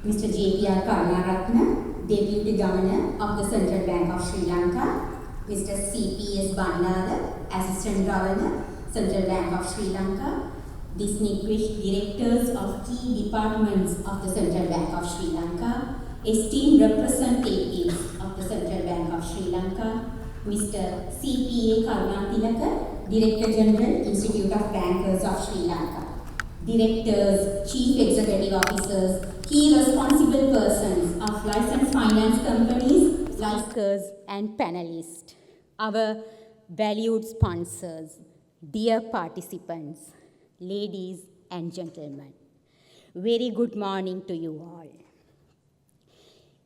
Mr. J.P.R. Karunaratne, Deputy Governor of the Central Bank of Sri Lanka, Mr. C.P.S. Bandara, Assistant Governor, Central Bank of Sri Lanka, distinguished directors of key departments of the Central Bank of Sri Lanka, esteemed representatives of the Central Bank of Sri Lanka, Mr. C.P.A. Karunatilaka, Director General, Institute of Bankers of Sri Lanka, Directors, Chief Executive Officers, key responsible persons of licensed finance companies, speakers and panelists, our valued sponsors, dear participants, ladies and gentlemen, very good morning to you all.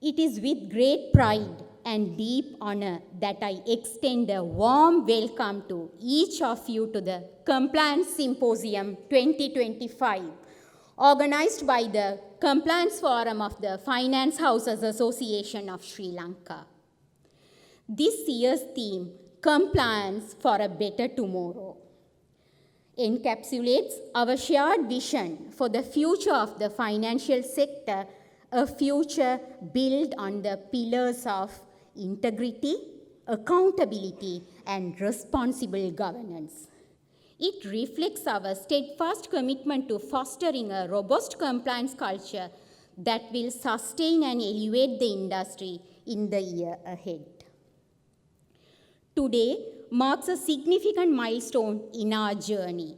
It is with great pride and deep honor that I extend a warm welcome to each of you to the Compliance Symposium 2025, organized by the Compliance Forum of the Finance Houses Association of Sri Lanka. This year's theme, Compliance for a Better Tomorrow, encapsulates our shared vision for the future of the financial sector, a future built on the pillars of integrity, accountability, and responsible governance. It reflects our steadfast commitment to fostering a robust compliance culture that will sustain and elevate the industry in the year ahead. Today marks a significant milestone in our journey.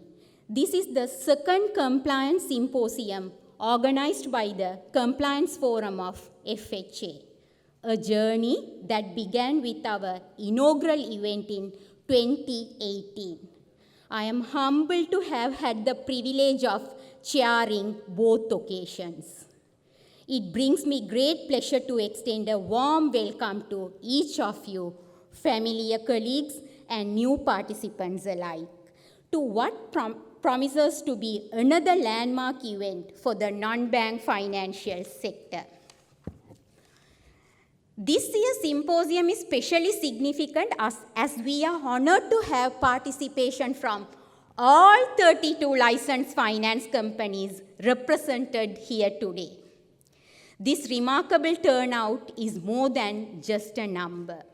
This is the second Compliance Symposium organized by the Compliance Forum of FHA, a journey that began with our inaugural event in 2018. I am humbled to have had the privilege of chairing both occasions. It brings me great pleasure to extend a warm welcome to each of you, familiar colleagues and new participants alike, to what promises to be another landmark event for the non-bank financial sector. This year's symposium is especially significant as we are honored to have participation from all 32 licensed finance companies represented here today. This remarkable turnout is more than just a number.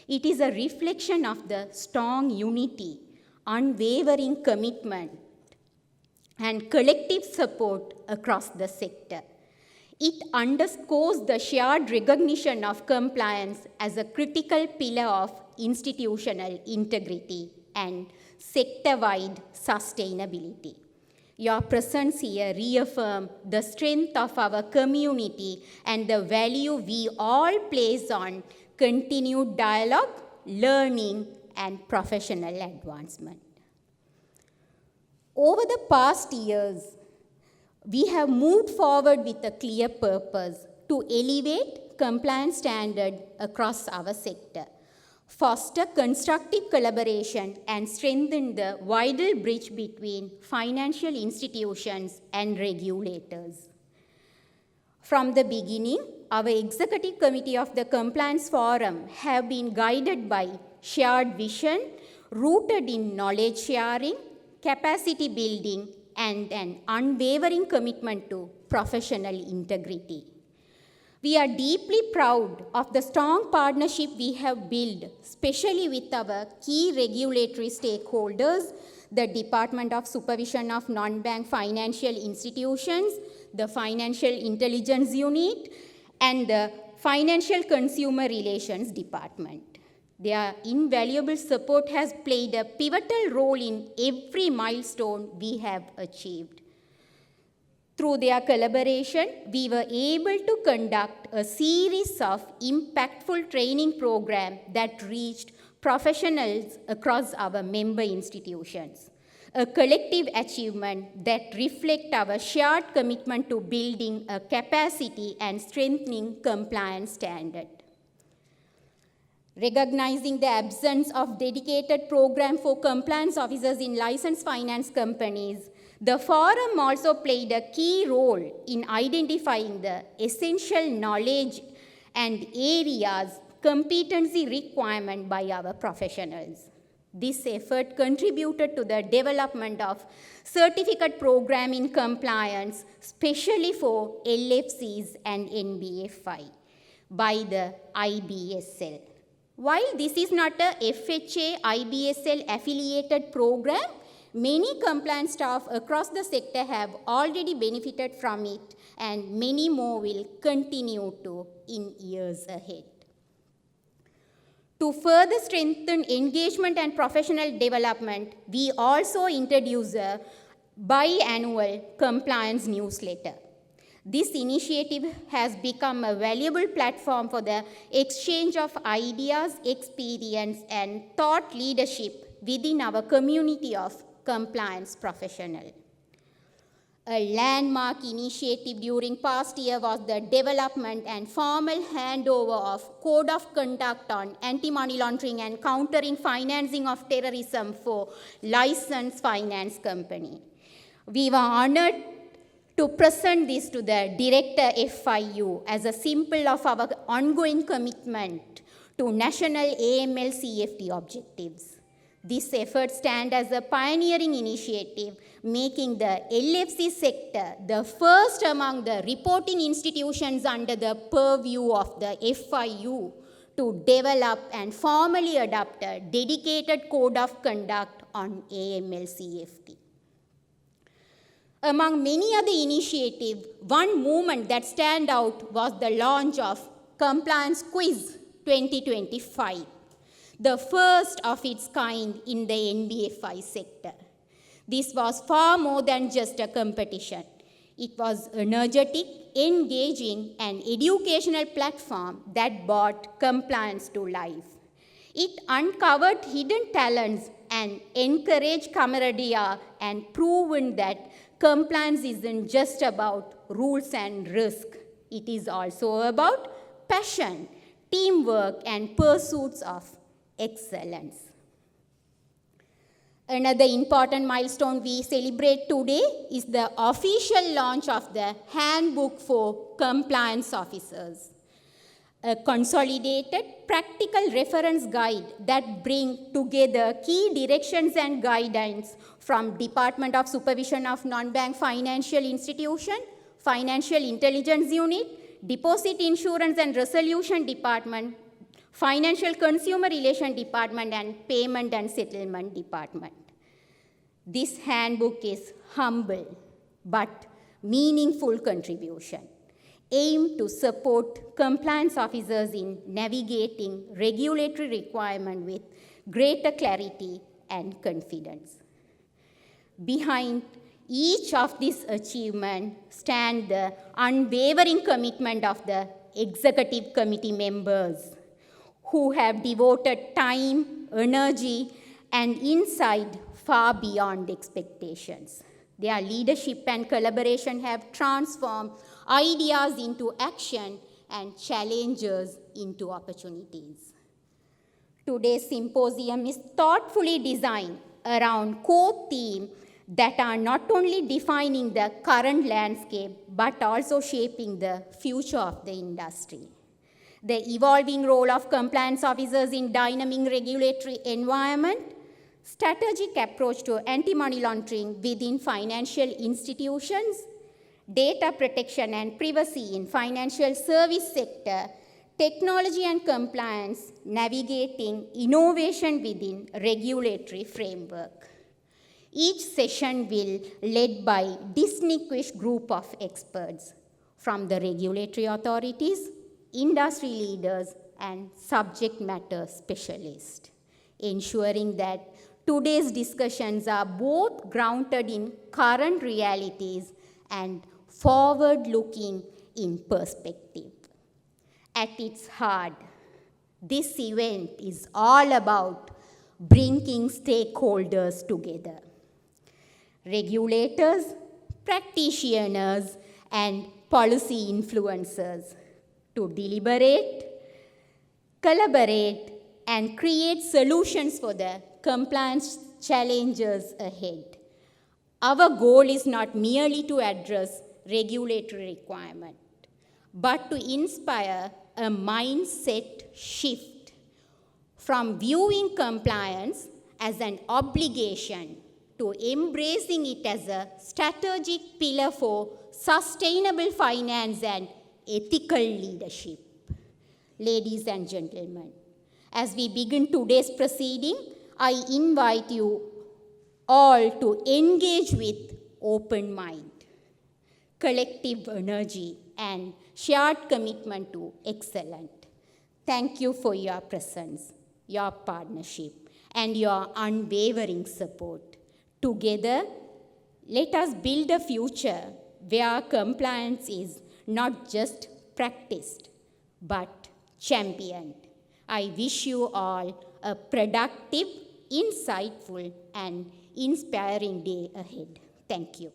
It is a reflection of the strong unity, unwavering commitment, and collective support across the sector. It underscores the shared recognition of compliance as a critical pillar of institutional integrity and sector-wide sustainability. Your presence here reaffirms the strength of our community and the value we all place on continued dialogue, learning, and professional advancement. Over the past years, we have moved forward with a clear purpose to elevate compliance standards across our sector, foster constructive collaboration, and strengthen the vital bridge between financial institutions and regulators. From the beginning, our executive committee of the Compliance Forum have been guided by shared vision rooted in knowledge sharing, capacity building, and an unwavering commitment to professional integrity. We are deeply proud of the strong partnership we have built, especially with our key regulatory stakeholders, the Department of Supervision of Non-Bank Financial Institutions, the Financial Intelligence Unit, and the Financial Consumer Relations Department. Their invaluable support has played a pivotal role in every milestone we have achieved. Through their collaboration, we were able to conduct a series of impactful training programs that reached professionals across our member institutions, a collective achievement that reflects our shared commitment to building a capacity and strengthening compliance standards. Recognizing the absence of dedicated program for compliance officers in licensed finance companies, the forum also played a key role in identifying the essential knowledge and areas competency requirement by our professionals. This effort contributed to the development of certificate program in compliance, especially for LFCs and NBFI, by the IBSL. While this is not a FHA IBSL affiliated program, many compliance staff across the sector have already benefited from it, and many more will continue to in years ahead. To further strengthen engagement and professional development, we also introduce a biannual compliance newsletter. This initiative has become a valuable platform for the exchange of ideas, experience, and thought leadership within our community of compliance professionals. A landmark initiative during past year was the development and formal handover of Code of Conduct on Anti-Money Laundering and Countering Financing of Terrorism for licensed finance company. We were honored to present this to the Director FIU as a symbol of our ongoing commitment to national AML CFT objectives. This effort stands as a pioneering initiative, making the LFC sector the first among the reporting institutions under the purview of the FIU to develop and formally adopt a dedicated code of conduct on AML CFT. Among many other initiatives, one movement that stands out was the launch of Compliance Quiz 2025, the first of its kind in the NBFI sector. This was far more than just a competition. It was an energetic, engaging, and educational platform that brought compliance to life. It uncovered hidden talents and encouraged camaraderie and proven that compliance isn't just about rules and risk. It is also about passion, teamwork, and pursuits of excellence. Another important milestone we celebrate today is the official launch of the Handbook for Compliance Officers, a consolidated practical reference guide that brings together key directions and guidelines from Department of Supervision of Non-Bank Financial Institution, Financial Intelligence Unit, Deposit Insurance and Resolution Department, Financial Consumer Relation Department, and Payment and Settlement Department. This handbook is humble but meaningful contribution, aimed to support compliance officers in navigating regulatory requirements with greater clarity and confidence. Behind each of these achievements stands the unwavering commitment of the executive committee members, who have devoted time, energy, and insight far beyond expectations. Their leadership and collaboration have transformed ideas into action and challenges into opportunities. Today's symposium is thoughtfully designed around core themes that are not only defining the current landscape, but also shaping the future of the industry. The evolving role of compliance officers in dynamic regulatory environment, strategic approach to anti-money laundering within financial institutions, data protection and privacy in financial service sector, technology and compliance, navigating innovation within regulatory framework. Each session will be led by distinguished group of experts from the regulatory authorities, industry leaders, and subject matter specialists, ensuring that today's discussions are both grounded in current realities and forward-looking in perspective. At its heart, this event is all about bringing stakeholders together. Regulators, practitioners, and policy influencers to deliberate, collaborate, and create solutions for the compliance challenges ahead. Our goal is not merely to address regulatory requirements, but to inspire a mindset shift from viewing compliance as an obligation to embracing it as a strategic pillar for sustainable finance and ethical leadership. Ladies and gentlemen, as we begin today's proceeding, I invite you all to engage with open mind, collective energy, and shared commitment to excellence. Thank you for your presence, your partnership, and your unwavering support. Together, let us build a future where compliance is not just practiced, but championed. I wish you all a productive, insightful, and inspiring day ahead. Thank you.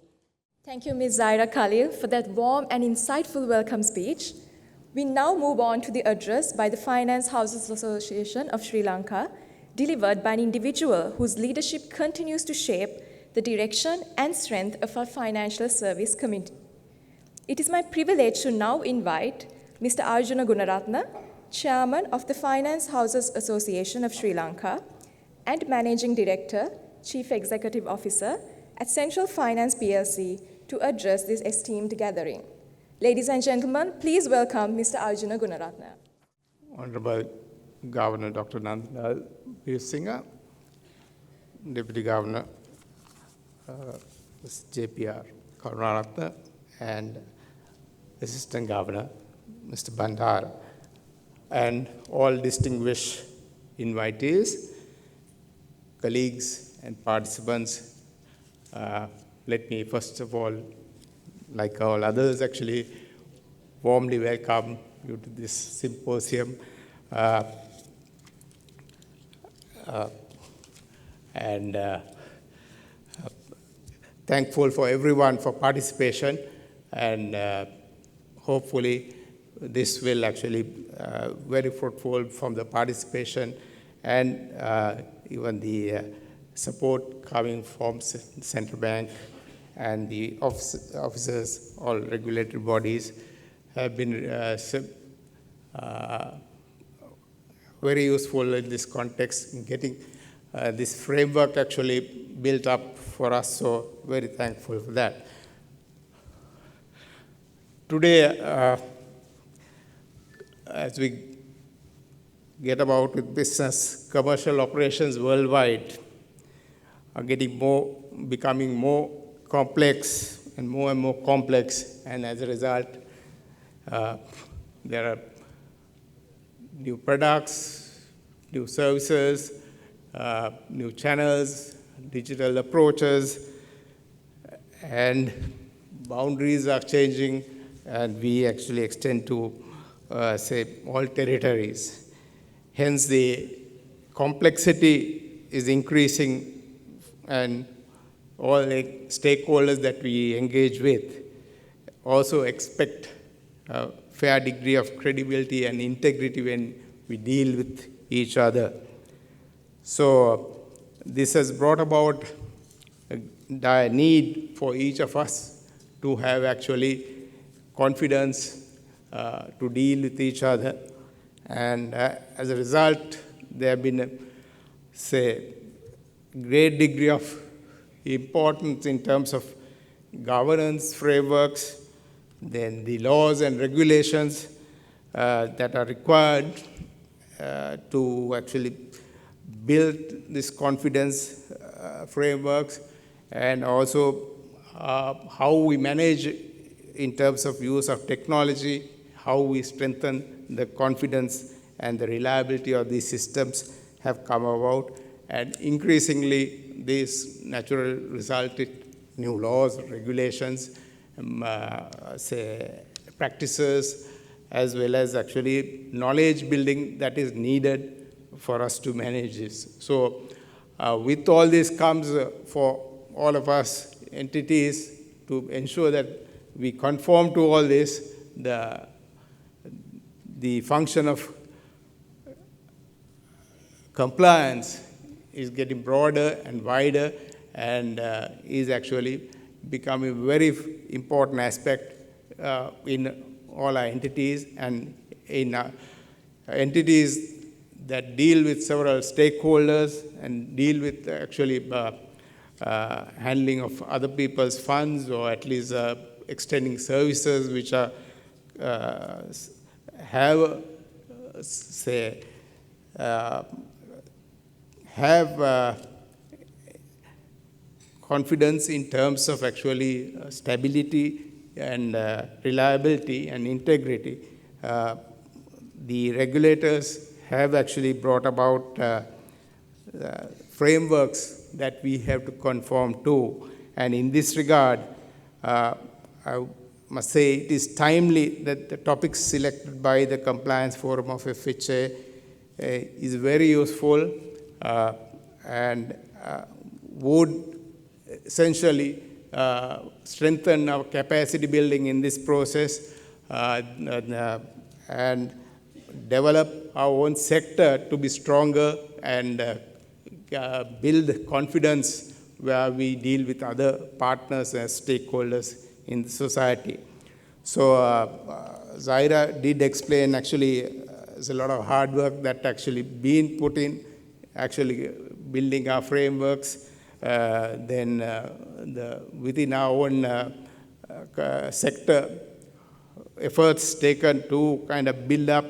Thank you, Ms. Zaira Khalil, for that warm and insightful welcome speech. We now move on to the address by the Finance Houses Association of Sri Lanka, delivered by an individual whose leadership continues to shape the direction and strength of our financial service community. It is my privilege to now invite Mr. Arjuna Gunaratna, Chairman of the Finance Houses Association of Sri Lanka and Managing Director, Chief Executive Officer at Central Finance PLC, to address this esteemed gathering. Ladies and gentlemen, please welcome Mr. Arjuna Gunaratna. Honorable Governor Dr. Nandlal Veerasinghe, Deputy Governor JPR Karunaratne, and Assistant Governor Mr. Bandara, and all distinguished invitees, colleagues, and participants. Let me first of all, like all others actually, warmly welcome you to this symposium. Thankful for everyone for participation, and hopefully this will actually very fruitful from the participation and even the support coming from central bank and the officers, all regulatory bodies have been very useful in this context in getting this framework actually built up for us, so very thankful for that. Today, as we get about with business, commercial operations worldwide are becoming more complex and more complex, and as a result, there are new products, new services, new channels, digital approaches, and boundaries are changing, and we actually extend to, say, all territories. Hence, the complexity is increasing, and all the stakeholders that we engage with also expect a fair degree of credibility and integrity when we deal with each other. So this has brought about a need for each of us to have actually confidence to deal with each other. And as a result, there have been, say, great degree of importance in terms of governance frameworks, then the laws and regulations that are required to actually build this confidence frameworks, and also how we manage in terms of use of technology, how we strengthen the confidence and the reliability of these systems have come about. And increasingly, this naturally resulted new laws, regulations, say, practices, as well as actually knowledge building that is needed for us to manage this. So with all this comes for all of us entities to ensure that we conform to all this, the function of compliance is getting broader and wider, and is actually becoming a very important aspect in all our entities, and in entities that deal with several stakeholders and deal with actually handling of other people's funds, or at least extending services which are have confidence in terms of actually stability and reliability and integrity. The regulators have actually brought about frameworks that we have to conform to. And in this regard, I must say it is timely that the topics selected by the Compliance Forum of FHA is very useful and would essentially strengthen our capacity building in this process and develop our own sector to be stronger and build confidence where we deal with other partners and stakeholders in the society. So Zaira did explain actually there's a lot of hard work that actually been put in actually building our frameworks, then within our own sector, efforts taken to kind of build up,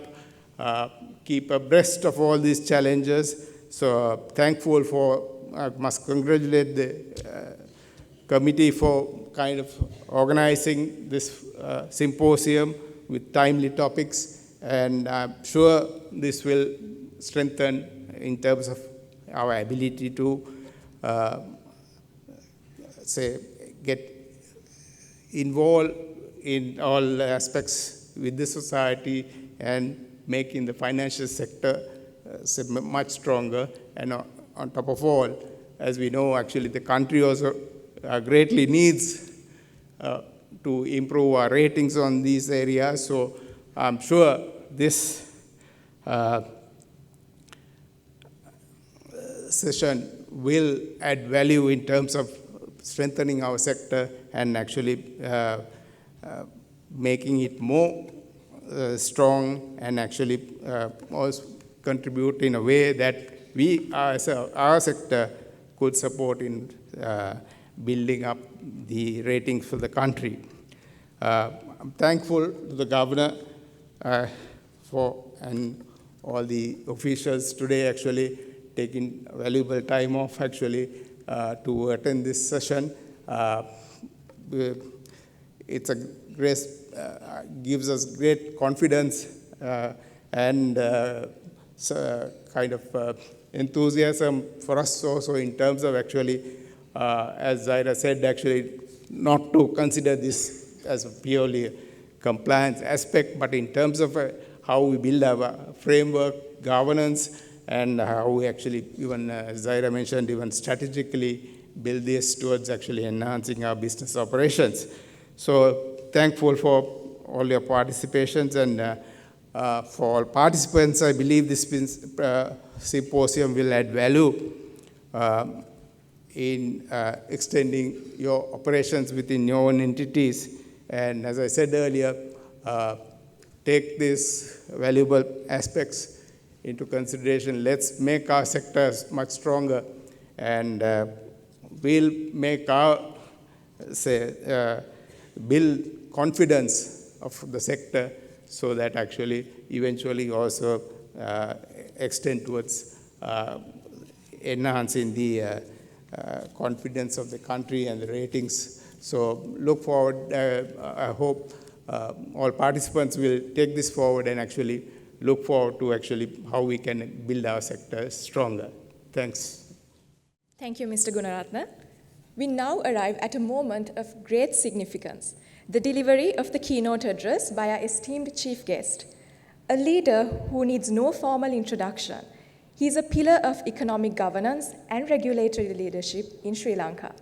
keep abreast of all these challenges. So thankful for, I must congratulate the committee for kind of organizing this symposium with timely topics, and I'm sure this will strengthen in terms of our ability to get involved in all aspects with the society and making the financial sector much stronger. And on top of all, as we know, actually the country also greatly needs to improve our ratings on these areas. So I'm sure this session will add value in terms of strengthening our sector and actually making it more strong, and actually also contribute in a way that we, as our sector, could support in building up the ratings for the country. I'm thankful to the governor and all the officials today actually taking valuable time off actually to attend this session. It's a great, gives us great confidence and kind of enthusiasm for us also in terms of actually, as Zaira said, actually not to consider this as a purely compliance aspect, but in terms of how we build our framework, governance, and how we actually, even as Zaira mentioned, even strategically build this towards actually enhancing our business operations. So thankful for all your participations, and for all participants, I believe this symposium will add value in extending your operations within your own entities. And as I said earlier, take these valuable aspects into consideration. Let's make our sectors much stronger, and we'll make our, build confidence of the sector so that actually eventually also extend towards enhancing the confidence of the country and the ratings. So look forward, I hope all participants will take this forward and actually look forward to actually how we can build our sector stronger. Thanks. Thank you, Mr. Gunaratna. We now arrive at a moment of great significance, the delivery of the keynote address by our esteemed chief guest, a leader who needs no formal introduction. He is a pillar of economic governance and regulatory leadership in Sri Lanka.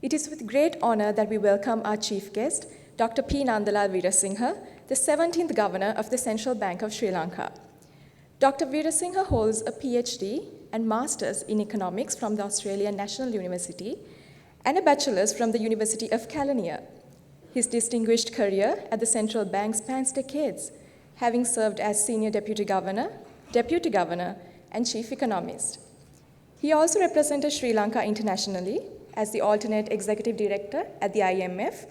It is with great honor that we welcome our chief guest, Dr. P. Nandalal Weerasinghe, the 17th Governor of the Central Bank of Sri Lanka. Dr. Weerasinghe holds a PhD and Master's in Economics from the Australian National University and a Bachelor's from the University of Kelaniya. His distinguished career at the Central Bank spans decades, having served as Senior Deputy Governor, and Chief Economist. He also represented Sri Lanka internationally as the alternate executive director at the IMF,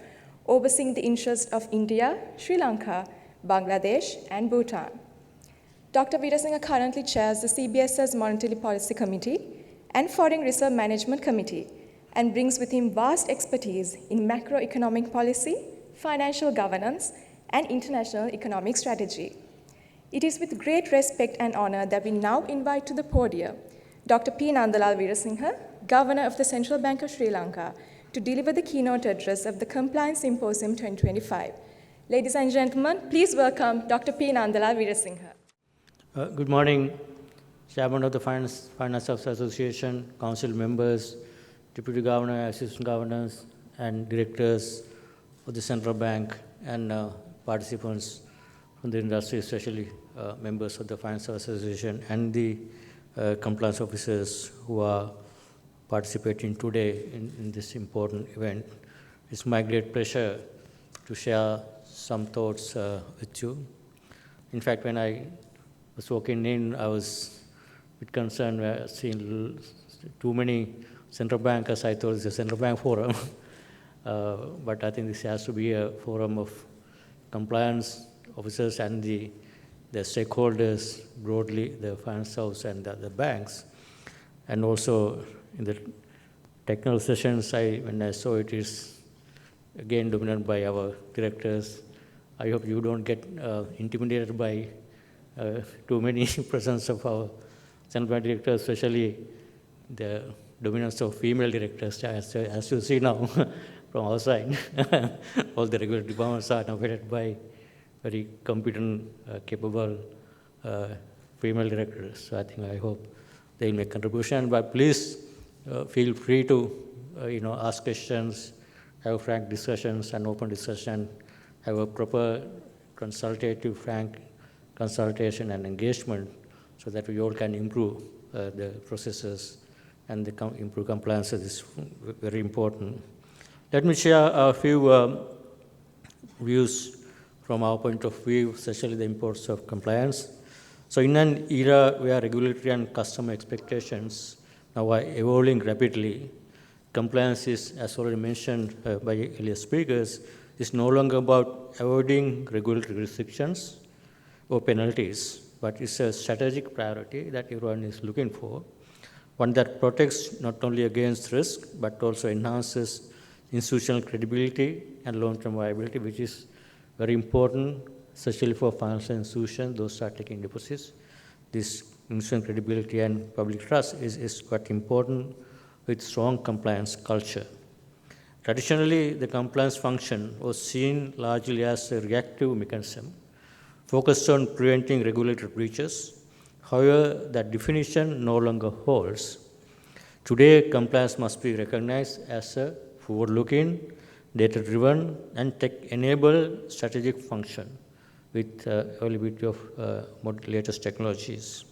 overseeing the interests of India, Sri Lanka, Bangladesh, and Bhutan. Dr. Veerasinghe currently chairs the CBSL's Monetary Policy Committee and Foreign Reserve Management Committee, and brings with him vast expertise in macroeconomic policy, financial governance, and international economic strategy. It is with great respect and honor that we now invite to the podium Dr. P. Nandalal Veerasinghe, Governor of the Central Bank of Sri Lanka, to deliver the keynote address of the Compliance Symposium 2025. Ladies and gentlemen, please welcome Dr. P. Nandalal Veerasinghe. Good morning, Chairman of the Finance Officers Association, Council members, Deputy Governor, Assistant Governors, and Directors of the Central Bank, and participants from the industry, especially members of the Finance Association and the compliance officers who are participating today in this important event. It's my great pleasure to share some thoughts with you. In fact, when I was walking in, I was a bit concerned when I seen too many central bankers. I thought it's a central bank forum, but I think this has to be a forum of compliance officers and the stakeholders broadly, the finance house and the banks. And also in the technical sessions, when I saw it is again dominated by our directors. I hope you don't get intimidated by too many presence of our central bank directors, especially the dominance of female directors, as you see now from our side. All the regulatory departments are now headed by very competent, capable female directors. So I hope they will make contribution. But please feel free to ask questions, have frank discussions and open discussion, have a proper consultative, frank consultation and engagement, so that we all can improve the processes and improve compliance. This is very important. Let me share a few views from our point of view, especially the importance of compliance. So in an era where regulatory and customer expectations now are evolving rapidly, compliance is, as already mentioned by earlier speakers, is no longer about avoiding regulatory restrictions or penalties, but it's a strategic priority that everyone is looking for, one that protects not only against risk, but also enhances institutional credibility and long-term viability, which is very important, especially for financial institutions, those are taking deposits. This institutional credibility and public trust is quite important with strong compliance culture. Traditionally, the compliance function was seen largely as a reactive mechanism, focused on preventing regulatory breaches. However, that definition no longer holds. Today, compliance must be recognized as a forward-looking, data-driven, and tech-enabled strategic function with availability of latest technologies.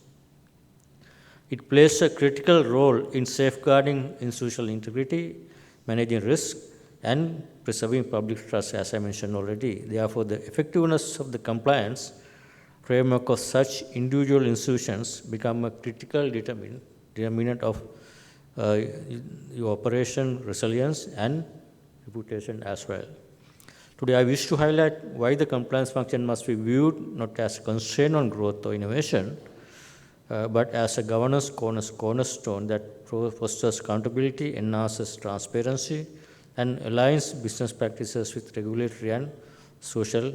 It plays a critical role in safeguarding institutional integrity, managing risk, and preserving public trust, as I mentioned already. Therefore, the effectiveness of the compliance framework of such individual institutions become a critical determinant of your operation, resilience, and reputation as well. Today, I wish to highlight why the compliance function must be viewed not as a constraint on growth or innovation, but as a governance cornerstone that fosters accountability, enhances transparency, and aligns business practices with regulatory and social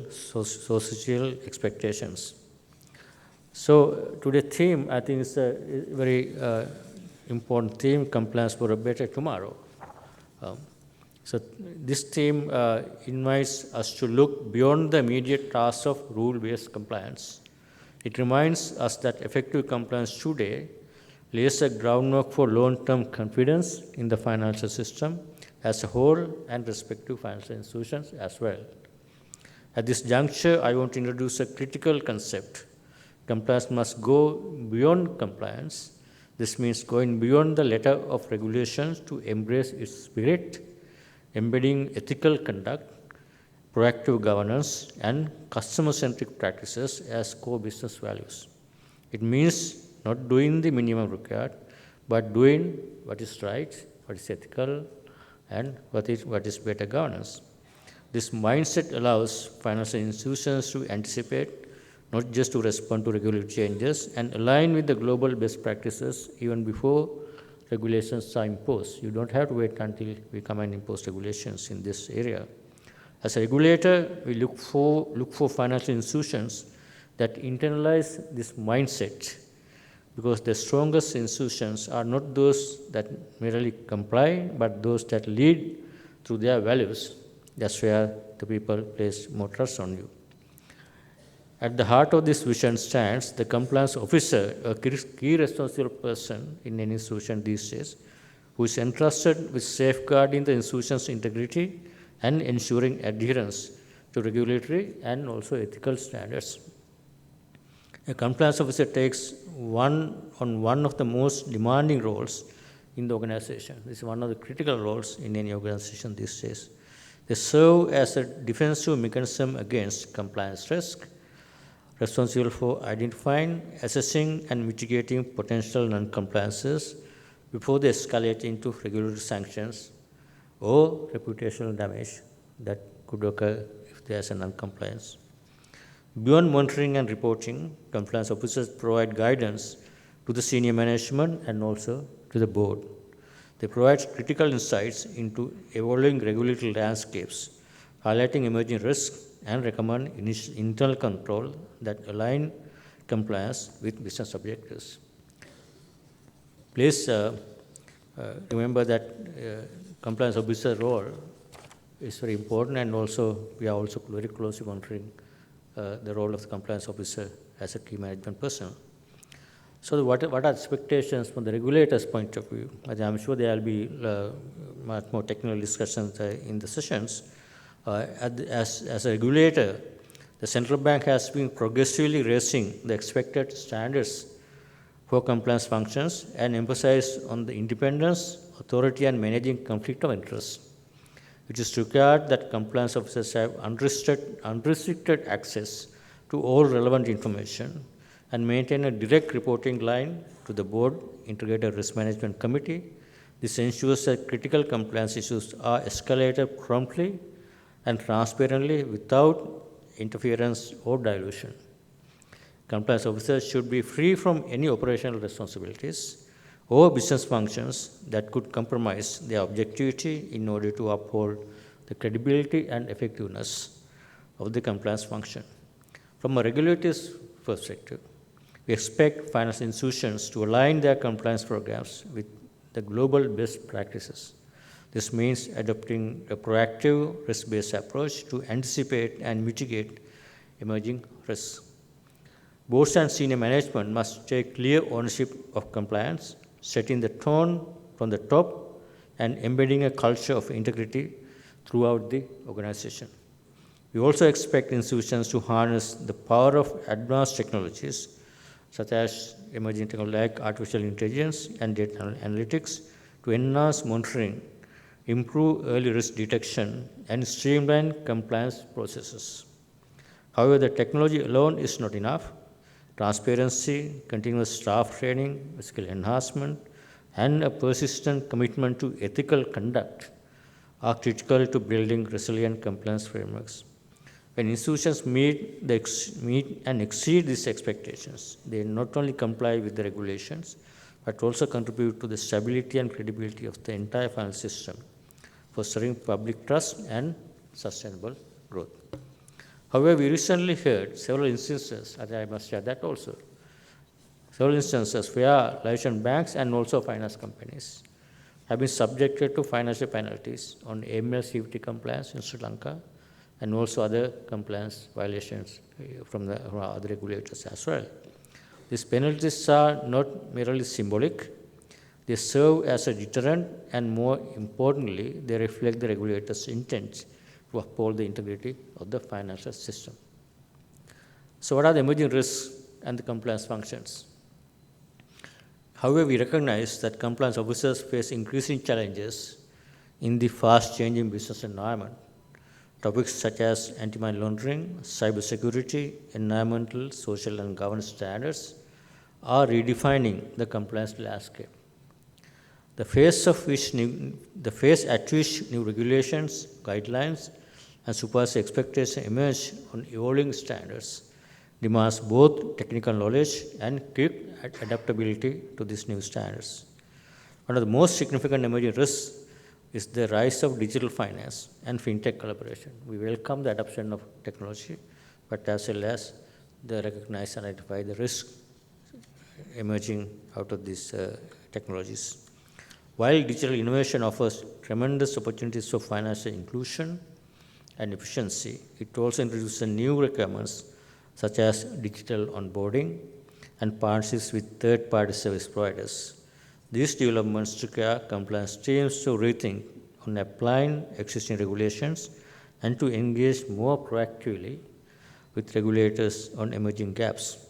expectations. So today's theme, I think, is a very important theme: compliance for a better tomorrow. So this theme invites us to look beyond the immediate task of rule-based compliance. It reminds us that effective compliance today lays a groundwork for long-term confidence in the financial system as a whole and respective financial institutions as well. At this juncture, I want to introduce a critical concept. Compliance must go beyond compliance. This means going beyond the letter of regulations to embrace its spirit, embedding ethical conduct, proactive governance, and customer-centric practices as core business values. It means not doing the minimum required, but doing what is right, what is ethical, and what is better governance. This mindset allows financial institutions to anticipate, not just to respond to regulatory changes, and align with the global best practices even before regulations are imposed. You don't have to wait until we come and impose regulations in this area. As a regulator, we look for financial institutions that internalize this mindset, because the strongest institutions are not those that merely comply, but those that lead through their values. That's where the people place more trust on you. At the heart of this vision stands the compliance officer, a key responsible person in any institution these days, who is entrusted with safeguarding the institution's integrity and ensuring adherence to regulatory and also ethical standards. A compliance officer takes one of the most demanding roles in the organization. This is one of the critical roles in any organization these days. They serve as a defensive mechanism against compliance risk, responsible for identifying, assessing, and mitigating potential non-compliances before they escalate into regulatory sanctions or reputational damage that could occur if there is a non-compliance. Beyond monitoring and reporting, compliance officers provide guidance to the senior management and also to the board. They provide critical insights into evolving regulatory landscapes, highlighting emerging risks, and recommend internal control that align compliance with business objectives. Please remember that compliance officer role is very important, and also we are also very closely monitoring the role of the compliance officer as a key management person. So what are expectations from the regulator's point of view? I'm sure there will be much more technical discussions in the sessions. As a regulator, the central bank has been progressively raising the expected standards for compliance functions and emphasized on the independence, authority, and managing conflict of interest. It is required that compliance officers have unrestricted access to all relevant information and maintain a direct reporting line to the board integrated risk management committee. This ensures that critical compliance issues are escalated promptly and transparently without interference or dilution. Compliance officers should be free from any operational responsibilities or business functions that could compromise their objectivity in order to uphold the credibility and effectiveness of the compliance function. From a regulator's perspective, we expect financial institutions to align their compliance programs with the global best practices. This means adopting a proactive, risk-based approach to anticipate and mitigate emerging risks. Boards and senior management must take clear ownership of compliance, setting the tone from the top and embedding a culture of integrity throughout the organization. We also expect institutions to harness the power of advanced technologies, such as emerging technology like artificial intelligence and data analytics, to enhance monitoring, improve early risk detection, and streamline compliance processes. However, the technology alone is not enough. Transparency, continuous staff training, skill enhancement, and a persistent commitment to ethical conduct are critical to building resilient compliance frameworks. When institutions meet and exceed these expectations, they not only comply with the regulations, but also contribute to the stability and credibility of the entire financial system, fostering public trust and sustainable growth. However, we recently heard several instances, and I must share that also, several instances where licensed banks and also finance companies have been subjected to financial penalties on AML CVT compliance in Sri Lanka, and also other compliance violations from other regulators as well. These penalties are not merely symbolic. They serve as a deterrent, and more importantly, they reflect the regulator's intent to uphold the integrity of the financial system. So what are the emerging risks and the compliance functions? However, we recognize that compliance officers face increasing challenges in the fast-changing business environment. Topics such as anti-money laundering, cybersecurity, environmental, social, and governance standards are redefining the compliance landscape. The phase at which new regulations, guidelines, and supervisory expectations emerge on evolving standards demands both technical knowledge and quick adaptability to these new standards. One of the most significant emerging risks is the rise of digital finance and fintech collaboration. We welcome the adoption of technology, but as well as the recognize and identify the risk emerging out of these technologies. While digital innovation offers tremendous opportunities for financial inclusion and efficiency, it also introduces new requirements such as digital onboarding and partnerships with third-party service providers. These developments require compliance teams to rethink on applying existing regulations and to engage more proactively with regulators on emerging gaps.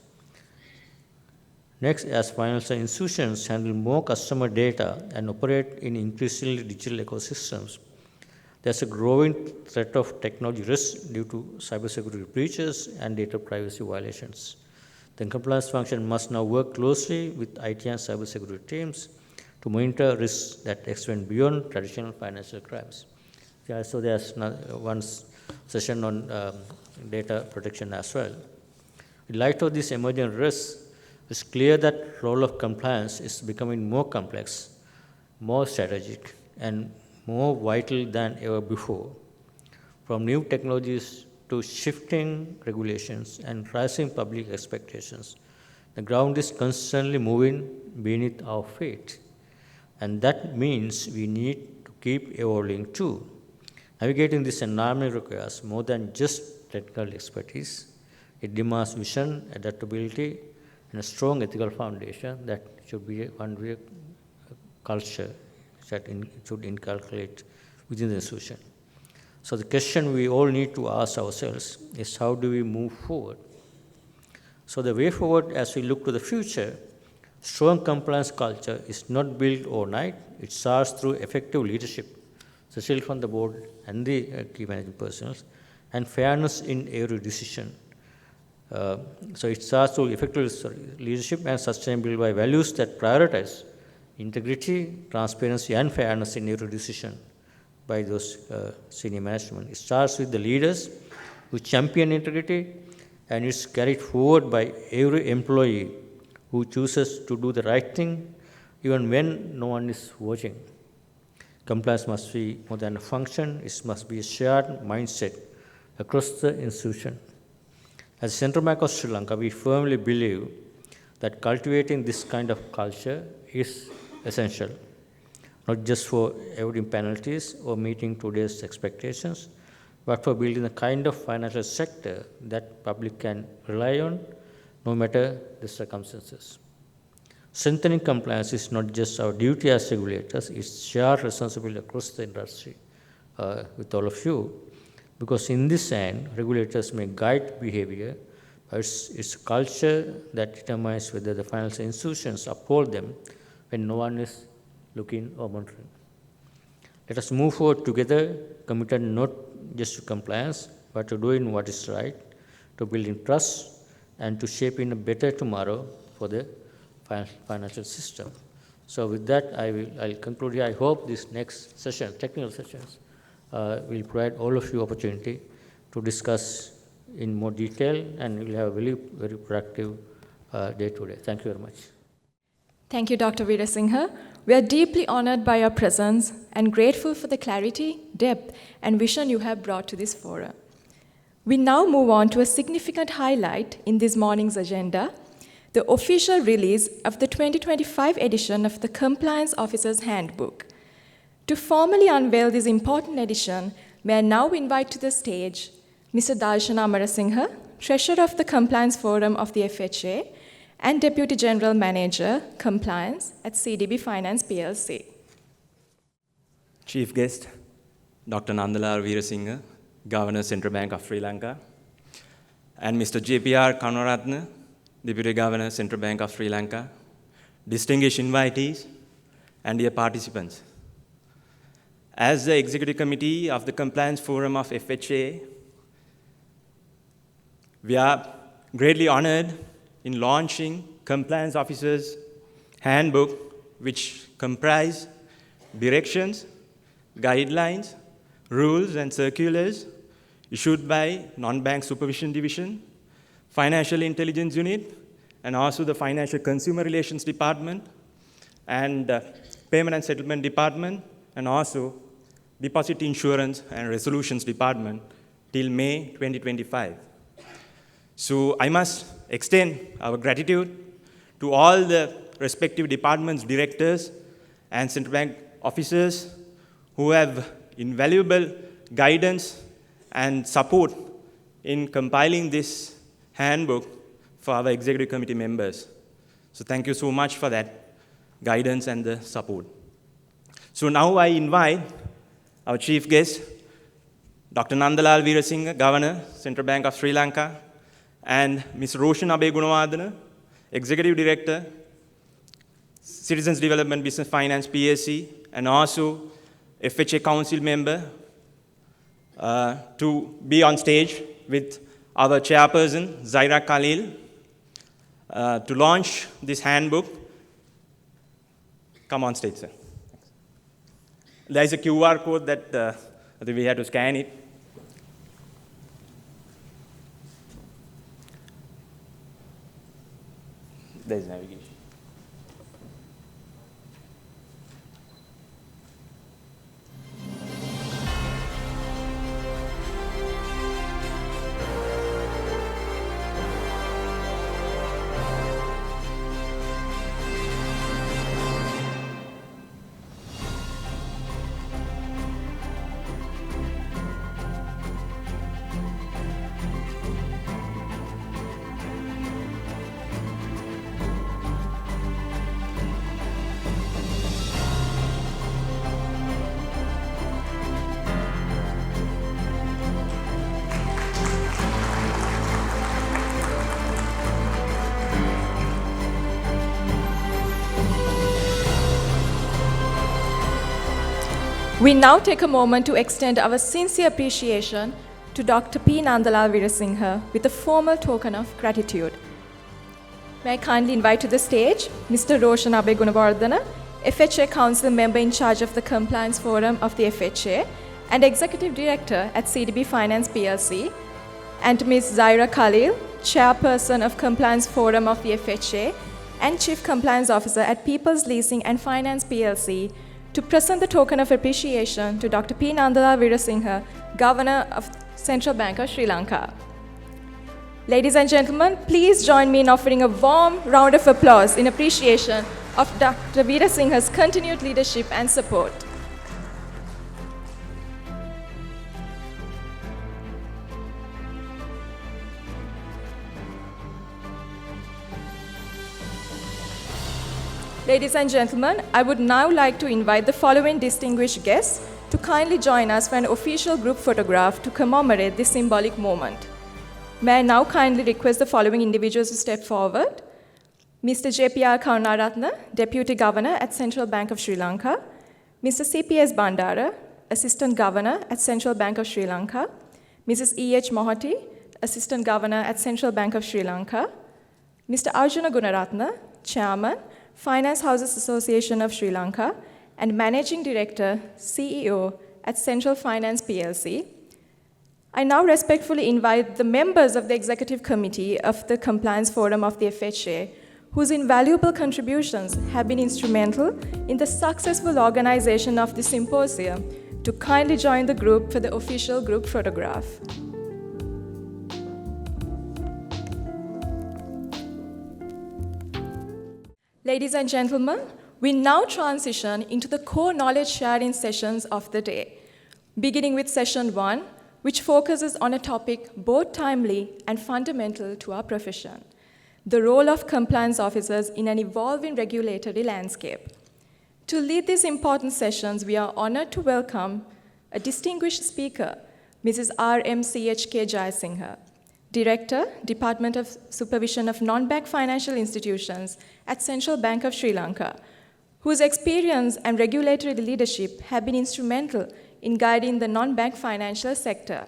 Next, as financial institutions handle more customer data and operate in increasingly digital ecosystems, there's a growing threat of technology risks due to cybersecurity breaches and data privacy violations. The compliance function must now work closely with IT and cybersecurity teams to monitor risks that extend beyond traditional financial crimes. So there's one session on data protection as well. In light of these emerging risks, it's clear that the role of compliance is becoming more complex, more strategic, and more vital than ever before. From new technologies to shifting regulations and rising public expectations, the ground is constantly moving beneath our feet. And that means we need to keep evolving too. Navigating this environment requires more than just technical expertise. It demands vision, adaptability, and a strong ethical foundation that should be one culture that should inculcate within the institution. So the question we all need to ask ourselves is, how do we move forward? So the way forward as we look to the future, strong compliance culture is not built overnight. It starts through effective leadership, especially from the board and the key management personnel, and fairness in every decision. So it starts through effective leadership and sustainable by values that prioritize integrity, transparency, and fairness in every decision by those senior management. It starts with the leaders who champion integrity, and it's carried forward by every employee who chooses to do the right thing even when no one is watching. Compliance must be more than a function, it must be a shared mindset across the institution. As Central Bank of Sri Lanka, we firmly believe that cultivating this kind of culture is essential, not just for avoiding penalties or meeting today's expectations, but for building the kind of financial sector that public can rely on no matter the circumstances. Strengthening compliance is not just our duty as regulators, it's shared responsibility across the industry with all of you. Because in this end, regulators may guide behavior, but it's culture that determines whether the financial institutions uphold them when no one is looking or monitoring. Let us move forward together, committed not just to compliance, but to doing what is right, to building trust, and to shaping a better tomorrow for the financial system. So with that, I'll conclude here. I hope this next session, technical sessions, will provide all of you opportunity to discuss in more detail, and we'll have a very, very productive day today. Thank you very much. Thank you, Dr. Veerasinghe. We are deeply honored by your presence and grateful for the clarity, depth, and vision you have brought to this forum. We now move on to a significant highlight in this morning's agenda, the official release of the 2025 edition of the Compliance Officer's Handbook. To formally unveil this important edition, may I now invite to the stage Mr. Darshana Amarasinghe, Treasurer of the Compliance Forum of the FHA and Deputy General Manager, Compliance at CDB Finance PLC. Chief guest, Dr. Nandalal Veerasinghe, Governor, Central Bank of Sri Lanka, and Mr. JPR Karunaratne, Deputy Governor, Central Bank of Sri Lanka, distinguished invitees, and dear participants. As the Executive Committee of the Compliance Forum of FHA, we are greatly honored in launching Compliance Officers Handbook, which comprise directions, guidelines, rules, and circulars issued by Non-Bank Supervision Division, Financial Intelligence Unit, and also the Financial Consumer Relations Department, and Payment and Settlement Department, and also Deposit Insurance and Resolutions Department till May 2025. So I must extend our gratitude to all the respective departments, directors, and central bank officers who have invaluable guidance and support in compiling this handbook for our executive committee members. So thank you so much for that guidance and the support. So now I invite our chief guest, Dr. Nandalal Veerasinghe, Governor, Central Bank of Sri Lanka, and Ms. Roshan Abegunawardena, Executive Director, Citizens Development Business Finance PSC, and also FHA Council member, to be on stage with our chairperson, Zaira Khalil, to launch this handbook. Come on stage, sir. There is a QR code that we have to scan it. There is navigation. We now take a moment to extend our sincere appreciation to Dr. P. Nandalal Veerasinghe with a formal token of gratitude. May I kindly invite to the stage Mr. Roshan Abegunawardena, FHA Council member in charge of the Compliance Forum of the FHA and Executive Director at CDB Finance PLC, and Ms. Zaira Khalil, Chairperson of Compliance Forum of the FHA and Chief Compliance Officer at People's Leasing and Finance PLC, to present the token of appreciation to Dr. P. Nandalal Veerasinghe, Governor of Central Bank of Sri Lanka. Ladies and gentlemen, please join me in offering a warm round of applause in appreciation of Dr. Veerasinghe's continued leadership and support. Ladies and gentlemen, I would now like to invite the following distinguished guests to kindly join us for an official group photograph to commemorate this symbolic moment. May I now kindly request the following individuals to step forward. Mr. J.P.R. Karunaratne, Deputy Governor at Central Bank of Sri Lanka. Mr. C.P.S. Bandara, Assistant Governor at Central Bank of Sri Lanka. Mrs. E.H. Mohati, Assistant Governor at Central Bank of Sri Lanka. Mr. Arjuna Gunaratne, Chairman, Finance Houses Association of Sri Lanka, and Managing Director, CEO at Central Finance PLC. I now respectfully invite the members of the Executive Committee of the Compliance Forum of the FHA, whose invaluable contributions have been instrumental in the successful organization of the symposium, to kindly join the group for the official group photograph. Ladies and gentlemen, we now transition into the core knowledge sharing sessions of the day, beginning with session 1, which focuses on a topic both timely and fundamental to our profession: the role of compliance officers in an evolving regulatory landscape. To lead these important sessions, we are honored to welcome a distinguished speaker, Mrs. R.M.C.H.K. Jayasinghe, Director, Department of Supervision of Non-Bank Financial Institutions at Central Bank of Sri Lanka, whose experience and regulatory leadership have been instrumental in guiding the non-bank financial sector.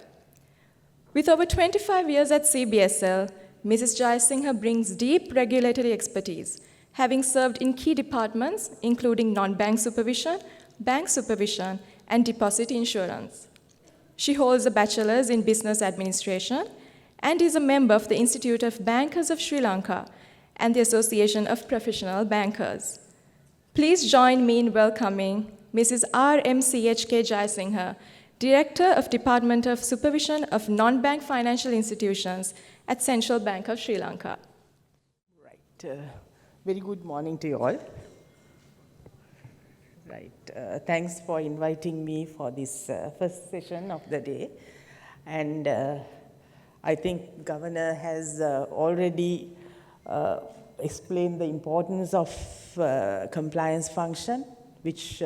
With over 25 years at CBSL, Mrs. Jayasinghe brings deep regulatory expertise, having served in key departments including non-bank supervision, bank supervision, and deposit insurance. She holds a bachelor's in business administration and is a member of the Institute of Bankers of Sri Lanka and the Association of Professional Bankers. Please join me in welcoming Mrs. R.M.C.H.K. Jayasinghe, Director of Department of Supervision of Non-Bank Financial Institutions at Central Bank of Sri Lanka. Right. Very good morning to you all. Right. Thanks for inviting me for this first session of the day. And I think Governor has already explained the importance of compliance function, which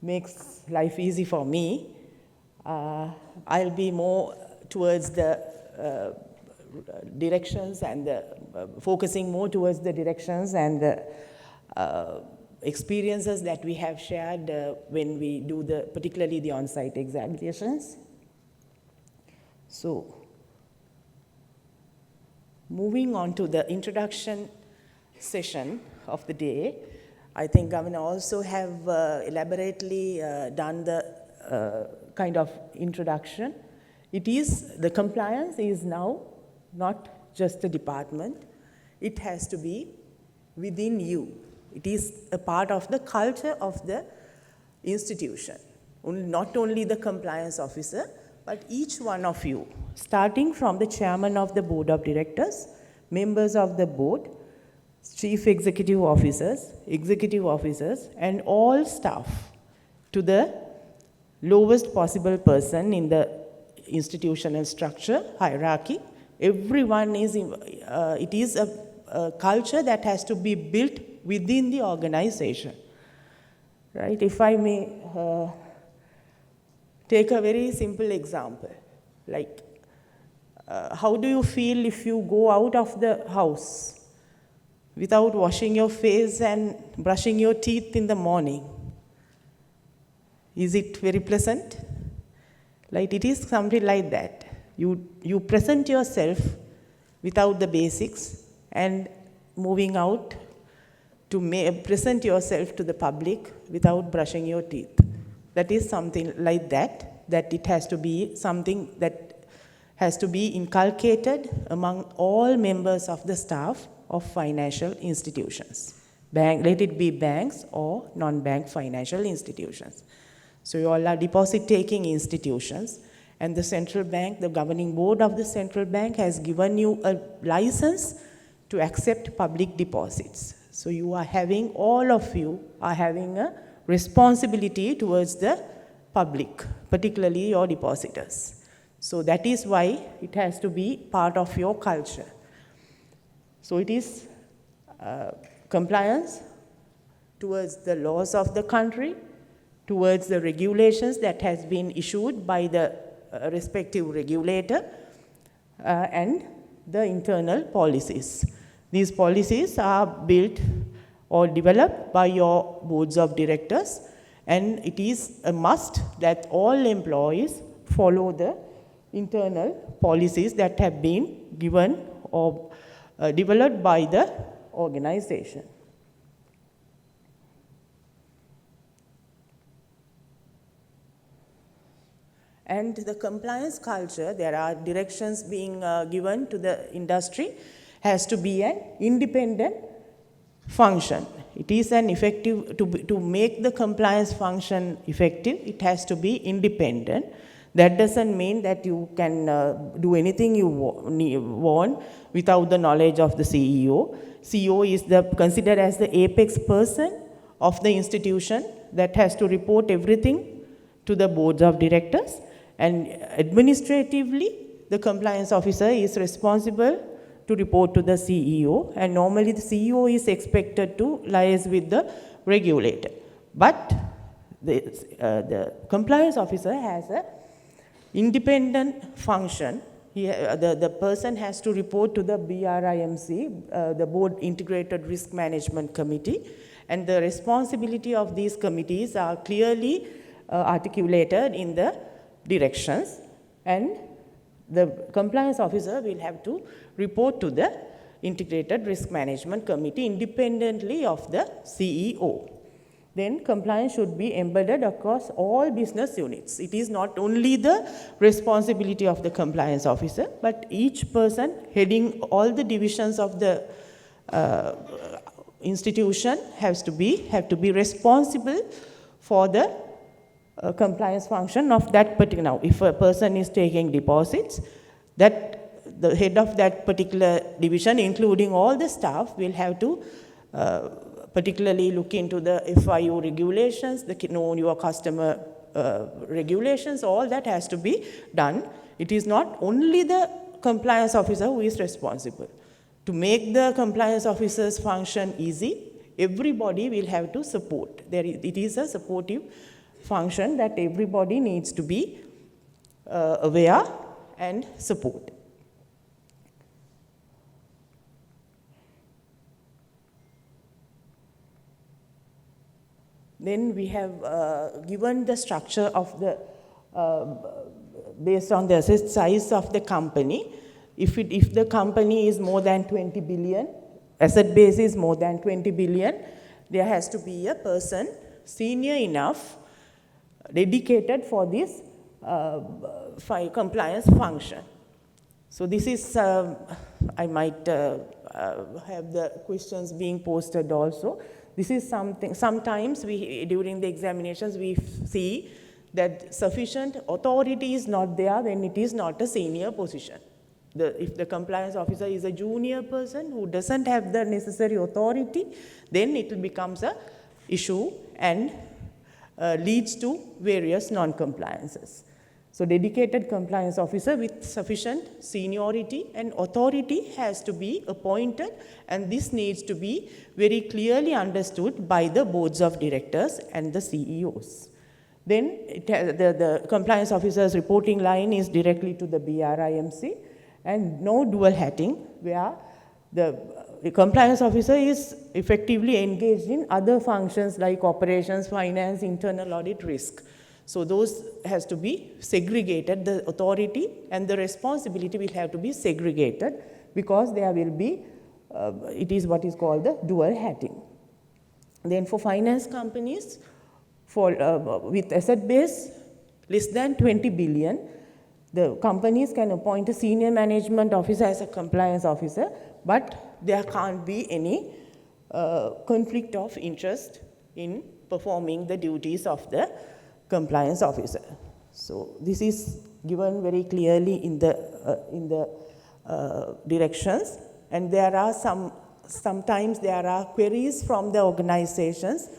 makes life easy for me. I'll be more towards the directions and focusing more towards the directions and the experiences that we have shared when we do particularly the on-site examinations. So, moving on to the introduction session of the day, I think Governor also have elaborately done the kind of introduction. The compliance is now not just a department, it has to be within you. It is a part of the culture of the institution. Not only the compliance officer, but each one of you, starting from the chairman of the board of directors, members of the board, chief executive officers, and all staff, to the lowest possible person in the institutional structure, hierarchy. Everyone is, it is a culture that has to be built within the organization, right? If I may take a very simple example, like how do you feel if you go out of the house without washing your face and brushing your teeth in the morning? Is it very pleasant? Like, it is something like that. You present yourself without the basics and moving out to present yourself to the public without brushing your teeth. That is something like that it has to be something that has to be inculcated among all members of the staff of financial institutions. Let it be banks or non-bank financial institutions. So you all are deposit-taking institutions, and the central bank, the governing board of the central bank has given you a license to accept public deposits. So you are having, all of you are having a responsibility towards the public, particularly your depositors. So that is why it has to be part of your culture. So it is compliance towards the laws of the country, towards the regulations that has been issued by the respective regulator, and the internal policies. These policies are built or developed by your boards of directors, and it is a must that all employees follow the internal policies that have been given or developed by the organization. And the compliance culture, there are directions being given to the industry, has to be an independent function. It is an effective, to make the compliance function effective, it has to be independent. That doesn't mean that you can do anything you want without the knowledge of the CEO. CEO is considered as the apex person of the institution that has to report everything to the boards of directors. And administratively, the compliance officer is responsible to report to the CEO, and normally the CEO is expected to liaise with the regulator. But the compliance officer has an independent function. The person has to report to the BRIMC, the Board Integrated Risk Management Committee, and the responsibility of these committees are clearly articulated in the directions, and the compliance officer will have to report to the Integrated Risk Management Committee independently of the CEO. Then compliance should be embedded across all business units. It is not only the responsibility of the compliance officer, but each person heading all the divisions of the institution have to be responsible for the compliance function of that particular. Now, if a person is taking deposits, that the head of that particular division, including all the staff, will have to particularly look into the FIU regulations, the know your customer regulations, all that has to be done. It is not only the compliance officer who is responsible. To make the compliance officer's function easy, everybody will have to support. It is a supportive function that everybody needs to be aware and support. Then we have given the structure of the, based on the asset size of the company. If the company is more than 20 billion, asset base is more than 20 billion, there has to be a person senior enough, dedicated for this compliance function. So this is, I might have the questions being posted also. This is something, sometimes during the examinations we see that sufficient authority is not there when it is not a senior position. If the compliance officer is a junior person who doesn't have the necessary authority, then it becomes an issue and leads to various non-compliances. So dedicated compliance officer with sufficient seniority and authority has to be appointed, and this needs to be very clearly understood by the boards of directors and the CEOs. Then the compliance officer's reporting line is directly to the BRIMC, and no dual hatting, where the compliance officer is effectively engaged in other functions like operations, finance, internal audit, risk. So those has to be segregated. The authority and the responsibility will have to be segregated, because there will be, it is what is called the dual hatting. Then for finance companies, with asset base less than 20 billion, the companies can appoint a senior management officer as a compliance officer, but there can't be any conflict of interest in performing the duties of the compliance officer. So this is given very clearly in the directions, and there are sometimes there are queries from the organizations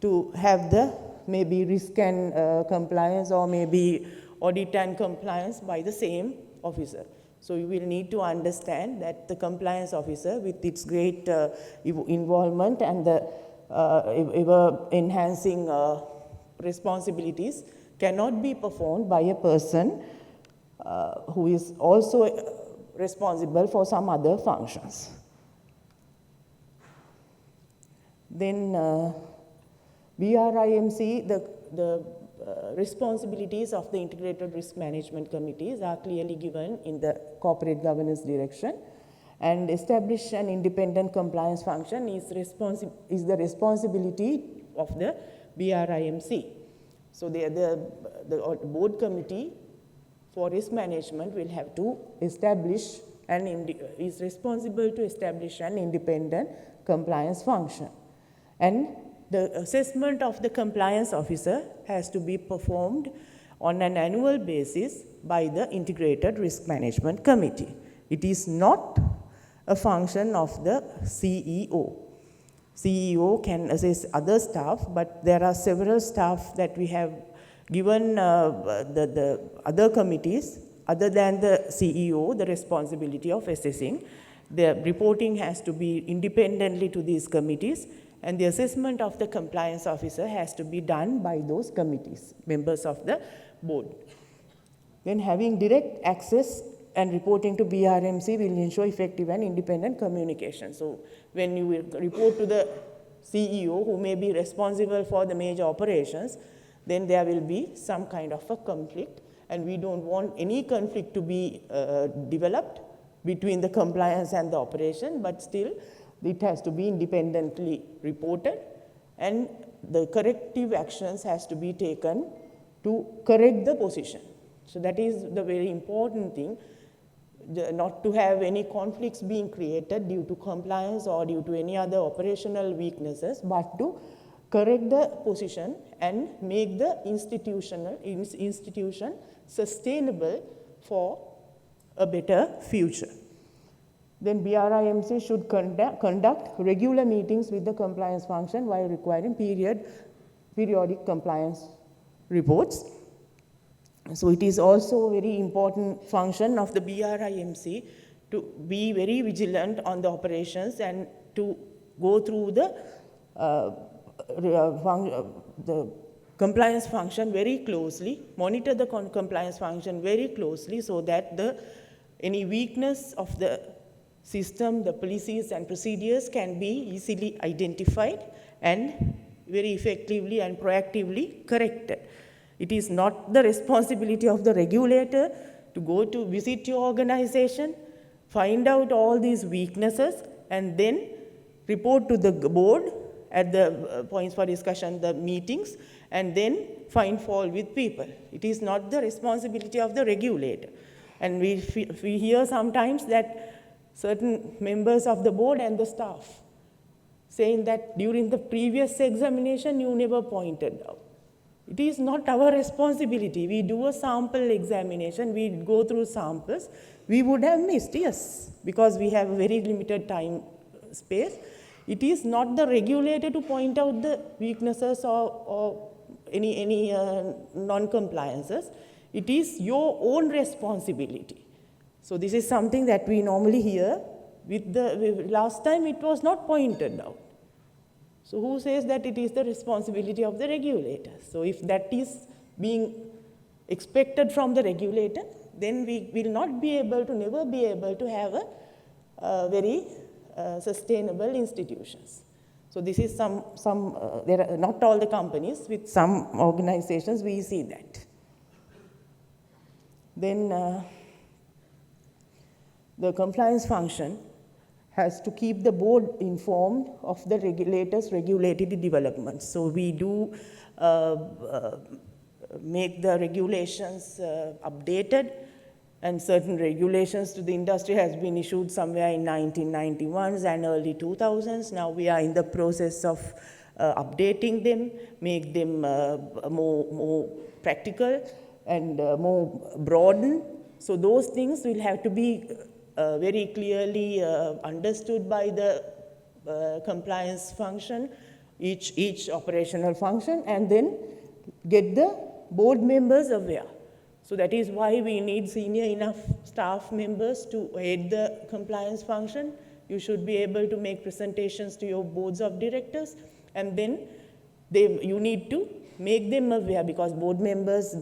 to have the maybe risk and compliance, or maybe audit and compliance by the same officer. So you will need to understand that the compliance officer, with its great involvement and the ever-enhancing responsibilities, cannot be performed by a person who is also responsible for some other functions. Then BRIMC, the responsibilities of the Integrated Risk Management Committees are clearly given in the corporate governance direction, and establish an independent compliance function is the responsibility of the BRIMC. So the board committee for risk management will have to establish is responsible to establish an independent compliance function. And the assessment of the compliance officer has to be performed on an annual basis by the Integrated Risk Management Committee. It is not a function of the CEO. CEO can assess other staff, but there are several staff that we have given the other committees, other than the CEO, the responsibility of assessing. The reporting has to be independently to these committees, and the assessment of the compliance officer has to be done by those committees, members of the board. Then having direct access and reporting to BRIMC will ensure effective and independent communication. So when you will report to the CEO, who may be responsible for the major operations, then there will be some kind of a conflict, and we don't want any conflict to be developed between the compliance and the operation, but still it has to be independently reported, and the corrective actions has to be taken to correct the position. So that is the very important thing, not to have any conflicts being created due to compliance or due to any other operational weaknesses, but to correct the position and make the institution sustainable for a better future. Then BRIMC should conduct regular meetings with the compliance function while requiring periodic compliance reports. So it is also a very important function of the BRIMC to be very vigilant on the operations and to go through the compliance function very closely, monitor the compliance function very closely so that any weakness of the system, the policies and procedures can be easily identified and very effectively and proactively corrected. It is not the responsibility of the regulator to go to visit your organization, find out all these weaknesses, and then report to the board at the points for discussion, the meetings, and then find fault with people. It is not the responsibility of the regulator. And we hear sometimes that certain members of the board and the staff saying that during the previous examination you never pointed out. It is not our responsibility. We do a sample examination, we go through samples. We would have missed, yes, because we have a very limited time space. It is not the regulator to point out the weaknesses or any non-compliances. It is your own responsibility. So this is something that we normally hear. Last time it was not pointed out. So who says that it is the responsibility of the regulator? So if that is being expected from the regulator, then we will not be able to, never be able to have a very sustainable institutions. So this is there are not all the companies, with some organizations we see that. Then the compliance function has to keep the board informed of the regulators' regulatory developments. So we do make the regulations updated, and certain regulations to the industry has been issued somewhere in 1991s and early 2000s. Now we are in the process of updating them, make them more practical and more broadened. So those things will have to be very clearly understood by the compliance function, each operational function, and then get the board members aware. So that is why we need senior enough staff members to aid the compliance function. You should be able to make presentations to your boards of directors, and then you need to make them aware, because board members,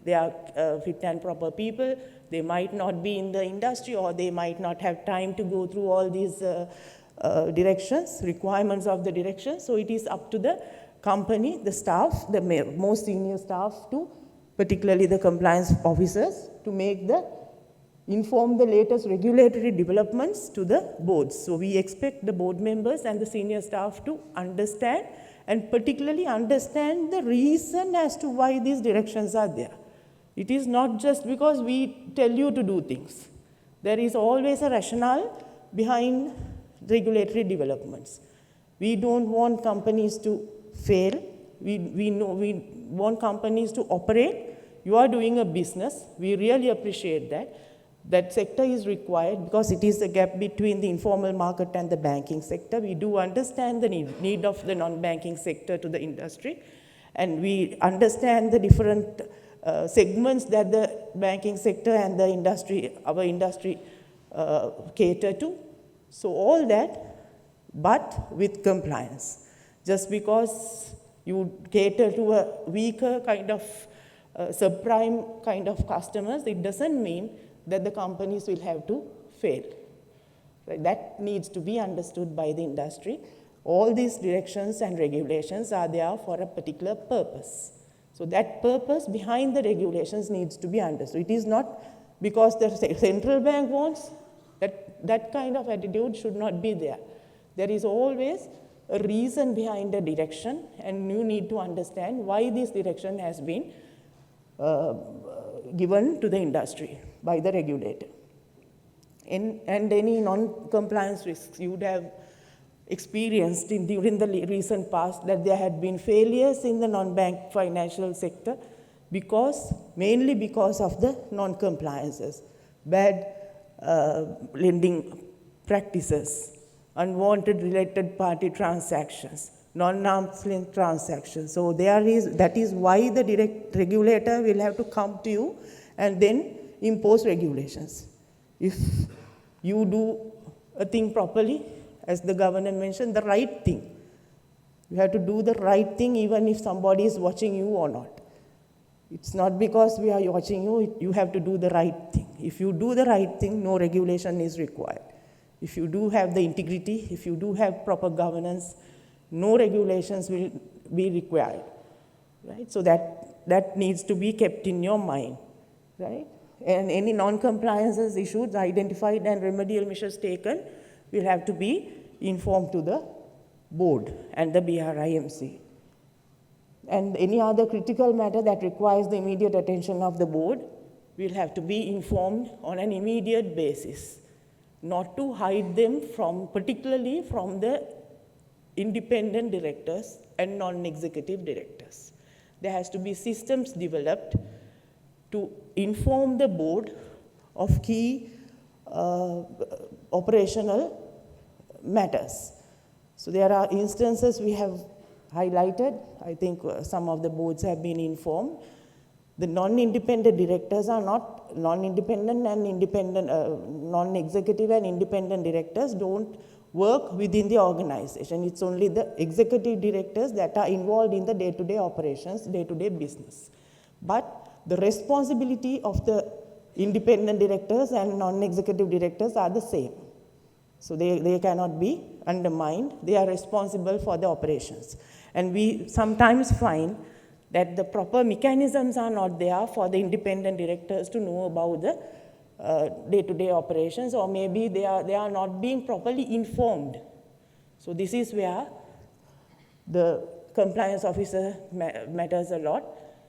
they are fit and proper people. They might not be in the industry, or they might not have time to go through all these directions, requirements of the directions. So it is up to the company, the staff, the most senior staff, to particularly the compliance officers, to inform the latest regulatory developments to the boards. So we expect the board members and the senior staff to understand, and particularly understand the reason as to why these directions are there. It is not just because we tell you to do things. There is always a rationale behind regulatory developments. We don't want companies to fail. We want companies to operate. You are doing a business. We really appreciate that. That sector is required because it is a gap between the informal market and the banking sector. We do understand the need of the non-banking sector to the industry, and we understand the different segments that the banking sector and the industry, our industry, cater to. So all that, but with compliance. Just because you cater to a weaker kind of subprime kind of customers, it doesn't mean that the companies will have to fail. Right? That needs to be understood by the industry. All these directions and regulations are there for a particular purpose. So that purpose behind the regulations needs to be understood. It is not because the central bank wants, that kind of attitude should not be there. There is always a reason behind the direction, and you need to understand why this direction has been given to the industry by the regulator. And any non-compliance risks you would have experienced during the recent past, that there had been failures in the non-bank financial sector mainly because of the non-compliances, bad lending practices, unwanted related party transactions, non-arm's length transactions. So that is why the regulator will have to come to you and then impose regulations. If you do a thing properly, as the governor mentioned, the right thing. You have to do the right thing even if somebody is watching you or not. It's not because we are watching you, you have to do the right thing. If you do the right thing, no regulation is required. If you do have the integrity, if you do have proper governance, no regulations will be required, right? So that needs to be kept in your mind, right? And any non-compliances issues identified and remedial measures taken will have to be informed to the board and the BRIMC. And any other critical matter that requires the immediate attention of the board will have to be informed on an immediate basis, not to hide them particularly from the independent directors and non-executive directors. There has to be systems developed to inform the board of key operational matters. So there are instances we have highlighted. I think some of the boards have been informed. The non-independent directors are not non-independent and independent, non-executive and independent directors don't work within the organization. It's only the executive directors that are involved in the day-to-day operations, day-to-day business. But the responsibility of the independent directors and non-executive directors are the same. So they cannot be undermined. They are responsible for the operations. And we sometimes find that the proper mechanisms are not there for the independent directors to know about the day-to-day operations, or maybe they are not being properly informed. So this is where the compliance officer matters a lot,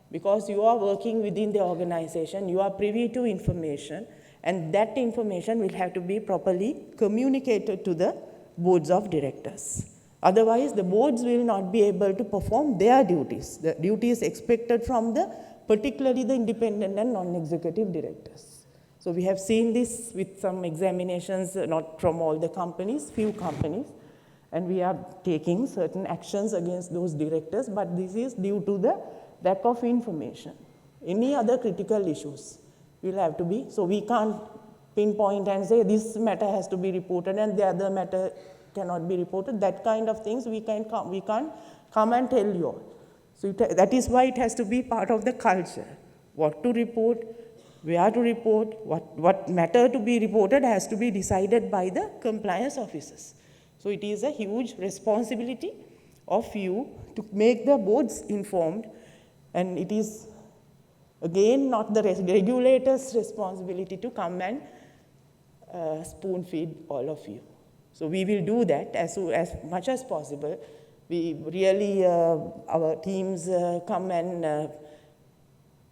because you are working within the organization, you are privy to information, and that information will have to be properly communicated to the boards of directors. Otherwise, the boards will not be able to perform their duties. The duties expected from particularly the independent and non-executive directors. So we have seen this with some examinations, not from all the companies, few companies, and we are taking certain actions against those directors, but this is due to the lack of information. Any other critical issues will have to be, so we can't pinpoint and say this matter has to be reported and the other matter cannot be reported. That kind of things we can't come and tell you all. So that is why it has to be part of the culture. What to report, where to report, what matter to be reported has to be decided by the compliance officers. So it is a huge responsibility of you to make the boards informed, and it is again not the regulator's responsibility to come and spoon feed all of you. So we will do that as much as possible. We really, our teams come and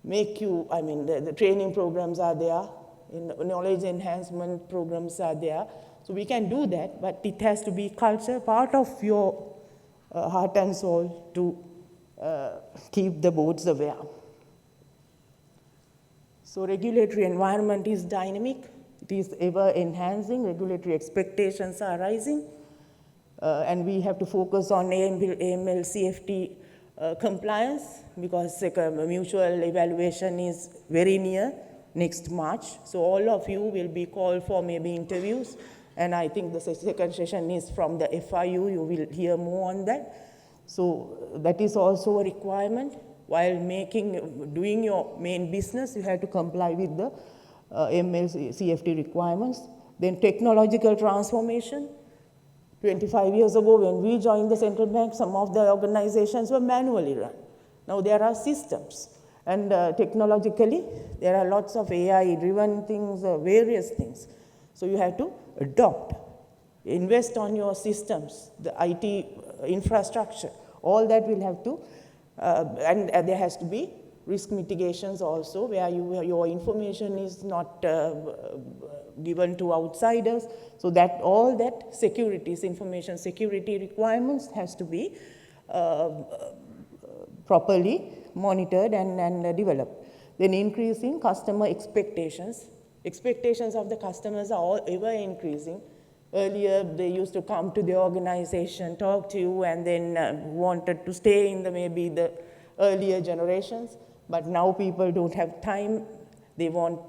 make you, I mean, the training programs are there, knowledge enhancement programs are there. So we can do that, but it has to be culture, part of your heart and soul to keep the boards aware. So regulatory environment is dynamic. It is ever enhancing. Regulatory expectations are rising. And we have to focus on AML CFT compliance, because mutual evaluation is very near next March. So all of you will be called for maybe interviews. And I think the second session is from the FIU. You will hear more on that. So that is also a requirement. While doing your main business, you have to comply with the AML CFT requirements. Then technological transformation. 25 years ago, when we joined the central bank, some of the organizations were manually run. Now there are systems, and technologically, there are lots of AI-driven things, various things. So you have to adopt, invest on your systems, the IT infrastructure, all that will have to, and there has to be risk mitigations also, where your information is not given to outsiders, so that all that securities, information security requirements has to be properly monitored and developed. Then increasing customer expectations. Expectations of the customers are ever increasing. Earlier, they used to come to the organization, talk to you, and then wanted to stay in maybe the earlier generations. But now people don't have time. They want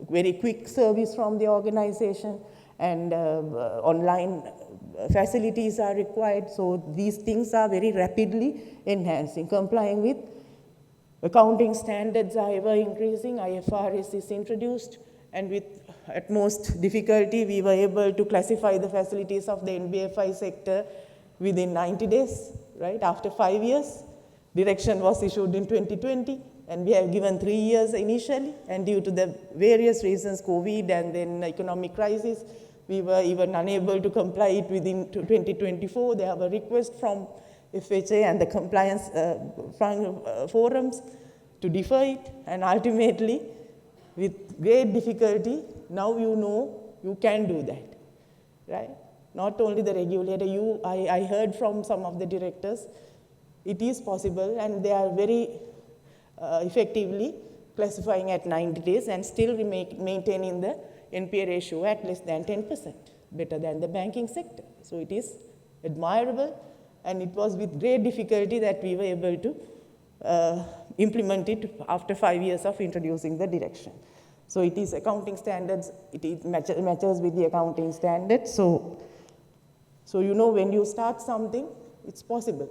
very quick service from the organization, and online facilities are required. So these things are very rapidly enhancing. Complying with accounting standards are ever increasing. IFRS is introduced, and with utmost difficulty, we were able to classify the facilities of the NBFI sector within 90 days, right? After 5 years, direction was issued in 2020, and we have given 3 years initially, and due to the various reasons, COVID and then economic crisis, we were even unable to comply it within 2024. There were requests from FHA and the compliance forums to defer it, and ultimately, with great difficulty, now you know you can do that, right? Not only the regulator, I heard from some of the directors, it is possible, and they are very effectively classifying at 90 days and still maintaining the NPA ratio at less than 10%, better than the banking sector. So it is admirable, and it was with great difficulty that we were able to implement it after 5 years of introducing the direction. So it is accounting standards, it matches with the accounting standards. So you know, when you start something, it's possible,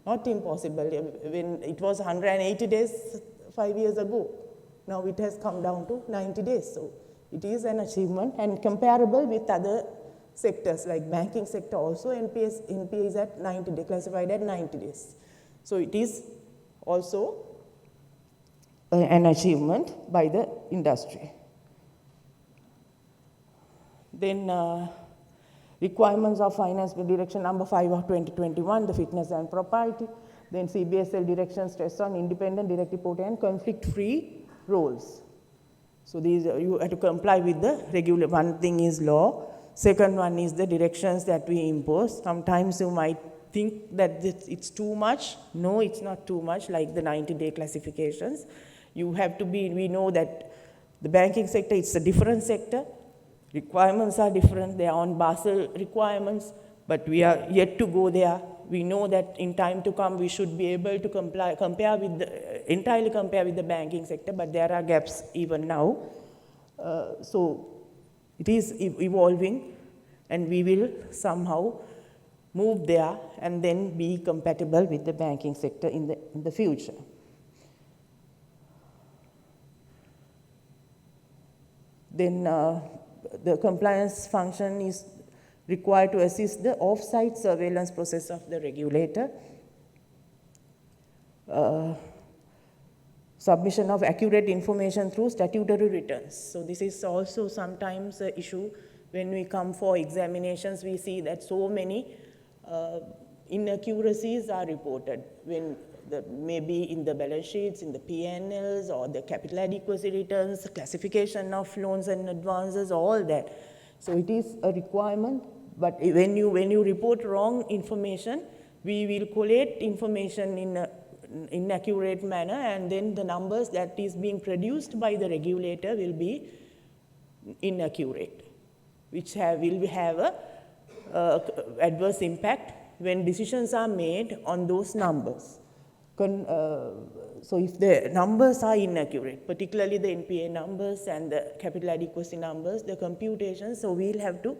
not impossible. When it was 180 days 5 years ago, now it has come down to 90 days. So it is an achievement, and comparable with other sectors like banking sector also, NPA is at 90 days, classified at 90 days. So it is also an achievement by the industry. Then requirements of finance direction number 5 of 2021, the fitness and propriety. Then CBSL direction stress on independent, direct reporting and conflict-free roles. So these you have to comply with the regular. One thing is law. Second one is the directions that we impose. Sometimes you might think that it's too much. No, it's not too much, like the 90-day classifications. You have to be, we know that the banking sector, it's a different sector. Requirements are different. They are on Basel requirements, but we are yet to go there. We know that in time to come, we should be able to entirely compare with the banking sector, but there are gaps even now. So it is evolving, and we will somehow move there and then be compatible with the banking sector in the future. Then the compliance function is required to assist the off-site surveillance process of the regulator. Submission of accurate information through statutory returns. So this is also sometimes an issue when we come for examinations. We see that so many inaccuracies are reported when maybe in the balance sheets, in the P&Ls, or the capital adequacy returns, classification of loans and advances, all that. So it is a requirement, but when you report wrong information, we will collate information in an inaccurate manner, and then the numbers that is being produced by the regulator will be inaccurate, which will have a adverse impact when decisions are made on those numbers. So if the numbers are inaccurate, particularly the NPA numbers and the capital adequacy numbers, the computations, so we'll have to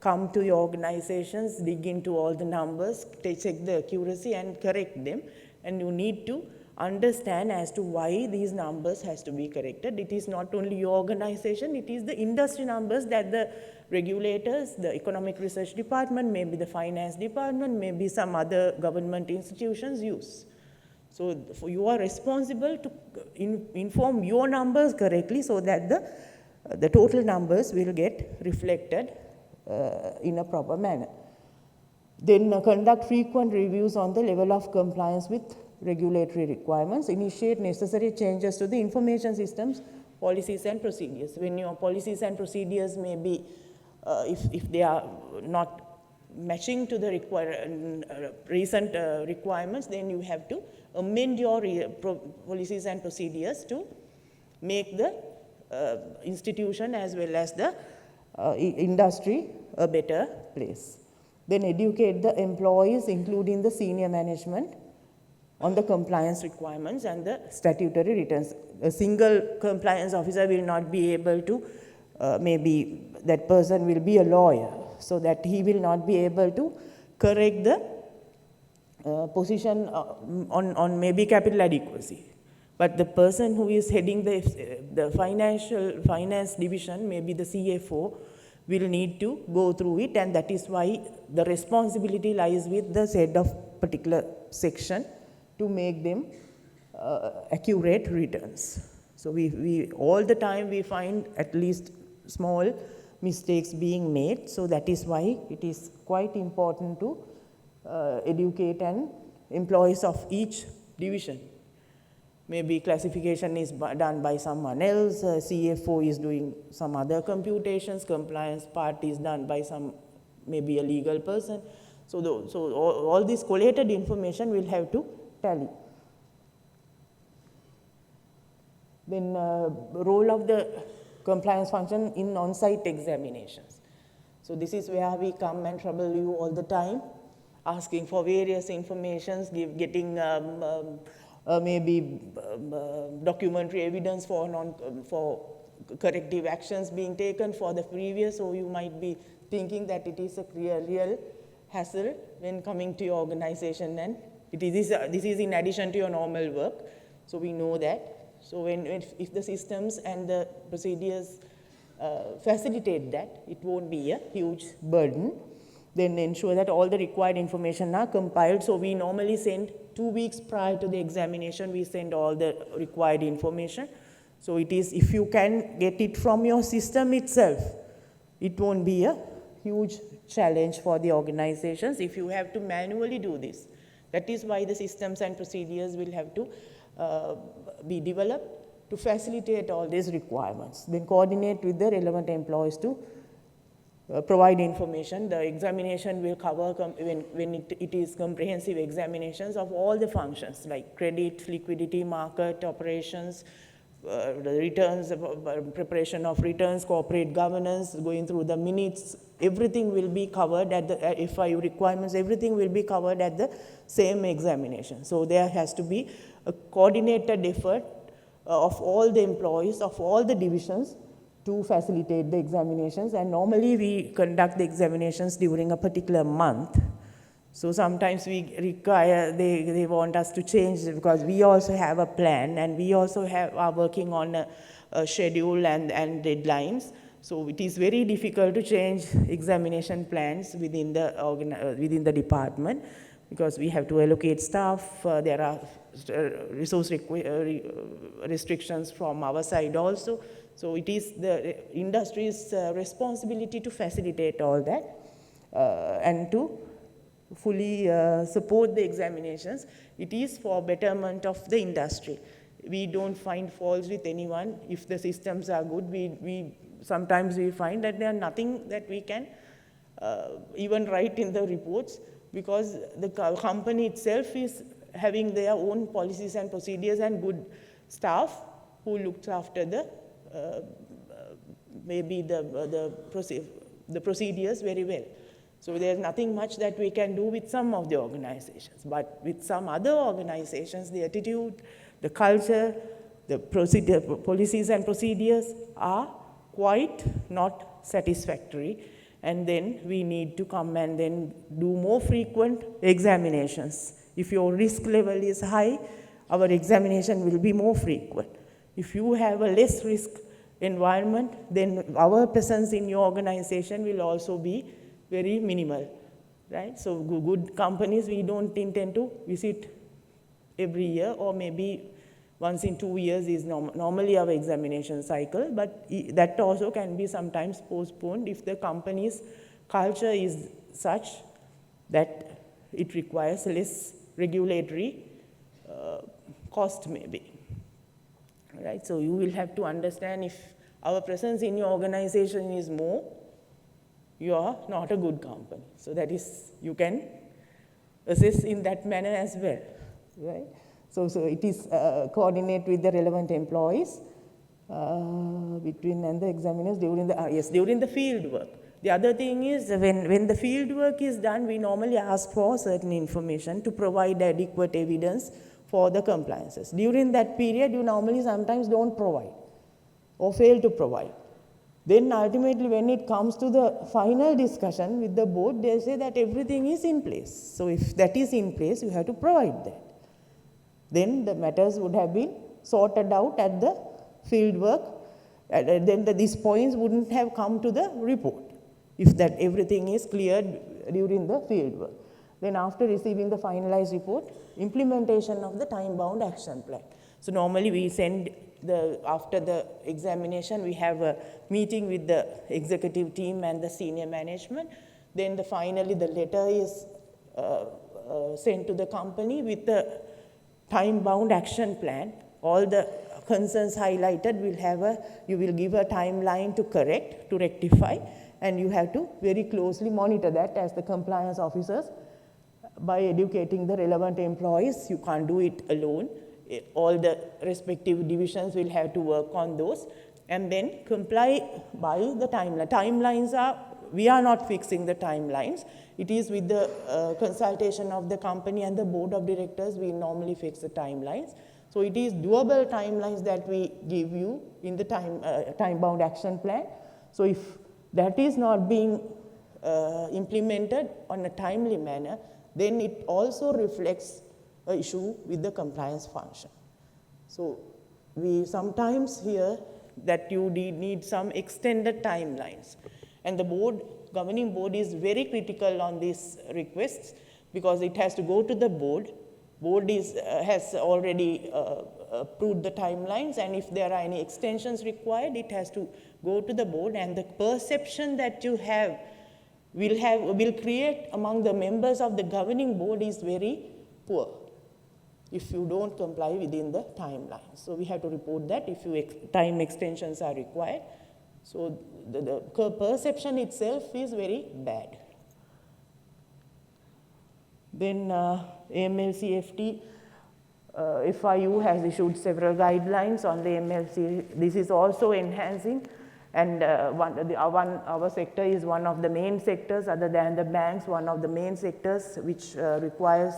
come to your organizations, dig into all the numbers, check the accuracy and correct them. And you need to understand as to why these numbers has to be corrected. It is not only your organization, it is the industry numbers that the regulators, the economic research department, maybe the finance department, maybe some other government institutions use. So you are responsible to inform your numbers correctly so that the total numbers will get reflected in a proper manner. Then conduct frequent reviews on the level of compliance with regulatory requirements. Initiate necessary changes to the information systems, policies and procedures. When your policies and procedures may be, if they are not matching to the recent requirements, then you have to amend your policies and procedures to make the institution as well as the industry a better place. Then educate the employees, including the senior management, on the compliance requirements and the statutory returns. A single compliance officer will not be able to, maybe that person will be a lawyer, so that he will not be able to correct the position on maybe capital adequacy. But the person who is heading the finance division, maybe the CFO, will need to go through it, and that is why the responsibility lies with the head of particular section to make them accurate returns. So we all the time we find at least small mistakes being made, so that is why it is quite important to educate and employees of each division. Maybe classification is done by someone else, CFO is doing some other computations, compliance part is done by maybe a legal person. So all this collated information will have to tally. Then role of the compliance function in on-site examinations. So this is where we come and trouble you all the time, asking for various informations, getting maybe documentary evidence for corrective actions being taken for the previous, so you might be thinking that it is a real hassle when coming to your organization, and this is in addition to your normal work, so we know that. So if the systems and the procedures facilitate that, it won't be a huge burden. Then ensure that all the required information are compiled. So we normally send 2 weeks prior to the examination, we send all the required information. So it is, if you can get it from your system itself, it won't be a huge challenge for the organizations if you have to manually do this. That is why the systems and procedures will have to be developed to facilitate all these requirements. Then coordinate with the relevant employees to provide information. The examination will cover, when it is comprehensive examinations of all the functions like credit, liquidity, market, operations, the returns, preparation of returns, corporate governance, going through the minutes, everything will be covered at the FIU requirements, everything will be covered at the same examination. So there has to be a coordinated effort of all the employees of all the divisions to facilitate the examinations, and normally we conduct the examinations during a particular month. So sometimes we require, they want us to change because we also have a plan, and we also are working on a schedule and deadlines. So it is very difficult to change examination plans within the department because we have to allocate staff. There are resource restrictions from our side also. So it is the industry's responsibility to facilitate all that and to fully support the examinations. It is for betterment of the industry. We don't find faults with anyone. If the systems are good, sometimes we find that there are nothing that we can even write in the reports because the company itself is having their own policies and procedures and good staff who looks after the maybe the procedures very well. So there's nothing much that we can do with some of the organizations, but with some other organizations, the attitude, the culture, the policies and procedures are quite not satisfactory, and then we need to come and then do more frequent examinations. If your risk level is high, our examination will be more frequent. If you have a less risk environment, then our presence in your organization will also be very minimal, right? So good companies, we don't intend to visit every year, or maybe once in 2 years is normally our examination cycle, but that also can be sometimes postponed if the company's culture is such that it requires less regulatory cost maybe. Right? So you will have to understand, if our presence in your organization is more, you are not a good company. So that is, you can assess in that manner as well, right? So it is coordinate with the relevant employees between and the examiners during the field work. The other thing is, when the field work is done, we normally ask for certain information to provide adequate evidence for the compliances. During that period, you normally sometimes don't provide or fail to provide. Then ultimately, when it comes to the final discussion with the board, they say that everything is in place. So if that is in place, you have to provide that. Then the matters would have been sorted out at the field work, then these points wouldn't have come to the report if that everything is cleared during the field work. Then after receiving the finalized report, implementation of the time-bound action plan. So normally we send after the examination, we have a meeting with the executive team and the senior management. Then finally the letter is sent to the company with the time-bound action plan. All the concerns highlighted you will give a timeline to correct, to rectify, and you have to very closely monitor that as the compliance officers by educating the relevant employees. You can't do it alone. All the respective divisions will have to work on those and then comply by the timeline. Timelines we are not fixing the timelines. It is with the consultation of the company and the board of directors, we normally fix the timelines. So it is doable timelines that we give you in the time-bound action plan. So if that is not being implemented on a timely manner, then it also reflects an issue with the compliance function. So we sometimes hear that you need some extended timelines. And the governing board is very critical on these requests because it has to go to the board. Board has already approved the timelines, and if there are any extensions required, it has to go to the board, and the perception that you have will create among the members of the governing board is very poor if you don't comply within the timeline. So we have to report that if time extensions are required. So the perception itself is very bad. Then AML-CFT, FIU has issued several guidelines on the MLC. This is also enhancing, and our sector is one of the main sectors, other than the banks, one of the main sectors which requires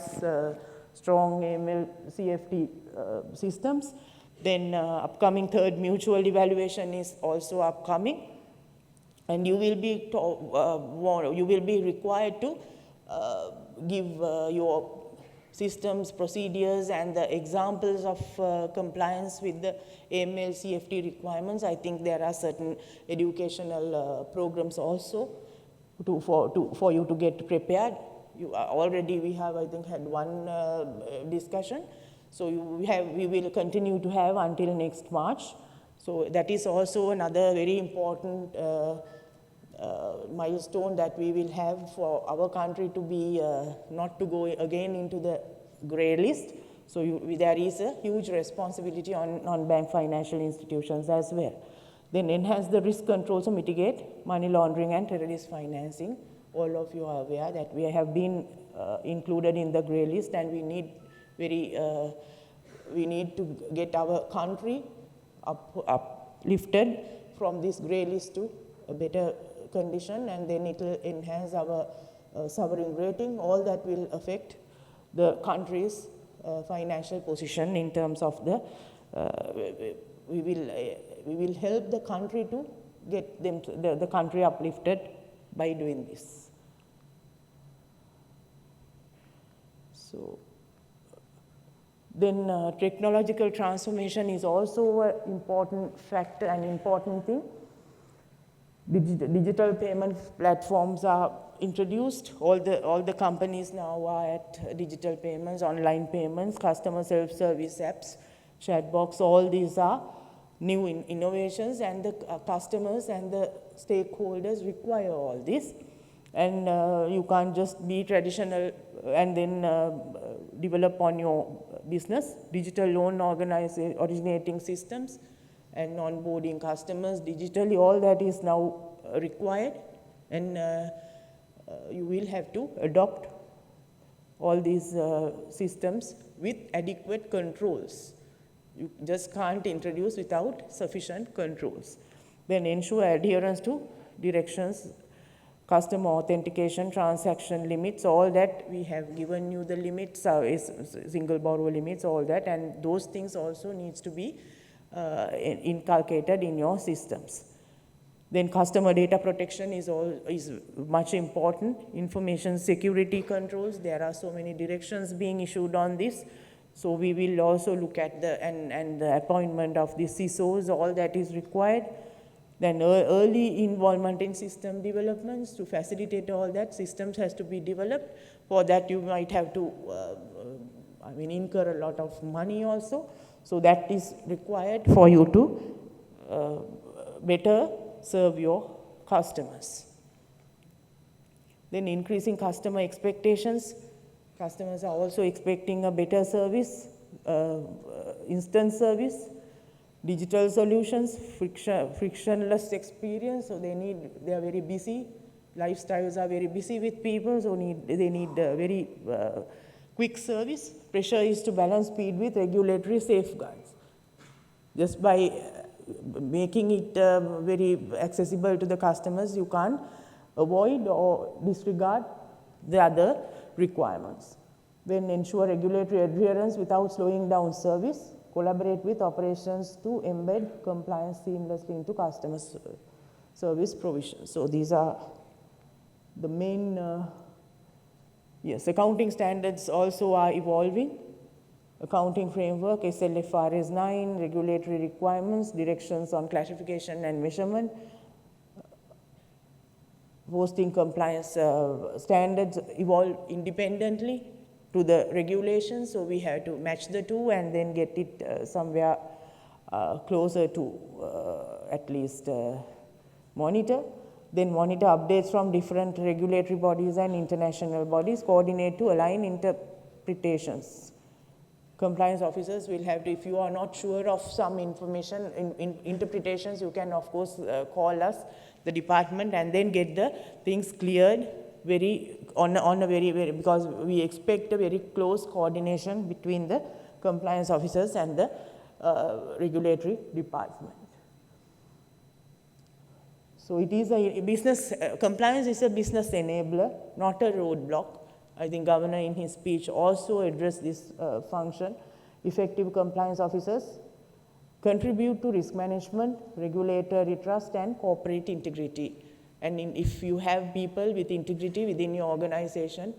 strong AML-CFT systems. Then upcoming third mutual evaluation is also upcoming, and you will be required to give your systems, procedures, and the examples of compliance with the AML-CFT requirements. I think there are certain educational programs also for you to get prepared. Already we have, I think, had one discussion. So we will continue to have until next March. So that is also another very important milestone that we will have for our country to be not to go again into the gray list. So there is a huge responsibility on non-bank financial institutions as well. Then enhance the risk controls to mitigate money laundering and terrorist financing. All of you are aware that we have been included in the gray list, and we need to get our country uplifted from this gray list to a better condition, and then it will enhance our sovereign rating. All that will affect the country's financial position in terms of we will help the country to get the country uplifted by doing this. So then technological transformation is also an important factor, an important thing. Digital payment platforms are introduced. All the companies now are at digital payments, online payments, customer self-service apps, chat box. All these are new innovations, and the customers and the stakeholders require all this. And you can't just be traditional and then develop on your business. Digital loan originating systems and onboarding customers digitally, all that is now required, and you will have to adopt all these systems with adequate controls. You just can't introduce without sufficient controls. Then ensure adherence to directions, customer authentication, transaction limits, all that we have given you the limits, single borrower limits, all that, and those things also needs to be inculcated in your systems. Then customer data protection is much important. Information security controls, there are so many directions being issued on this. So we will also look at the appointment of the CISOs, all that is required. Then early involvement in system developments to facilitate all that. Systems has to be developed. For that you might have to incur a lot of money also. So that is required for you to better serve your customers. Then increasing customer expectations. Customers are also expecting a better service, instant service, digital solutions, frictionless experience. So they are very busy. Lifestyles are very busy with people, so they need very quick service. Pressure is to balance speed with regulatory safeguards. Just by making it very accessible to the customers, you can't avoid or disregard the other requirements. Then ensure regulatory adherence without slowing down service. Collaborate with operations to embed compliance seamlessly into customer service provisions. So these are the main, accounting standards also are evolving. Accounting framework, SLFRS 9, regulatory requirements, directions on classification and measurement, posting compliance standards evolve independently to the regulations, so we have to match the two and then get it somewhere closer to at least monitor. Then monitor updates from different regulatory bodies and international bodies, coordinate to align interpretations. Compliance officers will have to, if you are not sure of some information, interpretations, you can of course call us, the department, and then get the things cleared because we expect a very close coordination between the compliance officers and the regulatory department. So it is a business, compliance is a business enabler, not a roadblock. I think Governor in his speech also addressed this function. Effective compliance officers contribute to risk management, regulatory trust, and corporate integrity. And if you have people with integrity within your organization,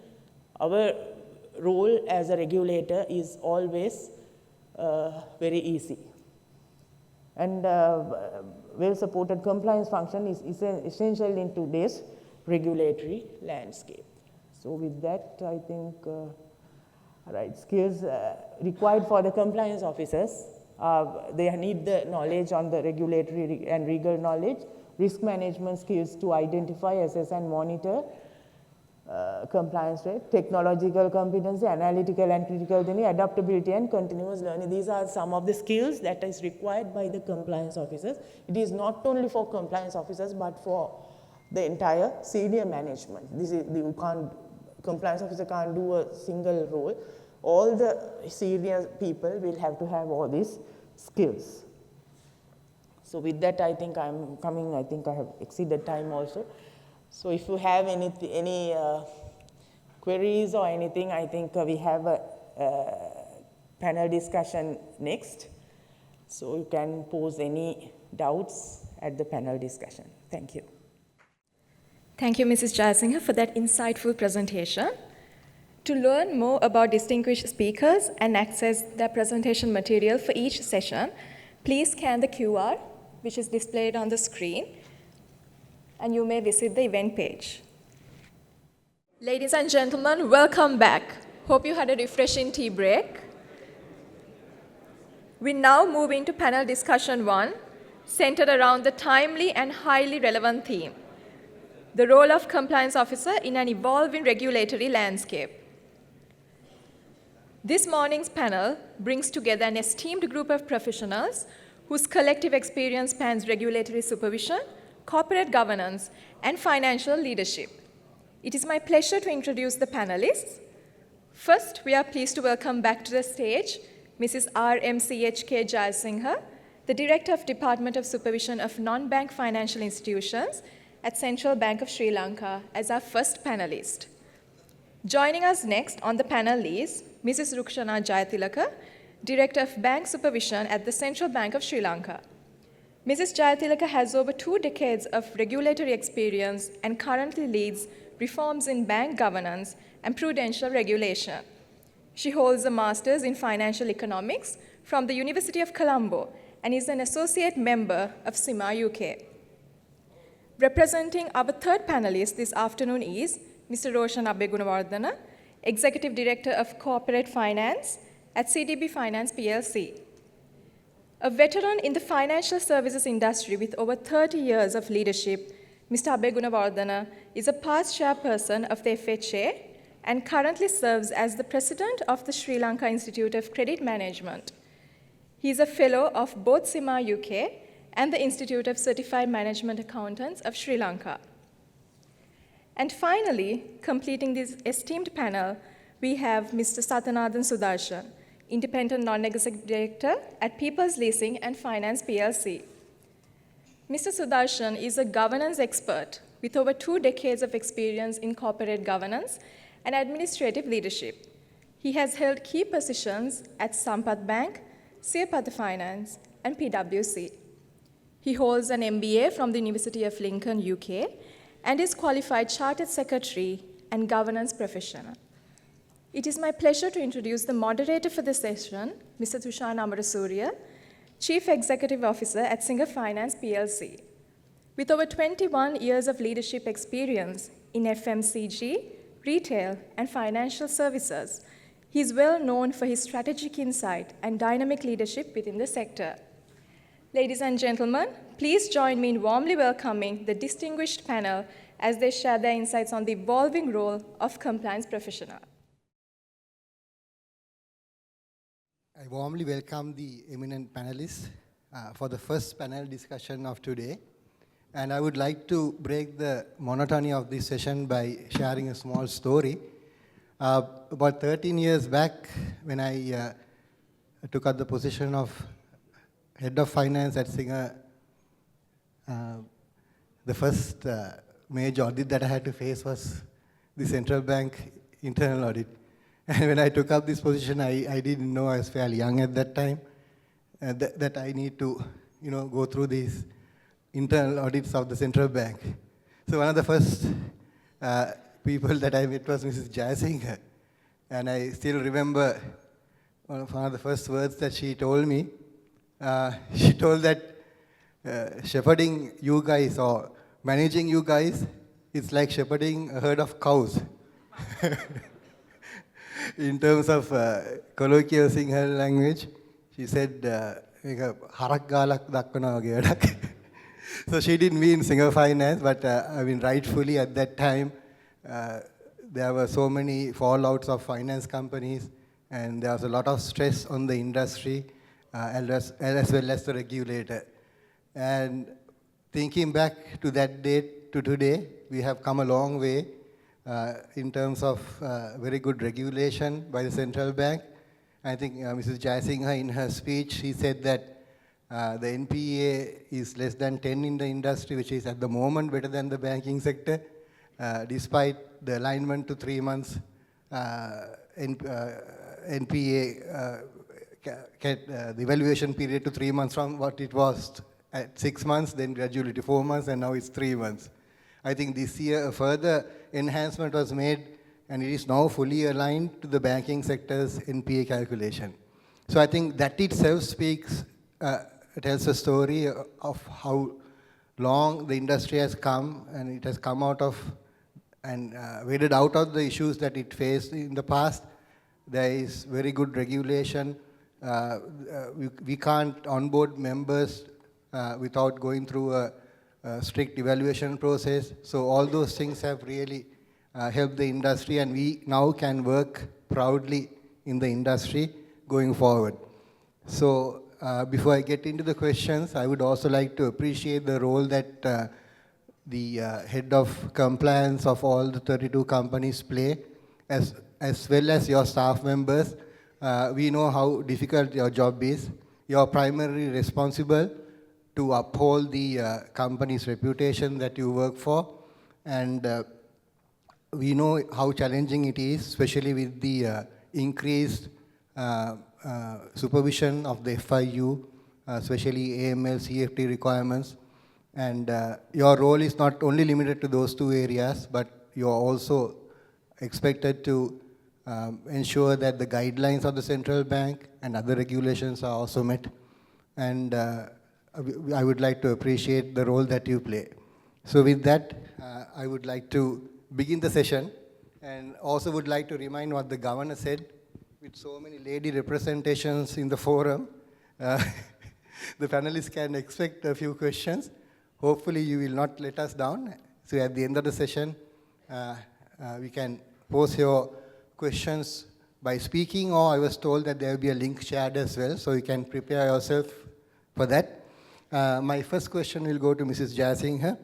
our role as a regulator is always very easy. And well-supported compliance function is essential in today's regulatory landscape. So with that, I think, skills required for the compliance officers, they need the knowledge on the regulatory and legal knowledge, risk management skills to identify, assess, and monitor compliance rate, technological competency, analytical and critical thinking, adaptability, and continuous learning. These are some of the skills that is required by the compliance officers. It is not only for compliance officers, but for the entire senior management. Compliance officer can't do a single role. All the senior people will have to have all these skills. So with that, I think I'm coming, I think I have exceeded time also. So if you have any queries or anything, I think we have a panel discussion next. So you can pose any doubts at the panel discussion. Thank you. Thank you, Mrs. Jayasinghe, for that insightful presentation. To learn more about distinguished speakers and access their presentation material for each session, please scan the QR, which is displayed on the screen, and you may visit the event page. Ladies and gentlemen, welcome back. Hope you had a refreshing tea break. We now move into panel discussion 1, centered around the timely and highly relevant theme, the role of compliance officer in an evolving regulatory landscape. This morning's panel brings together an esteemed group of professionals whose collective experience spans regulatory supervision, corporate governance, and financial leadership. It is my pleasure to introduce the panelists. First, we are pleased to welcome back to the stage Mrs. R.M.C.H.K. Jayasinghe, the Director of Department of Supervision of Non-Bank Financial Institutions at Central Bank of Sri Lanka as our first panelist. Joining us next on the panel is Mrs. Rukshana Jayatilaka, Director of Bank Supervision at the Central Bank of Sri Lanka. Mrs. Jayatilaka has over 2 decades of regulatory experience and currently leads reforms in bank governance and prudential regulation. She holds a master's in financial economics from the University of Colombo and is an associate member of CIMA UK. Representing our third panelist this afternoon is Mr. Roshan Abbegunawardana, Executive Director of Corporate Finance at CDB Finance PLC. A veteran in the financial services industry with over 30 years of leadership, Mr. Abbegunawardana is a past chairperson of the FHA and currently serves as the president of the Sri Lanka Institute of Credit Management. He is a fellow of both CIMA UK and the Institute of Certified Management Accountants of Sri Lanka. And finally, completing this esteemed panel, we have Mr. Sathanathan Sudarshan, Independent Non-Executive Director at People's Leasing and Finance PLC. Mr. Sudarshan is a governance expert with over 2 decades of experience in corporate governance and administrative leadership. He has held key positions at Sampath Bank, Siyapada Finance, and PwC. He holds an MBA from the University of Lincoln, UK, and is qualified Chartered Secretary and Governance Professional. It is my pleasure to introduce the moderator for this session, Mr. Tushan Amarasuriya, Chief Executive Officer at Singer Finance PLC. With over 21 years of leadership experience in FMCG, retail, and financial services, he is well known for his strategic insight and dynamic leadership within the sector. Ladies and gentlemen, please join me in warmly welcoming the distinguished panel as they share their insights on the evolving role of compliance professional. I warmly welcome the eminent panelists for the first panel discussion of today. And I would like to break the monotony of this session by sharing a small story. About 13 years back, when I took up the position of Head of Finance at Singer, the first major audit that I had to face was the central bank internal audit. And when I took up this position, I didn't know, I was fairly young at that time, that I need to go through these internal audits of the central bank. So one of the first people that I met was Mrs. Jayasinghe. And I still remember one of the first words that she told me. She told that shepherding you guys or managing you guys, it's like shepherding a herd of cows. In terms of colloquial Sinhala language, she said, harak galak dakkana wage wadak. So she didn't mean Singer Finance, but I mean, rightfully at that time, there were so many fallouts of finance companies, and there was a lot of stress on the industry, as well as the regulator. And thinking back to that date to today, we have come a long way in terms of very good regulation by the central bank. I think Mrs. Jayasinghe, in her speech, she said that the NPA is less than 10 in the industry, which is at the moment better than the banking sector, despite the alignment to 3 months NPA, the evaluation period to 3 months from what it was at 6 months, then gradually to 4 months, and now it's 3 months. I think this year a further enhancement was made, and it is now fully aligned to the banking sector's NPA calculation. So I think that itself speaks, tells a story of how long the industry has come, and it has come out of and waded out of the issues that it faced in the past. There is very good regulation. We can't onboard members without going through a strict evaluation process. So all those things have really helped the industry, and we now can work proudly in the industry going forward. So before I get into the questions, I would also like to appreciate the role that the head of compliance of all the 32 companies play, as well as your staff members. We know how difficult your job is. You are primarily responsible to uphold the company's reputation that you work for, and we know how challenging it is, especially with the increased supervision of the FIU, especially AML, CFT requirements. And your role is not only limited to those two areas, but you are also expected to ensure that the guidelines of the central bank and other regulations are also met. And I would like to appreciate the role that you play. So with that, I would like to begin the session, and also would like to remind what the governor said. With so many lady representations in the forum, the panelists can expect a few questions. Hopefully you will not let us down. So at the end of the session, we can pose your questions by speaking, or I was told that there will be a link shared as well, so you can prepare yourself for that. My first question will go to Mrs. Jayasinghe.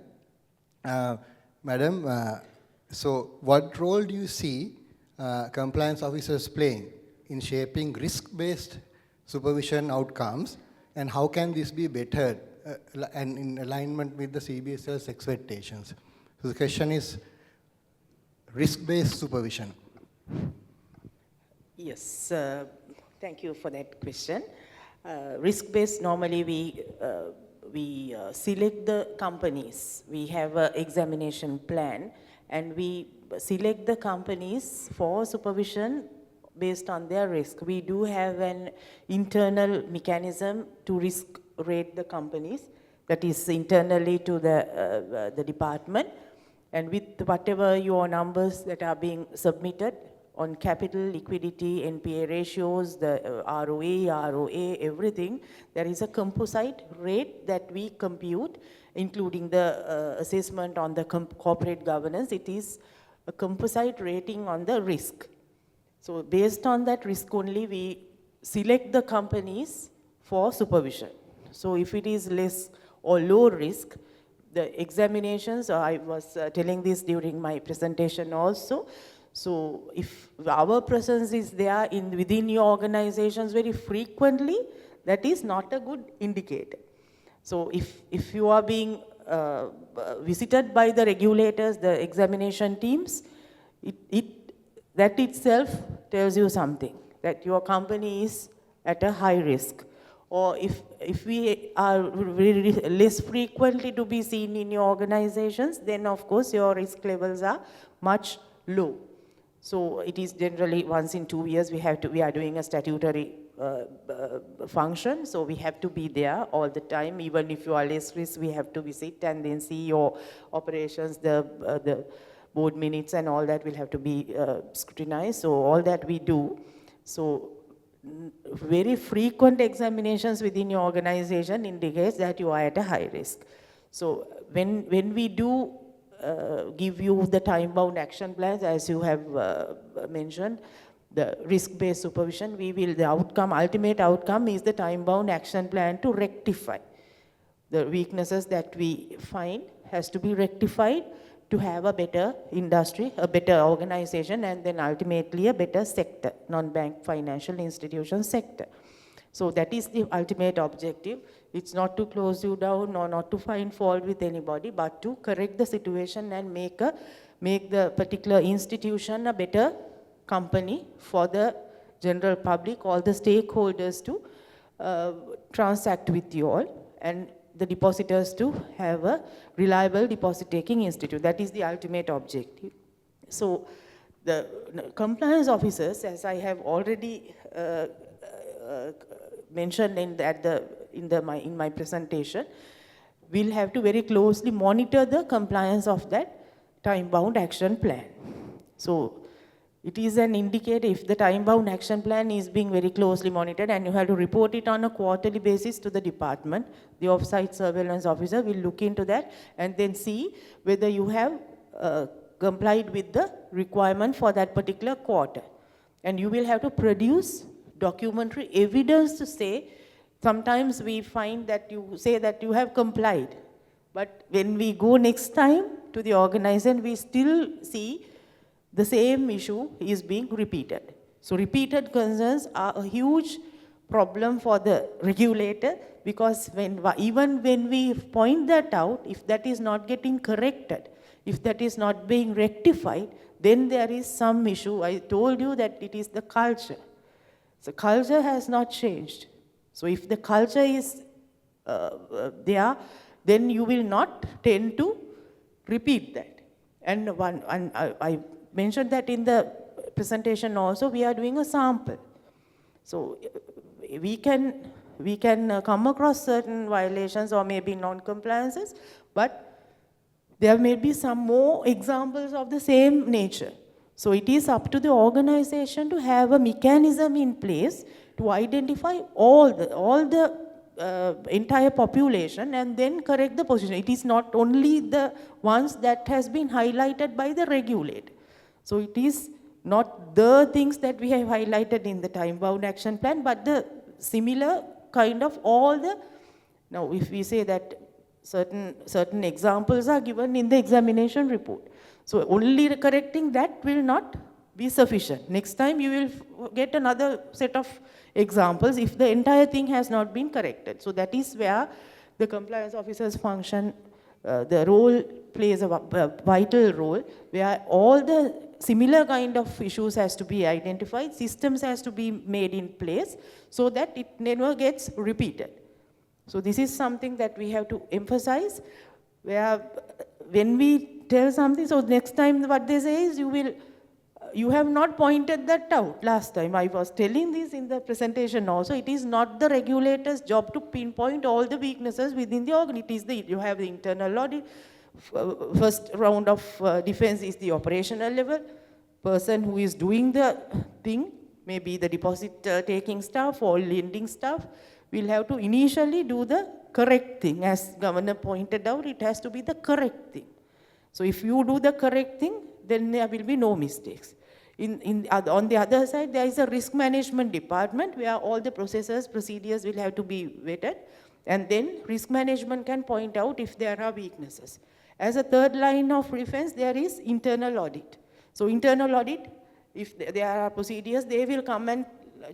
Madam, so what role do you see compliance officers playing in shaping risk-based supervision outcomes, and how can this be bettered and in alignment with the CBSL's expectations? So the question is risk-based supervision. Yes, thank you for that question. Risk-based, normally we select the companies. We have an examination plan, and we select the companies for supervision based on their risk. We do have an internal mechanism to risk rate the companies, that is internally to the department, and with whatever your numbers that are being submitted on capital, liquidity, NPA ratios, the ROA, ROA, everything, there is a composite rate that we compute, including the assessment on the corporate governance. It is a composite rating on the risk. So based on that risk only, we select the companies for supervision. So if it is less or low risk, the examinations, I was telling this during my presentation also, so if our presence is there within your organizations very frequently, that is not a good indicator. So if you are being visited by the regulators, the examination teams, that itself tells you something, that your company is at a high risk. Or if we are very less frequently to be seen in your organizations, then of course your risk levels are much low. So it is generally once in 2 years we are doing a statutory function, so we have to be there all the time. Even if you are less risk, we have to visit and then see your operations, the board minutes and all that will have to be scrutinized. So all that we do. So very frequent examinations within your organization indicates that you are at a high risk. So when we do give you the time-bound action plans, as you have mentioned, the risk-based supervision, the ultimate outcome is the time-bound action plan to rectify. The weaknesses that we find has to be rectified to have a better industry, a better organization, and then ultimately a better sector, non-bank financial institution sector. So that is the ultimate objective. It's not to close you down or not to find fault with anybody, but to correct the situation and make the particular institution a better company for the general public, all the stakeholders to transact with you all, and the depositors to have a reliable deposit-taking institute. That is the ultimate objective. So the compliance officers, as I have already mentioned in my presentation, will have to very closely monitor the compliance of that time-bound action plan. So it is an indicator if the time-bound action plan is being very closely monitored, and you have to report it on a quarterly basis to the department. The off-site surveillance officer will look into that and then see whether you have complied with the requirement for that particular quarter. And you will have to produce documentary evidence to say, sometimes we find that you say that you have complied, but when we go next time to the organization, we still see the same issue is being repeated. So repeated concerns are a huge problem for the regulator, because even when we point that out, if that is not getting corrected, if that is not being rectified, then there is some issue. I told you that it is the culture. So culture has not changed. So if the culture is there, then you will not tend to repeat that. And I mentioned that in the presentation also, we are doing a sample. So we can come across certain violations or maybe non-compliances, but there may be some more examples of the same nature. So it is up to the organization to have a mechanism in place to identify all the entire population and then correct the position. It is not only the ones that has been highlighted by the regulator. So it is not the things that we have highlighted in the time-bound action plan, but the similar kind of all the, now if we say that certain examples are given in the examination report. So only correcting that will not be sufficient. Next time you will get another set of examples if the entire thing has not been corrected. So that is where the compliance officer's function, the role plays a vital role, where all the similar kind of issues has to be identified, systems has to be made in place so that it never gets repeated. So this is something that we have to emphasize, where when we tell something, so next time what they say is you have not pointed that out last time. I was telling this in the presentation also. It is not the regulator's job to pinpoint all the weaknesses within the organ. It is you have the internal audit. First round of defense is the operational level. Person who is doing the thing, maybe the deposit taking staff or lending staff, will have to initially do the correct thing. As Governor pointed out, it has to be the correct thing. So if you do the correct thing, then there will be no mistakes. On the other side, there is a risk management department where all the processes, procedures will have to be vetted, and then risk management can point out if there are weaknesses. As a third line of defense, there is internal audit. So internal audit, if there are procedures, they will come and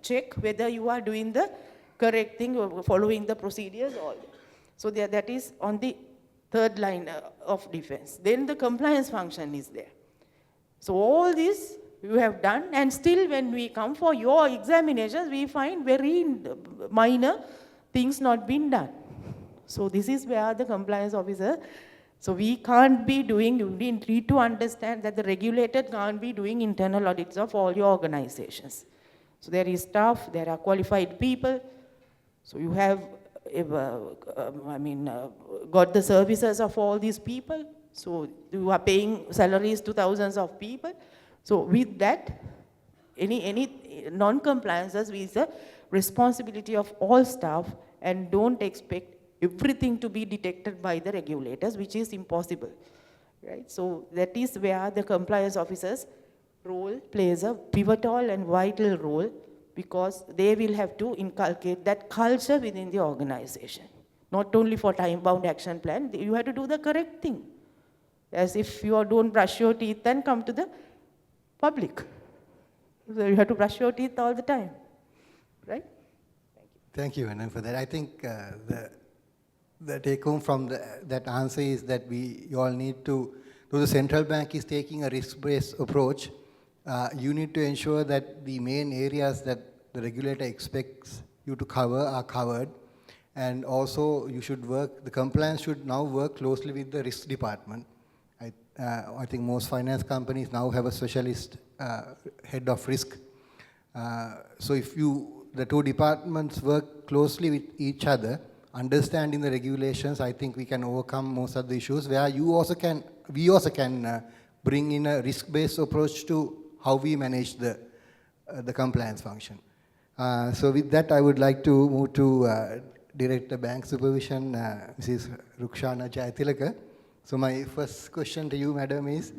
check whether you are doing the correct thing or following the procedures. So that is on the third line of defense. Then the compliance function is there. So all this you have done, and still when we come for your examinations, we find very minor things not being done. So this is where the compliance officer, so we can't be doing, you need to understand that the regulator can't be doing internal audits of all your organizations. So there is staff, there are qualified people, so you have got the services of all these people, so you are paying salaries to thousands of people. So with that, any non-compliances is a responsibility of all staff, and don't expect everything to be detected by the regulators, which is impossible, right? So that is where the compliance officer's role plays a pivotal and vital role, because they will have to inculcate that culture within the organization. Not only for time-bound action plan, you have to do the correct thing. As if you don't brush your teeth and come to the public. So you have to brush your teeth all the time, right? Thank you, Anand, for that. I think the take-home from that answer is that you all need to, though the central bank is taking a risk-based approach, you need to ensure that the main areas that the regulator expects you to cover are covered. And also you should the compliance should now work closely with the risk department. I think most finance companies now have a specialist head of risk. So if the two departments work closely with each other, understanding the regulations, I think we can overcome most of the issues, where you also can we also can bring in a risk-based approach to how we manage the compliance function. So with that, I would like to move to Director Bank Supervision, Mrs. Rukshana Jayatilaka. So my first question to you, Madam, is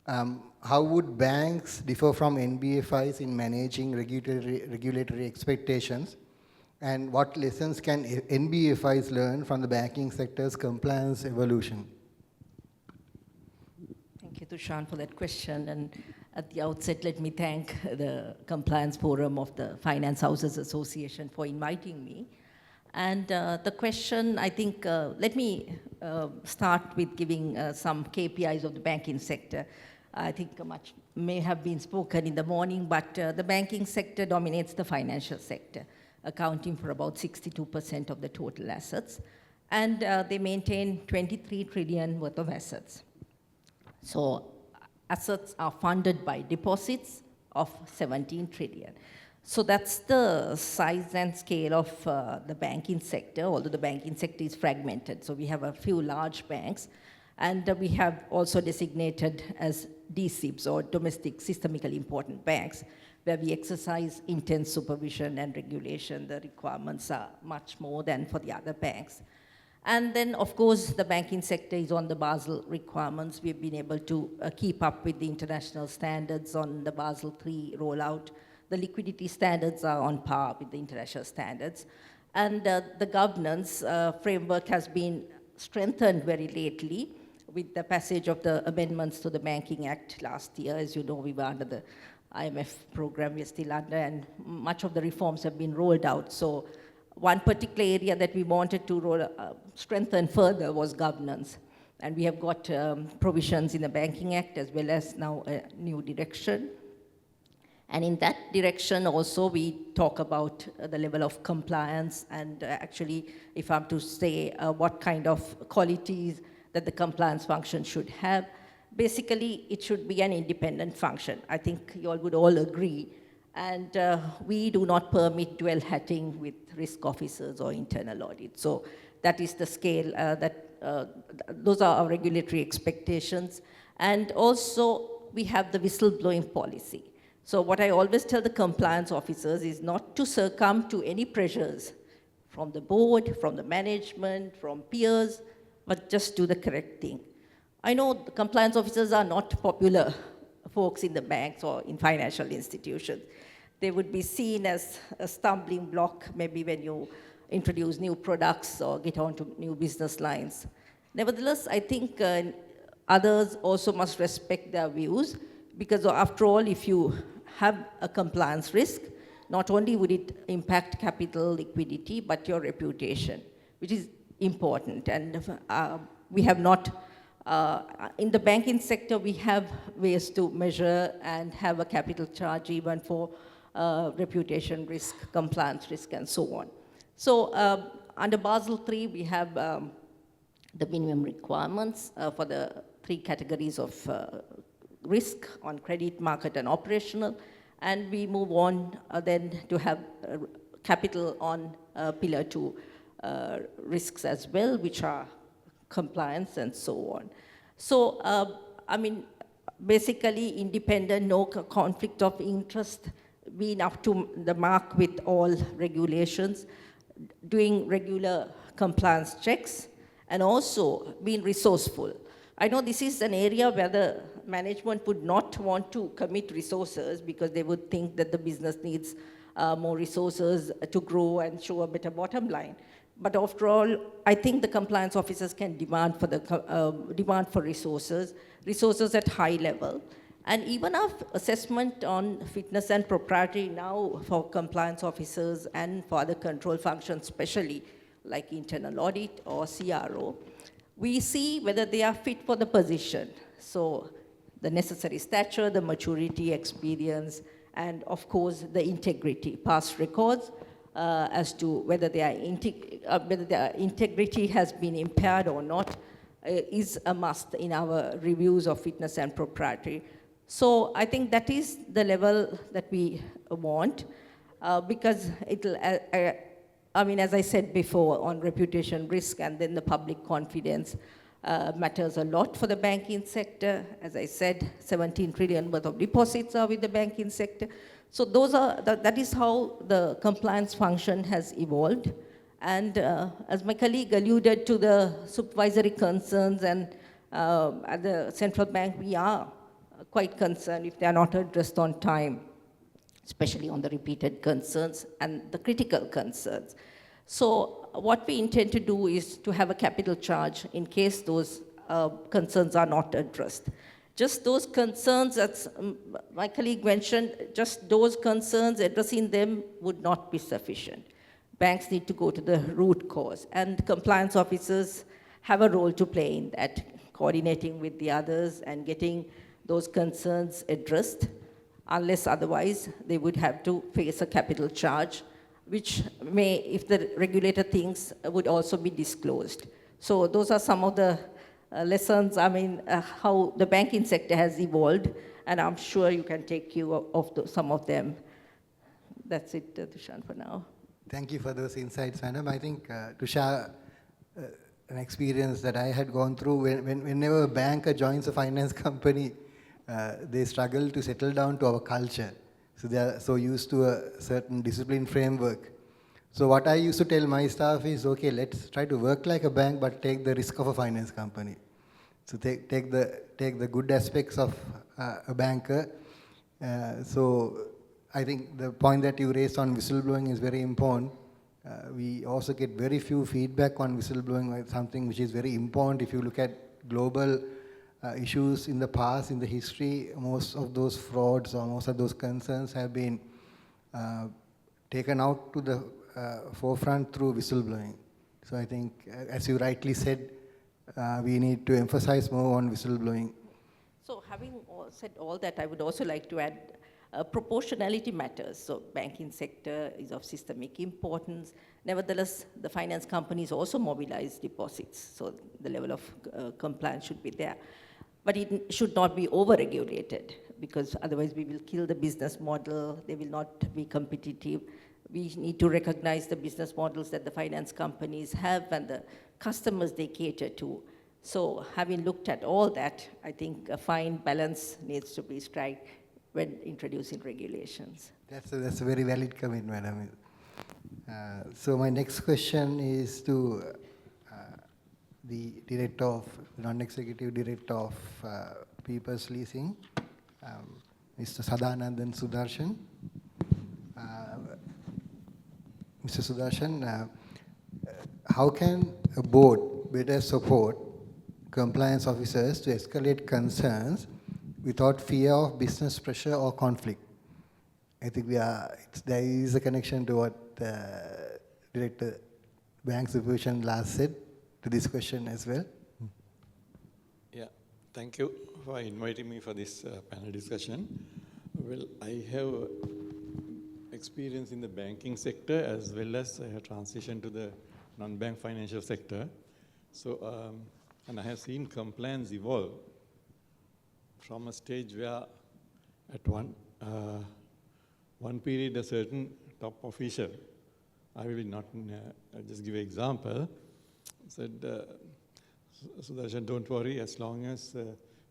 how would banks differ from NBFIs in managing regulatory expectations? And what lessons can NBFIs learn from the banking sector's compliance evolution? Thank you, Tushan, for that question. And at the outset, let me thank the Compliance Forum of the Finance Houses Association for inviting me. And the question, I think, let me start with giving some KPIs of the banking sector. I think much may have been spoken in the morning, but the banking sector dominates the financial sector, accounting for about 62% of the total assets. And they maintain 23 trillion worth of assets. So assets are funded by deposits of 17 trillion. So that's the size and scale of the banking sector, although the banking sector is fragmented. So we have a few large banks, and we have also designated as DSIBs, or domestic systemically important banks, where we exercise intense supervision and regulation. The requirements are much more than for the other banks. And then, of course, the banking sector is on the Basel requirements. We've been able to keep up with the international standards on the Basel III rollout. The liquidity standards are on par with the international standards. And the governance framework has been strengthened very lately with the passage of the amendments to the Banking Act last year. As you know, we were under the IMF program, we're still under, and much of the reforms have been rolled out. So one particular area that we wanted to strengthen further was governance. And we have got provisions in the Banking Act as well as now a new direction. And in that direction also we talk about the level of compliance, and actually, if I'm to say what kind of qualities that the compliance function should have, basically it should be an independent function. I think you all would all agree. And we do not permit dual hatting with risk officers or internal audit. So that is the scale, those are our regulatory expectations. And also we have the whistleblowing policy. So what I always tell the compliance officers is not to succumb to any pressures from the board, from the management, from peers, but just do the correct thing. I know the compliance officers are not popular folks in the banks or in financial institutions. They would be seen as a stumbling block maybe when you introduce new products or get onto new business lines. Nevertheless, I think others also must respect their views, because after all, if you have a compliance risk, not only would it impact capital liquidity, but your reputation, which is important. And we have not, in the banking sector, we have ways to measure and have a capital charge even for reputation risk, compliance risk, and so on. So under Basel III, we have the minimum requirements for the three categories of risk on credit, market, and operational. And we move on then to have capital on Pillar 2 risks as well, which are compliance and so on. So, I mean, basically independent, no conflict of interest, being up to the mark with all regulations, doing regular compliance checks, and also being resourceful. I know this is an area where the management would not want to commit resources because they would think that the business needs more resources to grow and show a better bottom line. But after all, I think the compliance officers can demand for resources at high level. And even our assessment on fitness and propriety now for compliance officers and for other control functions, especially like internal audit or CRO, we see whether they are fit for the position. So the necessary stature, the maturity, experience, and of course the integrity, past records, as to whether their integrity has been impaired or not, is a must in our reviews of fitness and propriety. So I think that is the level that we want, because it'll, I mean, as I said before, on reputation risk and then the public confidence, matters a lot for the banking sector. As I said, 17 trillion worth of deposits are with the banking sector. So that is how the compliance function has evolved. And as my colleague alluded to the supervisory concerns, and at the central bank, we are quite concerned if they are not addressed on time, especially on the repeated concerns and the critical concerns. So what we intend to do is to have a capital charge in case those concerns are not addressed. Just those concerns that my colleague mentioned, just those concerns, addressing them would not be sufficient. Banks need to go to the root cause, and compliance officers have a role to play in that, coordinating with the others and getting those concerns addressed. Unless otherwise, they would have to face a capital charge, which may, if the regulator thinks, would also be disclosed. So those are some of the lessons, how the banking sector has evolved, and I'm sure you can take cue of some of them. That's it, Tushan, for now. Thank you for those insights, madam. I think to share an experience that I had gone through, whenever a banker joins a finance company, they struggle to settle down to our culture. So they are so used to a certain discipline framework. So what I used to tell my staff is, okay, let's try to work like a bank, but take the risk of a finance company. So take the good aspects of a banker. So I think the point that you raised on whistleblowing is very important. We also get very few feedback on whistleblowing, like something which is very important. If you look at global issues in the past, in the history, most of those frauds or most of those concerns have been taken out to the forefront through whistleblowing. So I think, as you rightly said, we need to emphasize more on whistleblowing. So having said all that, I would also like to add proportionality matters. So banking sector is of systemic importance. Nevertheless, the finance companies also mobilize deposits. So the level of compliance should be there. But it should not be over-regulated, because otherwise we will kill the business model. They will not be competitive. We need to recognize the business models that the finance companies have and the customers they cater to. So having looked at all that, I think a fine balance needs to be struck when introducing regulations. That's a very valid comment, madam. So my next question is to the director of, non-executive director of People's Leasing, Mr. Sadanandan Sudarshan. Mr. Sudarshan, how can a board better support compliance officers to escalate concerns without fear of business pressure or conflict? I think there is a connection to what Director Bank Supervision last said to this question as well. Yeah, thank you for inviting me for this panel discussion. Well, I have experience in the banking sector as well as I have transitioned to the non-bank financial sector. So, and I have seen compliance evolve from a stage where at one period a certain top official, I will not I'll just give an example, said, Sudarshan, don't worry, as long as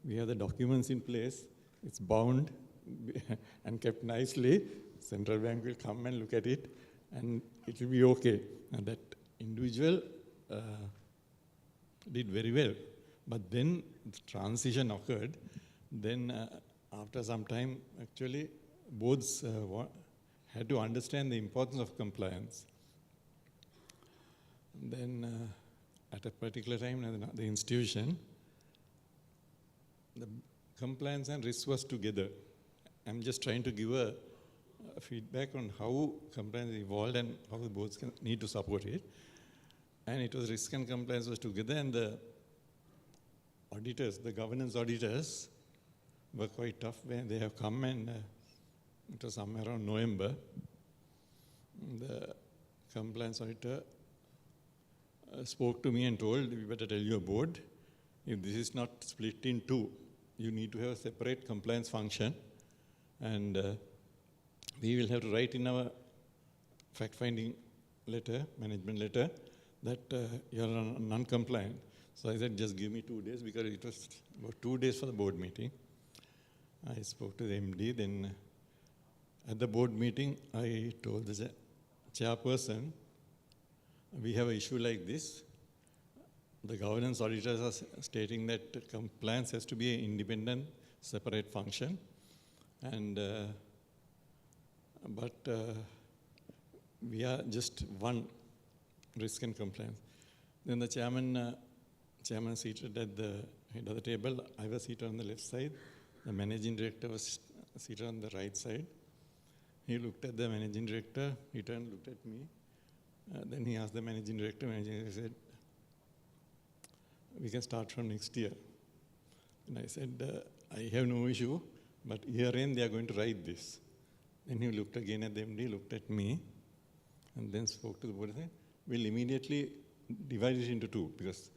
we have the documents in place, it's bound and kept nicely, central bank will come and look at it and it will be okay. And that individual did very well. But then the transition occurred. Then after some time, actually, boards had to understand the importance of compliance. Then at a particular time, the institution, the compliance and risk was together. I'm just trying to give a feedback on how compliance evolved and how the boards need to support it. And it was risk and compliance was together, and the auditors, the governance auditors, were quite tough when they have come, and it was somewhere around November. The compliance auditor spoke to me and told, we better tell your board, if this is not split in two, you need to have a separate compliance function, and we will have to write in our fact-finding letter, management letter, that you are non-compliant. So I said, just give me 2 days, because it was about 2 days for the board meeting. I spoke to the MD, then at the board meeting, I told the chairperson, we have an issue like this. The governance auditors are stating that compliance has to be an independent, separate function. And, but we are just one risk and compliance. Then the chairman seated at the head of the table. I was seated on the left side. The managing director was seated on the right side. He looked at the managing director. He turned, looked at me. Then he asked the managing director. Managing director said, we can start from next year. And I said, I have no issue, but year-end they are going to write this. Then he looked again at the MD, looked at me, and then spoke to the board and said, we'll immediately divide it into 2, because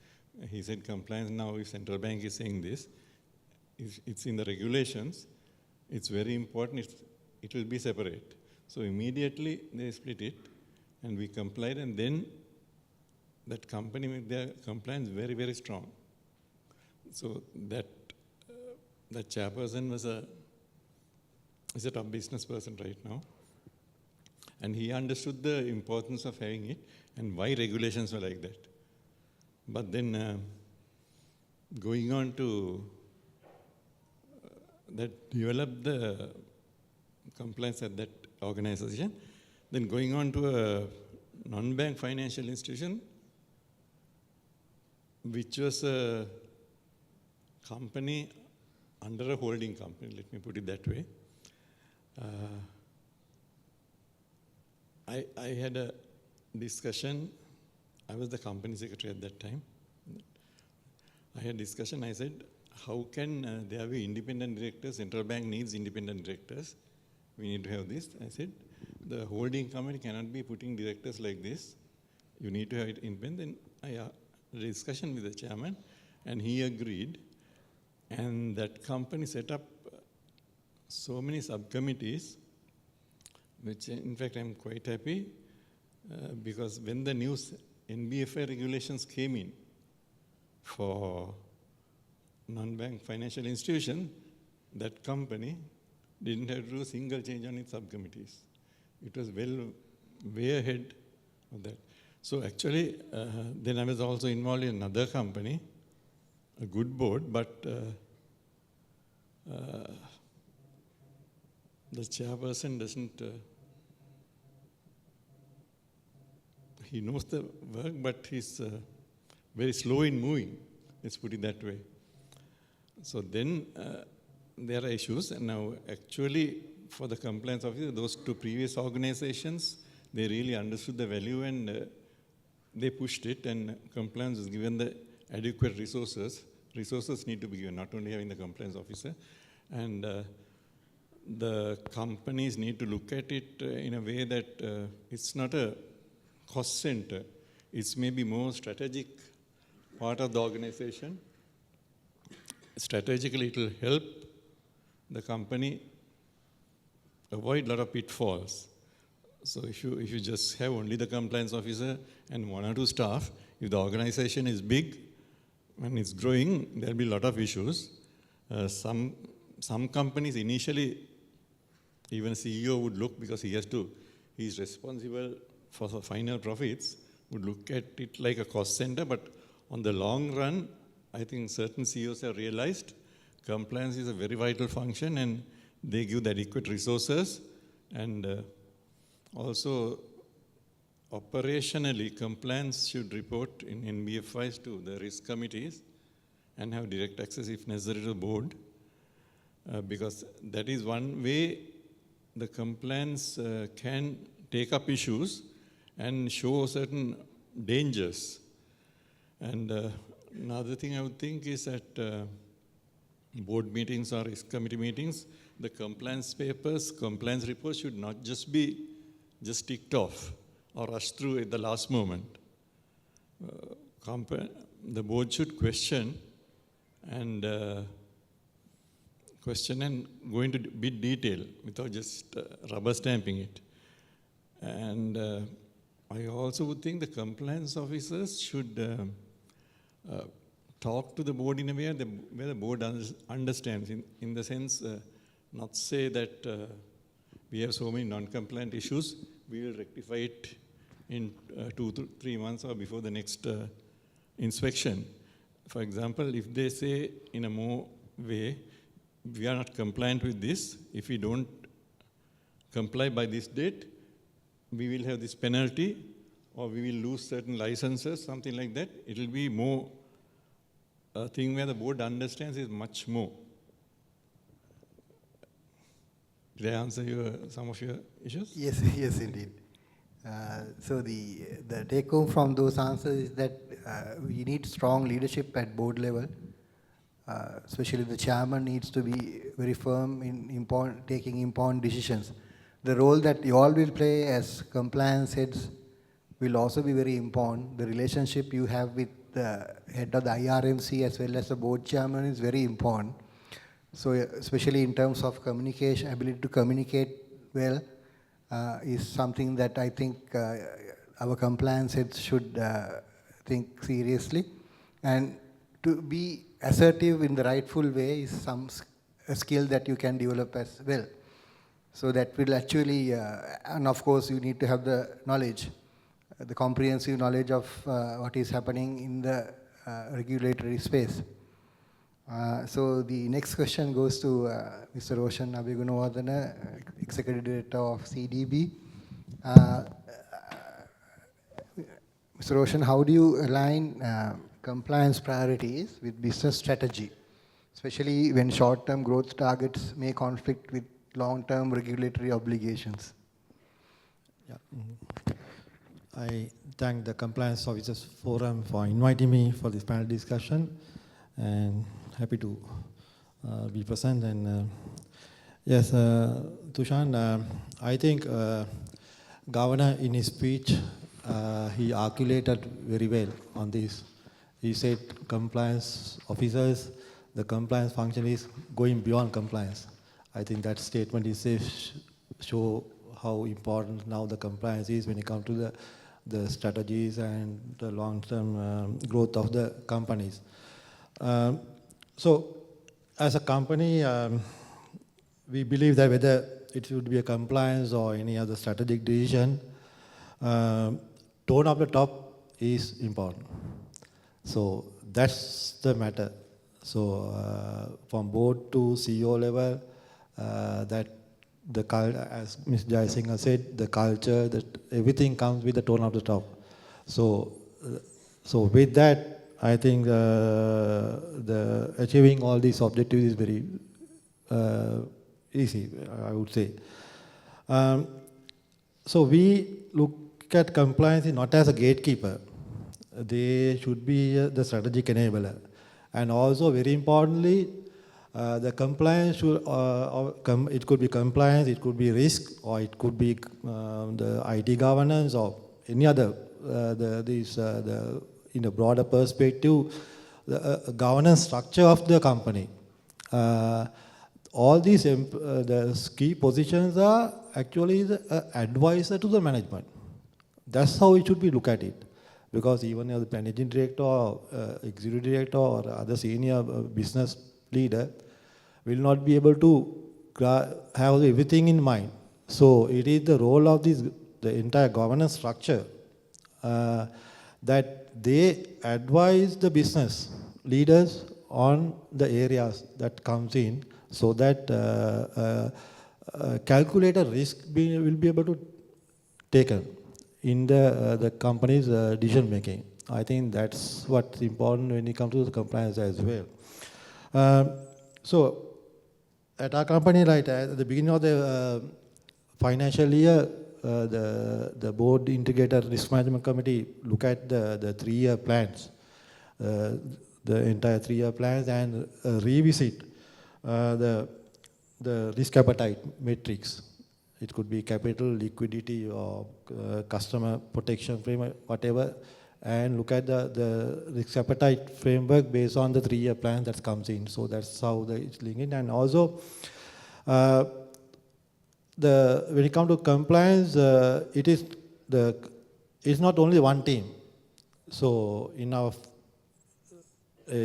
he said compliance now, if central bank is saying this, it's in the regulations, it's very important, it will be separate. So immediately they split it, and we complied, and then that company made their compliance very, very strong. So that chairperson is a top business person right now. And he understood the importance of having it and why regulations were like that. But then going on to that developed the compliance at that organization, then going on to a non-bank financial institution, which was a company under a holding company, let me put it that way. I had a discussion. I was the company secretary at that time. I had a discussion. I said, how can there be independent directors? Central bank needs independent directors. We need to have this. I said, the holding company cannot be putting directors like this. You need to have it independent. Then I had a discussion with the chairman, and he agreed. And that company set up so many subcommittees, which in fact I'm quite happy, because when the new NBFI regulations came in for non-bank financial institution, that company didn't have to do a single change on its subcommittees. It was way ahead of that. So actually, then I was also involved in another company, a good board, but the chairperson doesn't, he knows the work, but he's very slow in moving, let's put it that way. So then there are issues, and now actually for the compliance officer, those 2 previous organizations, they really understood the value and they pushed it, and compliance was given the adequate resources. Resources need to be given, not only having the compliance officer, and the companies need to look at it in a way that it's not a cost center. It's maybe more strategic part of the organization. Strategically, it will help the company avoid a lot of pitfalls. So if you just have only the compliance officer and 1 or 2 staff, if the organization is big and it's growing, there'll be a lot of issues. Some companies initially, even CEO would look, because he's responsible for the final profits, would look at it like a cost center, but on the long run, I think certain CEOs have realized compliance is a very vital function, and they give the adequate resources, and also operationally, compliance should report in NBFIs to the risk committees and have direct access if necessary to the board, because that is one way the compliance can take up issues and show certain dangers. And another thing I would think is that board meetings or risk committee meetings, the compliance papers, compliance reports should not just be ticked off or rushed through at the last moment. The board should question and go into bit detail without just rubber stamping it. And I also would think the compliance officers should talk to the board in a way where the board understands, in the sense, not say that we have so many non-compliant issues, we will rectify it in 2 to 3 months or before the next inspection. For example, if they say in a more way, we are not compliant with this, if we don't comply by this date, we will have this penalty, or we will lose certain licenses, something like that. It will be more a thing where the board understands is much more. Did I answer some of your issues? Yes, yes, indeed. So the take home from those answers is that we need strong leadership at board level. Especially the chairman needs to be very firm in taking important decisions. The role that you all will play as compliance heads will also be very important. The relationship you have with the head of the IRMC as well as the board chairman is very important. So especially in terms of communication, ability to communicate well is something that I think our compliance heads should think seriously. And to be assertive in the rightful way is a skill that you can develop as well. So that will actually, and of course you need to have the knowledge, the comprehensive knowledge of what is happening in the regulatory space. So the next question goes to Mr. Roshan Abhigunawardana, Executive Director of CDB. Mr. Roshan, how do you align compliance priorities with business strategy, especially when short-term growth targets may conflict with long-term regulatory obligations? Yeah. I thank the Compliance Officers Forum for inviting me for this panel discussion, and happy to be present. And yes, Tushan, I think Governor in his speech, he articulated very well on this. He said compliance officers, the compliance function is going beyond compliance. I think that statement is show how important now the compliance is when it comes to the strategies and the long-term growth of the companies. So as a company, we believe that whether it should be a compliance or any other strategic decision, tone of the top is important. So that's the matter. So from board to CEO level, that the culture, as Ms. Jayasinghe said, the culture, that everything comes with the tone of the top. So with that, I think the achieving all these objectives is very easy, I would say. So we look at compliance not as a gatekeeper. They should be the strategic enabler. And also, very importantly, the compliance should, it could be compliance, it could be risk, or it could be the IT governance, or any other, in a broader perspective, the governance structure of the company. All these the key positions are actually the advisor to the management. That's how it should be looked at it. Because even the managing director or executive director or other senior business leader will not be able to have everything in mind. So it is the role of the entire governance structure that they advise the business leaders on the areas that comes in, so that calculated risk will be able to taken in the company's decision making. I think that's what's important when it comes to the compliance as well. So at our company, right at the beginning of the financial year, the board integrated risk management committee look at the 3-year plans, the entire 3-year plans, and revisit the risk appetite matrix. It could be capital, liquidity, or customer protection framework, whatever, and look at the risk appetite framework based on the 3-year plan that comes in. So that's how it's linked. And also, when it comes to compliance, it's not only one team. So in our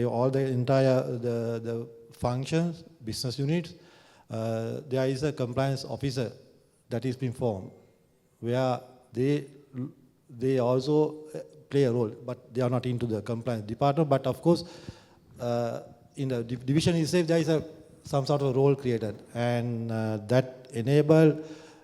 all the entire the functions, business units, there is a compliance officer that is being formed, where they also play a role, but they are not into the compliance department. But of course, in the division itself, there is some sort of role created, and that enable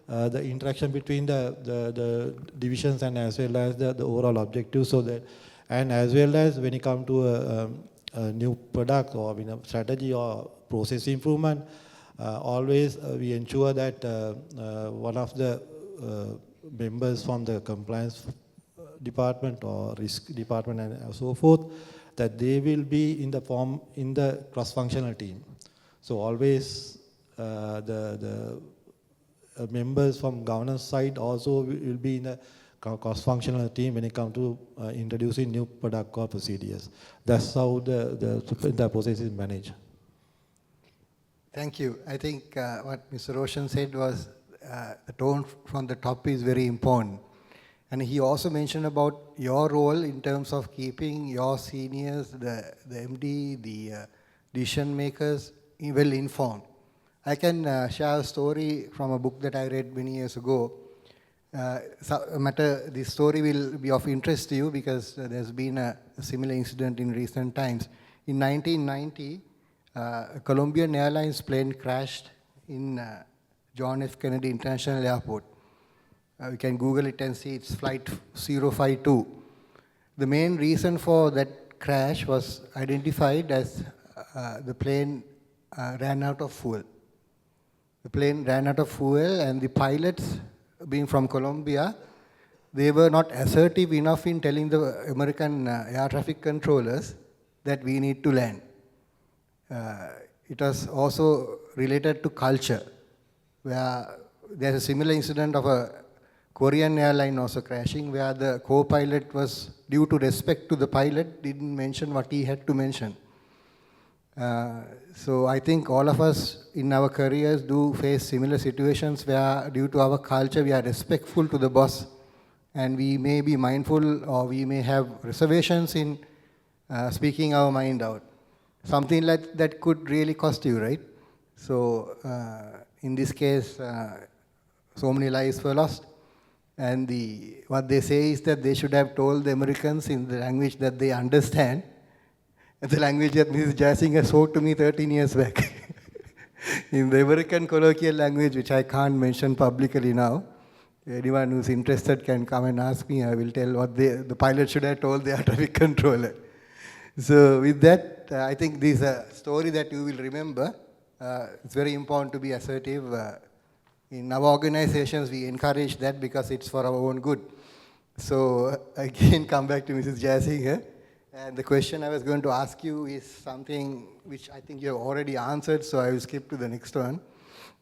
the interaction between the divisions and as well as the overall objective. So that, and as well as when it comes to a new product or strategy or process improvement, always we ensure that one of the members from the compliance department or risk department and so forth, that they will be in the cross-functional team. So always the members from governance side also will be in a cross-functional team when it comes to introducing new product or procedures. That's how the process is managed. Thank you. I think what Mr. Roshan said was the tone from the top is very important. And he also mentioned about your role in terms of keeping your seniors, the MD, the decision makers well informed. I can share a story from a book that I read many years ago. This story will be of interest to you because there's been a similar incident in recent times. In 1990, a Colombian Airlines plane crashed in John F. Kennedy International Airport. You can Google it and see it's flight 052. The main reason for that crash was identified as the plane ran out of fuel. The plane ran out of fuel, and the pilots, being from Colombia, they were not assertive enough in telling the American air traffic controllers that we need to land. It was also related to culture, where there's a similar incident of a Korean airline also crashing, where the co-pilot was, due to respect to the pilot, didn't mention what he had to mention. So I think all of us in our careers do face similar situations where due to our culture we are respectful to the boss, and we may be mindful or we may have reservations in speaking our mind out. Something like that could really cost you, right? So in this case, so many lives were lost. And what they say is that they should have told the Americans in the language that they understand, the language that Mrs. Jasinger showed to me 13 years back. In the American colloquial language, which I can't mention publicly now. Anyone who's interested can come and ask me. I will tell what the pilot should have told the air traffic controller. So with that, I think this is a story that you will remember. It's very important to be assertive. In our organizations, we encourage that because it's for our own good. So again, come back to Mrs. Jasinger. And the question I was going to ask you is something which I think you have already answered, so I will skip to the next one.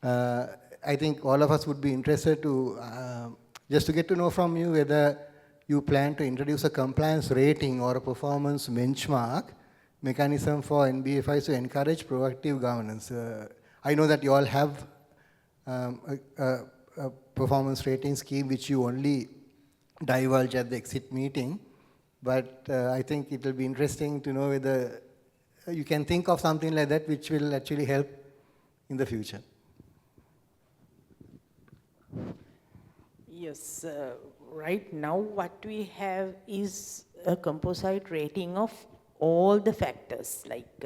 I think all of us would be interested to, just to get to know from you whether you plan to introduce a compliance rating or a performance benchmark mechanism for NBFIs to encourage proactive governance. I know that you all have a performance rating scheme which you only divulge at the exit meeting. But I think it will be interesting to know whether you can think of something like that which will actually help in the future. Yes, right now what we have is a composite rating of all the factors, like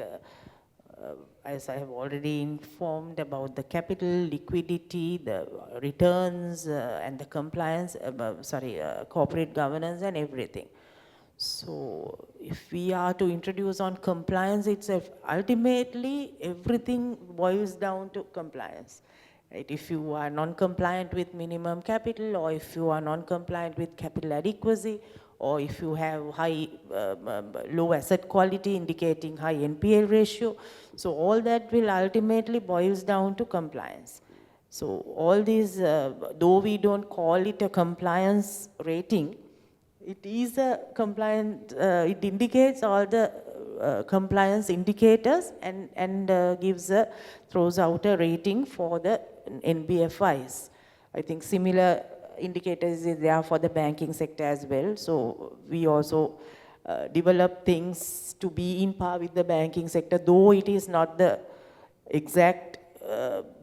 as I have already informed about the capital, liquidity, the returns, and the compliance, corporate governance and everything. So if we are to introduce on compliance itself, ultimately everything boils down to compliance. Right? If you are non-compliant with minimum capital, or if you are non-compliant with capital adequacy, or if you have high, low asset quality indicating high NPL ratio, so all that will ultimately boils down to compliance. So all these, though we don't call it a compliance rating, it is a compliant, it indicates all the compliance indicators and throws out a rating for the NBFIs. I think similar indicators is there for the banking sector as well. So we also develop things to be in par with the banking sector, though it is not the exact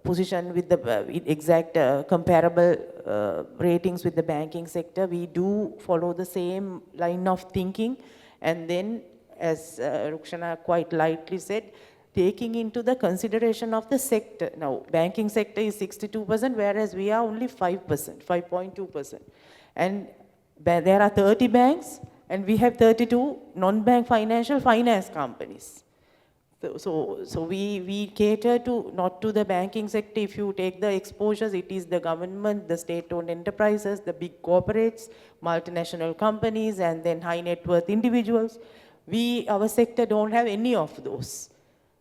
position with the exact comparable ratings with the banking sector. We do follow the same line of thinking, and then, as Rukshana quite lightly said, taking into the consideration of the sector. Now, banking sector is 62%, whereas we are only 5%, 5.2%. And there are 30 banks, and we have 32 non-bank financial finance companies. So we cater to, not to the banking sector. If you take the exposures, it is the government, the state-owned enterprises, the big corporates, multinational companies, and then high net worth individuals. Our sector don't have any of those.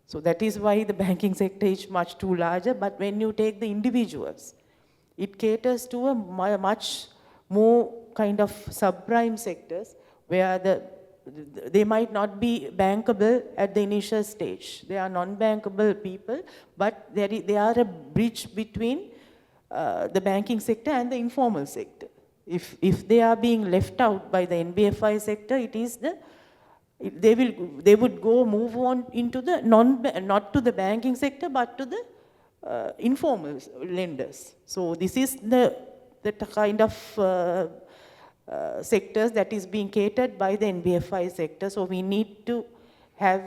So that is why the banking sector is much too larger. But when you take the individuals, it caters to a much more kind of subprime sectors where they might not be bankable at the initial stage. They are non-bankable people, but they are a bridge between the banking sector and the informal sector. If they are being left out by the NBFI sector, it is they would move on into the not to the banking sector, but to the informal lenders. So this is the kind of sectors that is being catered by the NBFI sector. So we need to have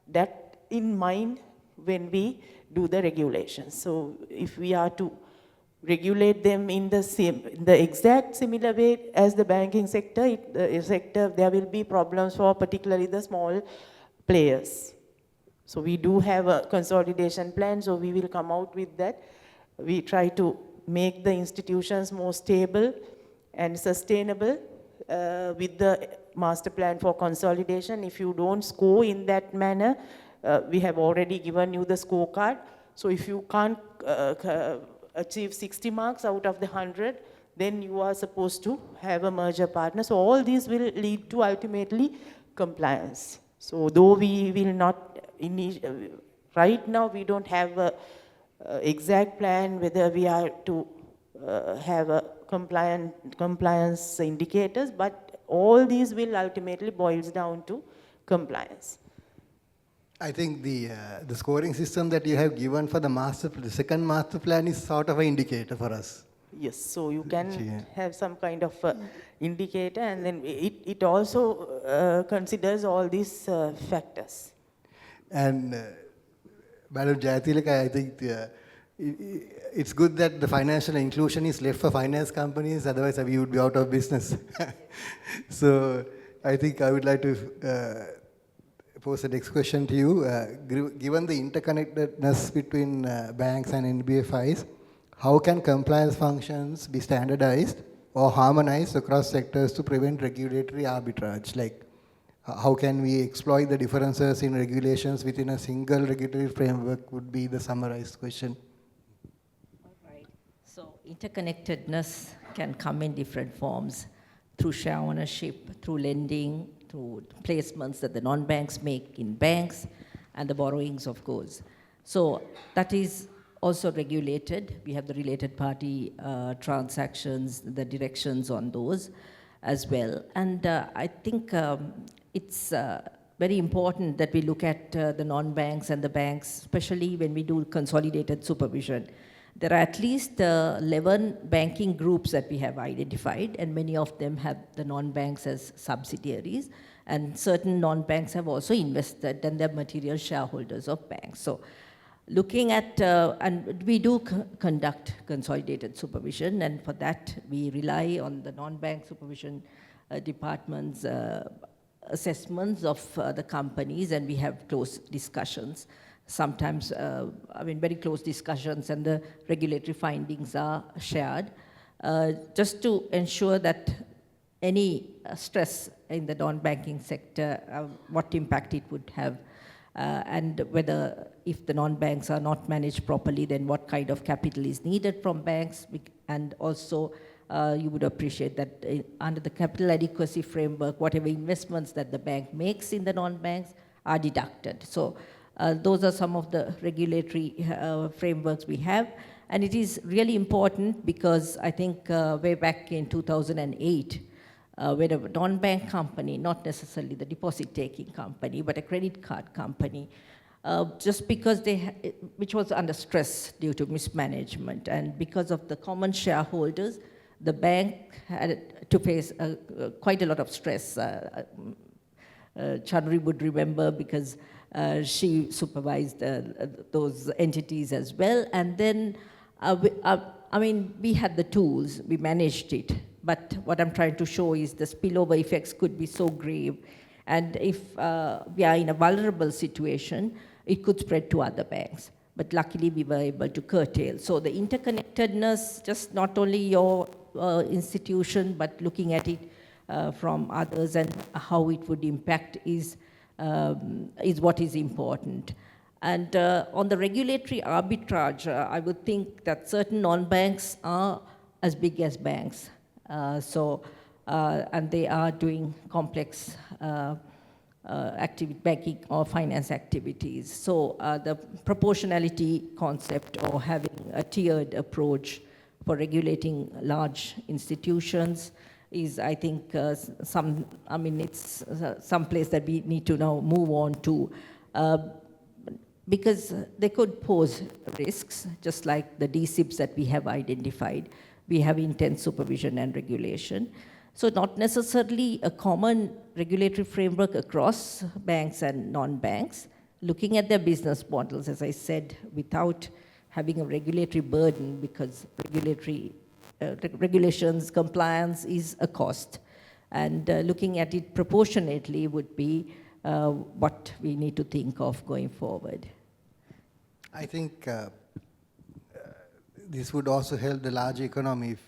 that in mind when we do the regulations. So if we are to regulate them in the exact similar way as the banking sector, there will be problems for particularly the small players. So we do have a consolidation plan, so we will come out with that. We try to make the institutions more stable and sustainable with the master plan for consolidation. If you don't score in that manner, we have already given you the scorecard. So if you can't achieve 60 marks out of the 100, then you are supposed to have a merger partner. So all these will lead to ultimately compliance. So though we will not, right now we don't have a exact plan whether we are to have a compliance indicators, but all these will ultimately boils down to compliance. I think the scoring system that you have given for the second master plan is sort of an indicator for us. Yes, so you can have some kind of indicator, and then it also considers all these factors. And Madam Jayatilaka, I think it's good that the financial inclusion is left for finance companies, otherwise we would be out of business. So I think I would like to pose the next question to you. Given the interconnectedness between banks and NBFIs, how can compliance functions be standardized or harmonized across sectors to prevent regulatory arbitrage? Like, how can we exploit the differences in regulations within a single regulatory framework would be the summarized question. Right. So interconnectedness can come in different forms, through share ownership, through lending, through placements that the non-banks make in banks, and the borrowings, of course. So that is also regulated. We have the related party transactions, the directions on those as well. And I think it's very important that we look at the non-banks and the banks, especially when we do consolidated supervision. There are at least 11 banking groups that we have identified, and many of them have the non-banks as subsidiaries, and certain non-banks have also invested, and they're material shareholders of banks. So looking at, and we do conduct consolidated supervision, and for that we rely on the non-bank supervision department's assessments of the companies, and we have close discussions. Sometimes, very close discussions, and the regulatory findings are shared, just to ensure that any stress in the non-banking sector, what impact it would have, and whether if the non-banks are not managed properly, then what kind of capital is needed from banks. And also, you would appreciate that under the capital adequacy framework, whatever investments that the bank makes in the non-banks are deducted. So those are some of the regulatory frameworks we have. And it is really important because I think way back in 2008, when a non-bank company, not necessarily the deposit-taking company, but a credit card company, just because which was under stress due to mismanagement, and because of the common shareholders, the bank had to face quite a lot of stress. Chandri would remember because she supervised those entities as well. And then, we had the tools, we managed it. But what I'm trying to show is the spillover effects could be so grave. And if we are in a vulnerable situation, it could spread to other banks. But luckily, we were able to curtail. So the interconnectedness, just not only your institution, but looking at it from others and how it would impact is what is important. And on the regulatory arbitrage, I would think that certain non-banks are as big as banks. And they are doing complex banking or finance activities. So the proportionality concept or having a tiered approach for regulating large institutions is, I think, it's some place that we need to now move on to, because they could pose risks, just like the DSIBs that we have identified. We have intense supervision and regulation. So not necessarily a common regulatory framework across banks and non-banks, looking at their business models, as I said, without having a regulatory burden, because regulations, compliance is a cost. And looking at it proportionately would be what we need to think of going forward. I think this would also help the large economy if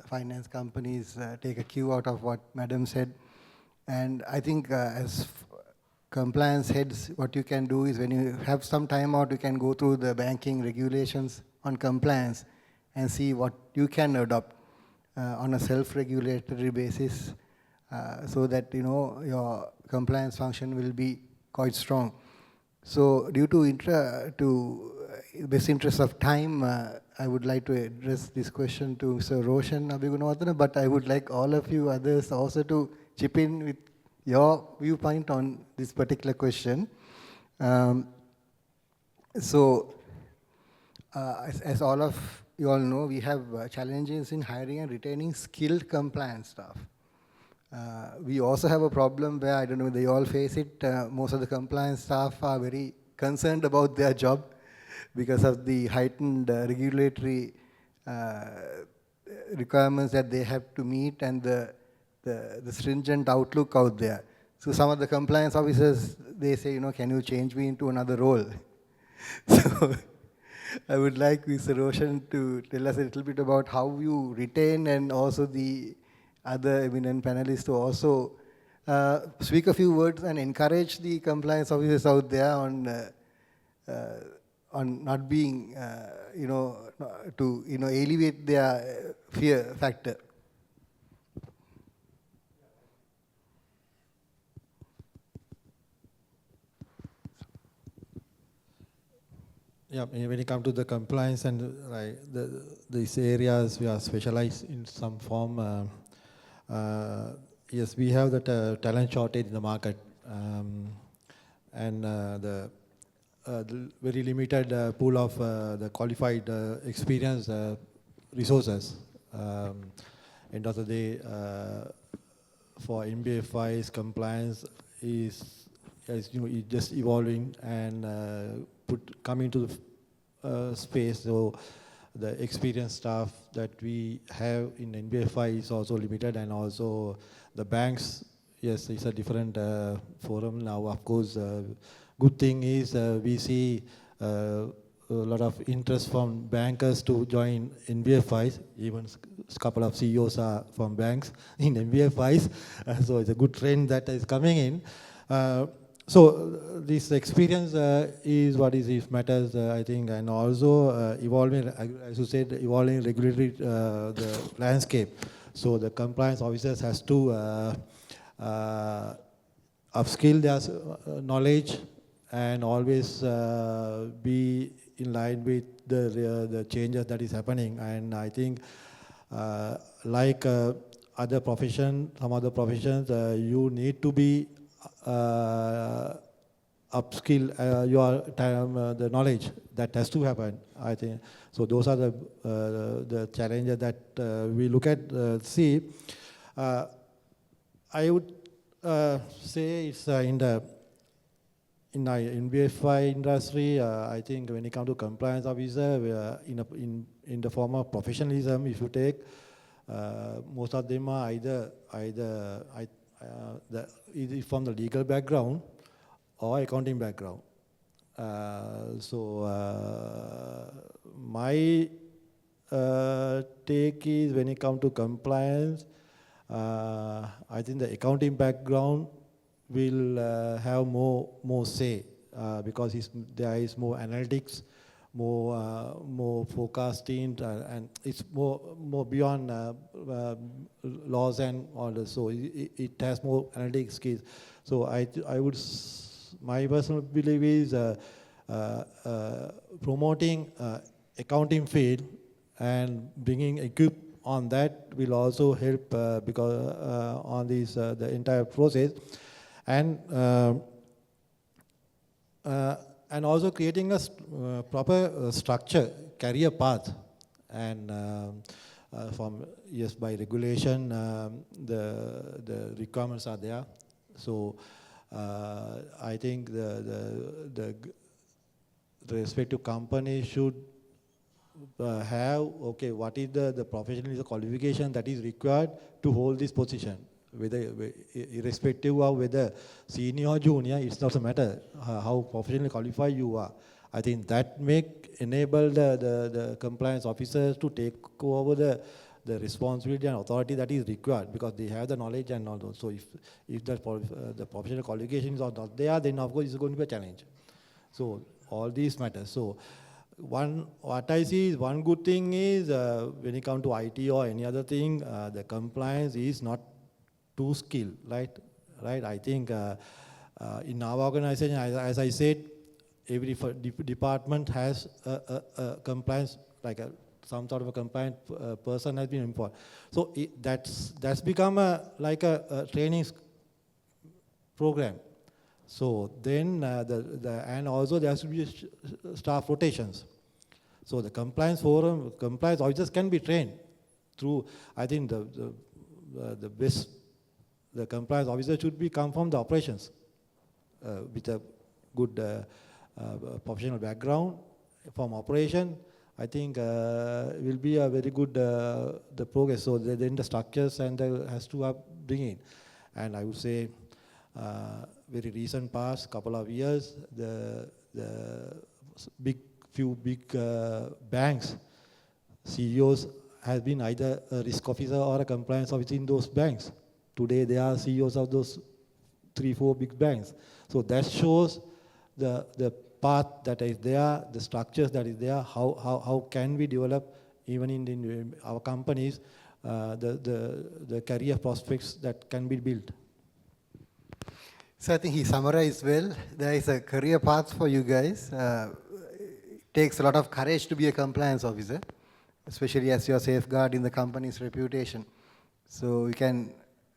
finance companies take a cue out of what Madam said. And I think as compliance heads, what you can do is when you have some time out, you can go through the banking regulations on compliance and see what you can adopt on a self-regulatory basis so that your compliance function will be quite strong. So due to best interest of time, I would like to address this question to Sir Roshan Abhigunawardena, but I would like all of you others also to chip in with your viewpoint on this particular question. As all of you all know, we have challenges in hiring and retaining skilled compliance staff. We also have a problem where, I don't know whether you all face it, most of the compliance staff are very concerned about their job because of the heightened regulatory requirements that they have to meet and the stringent outlook out there. So some of the compliance officers, they say, can you change me into another role? So I would like Mr. Roshan to tell us a little bit about how you retain, and also the other eminent panelists to also speak a few words and encourage the compliance officers out there on not being, to alleviate their fear factor. Yeah, when it comes to the compliance and these areas, we are specialized in some form. Yes, we have that talent shortage in the market, and the very limited pool of the qualified, experienced resources. End of the day, for NBFI's compliance is just evolving and coming to the space. So the experienced staff that we have in NBFI is also limited, and also the banks, yes, it's a different forum now. Of course, good thing is we see a lot of interest from bankers to join NBFIs. Even a couple of CEOs are from banks in NBFIs. So it's a good trend that is coming in. So this experience is what matters, I think, and also evolving, as you said, evolving regulatory the landscape. So the compliance officers has to upskill their knowledge and always be in line with the changes that is happening. And I think like other profession, some other professions, you need to be upskill your time, the knowledge that has to happen. I think so. Those are the challenges that we look at. See, I would say it's in the BFI industry. I think when it comes to compliance officer, we are in the form of professionalism. If you take most of them are either from the legal background or accounting background. My take is when it comes to compliance, I think the accounting background will have more say because there is more analytics, more forecasting, and it's more beyond laws and orders. So it has more analytics skills. So I would. My personal belief is promoting accounting field and bringing equip on that will also help because on this the entire process, and also creating a proper structure, career path, and by regulation the requirements are there. So. I think the respective company should have, okay, what is the professional qualification that is required to hold this position, whether irrespective of whether senior or junior, it doesn't matter how professionally qualified you are. I think that enable the compliance officers to take over the responsibility and authority that is required because they have the knowledge and all those. So if the professional qualifications are not there, then of course it's going to be a challenge. So all these matters. So what I see is one good thing is when it comes to IT or any other thing, the compliance is not too skilled, right? I think in our organization, as I said, every department has a compliance, like some sort of a compliant person has been employed. So that's become like a training program. So then and also there has to be staff rotations. So the compliance forum, compliance officers can be trained through. I think the best, the compliance officer should come from the operations with a good professional background from operation. I think will be a very good the progress. So then the structures and has to bring in. And I would say very recent past couple of years, the few big banks CEOs has been either a risk officer or a compliance officer in those banks. Today they are CEOs of those 3-4 big banks. So that shows the path that is there, the structures that is there, how can we develop even in our companies the career prospects that can be built. So I think he summarized well. There is a career path for you guys. It takes a lot of courage to be a compliance officer, especially as you are safeguarding the company's reputation. So you can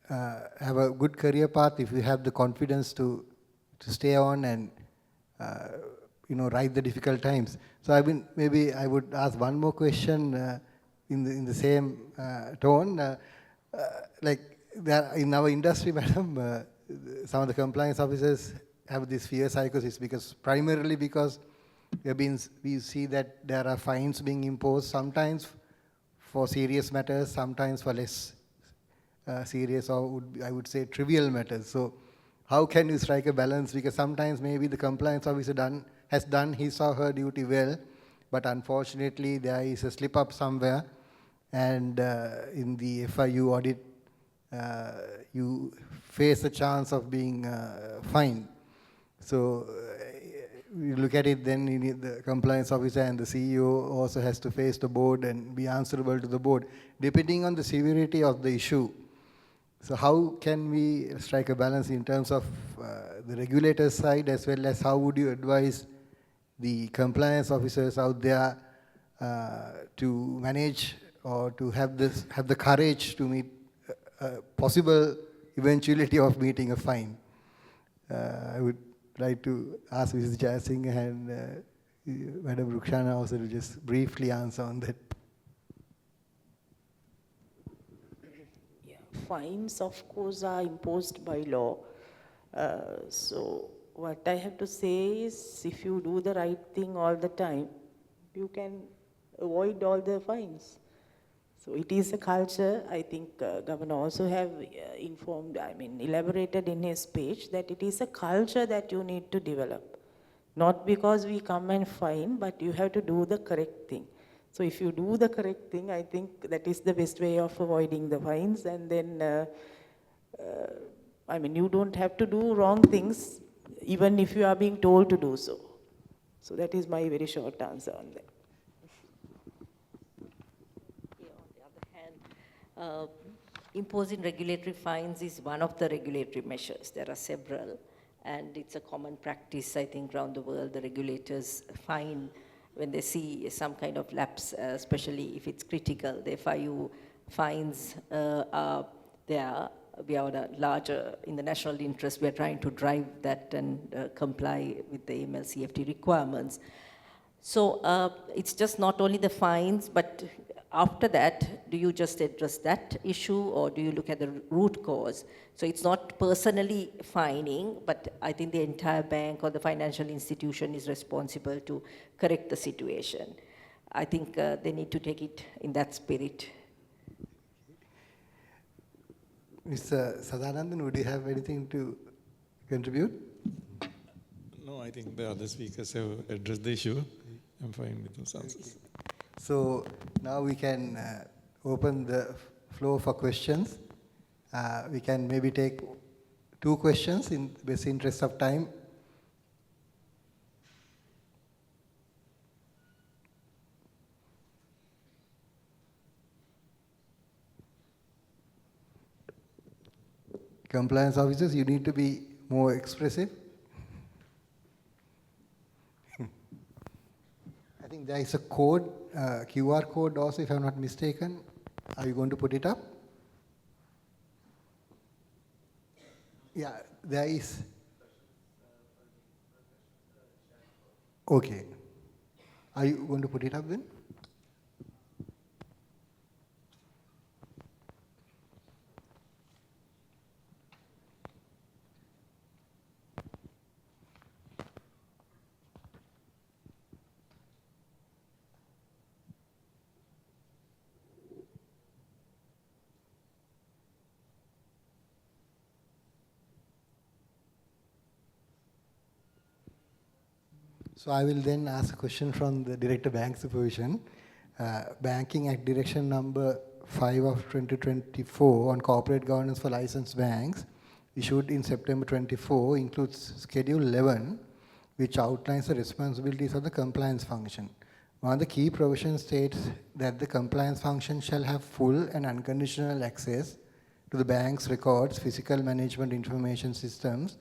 have a good career path if you have the confidence to stay on and ride the difficult times. So maybe I would ask one more question in the same tone. Like in our industry, madam, some of the compliance officers have this fear psychosis primarily because we see that there are fines being imposed, sometimes for serious matters, sometimes for less serious or I would say trivial matters. So how can you strike a balance? Because sometimes maybe the compliance officer has done his or her duty well, but unfortunately there is a slip up somewhere, and in the FIU audit you face the chance of being fined. So you look at it, then the compliance officer and the CEO also has to face the board and be answerable to the board, depending on the severity of the issue. So how can we strike a balance in terms of the regulator's side, as well as how would you advise the compliance officers out there to manage or to have the courage to meet possible eventuality of meeting a fine. I would like to ask Mrs. Jayasinghe and Madam Rukshana also to just briefly answer on that. Fines, of course, are imposed by law. So what I have to say is, if you do the right thing all the time, you can avoid all the fines. So it is a culture. I think Governor also have elaborated in his speech that it is a culture that you need to develop. Not because we come and fine, but you have to do the correct thing. So if you do the correct thing, I think that is the best way of avoiding the fines. And then, you don't have to do wrong things, even if you are being told to do so. So that is my very short answer on that. On the other hand, imposing regulatory fines is one of the regulatory measures. There are several, and it's a common practice, I think, around the world. The regulators fine when they see some kind of lapse, especially if it's critical. Therefore, fines are there. We are larger in the national interest. We are trying to drive that and comply with the AML-CFT requirements. So it's just not only the fines, but after that, do you just address that issue, or do you look at the root cause? So it's not personally fining, but I think the entire bank or the financial institution is responsible to correct the situation. I think they need to take it in that spirit. Mr. Sadanandan, would you have anything to contribute? No, I think the other speakers have addressed the issue. I'm fine with those answers. So now we can open the floor for questions. We can maybe take 2 questions in the best interest of time. Compliance officers, you need to be more expressive. I think there is a code, QR code also, if I'm not mistaken. Are you going to put it up? Yeah, there is. Okay. Are you going to put it up then? So I will then ask a question from the Director Bank Supervision. Banking Act Direction number 5 of 2024 on corporate governance for licensed banks, issued in September 24, includes Schedule 11, which outlines the responsibilities of the compliance function. One of the key provisions states that the compliance function shall have full and unconditional access to the bank's records, physical management information systems,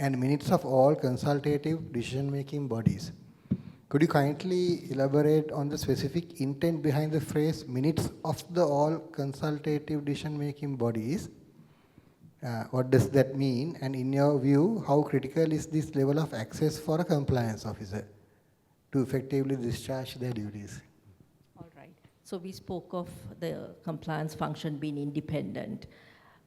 and minutes of all consultative decision-making bodies. Could you kindly elaborate on the specific intent behind the phrase minutes of the all consultative decision-making bodies? What does that mean? And in your view, how critical is this level of access for a compliance officer to effectively discharge their duties? All right. So we spoke of the compliance function being independent.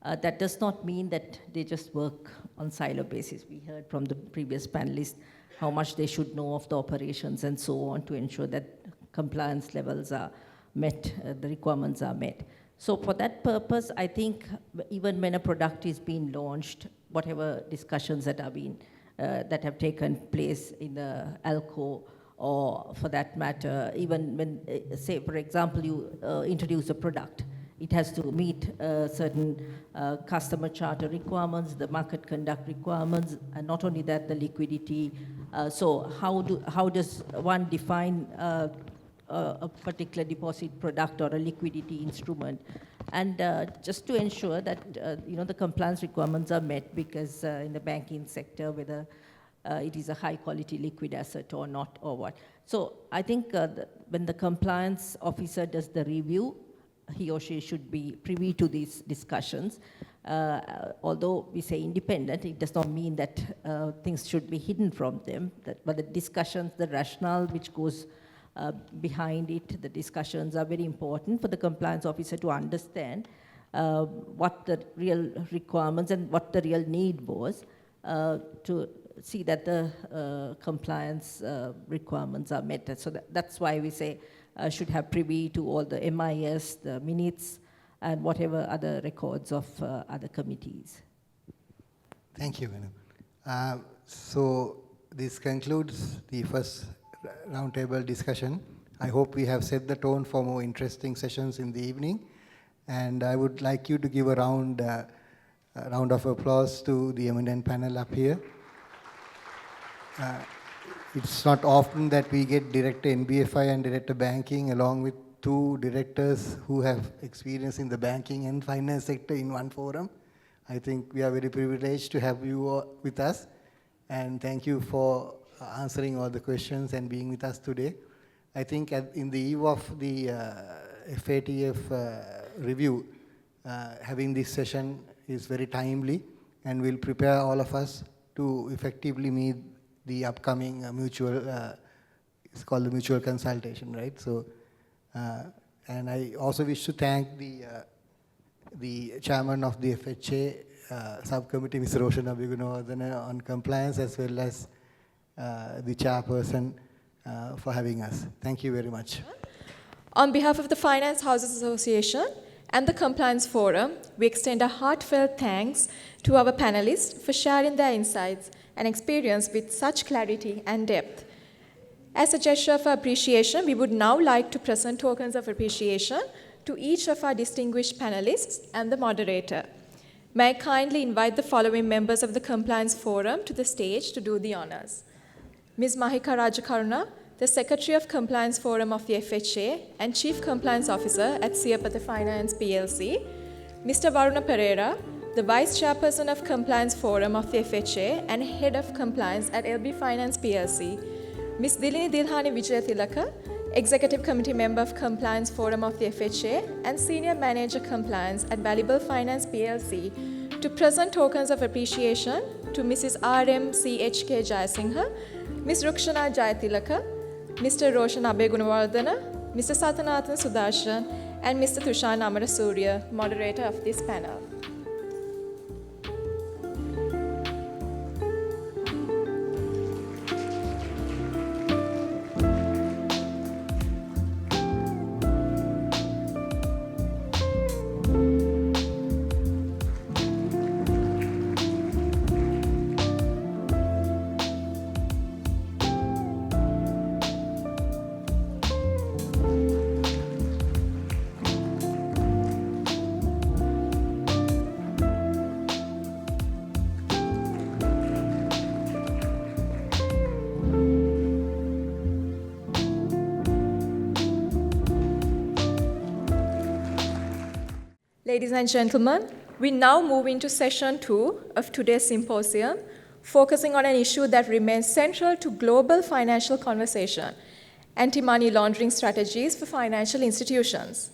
That does not mean that they just work on silo basis. We heard from the previous panelists how much they should know of the operations and so on to ensure that compliance levels are met, the requirements are met. So for that purpose, I think even when a product is being launched, whatever discussions that that have taken place in the ALCO, or for that matter, even when, say, for example, you introduce a product, it has to meet certain customer charter requirements, the market conduct requirements, and not only that, the liquidity. So how does one define a particular deposit product or a liquidity instrument? And just to ensure that the compliance requirements are met, because in the banking sector, whether it is a high quality liquid asset or not, or what. So I think when the compliance officer does the review, he or she should be privy to these discussions. Although we say independent, it does not mean that things should be hidden from them, but the discussions, the rationale which goes behind it, the discussions are very important for the compliance officer to understand what the real requirements and what the real need was to see that the compliance requirements are met. So that's why we say should have privy to all the MIS, the minutes, and whatever other records of other committees. Thank you, Madam. So this concludes the first roundtable discussion. I hope we have set the tone for more interesting sessions in the evening. And I would like you to give a round of applause to the eminent panel up here. It's not often that we get Director NBFI and Director Banking along with two directors who have experience in the banking and finance sector in one forum. I think we are very privileged to have you with us. And thank you for answering all the questions and being with us today. I think in the eve of the FATF review, having this session is very timely and will prepare all of us to effectively meet the upcoming mutual, it's called the mutual consultation, right? So, and I also wish to thank the chairman of the FHA subcommittee, Mr. Roshan Abhigunawardena, on compliance, as well as the chairperson for having us. Thank you very much. On behalf of the Finance Houses Association and the Compliance Forum, we extend a heartfelt thanks to our panelists for sharing their insights and experience with such clarity and depth. As a gesture of appreciation, we would now like to present tokens of appreciation to each of our distinguished panelists and the moderator. May I kindly invite the following members of the Compliance Forum to the stage to do the honors. Ms. Mahika Rajakaruna, the Secretary of Compliance Forum of the FHA and Chief Compliance Officer at Siyapatha Finance PLC, Mr. Varuna Pereira, the Vice Chairperson of Compliance Forum of the FHA and Head of Compliance at LB Finance PLC, Ms. Dilini Dilhani Vijayathilaka, Executive Committee Member of Compliance Forum of the FHA and Senior Manager Compliance at Valuable Finance PLC, to present tokens of appreciation to Mrs. R.M. C.H.K. Jayasinghe, Ms. Rukshana Jayathilaka, Mr. Roshan Abhigunawardena, Mr. Sathanathan Sudarshan, and Mr. Tushan Amarasuriya, moderator of this panel. Ladies and gentlemen, we now move into session 2 of today's symposium, focusing on an issue that remains central to global financial conversation: anti-money laundering strategies for financial institutions.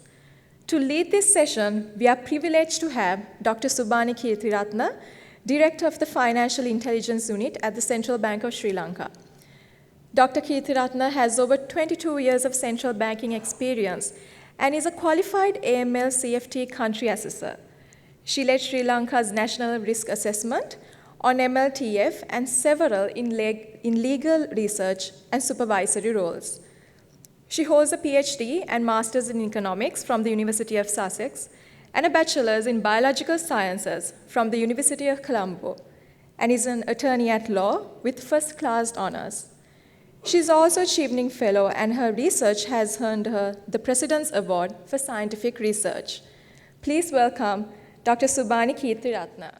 To lead this session, we are privileged to have Dr. Subani Kirthiratna, Director of the Financial Intelligence Unit at the Central Bank of Sri Lanka. Dr. Kirthiratna has over 22 years of central banking experience and is a qualified AML CFT country assessor. She led Sri Lanka's national risk assessment on MLTF and several in legal research and supervisory roles. She holds a PhD and Master's in Economics from the University of Sussex and a Bachelor's in Biological Sciences from the University of Colombo, and is an attorney at law with first-class honors. She is also a Chevening Fellow, and her research has earned her the President's Award for Scientific Research. Please welcome Dr. Subani Kirthiratna.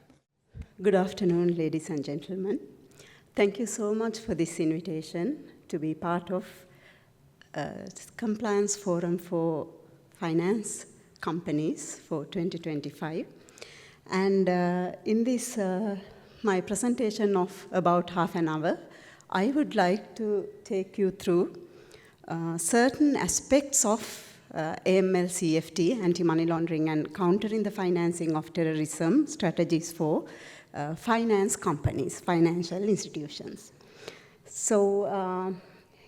Good afternoon, ladies and gentlemen. Thank you so much for this invitation to be part of Compliance Forum for Finance Companies for 2025. And in this, my presentation of about half an hour, I would like to take you through certain aspects of AML CFT, anti-money laundering and countering the financing of terrorism strategies for finance companies, financial institutions. So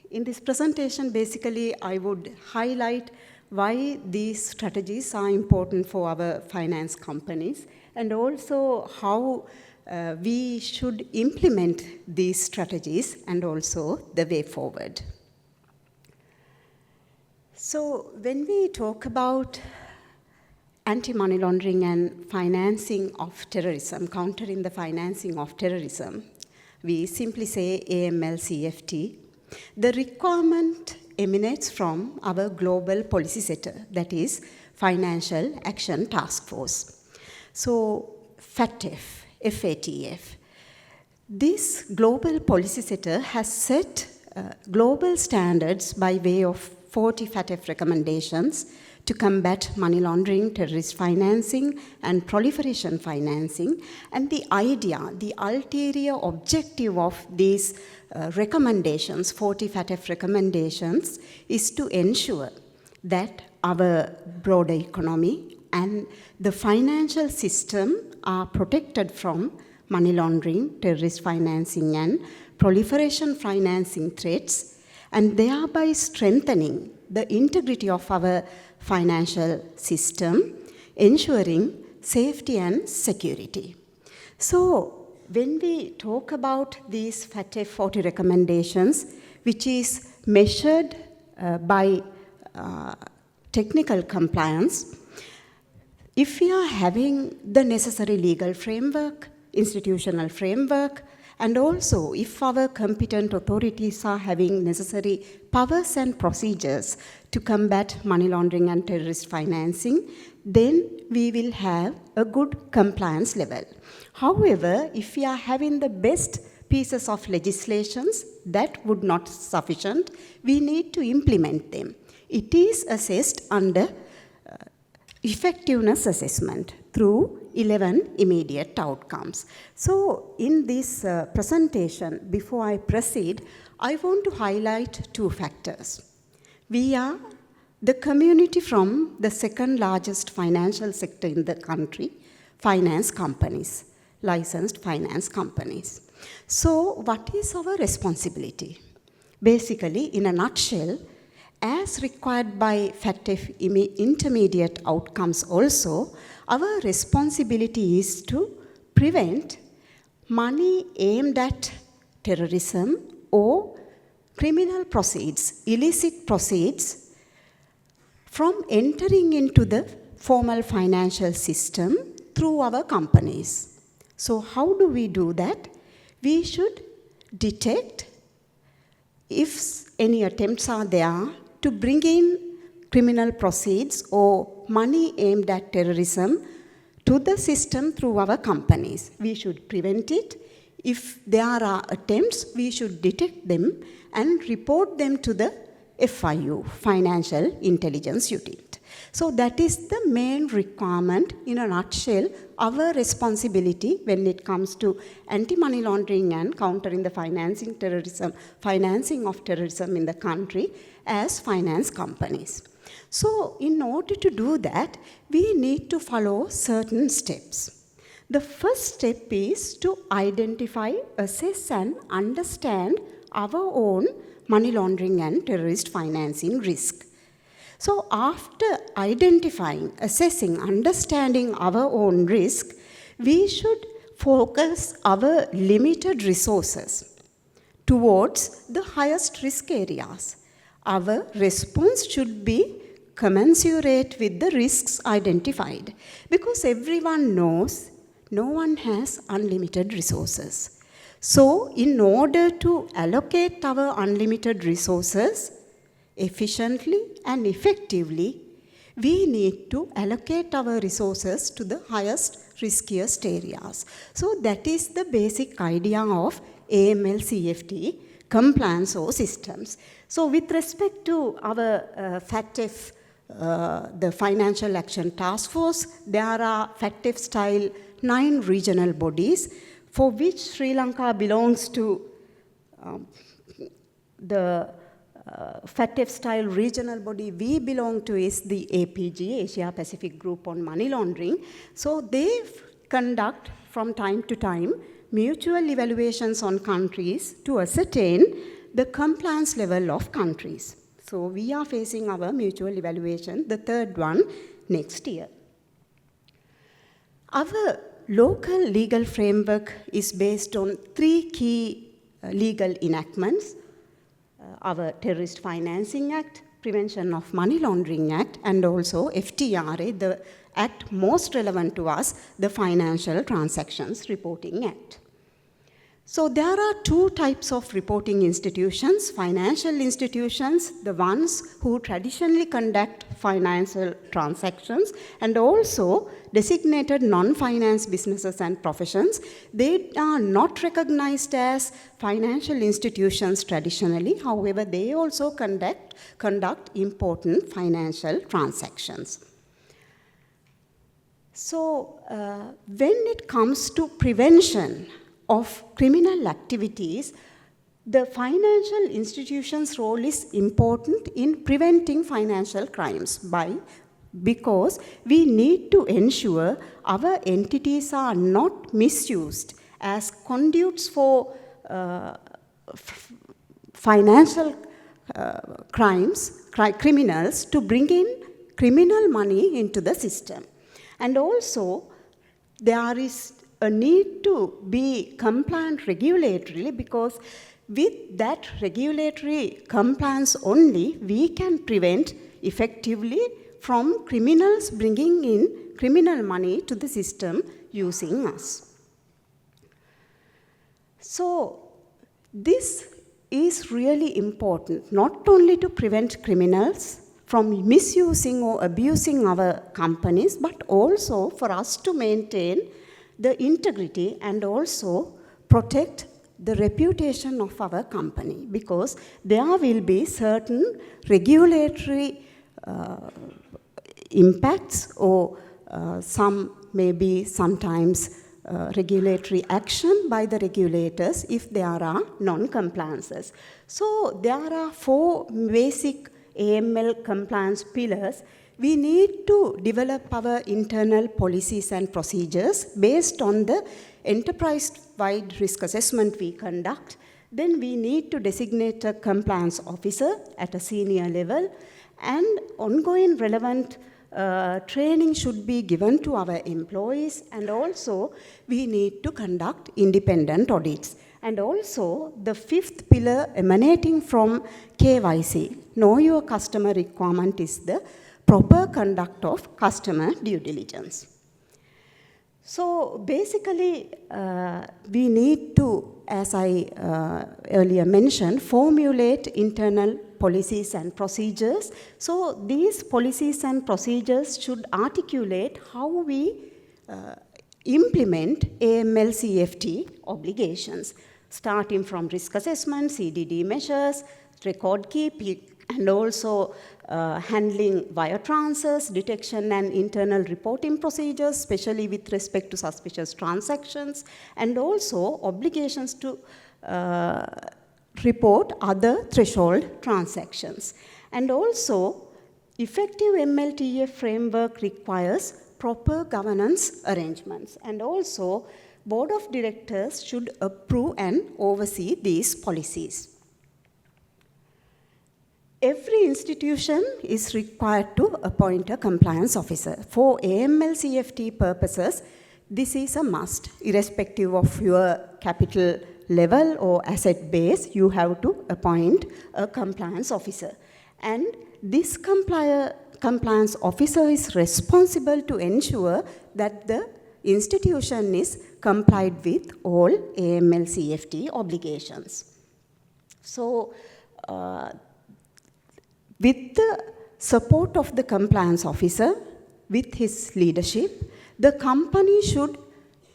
in this presentation, basically, I would highlight why these strategies are important for our finance companies, and also how we should implement these strategies, and also the way forward. So when we talk about anti-money laundering and financing of terrorism, countering the financing of terrorism, we simply say AML CFT. The requirement emanates from our global policy setter, that is Financial Action Task Force. So FATF, FATF. This global policy setter has set global standards by way of 40 FATF recommendations to combat money laundering, terrorist financing, and proliferation financing. And the idea, the ulterior objective of these recommendations, 40 FATF recommendations, is to ensure that our broader economy and the financial system are protected from money laundering, terrorist financing, and proliferation financing threats, and thereby strengthening the integrity of our financial system, ensuring safety and security. So, when we talk about these FATF 40 recommendations, which is measured by technical compliance, if we are having the necessary legal framework, institutional framework, and also if our competent authorities are having necessary powers and procedures to combat money laundering and terrorist financing, then we will have a good compliance level. However, if we are having the best pieces of legislations, that would not be sufficient. We need to implement them. It is assessed under effectiveness assessment through 11 immediate outcomes. So in this presentation, before I proceed, I want to highlight two factors. We are the community from the second largest financial sector in the country, finance companies, licensed finance companies. So what is our responsibility? Basically, in a nutshell, as required by FATF intermediate outcomes also, our responsibility is to prevent money aimed at terrorism or criminal proceeds, illicit proceeds, from entering into the formal financial system through our companies. So how do we do that? We should detect if any attempts are there to bring in criminal proceeds or money aimed at terrorism to the system through our companies. We should prevent it. If there are attempts, we should detect them and report them to the FIU, Financial Intelligence Unit. So that is the main requirement, in a nutshell, our responsibility when it comes to anti-money laundering and countering the financing of terrorism in the country as finance companies. So in order to do that, we need to follow certain steps. The first step is to identify, assess, and understand our own money laundering and terrorist financing risk. So after identifying, assessing, understanding our own risk, we should focus our limited resources towards the highest risk areas. Our response should be commensurate with the risks identified, because everyone knows no one has unlimited resources. So in order to allocate our unlimited resources efficiently and effectively, we need to allocate our resources to the highest, riskiest areas. So that is the basic idea of AML CFT, compliance or systems. So with respect to our FATF, the Financial Action Task Force, there are FATF style 9 regional bodies, for which Sri Lanka belongs to the FATF style regional body we belong to is the APG, Asia Pacific Group on Money Laundering. So they conduct from time to time mutual evaluations on countries to ascertain the compliance level of countries. So we are facing our mutual evaluation, the third one, next year. Our local legal framework is based on 3 key legal enactments. Our Terrorist Financing Act, Prevention of Money Laundering Act, and also FTRA, the act most relevant to us, the Financial Transactions Reporting Act. So there are 2 types of reporting institutions: financial institutions, the ones who traditionally conduct financial transactions, and also designated non-finance businesses and professions. They are not recognized as financial institutions traditionally, however, they also conduct important financial transactions. So when it comes to prevention of criminal activities, the financial institution's role is important in preventing financial crimes because we need to ensure our entities are not misused as conduits for financial criminals to bring in criminal money into the system. And also, there is a need to be compliant regulatorily, because with that regulatory compliance only, we can prevent effectively from criminals bringing in criminal money to the system using us. So this is really important, not only to prevent criminals from misusing or abusing our companies, but also for us to maintain the integrity and also protect the reputation of our company, because there will be certain regulatory impacts or some maybe sometimes regulatory action by the regulators if there are non-compliances. So there are 4 basic AML compliance pillars. We need to develop our internal policies and procedures based on the enterprise-wide risk assessment we conduct. Then we need to designate a compliance officer at a senior level, and ongoing relevant training should be given to our employees, and also we need to conduct independent audits. And also the 5th pillar emanating from KYC, know your customer requirement, is the proper conduct of customer due diligence. So basically, we need to, as I earlier mentioned, formulate internal policies and procedures. So these policies and procedures should articulate how we implement AML-CFT obligations, starting from risk assessment, CDD measures, record keeping, and also handling wire transfers, detection and internal reporting procedures, especially with respect to suspicious transactions, and also obligations to report other threshold transactions. And also, effective MLTF framework requires proper governance arrangements, and also Board of Directors should approve and oversee these policies. Every institution is required to appoint a compliance officer. For AML-CFT purposes, this is a must. Irrespective of your capital level or asset base, you have to appoint a compliance officer. And this compliance officer is responsible to ensure that the institution is complied with all AML-CFT obligations. So, with the support of the compliance officer, with his leadership, the company should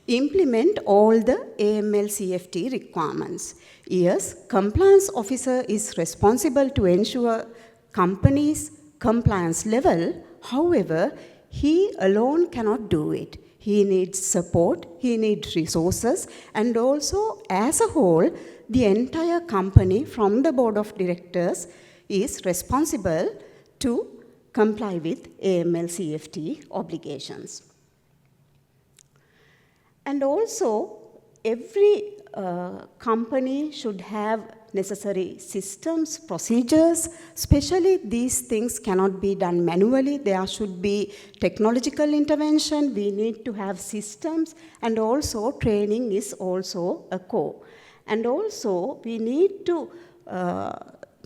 implement all the AML-CFT requirements. Yes, compliance officer is responsible to ensure company's compliance level. However, he alone cannot do it. He needs support, he needs resources, and also, as a whole, the entire company from the board of directors is responsible to comply with AML CFT obligations. And also, every company should have necessary systems, procedures, especially these things cannot be done manually. There should be technological intervention. We need to have systems, and also training is also a core. And also, we need to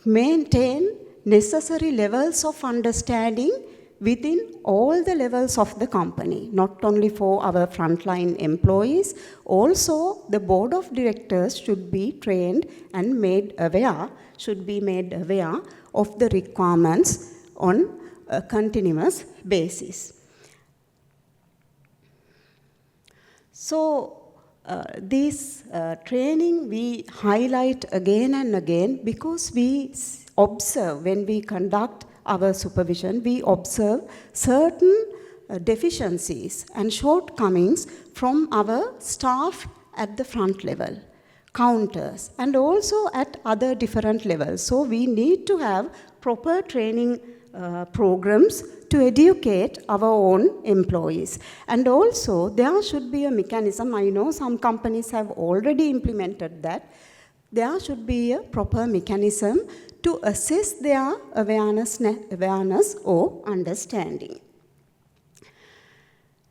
maintain necessary levels of understanding within all the levels of the company, not only for our frontline employees, also the board of directors should be trained and should be made aware of the requirements on a continuous basis. So, this training we highlight again and again because we observe when we conduct our supervision, we observe certain deficiencies and shortcomings from our staff at the front level, counters, and also at other different levels. So we need to have proper training programs to educate our own employees. And also there should be a mechanism, I know some companies have already implemented that, there should be a proper mechanism to assess their awareness or understanding.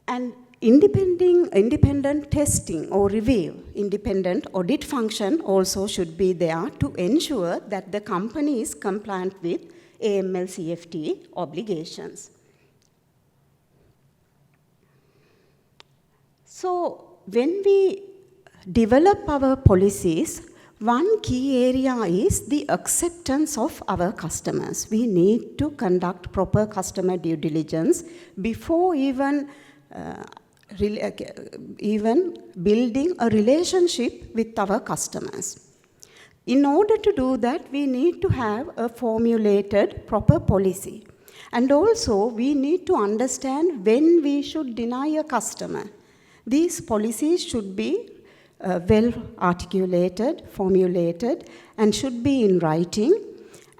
And independent testing or review, independent audit function also should be there to ensure that the company is compliant with AML CFT obligations. So when we develop our policies, one key area is the acceptance of our customers. We need to conduct proper customer due diligence before even building a relationship with our customers. In order to do that, we need to have a formulated proper policy. And also, we need to understand when we should deny a customer. These policies should be well articulated, formulated, and should be in writing,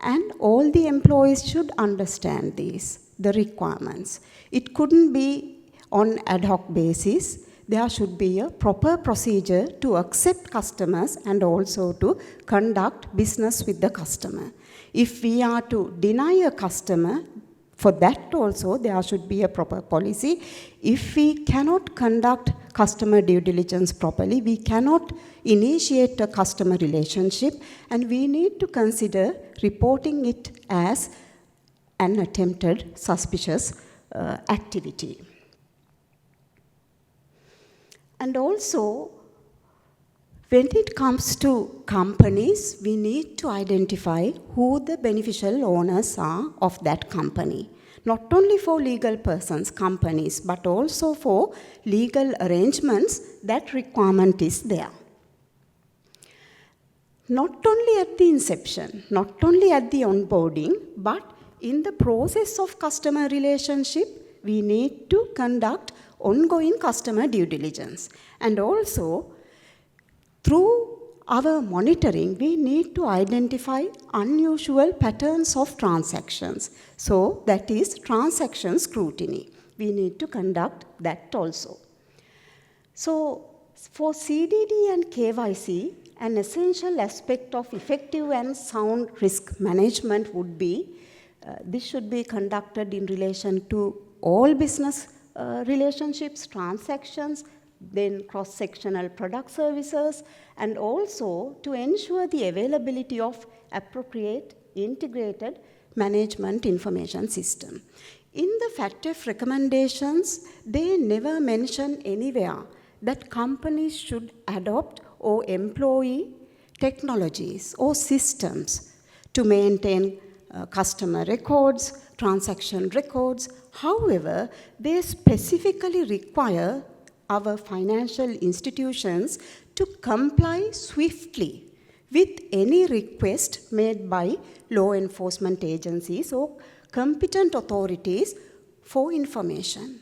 and all the employees should understand the requirements. It couldn't be on ad hoc basis. There should be a proper procedure to accept customers and also to conduct business with the customer. If we are to deny a customer, for that also there should be a proper policy. If we cannot conduct customer due diligence properly, we cannot initiate a customer relationship, and we need to consider reporting it as an attempted suspicious activity. And also, when it comes to companies, we need to identify who the beneficial owners are of that company. Not only for legal persons, companies, but also for legal arrangements, that requirement is there. Not only at the inception, not only at the onboarding, but in the process of customer relationship, we need to conduct ongoing customer due diligence. And also, through our monitoring, we need to identify unusual patterns of transactions. So that is transaction scrutiny. We need to conduct that also. So for CDD and KYC, an essential aspect of effective and sound risk management would be, this should be conducted in relation to all business relationships, transactions, then cross-sectional product services, and also to ensure the availability of appropriate integrated management information system. In the FATF recommendations, they never mention anywhere that companies should adopt or employ technologies or systems to maintain customer records, transaction records. However, they specifically require our financial institutions to comply swiftly with any request made by law enforcement agencies or competent authorities for information.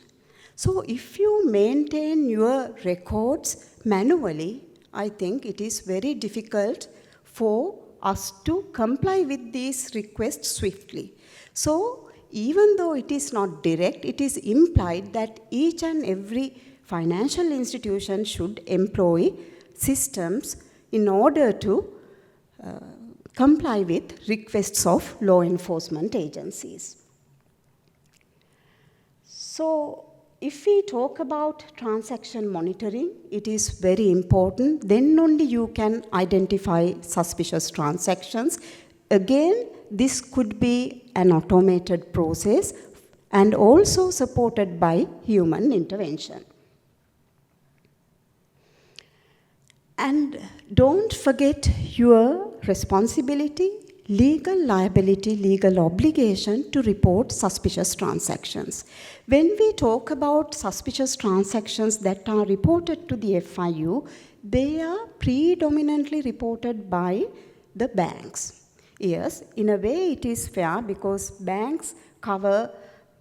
So if you maintain your records manually, I think it is very difficult for us to comply with these requests swiftly. So even though it is not direct, it is implied that each and every financial institution should employ systems in order to comply with requests of law enforcement agencies. So if we talk about transaction monitoring, it is very important. Then only you can identify suspicious transactions. Again, this could be an automated process and also supported by human intervention. And don't forget your responsibility, legal liability, legal obligation to report suspicious transactions. When we talk about suspicious transactions that are reported to the FIU, they are predominantly reported by the banks. Yes, in a way it is fair because banks cover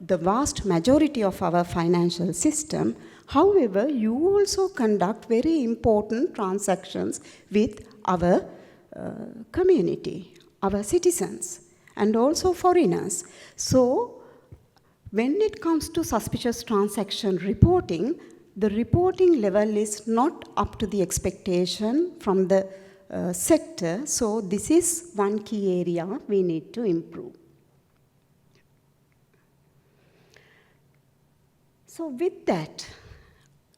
the vast majority of our financial system. However, you also conduct very important transactions with our community, our citizens, and also foreigners. So, when it comes to suspicious transaction reporting, the reporting level is not up to the expectation from the sector. So, this is one key area we need to improve. So, with that,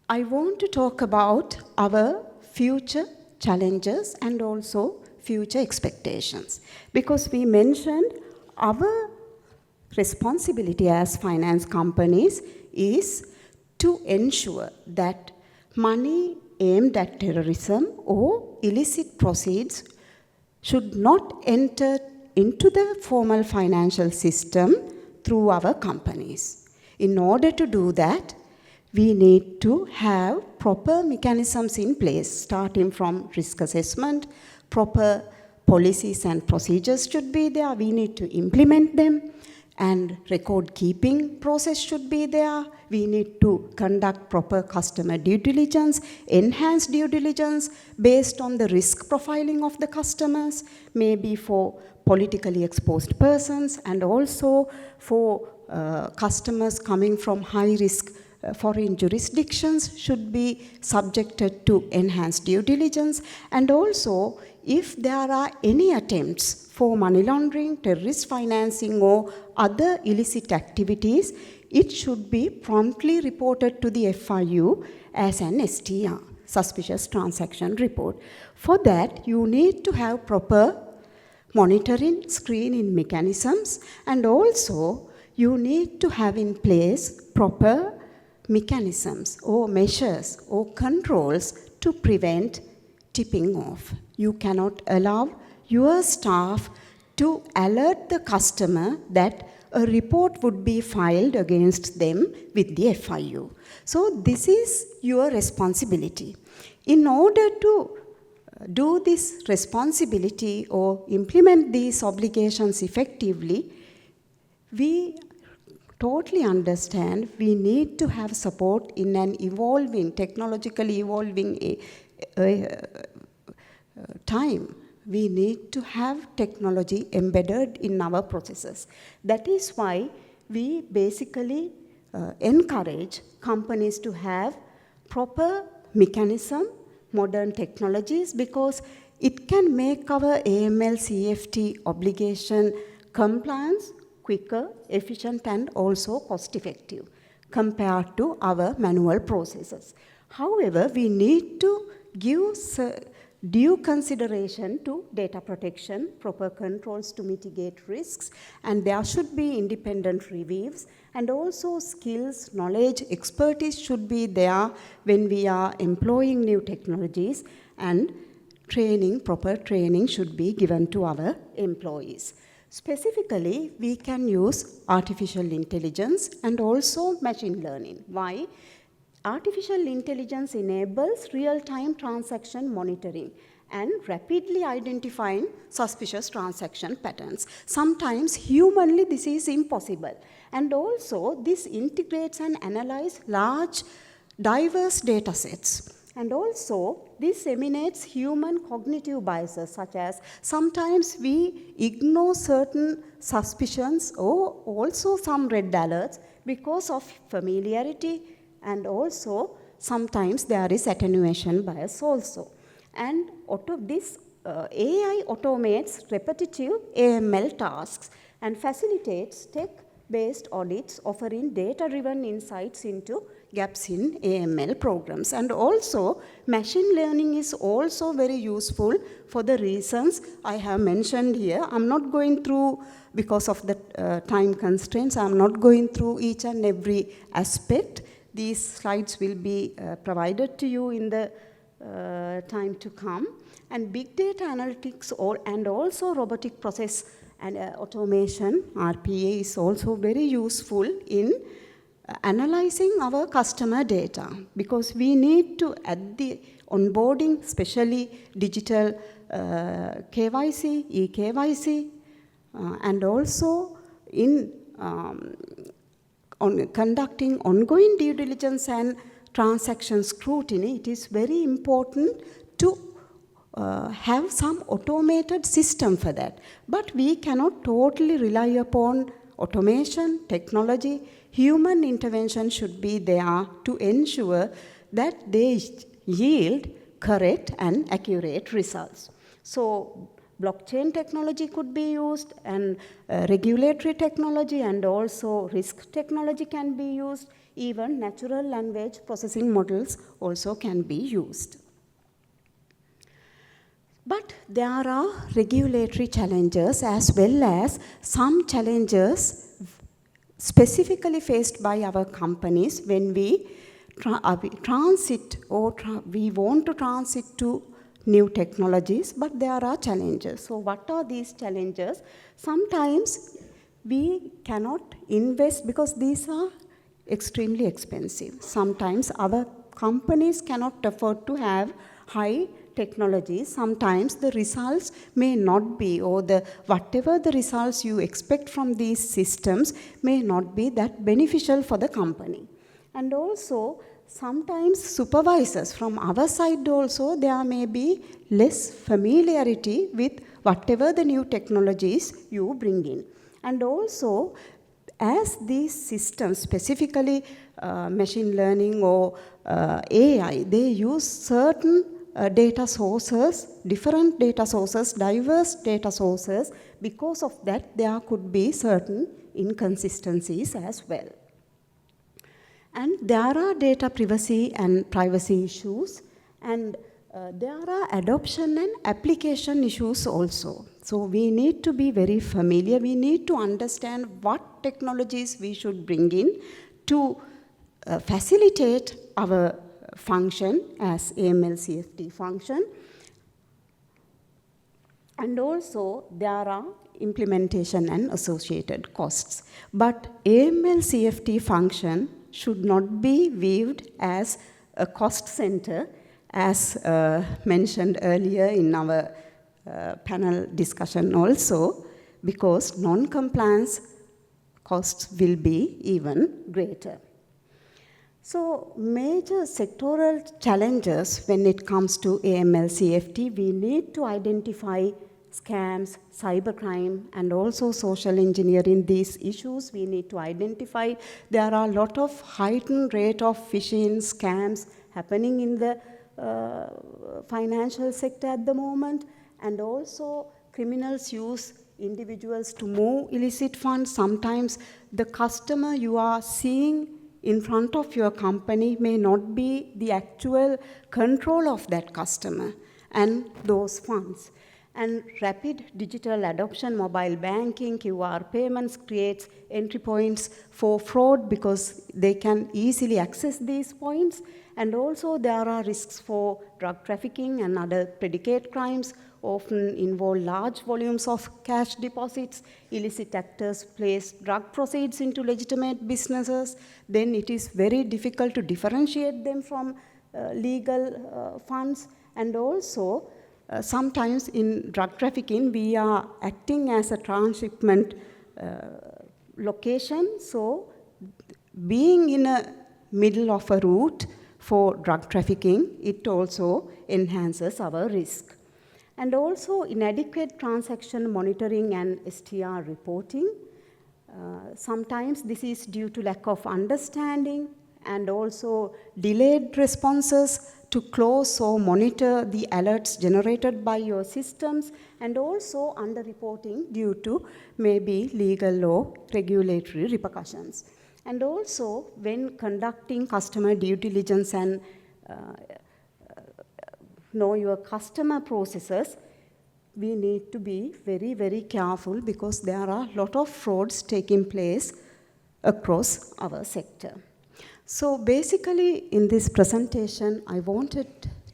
I want to talk about our future challenges and also future expectations. Because we mentioned our responsibility as finance companies is to ensure that money aimed at terrorism or illicit proceeds should not enter into the formal financial system through our companies. In order to do that, we need to have proper mechanisms in place, starting from risk assessment, proper policies and procedures should be there, we need to implement them, and record keeping process should be there. We need to conduct proper customer due diligence, enhanced due diligence based on the risk profiling of the customers, maybe for politically exposed persons and also for customers coming from high-risk foreign jurisdictions should be subjected to enhanced due diligence. And also, if there are any attempts for money laundering, terrorist financing, or other illicit activities, it should be promptly reported to the FIU as an STR, Suspicious Transaction Report. For that, you need to have proper monitoring, screening mechanisms, and also you need to have in place proper mechanisms or measures or controls to prevent tipping off. You cannot allow your staff to alert the customer that a report would be filed against them with the FIU. So this is your responsibility. In order to do this responsibility or implement these obligations effectively, we totally understand we need to have support in an evolving, technologically evolving time. We need to have technology embedded in our processes. That is why we basically encourage companies to have proper mechanism, modern technologies, because it can make our AML CFT obligation compliance quicker, efficient, and also cost-effective compared to our manual processes. However, we need to give due consideration to data protection, proper controls to mitigate risks, and there should be independent reviews, and also skills, knowledge, expertise should be there when we are employing new technologies, and training, proper training should be given to our employees. Specifically, we can use artificial intelligence and also machine learning. Why? Artificial intelligence enables real-time transaction monitoring and rapidly identifying suspicious transaction patterns. Sometimes humanly this is impossible. And also this integrates and analyzes large, diverse data sets. And also this emanates human cognitive biases, such as sometimes we ignore certain suspicions or also some red alerts because of familiarity, and also sometimes there is attenuation bias also. And this AI automates repetitive AML tasks and facilitates tech-based audits, offering data-driven insights into gaps in AML programs. And also, machine learning is also very useful for the reasons I have mentioned here. I'm not going through, because of the time constraints, I'm not going through each and every aspect. These slides will be provided to you in the time to come. And big data analytics and also robotic process and automation, RPA, is also very useful in analyzing our customer data, because we need to, at the onboarding, especially digital KYC, e-KYC, and also in conducting ongoing due diligence and transaction scrutiny, it is very important to have some automated system for that. But we cannot totally rely upon automation, technology. Human intervention should be there to ensure that they yield correct and accurate results. So blockchain technology could be used, and regulatory technology and also risk technology can be used. Even natural language processing models also can be used. But there are regulatory challenges as well as some challenges specifically faced by our companies when we transit or we want to transit to new technologies, but there are challenges. So what are these challenges? Sometimes we cannot invest because these are extremely expensive. Sometimes our companies cannot afford to have high technology. Sometimes the results may not be, or whatever the results you expect from these systems may not be that beneficial for the company. And also, sometimes supervisors from our side also, there may be less familiarity with whatever the new technologies you bring in. And also, as these systems, specifically machine learning or AI, they use certain data sources, different data sources, diverse data sources. Because of that, there could be certain inconsistencies as well. And there are data privacy and privacy issues, and there are adoption and application issues also. So we need to be very familiar. We need to understand what technologies we should bring in to facilitate our function as AML-CFT function. And also there are implementation and associated costs. But AML-CFT function should not be viewed as a cost center, as mentioned earlier in our panel discussion also, because non-compliance costs will be even greater. So major sectoral challenges when it comes to AML-CFT, we need to identify scams, cybercrime, and also social engineering. These issues we need to identify. There are a lot of heightened rate of phishing scams happening in the financial sector at the moment, and also criminals use individuals to move illicit funds. Sometimes the customer you are seeing in front of your company may not be the actual control of that customer and those funds. And rapid digital adoption, mobile banking, QR payments creates entry points for fraud because they can easily access these points. And also there are risks for drug trafficking and other predicate crimes, often involve large volumes of cash deposits. Illicit actors place drug proceeds into legitimate businesses. Then it is very difficult to differentiate them from legal funds. And also, sometimes in drug trafficking, we are acting as a transshipment location. So being in a middle of a route for drug trafficking, it also enhances our risk. And also inadequate transaction monitoring and STR reporting. Sometimes this is due to lack of understanding and also delayed responses to close or monitor the alerts generated by your systems, and also underreporting due to maybe legal or regulatory repercussions. And also when conducting customer due diligence and know your customer processes, we need to be very, very careful because there are a lot of frauds taking place across our sector. So basically in this presentation, I wanted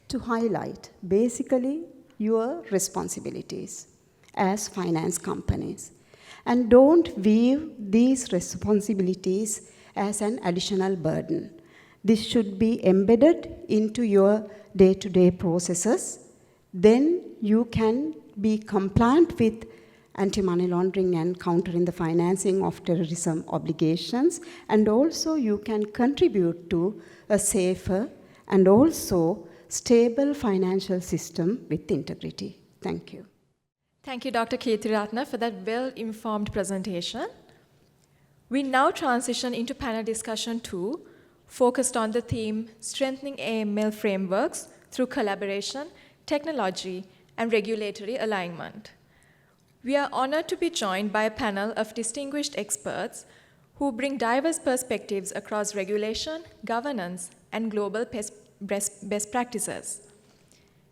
to highlight basically your responsibilities as finance companies. And don't view these responsibilities as an additional burden. This should be embedded into your day-to-day processes. Then you can be compliant with anti-money laundering and countering the financing of terrorism obligations, and also you can contribute to a safer and also stable financial system with integrity. Thank you. Thank you, Dr. Keethiratna, for that well-informed presentation. We now transition into panel discussion 2, focused on the theme, Strengthening AML Frameworks Through Collaboration, Technology, and Regulatory Alignment. We are honored to be joined by a panel of distinguished experts who bring diverse perspectives across regulation, governance, and global best practices.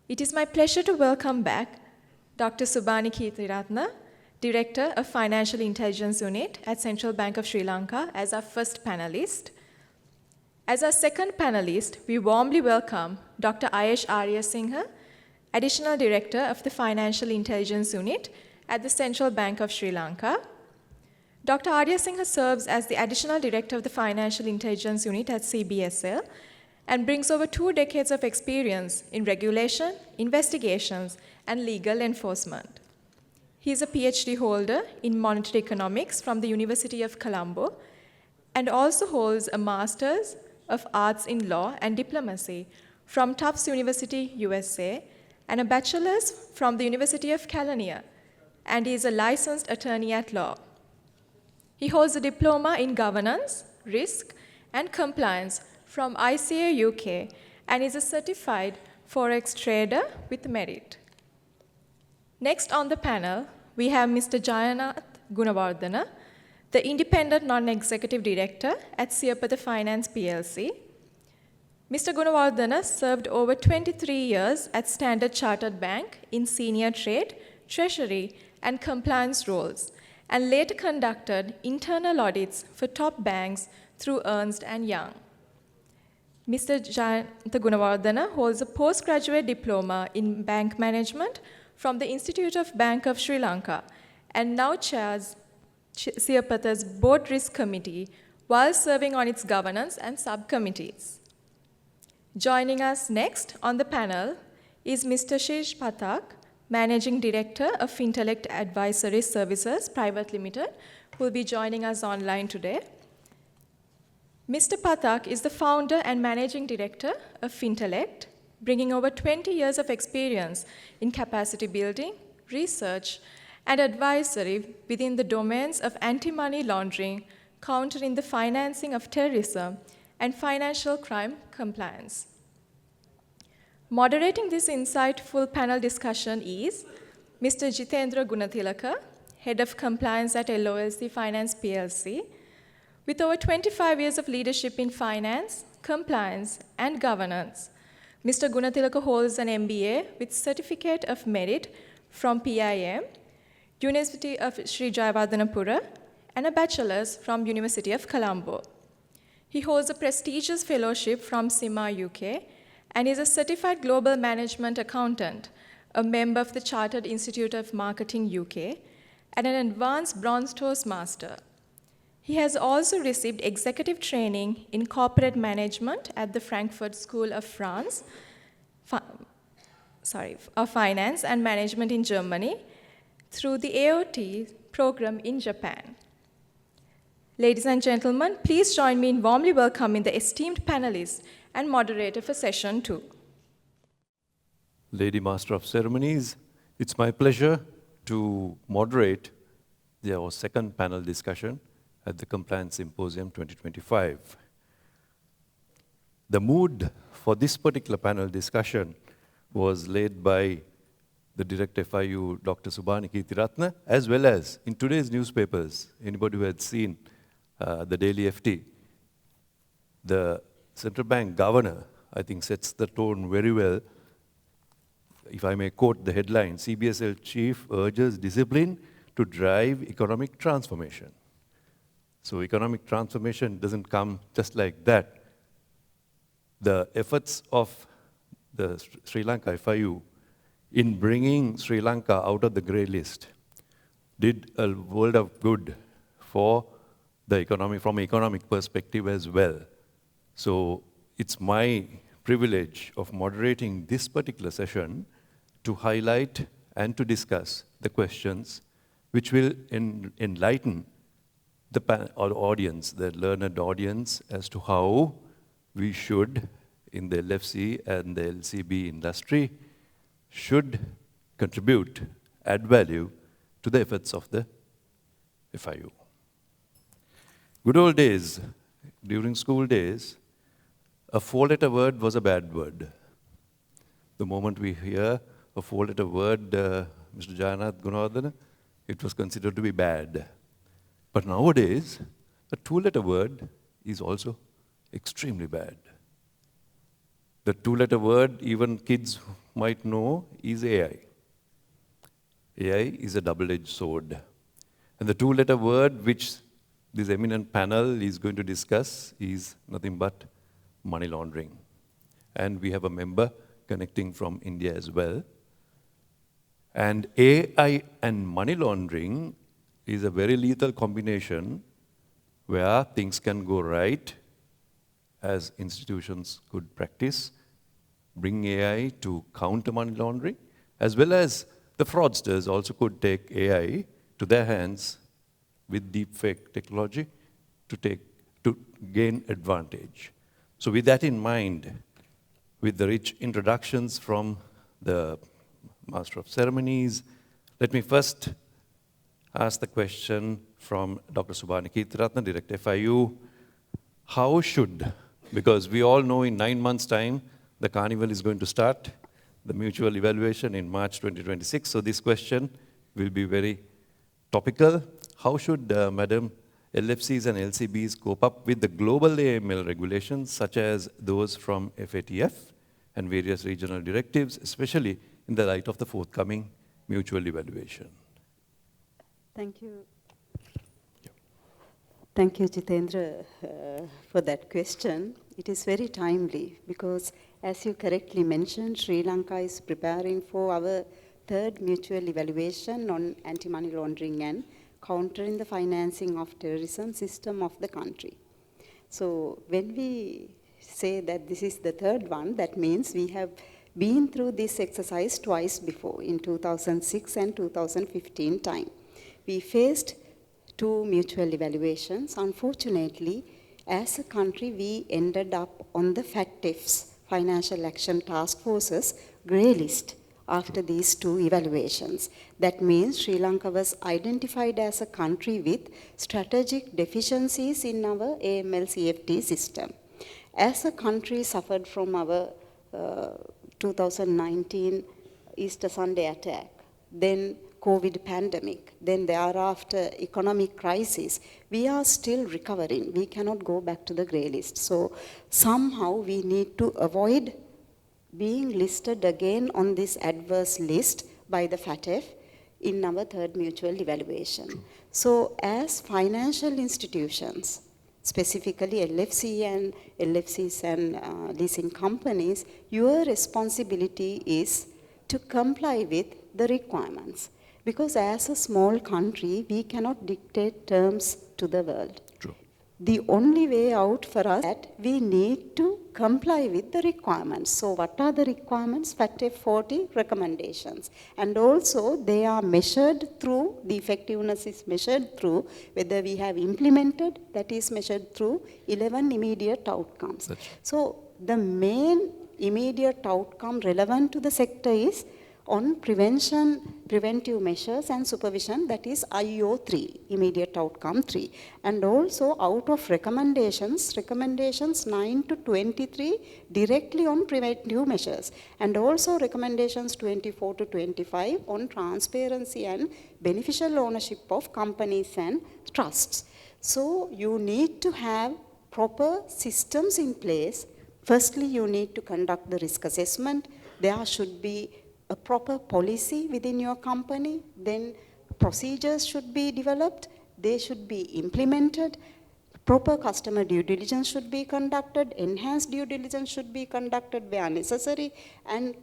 It is my pleasure to welcome back Dr. Subani Keethiratna, Director of Financial Intelligence Unit at Central Bank of Sri Lanka, as our first panelist. As our second panelist, we warmly welcome Dr. Ayesh Aryasinghe, Additional Director of the Financial Intelligence Unit at the Central Bank of Sri Lanka. Dr. Aryasinghe serves as the Additional Director of the Financial Intelligence Unit at CBSL and brings over 2 decades of experience in regulation, investigations, and legal enforcement. He is a PhD holder in monetary economics from the University of Colombo and also holds a Master's of Arts in Law and Diplomacy from Tufts University, USA, and a Bachelor's from the University of California, and he is a licensed attorney at law. He holds a diploma in governance, risk, and compliance from ICA UK and is a certified forex trader with merit. Next on the panel, we have Mr. Jayanath Gunawardena, the Independent Non-Executive Director at Siapatha Finance PLC. Mr. Gunawardena served over 23 years at Standard Chartered Bank in senior trade, treasury, and compliance roles, and later conducted internal audits for top banks through Ernst & Young. Mr. Jayantha Gunawardena holds a postgraduate diploma in bank management from the Institute of Bank of Sri Lanka and now chairs Siapatha's Board Risk Committee while serving on its governance and subcommittees. Joining us next on the panel is Mr. Shirish Pathak, Managing Director of Fintellect Advisory Services Private Limited, who will be joining us online today. Mr. Pathak is the founder and Managing Director of Fintellect, bringing over 20 years of experience in capacity building, research, and advisory within the domains of anti-money laundering, countering the financing of terrorism, and financial crime compliance. Moderating this insightful panel discussion is Mr. Jitendra Gunathilaka, Head of Compliance at LOLC Finance PLC. With over 25 years of leadership in finance, compliance, and governance, Mr. Gunathilaka holds an MBA with Certificate of Merit from PIM, University of Sri Jayawardhanapura, and a bachelor's from University of Colombo. He holds a prestigious fellowship from CIMA UK and is a certified global management accountant, a member of the Chartered Institute of Marketing UK, and an advanced Bronze Toastmaster. He has also received executive training in corporate management at the Frankfurt School of Finance and Management in Germany through the AOT program in Japan. Ladies and gentlemen, please join me in warmly welcoming the esteemed panelists and moderator for session 2. Lady Master of Ceremonies, it's my pleasure to moderate our second panel discussion at the Compliance Symposium 2025. The mood for this particular panel discussion was led by the Director FIU, Dr. Subhani Keethiratna, as well as in today's newspapers, anybody who had seen the Daily FT, the central bank governor, I think, sets the tone very well. If I may quote the headline, CBSL chief urges discipline to drive economic transformation. So economic transformation doesn't come just like that. The efforts of the Sri Lanka FIU in bringing Sri Lanka out of the grey list did a world of good for the economy, from an economic perspective as well. So it's my privilege of moderating this particular session to highlight and to discuss the questions which will enlighten the audience, the learned audience, as to how we should, in the LFC and the LCB industry, should contribute, add value to the efforts of the FIU. Good old days, during school days, a four-letter word was a bad word. The moment we hear a four-letter word, Mr. Jayanath Gunawardena, it was considered to be bad. But nowadays, a two-letter word is also extremely bad. The two-letter word, even kids might know, is AI. AI is a double-edged sword. And the two-letter word which this eminent panel is going to discuss is nothing but money laundering. And we have a member connecting from India as well. And AI and money laundering is a very lethal combination where things can go right, as institutions could practice, bring AI to counter money laundering, as well as the fraudsters also could take AI to their hands with deepfake technology to gain advantage. So with that in mind, with the rich introductions from the Master of Ceremonies, let me first ask the question from Dr. Subhani Keethiratna, Director FIU. How should, because we all know in 9 months' time, the carnival is going to start, the mutual evaluation in March 2026. So this question will be very topical. How should, Madam, LFCs and LCBs cope up with the global AML regulations, such as those from FATF and various regional directives, especially in the light of the forthcoming mutual evaluation? Thank you. Thank you, Jitendra, for that question. It is very timely because, as you correctly mentioned, Sri Lanka is preparing for our third mutual evaluation on anti-money laundering and countering the financing of terrorism system of the country. So when we say that this is the third one, that means we have been through this exercise twice before, in 2006 and 2015 time. We faced 2 mutual evaluations. Unfortunately, as a country, we ended up on the FATF's, Financial Action Task Force's, grey list after these 2 evaluations. That means Sri Lanka was identified as a country with strategic deficiencies in our AML-CFT system. As a country suffered from our 2019 Easter Sunday attack, then COVID pandemic, then thereafter economic crisis, we are still recovering. We cannot go back to the grey list. So somehow we need to avoid being listed again on this adverse list by the FATF in our third mutual evaluation. So as financial institutions, specifically LFCs and leasing companies, your responsibility is to comply with the requirements. Because as a small country, we cannot dictate terms to the world. True. the only way out for us that we need to comply with the requirements. So what are the requirements? Factor 40 recommendations. And also they are measured through, the effectiveness is measured through whether we have implemented, that is measured through 11 immediate outcomes. So the main immediate outcome relevant to the sector is on preventive measures and supervision, that is IO3, immediate outcome 3. And also out of recommendations 9 to 23 directly on preventive measures. And also recommendations 24 to 25 on transparency and beneficial ownership of companies and trusts. So you need to have proper systems in place. Firstly, you need to conduct the risk assessment. There should be a proper policy within your company, then procedures should be developed, they should be implemented, proper customer due diligence should be conducted, enhanced due diligence should be conducted where necessary, and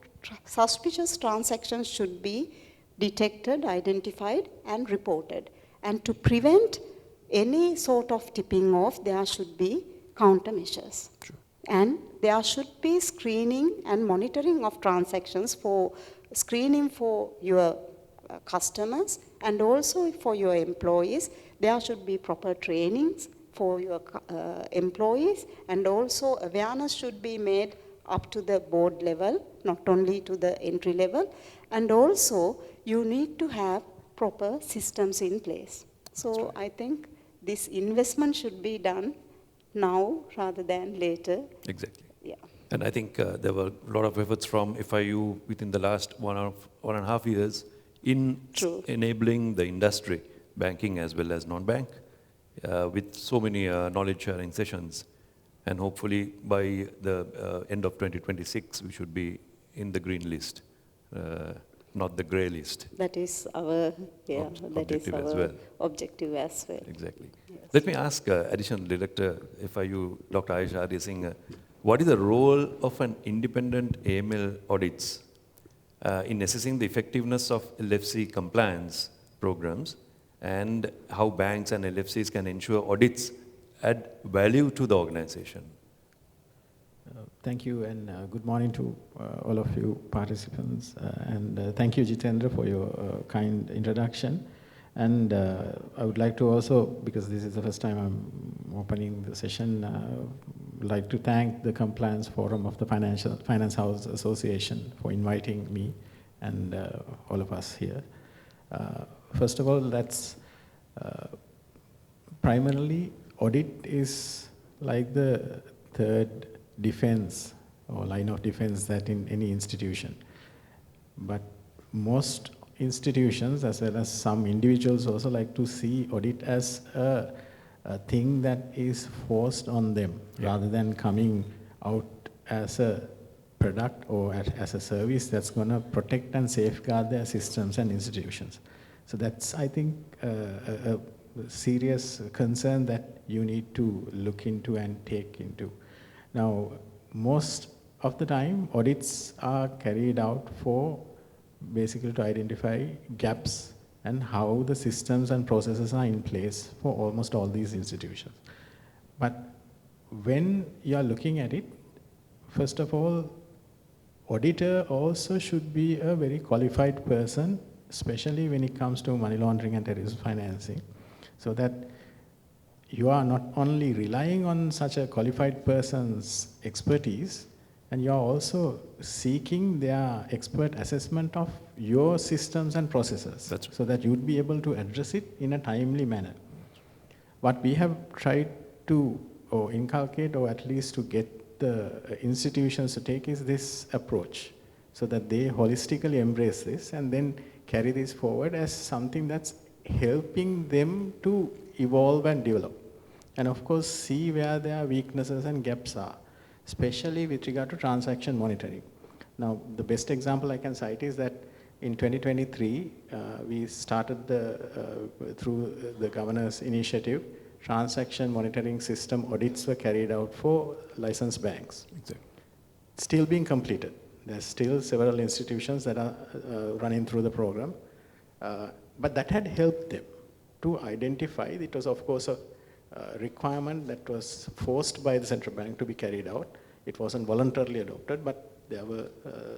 suspicious transactions should be detected, identified, and reported. And to prevent any sort of tipping off, there should be countermeasures. Sure. And there should be screening and monitoring of transactions for screening for your customers and also for your employees. There should be proper trainings for your employees, and also awareness should be made up to the board level, not only to the entry level. And also you need to have proper systems in place. So I think this investment should be done now rather than later. Exactly. Yeah. And I think there were a lot of efforts from FIU within the last 1.5 years in enabling the industry, banking as well as non-bank, with so many knowledge sharing sessions. And hopefully by the end of 2026, we should be in the green list, not the grey list. That is our, objective as well. Exactly. Yes. Let me ask Additional Director FIU, Dr. Aisha Adesinghe, what is the role of an independent AML audits in assessing the effectiveness of LFC compliance programs, and how banks and LFCs can ensure audits add value to the organization? Thank you, and good morning to all of you participants. And thank you, Jitendra, for your kind introduction. And I would like to also, because this is the first time I'm opening the session, like to thank the Compliance Forum of the Finance House Association for inviting me and all of us here. First of all, that's primarily audit is like the third defense or line of defense that in any institution. But most institutions, as well as some individuals, also like to see audit as a thing that is forced on them, rather than coming out as a product or as a service that's going to protect and safeguard their systems and institutions. So that's, I think, a serious concern that you need to look into and take into. Now, most of the time, audits are carried out for basically to identify gaps and how the systems and processes are in place for almost all these institutions. But when you are looking at it, first of all, auditor also should be a very qualified person, especially when it comes to money laundering and terrorism financing, so that you are not only relying on such a qualified person's expertise, and you are also seeking their expert assessment of your systems and processes, so that you would be able to address it in a timely manner. What we have tried to inculcate, or at least to get the institutions to take, is this approach, so that they holistically embrace this and then carry this forward as something that's helping them to evolve and develop. And of course, see where their weaknesses and gaps are, especially with regard to transaction monitoring. Now, the best example I can cite is that in 2023, we started through the governor's initiative, transaction monitoring system audits were carried out for licensed banks. Exactly. Still being completed. There's still several institutions that are running through the program. But that had helped them to identify. It was, of course, a requirement that was forced by the central bank to be carried out. It wasn't voluntarily adopted, but there were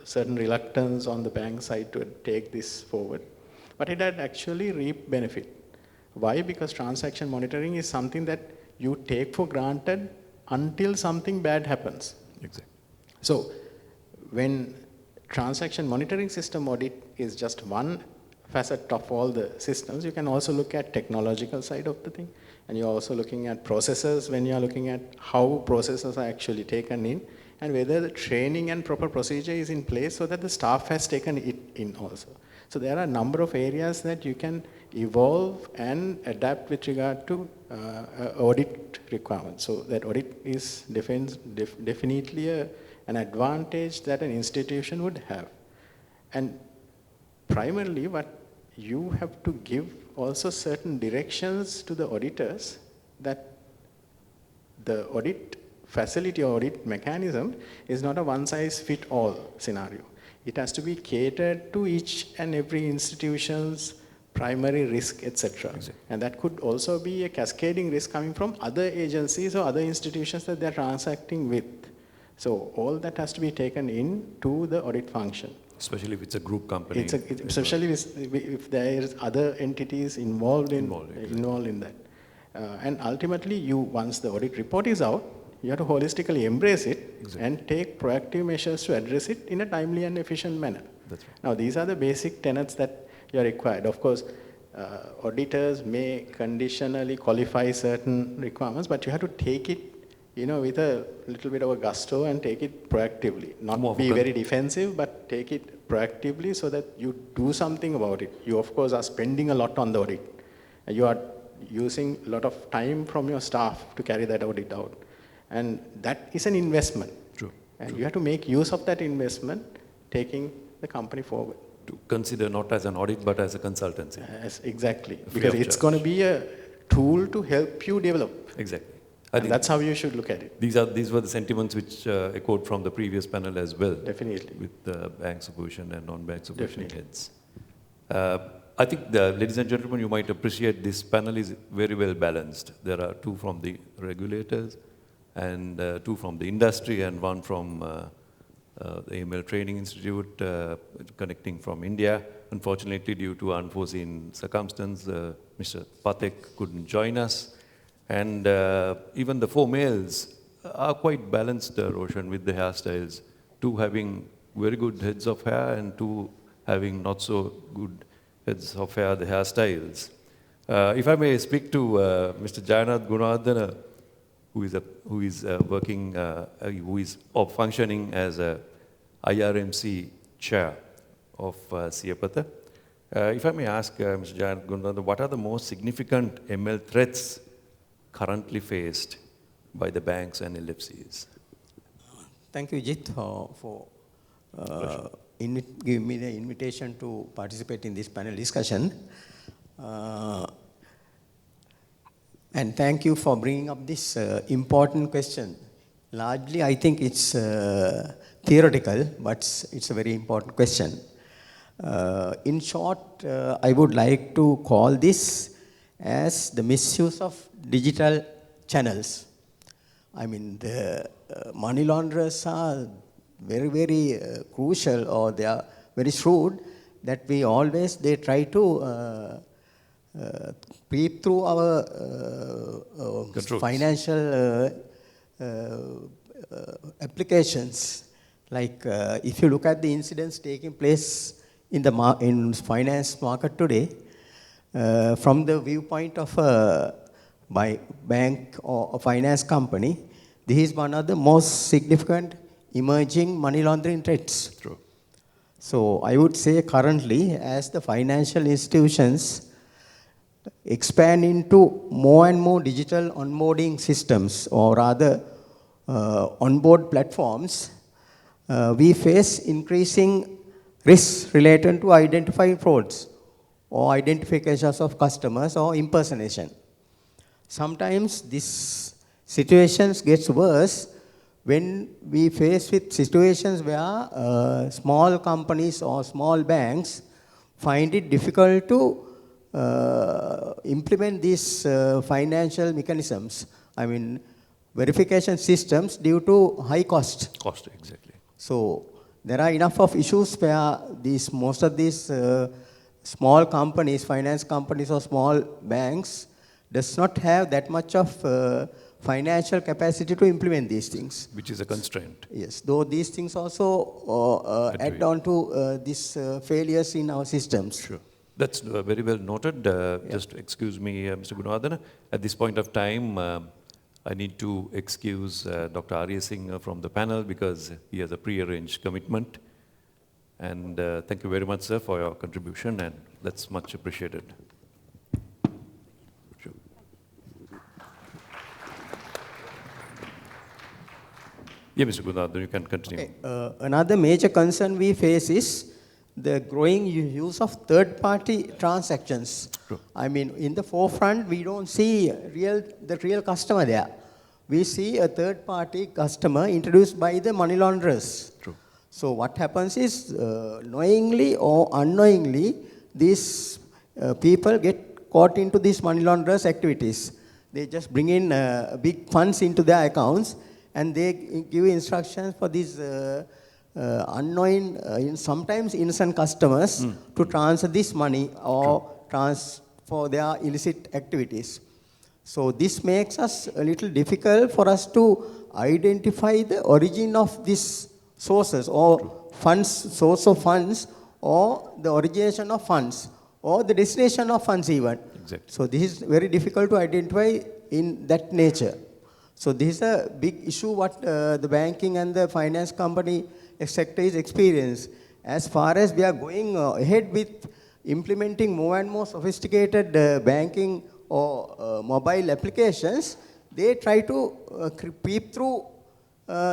certain reluctance on the bank side to take this forward. But it had actually reaped benefit. Why? Because transaction monitoring is something that you take for granted until something bad happens. Exactly. So when transaction monitoring system audit is just one facet of all the systems, you can also look at technological side of the thing. And you're also looking at processes when you're looking at how processes are actually taken in and whether the training and proper procedure is in place so that the staff has taken it in also. So there are a number of areas that you can evolve and adapt with regard to audit requirements. So that audit is definitely an advantage that an institution would have. And primarily what you have to give also certain directions to the auditors that the audit facility or audit mechanism is not a one-size-fits-all scenario. It has to be catered to each and every institution's primary risk, etc. Exactly. And that could also be a cascading risk coming from other agencies or other institutions that they're transacting with. So all that has to be taken into the audit function. Especially if it's a group company. Especially if there is other entities involved in that. And ultimately, once the audit report is out, you have to holistically embrace it and take proactive measures to address it in a timely and efficient manner. That's right. Now, these are the basic tenets that you are required. Of course, auditors may conditionally qualify certain requirements, but you have to take it with a little bit of a gusto and take it proactively. Not be very defensive, but take it proactively so that you do something about it. You, of course, are spending a lot on the audit. You are using a lot of time from your staff to carry that audit out. And that is an investment. True. And you have to make use of that investment, taking the company forward. To consider not as an audit, but as a consultancy. Exactly. Because it's going to be a tool to help you develop. Exactly. And that's how you should look at it. These were the sentiments which echoed from the previous panel as well. Definitely. With the bank supervision and non-bank supervision heads. I think, ladies and gentlemen, you might appreciate this panel is very well balanced. There are two from the regulators and two from the industry and one from the AML Training Institute connecting from India. Unfortunately, due to unforeseen circumstance, Mr. Patek couldn't join us. And even the four males are quite balanced, Roshan, with the hairstyles. Two having very good heads of hair and two having not so good heads of hair, the hairstyles. If I may speak to Mr. Jayanath Gunawardena, who is functioning as a IRMC chair of CEPATA. If I may ask Mr. Jayanath Gunawardena, what are the most significant ML threats currently faced by the banks and LFCs? Thank you, Jit, for giving me the invitation to participate in this panel discussion. And thank you for bringing up this important question. Largely, I think it's theoretical, but it's a very important question. In short, I would like to call this as the misuse of digital channels. I mean, the money launderers are very, very crucial, or they are very shrewd, that they try to peep through our financial applications. Like if you look at the incidents taking place in the in finance market today, from the viewpoint of a bank or a finance company, this is one of the most significant emerging money laundering threats. True. So I would say currently, as the financial institutions expand into more and more digital onboarding systems, or rather onboard platforms, we face increasing risks related to identifying frauds or identifications of customers or impersonation. Sometimes this situations gets worse when we face with situations where small companies or small banks find it difficult to implement these financial mechanisms, I mean, verification systems due to high cost. Cost, exactly. So there are enough of issues where most of these small companies, finance companies or small banks does not have that much of financial capacity to implement these things. Which is a constraint. Yes, though these things also add on to these failures in our systems. Sure. That's very well noted. Just excuse me, Mr. Gunawardana. At this point of time, I need to excuse Dr. Arya Singh from the panel because he has a pre-arranged commitment. And thank you very much, sir, for your contribution, and that's much appreciated. Sure. Yeah, Mr. Gunawardana, you can continue. Okay. Another major concern we face is the growing use of third-party transactions. True. I mean, in the forefront, we don't see the real customer there. We see a third-party customer introduced by the money launderers. True. So what happens is, knowingly or unknowingly, these people get caught into these money launderers' activities. They just bring in big funds into their accounts, and they give instructions for these unknown, sometimes innocent customers to transfer this money or for their illicit activities. So this makes us a little difficult for us to identify the origin of these sources or funds, source of funds, or the origination of funds, or the destination of funds even. Exactly. So this is very difficult to identify in that nature. So this is a big issue what the banking and the finance company sector is experiencing. As far as we are going ahead with implementing more and more sophisticated banking or mobile applications, they try to peep through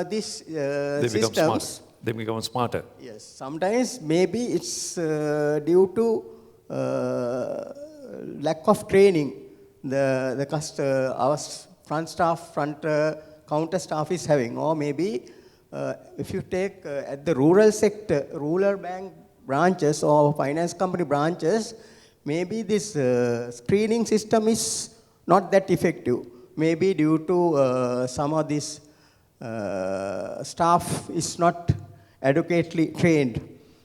these systems. They become smarter. Yes, sometimes maybe it's due to lack of training. Our front counter staff is having, or maybe if you take at the rural sector, rural bank branches or finance company branches, maybe this screening system is not that effective. Maybe due to some of this staff is not adequately trained,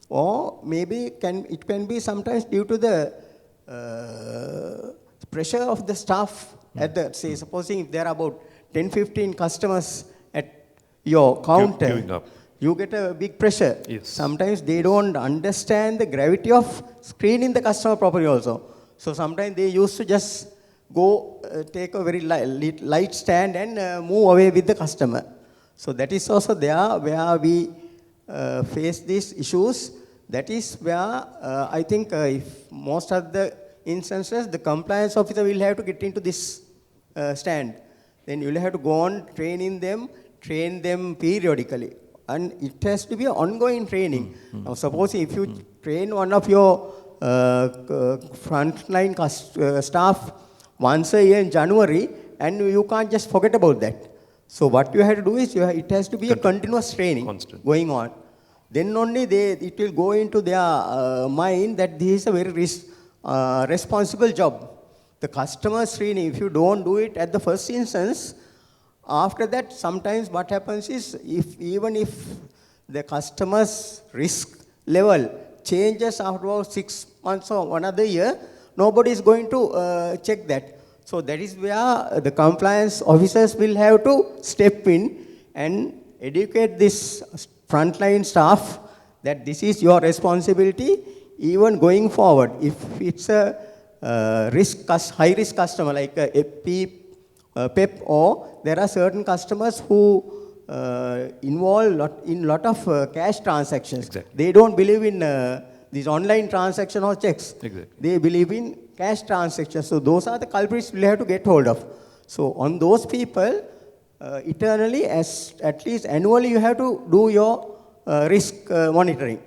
or maybe it can be sometimes due to the pressure of the staff at the, say, supposing if there are about 10-15 customers at your counter, queuing up. You get a big pressure. Yes. Sometimes they don't understand the gravity of screening the customer properly also. So sometimes they used to just go take a very light stand and move away with the customer. So that is also there where we face these issues. That is where I think if most of the instances, the compliance officer will have to get into this stand. Then you will have to go on train them periodically. And it has to be an ongoing training. Now suppose if you train one of your frontline staff once a year in January, and you can't just forget about that. So what you have to do is, it has to be a continuous training going on. Then only it will go into their mind that this is a very responsible job. The customer screening, if you don't do it at the first instance, after that, sometimes what happens is, even if the customer's risk level changes after about 6 months or another year, nobody is going to check that. So that is where the compliance officers will have to step in and educate this frontline staff that this is your responsibility even going forward. If it's a high-risk customer like a PEP, or there are certain customers who involve in lot of cash transactions. Exactly. They don't believe in these online transaction or checks. Exactly. They believe in cash transactions. So those are the culprits we'll have to get hold of. So on those people, eternally, at least annually, you have to do your risk monitoring.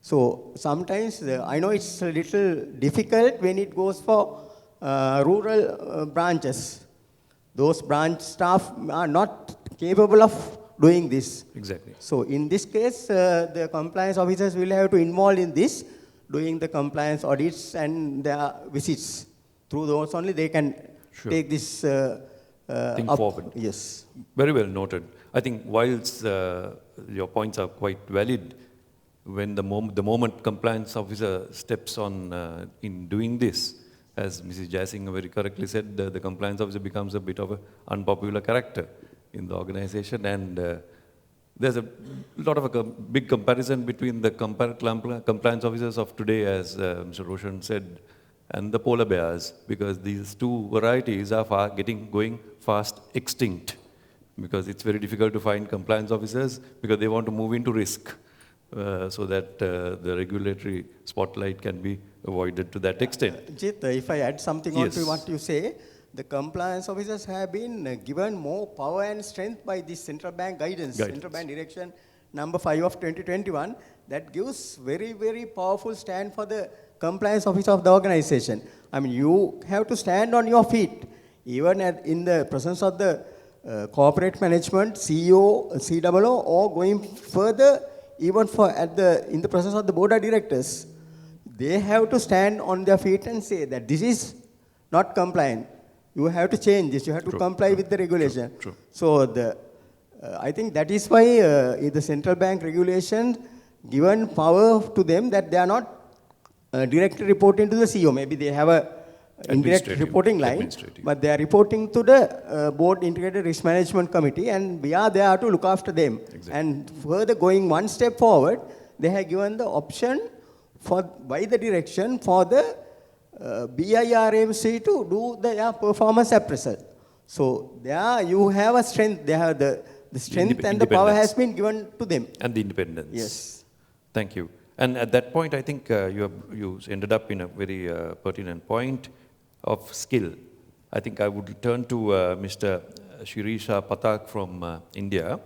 So sometimes, I know it's a little difficult when it goes for rural branches. Those branch staff are not capable of doing this. Exactly. So in this case, the compliance officers will have to involve in this doing the compliance audits and their visits. Through those only they can take this think up. forward. Yes. Very well noted. I think whilst your points are quite valid, when the moment compliance officer steps on in doing this, as Mrs. Jayasinghe very correctly said, the compliance officer becomes a bit of an unpopular character in the organization, and there's a lot of a big comparison between the compliance officers of today, as Mr. Roshan said, and the polar bears, because these two varieties are going fast extinct, because it's very difficult to find compliance officers because they want to move into risk, so that the regulatory spotlight can be avoided to that extent. Jit, if I add something on to what you say, the compliance officers have been given more power and strength by this central bank guidance. Central bank direction number 5 of 2021, that gives very, very powerful stand for the compliance officer of the organization. I mean, you have to stand on your feet, even in the presence of the corporate management, CEO, COO, or going further, even in the presence of the board of directors. They have to stand on their feet and say that this is not compliant. You have to change this. You have to comply with the regulation. So I think that is why the central bank regulation given power to them that they are not directly reporting to the CEO. Maybe they have a indirect reporting line, but they are reporting to the board integrated risk management committee, and we are there to look after them. And further going one step forward, they have given the option by the direction for the BIRMC to do the performance appraisal. So there you have a strength. They have the strength and the power has been given to them. And the independence. Yes. Thank you. And at that point, I think you ended up in a very pertinent point of skill. I think I would turn to Mr. Shirisha Pathak from India,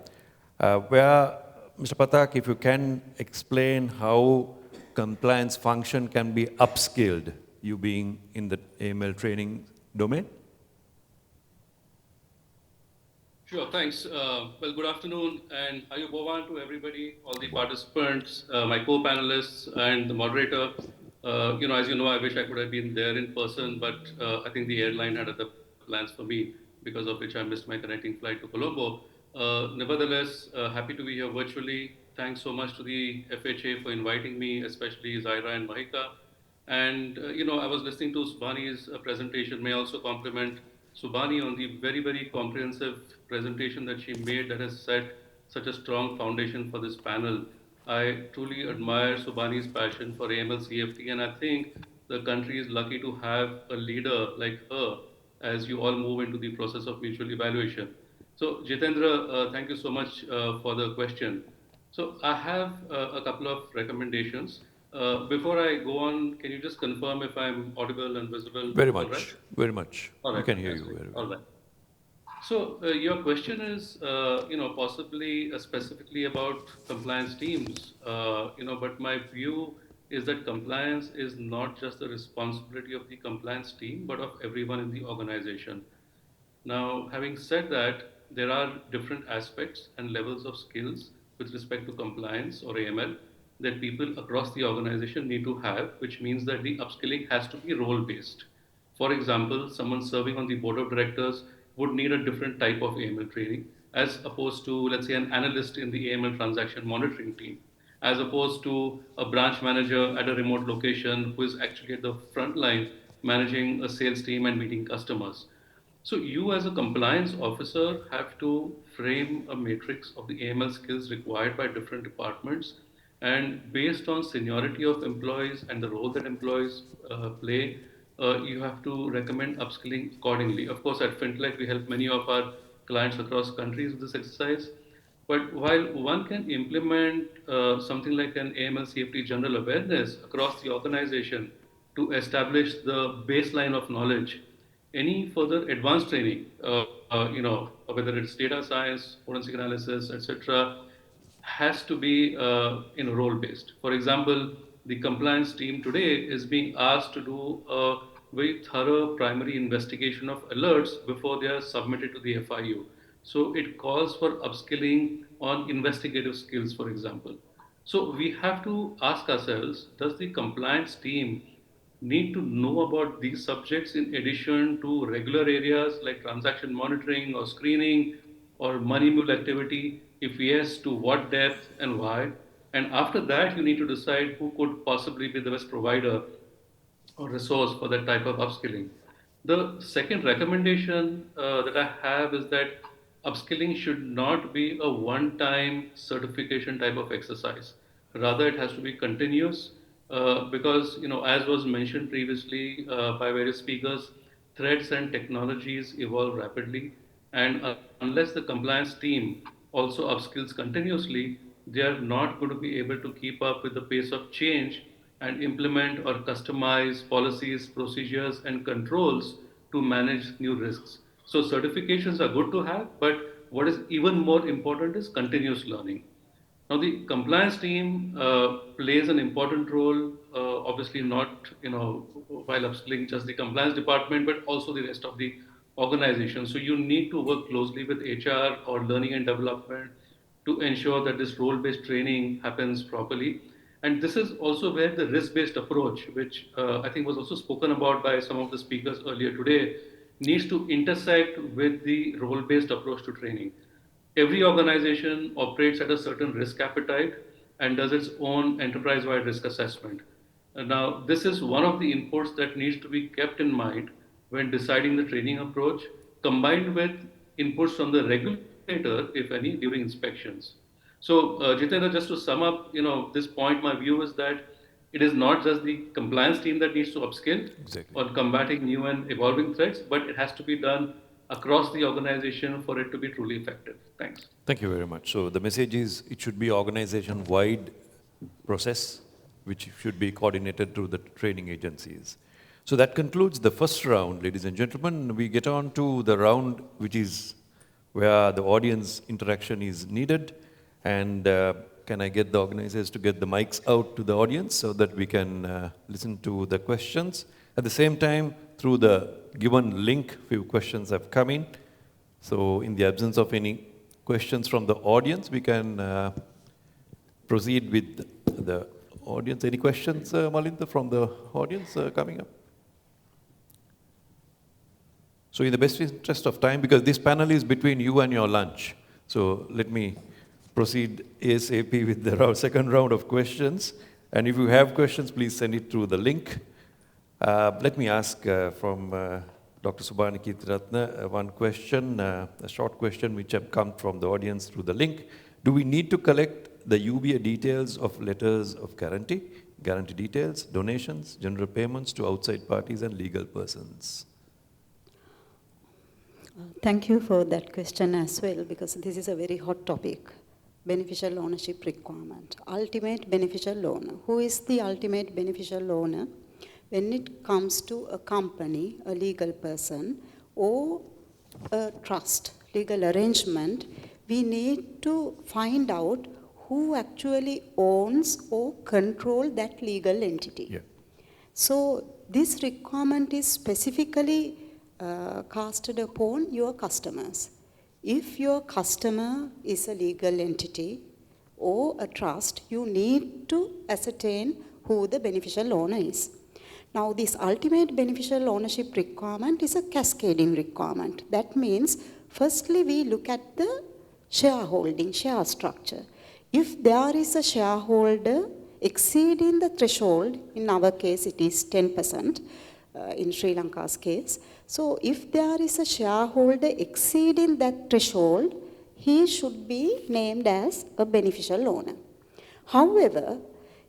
where, Mr. Pathak, if you can explain how compliance function can be upskilled, you being in the AML training domain? Sure, thanks. Well, good afternoon, and Ayubovan to everybody, all the participants, my co-panelists, and the moderator. As you know, I wish I could have been there in person, but I think the airline had other plans for me, because of which I missed my connecting flight to Colombo. Nevertheless, happy to be here virtually. Thanks so much to the FHA for inviting me, especially Zaira and Mahika. And, I was listening to Subhani's presentation. May I also compliment Subhani on the very, very comprehensive presentation that she made that has set such a strong foundation for this panel. I truly admire Subhani's passion for AML CFT, and I think the country is lucky to have a leader like her as you all move into the process of mutual evaluation. So Jitendra, thank you so much for the question. So I have a couple of recommendations. Before I go on, can you just confirm if I'm audible and visible? Very much, right? Very much. All right, we can hear you very well. All right. So your question is, possibly specifically about compliance teams, but my view is that compliance is not just the responsibility of the compliance team, but of everyone in the organization. Now, having said that, there are different aspects and levels of skills with respect to compliance or AML that people across the organization need to have, which means that the upskilling has to be role-based. For example, someone serving on the board of directors would need a different type of AML training as opposed to, let's say, an analyst in the AML transaction monitoring team, as opposed to a branch manager at a remote location who is actually at the front line managing a sales team and meeting customers. So you as a compliance officer have to frame a matrix of the AML skills required by different departments, and based on seniority of employees and the role that employees play, you have to recommend upskilling accordingly. Of course, at Fintech, we help many of our clients across countries with this exercise. But while one can implement something like an AML CFT general awareness across the organization to establish the baseline of knowledge, any further advanced training, whether it's data science, forensic analysis, etc., has to be role-based. For example, the compliance team today is being asked to do a very thorough primary investigation of alerts before they are submitted to the FIU. So it calls for upskilling on investigative skills, for example. So we have to ask ourselves, does the compliance team need to know about these subjects in addition to regular areas like transaction monitoring or screening or money mule activity? If yes, to what depth and why? And after that, you need to decide who could possibly be the best provider or resource for that type of upskilling. The second recommendation that I have is that upskilling should not be a one-time certification type of exercise. Rather, it has to be continuous because, as was mentioned previously by various speakers, threats and technologies evolve rapidly, and unless the compliance team also upskills continuously, they are not going to be able to keep up with the pace of change and implement or customize policies, procedures, and controls to manage new risks. So certifications are good to have, but what is even more important is continuous learning. Now, the compliance team plays an important role, obviously not, while upskilling just the compliance department, but also the rest of the organization. So you need to work closely with HR or learning and development to ensure that this role-based training happens properly. And this is also where the risk-based approach, which I think was also spoken about by some of the speakers earlier today, needs to intersect with the role-based approach to training. Every organization operates at a certain risk appetite and does its own enterprise-wide risk assessment. Now, this is one of the inputs that needs to be kept in mind when deciding the training approach, combined with inputs from the regulator, if any, during inspections. So, Jitendra, just to sum up, this point, my view is that it is not just the compliance team that needs to upskill on combating new and evolving threats, but it has to be done across the organization for it to be truly effective. Thanks. Thank you very much. So the message is it should be organization-wide process, which should be coordinated through the training agencies. So that concludes the first round, ladies and gentlemen. We get on to the round which is where the audience interaction is needed. And can I get the organizers to get the mics out to the audience so that we can listen to the questions? At the same time, through the given link, few questions have come in. So in the absence of any questions from the audience, we can proceed with the audience. Any questions, Malinda, from the audience coming up? So in the best interest of time, because this panel is between you and your lunch, so let me proceed ASAP with the second round of questions. And if you have questions, please send it through the link. Let me ask from Dr. Subhani Kirtiratna one question, a short question which have come from the audience through the link. Do we need to collect the UBA details of letters of guarantee details, donations, general payments to outside parties and legal persons? Thank you for that question as well, because this is a very hot topic. Beneficial ownership requirement. Ultimate beneficial owner. Who is the ultimate beneficial owner? When it comes to a company, a legal person, or a trust, legal arrangement, we need to find out who actually owns or controls that legal entity. Yeah. So this requirement is specifically casted upon your customers. If your customer is a legal entity or a trust, you need to ascertain who the beneficial owner is. Now, this ultimate beneficial ownership requirement is a cascading requirement. That means, firstly, we look at the shareholding, share structure. If there is a shareholder exceeding the threshold, in our case it is 10%, in Sri Lanka's case. So if there is a shareholder exceeding that threshold, he should be named as a beneficial owner. However,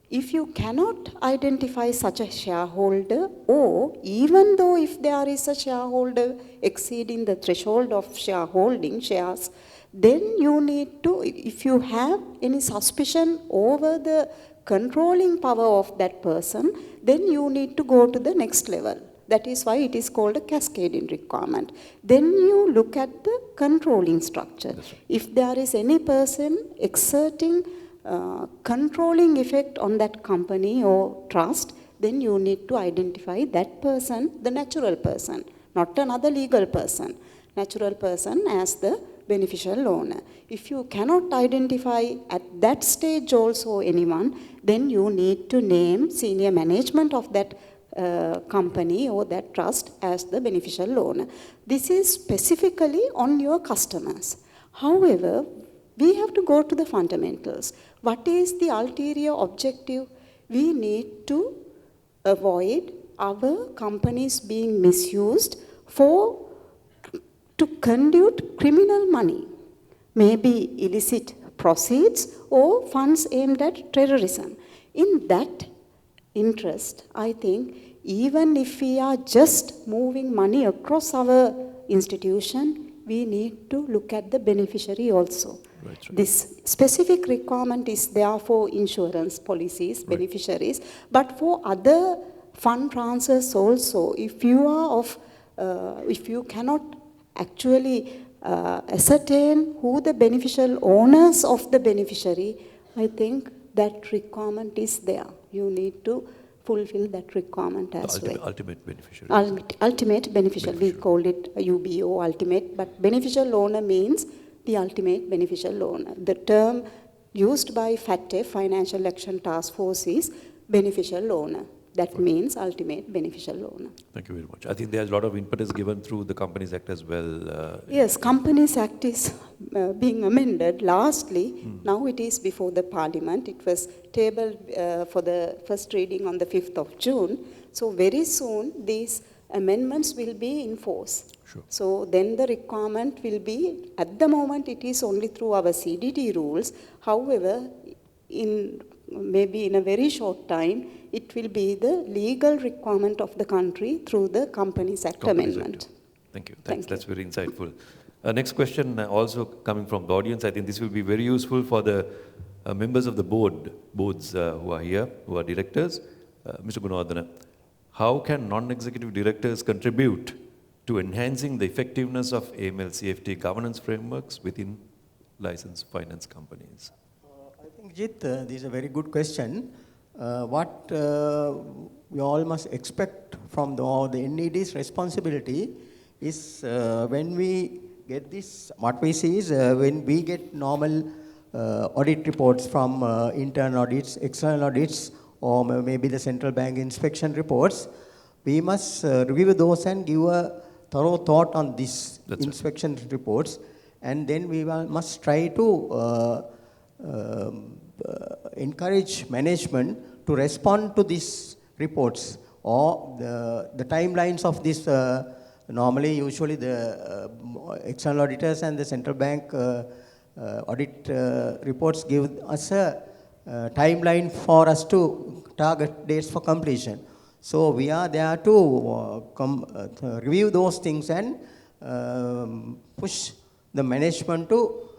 if you cannot identify such a shareholder, or even though if there is a shareholder exceeding the threshold of shareholding shares, then you need to, if you have any suspicion over the controlling power of that person, then you need to go to the next level. That is why it is called a cascading requirement. Then you look at the controlling structure. If there is any person exerting controlling effect on that company or trust, then you need to identify that person, the natural person, not another legal person. Natural person as the beneficial owner. If you cannot identify at that stage also anyone, then you need to name senior management of that company or that trust as the beneficial owner. This is specifically on your customers. However, we have to go to the fundamentals. What is the ulterior objective? We need to avoid our companies being misused to conduct criminal money, maybe illicit proceeds or funds aimed at terrorism. In that interest, I think even if we are just moving money across our institution, we need to look at the beneficiary also. Right. This specific requirement is there for insurance policies, beneficiaries, but for other fund transfers also, if you cannot actually ascertain who the beneficial owners of the beneficiary, I think that requirement is there. You need to fulfill that requirement as well. Ultimate beneficiary. Ultimate beneficial. We call it UBO, ultimate, but beneficial owner means the ultimate beneficial owner. The term used by FATF, Financial Action Task Force, is beneficial owner. That means ultimate beneficial owner. Thank you very much. I think there's a lot of impetus given through the Companies Act as well. Yes, Companies Act is being amended. Lastly, now it is before the Parliament. It was tabled for the first reading on the 5th of June. So very soon these amendments will be in force. Sure. So then the requirement will be, at the moment it is only through our CDD rules. However, maybe in a very short time, it will be the legal requirement of the country through the Companies Act amendment. Thank you. Thanks. That's very insightful. Next question also coming from the audience. I think this will be very useful for the members of the boards who are here, who are directors. Mr. Gunawardana, how can non-executive directors contribute to enhancing the effectiveness of AML/CFT governance frameworks within licensed finance companies? I think, Jit, this is a very good question. What we all must expect from the NED's responsibility is when we get this, what we see is when we get normal audit reports from internal audits, external audits, or maybe the central bank inspection reports, we must review those and give a thorough thought on these inspection reports, and then we must try to encourage management to respond to these reports or the timelines of this. Usually the external auditors and the central bank audit reports give us a timeline for us to target dates for completion. So we are there to review those things and push the management to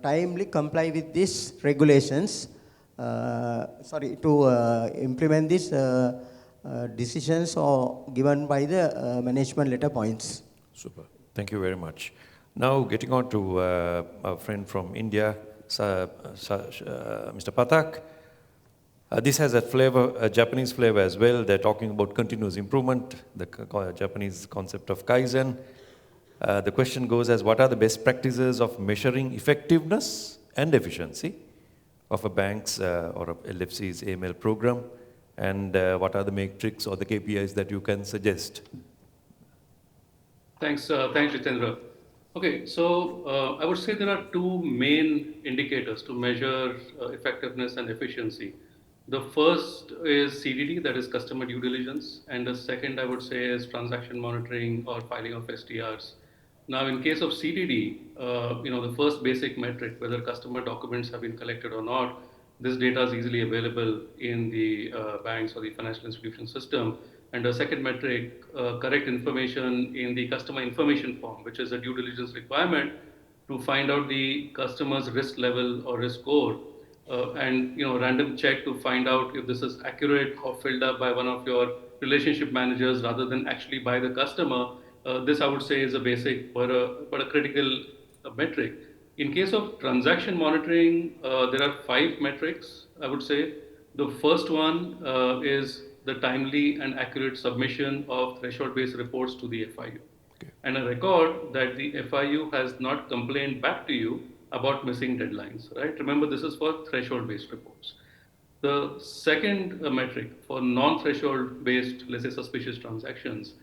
timely comply with these regulations, to implement these decisions or given by the management letter points. Super. Thank you very much. Now getting on to our friend from India, Mr. Pathak. This has a Japanese flavor as well. They're talking about continuous improvement, the Japanese concept of Kaizen. The question goes as, what are the best practices of measuring effectiveness and efficiency of a bank's or a LFC's AML program? And what are the metrics or the KPIs that you can suggest? Thanks, Jitendra. Okay, so I would say there are two main indicators to measure effectiveness and efficiency. The first is CDD, that is customer due diligence, and the second I would say is transaction monitoring or filing of STRs. Now, in case of CDD, the first basic metric, whether customer documents have been collected or not, this data is easily available in the banks or the financial institution system. And the second metric, correct information in the customer information form, which is a due diligence requirement to find out the customer's risk level or risk score, and random check to find out if this is accurate or filled up by one of your relationship managers rather than actually by the customer. This I would say is a basic but a critical metric. In case of transaction monitoring, there are 5 metrics, I would say. The first one is the timely and accurate submission of threshold-based reports to the FIU. Okay. and a record that the FIU has not complained back to you about missing deadlines, right? Remember, this is for threshold-based reports. The second metric for non-threshold based, let's say, suspicious transactions,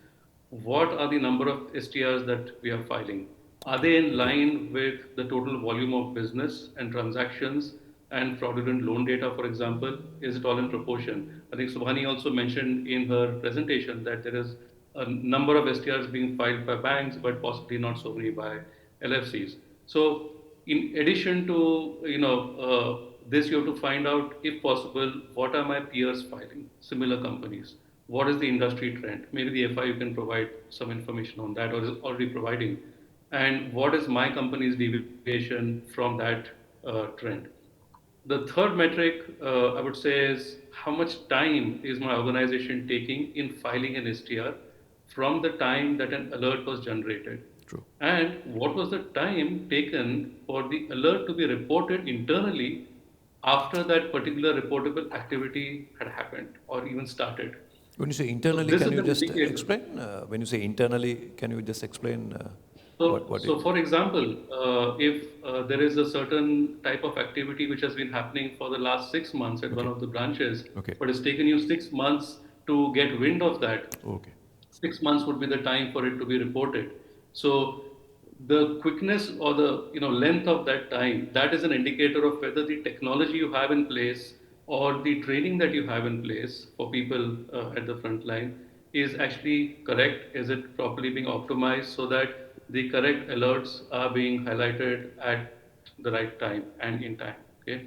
what are the number of STRs that we are filing? Are they in line with the total volume of business and transactions and fraudulent loan data, for example? Is it all in proportion? I think Subhani also mentioned in her presentation that there is a number of STRs being filed by banks, but possibly not so many by LFCs. So in addition to, this, you have to find out, if possible, what are my peers filing, similar companies? What is the industry trend? Maybe the FIU can provide some information on that, or is already providing. And what is my company's deviation from that trend? The third metric, I would say, is how much time is my organization taking in filing an STR from the time that an alert was generated? True. And what was the time taken for the alert to be reported internally after that particular reportable activity had happened or even started? When you say internally, So can you just indicator. explain? When you say internally, can you just explain So for example, if there is a certain type of activity which has been happening for the last 6 months at one of the branches, but it's taken you 6 months to get wind of that, 6 months would be the time for it to be reported. So the quickness or the length of that time, that is an indicator of whether the technology you have in place or the training that you have in place for people at the front line is actually correct. Is it properly being optimized so that the correct alerts are being highlighted at the right time and in time? Okay.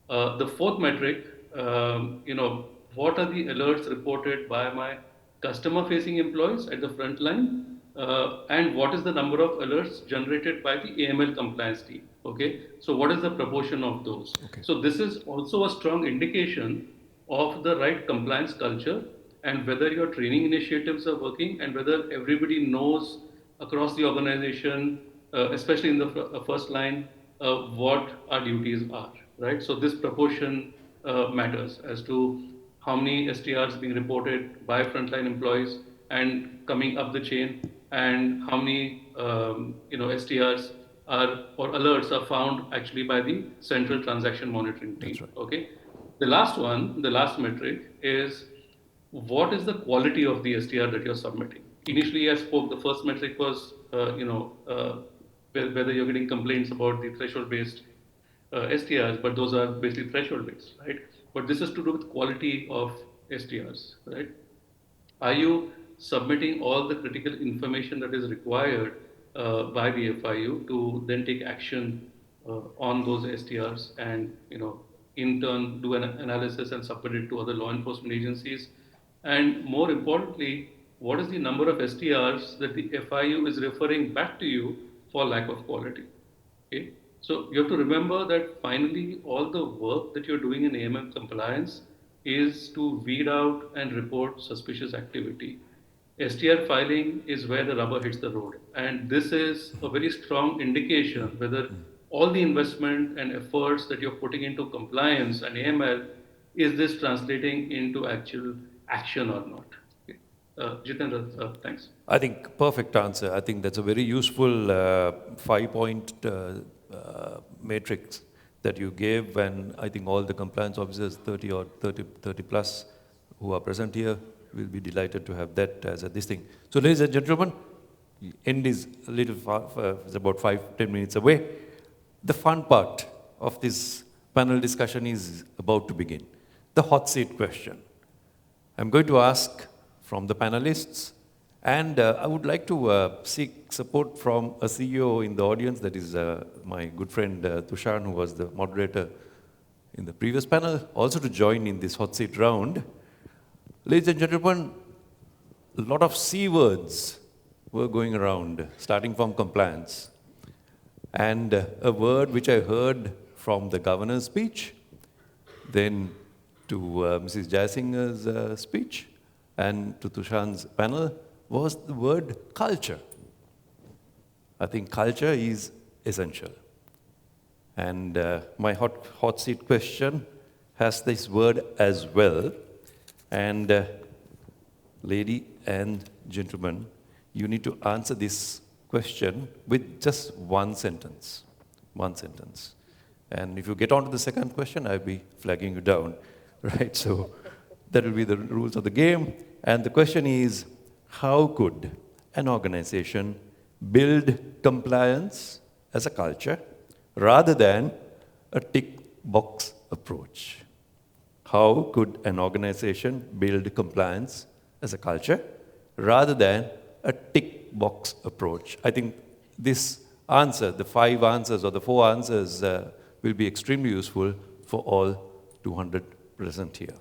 The fourth metric, what are the alerts reported by my customer-facing employees at the front line? And what is the number of alerts generated by the AML compliance team? Okay, so what is the proportion of those? So this is also a strong indication of the right compliance culture and whether your training initiatives are working and whether everybody knows across the organization, especially in the first line, what our duties are, right? So this proportion matters as to how many STRs being reported by frontline employees and coming up the chain, and how many STRs are or alerts are found actually by the central transaction monitoring team. That's right. Okay. The last metric is what is the quality of the STR that you're submitting. Initially, I spoke, the first metric was whether you're getting complaints about the threshold-based STRs, but those are basically threshold-based, right? But this is to do with quality of STRs, right? Are you submitting all the critical information that is required by the FIU to then take action on those STRs and, in turn do an analysis and submit it to other law enforcement agencies? And more importantly, what is the number of STRs that the FIU is referring back to you for lack of quality? Okay? So you have to remember that finally all the work that you're doing in AML compliance is to weed out and report suspicious activity. STR filing is where the rubber hits the road. And this is a very strong indication whether all the investment and efforts that you're putting into compliance and AML, is this translating into actual action or not? Okay. Jitendra, thanks. I think perfect answer. I think that's a very useful 5-point matrix that you gave, and I think all the compliance officers, 30 plus, who are present here, will be delighted to have that as this thing. So, ladies and gentlemen, the end is a little far, it's about 5-10 minutes away. The fun part of this panel discussion is about to begin. The hot seat question. I'm going to ask from the panelists, and I would like to seek support from a CEO in the audience, that is my good friend Tushan, who was the moderator in the previous panel, also to join in this hot seat round. Ladies and gentlemen, a lot of C words were going around, starting from compliance. And a word which I heard from the governor's speech, then to Mrs. Jayasingh's speech, and to Tushan's panel, was the word culture. I think culture is essential. And my hot seat question has this word as well. And lady and gentlemen, you need to answer this question with just one sentence. One sentence. And if you get on to the second question, I'll be flagging you down, right? So that will be the rules of the game. And the question is, how could an organization build compliance as a culture rather than a tick box approach? How could an organization build compliance as a culture rather than a tick box approach? I think this answer, the 5 answers or the 4 answers will be extremely useful for all 200 present here.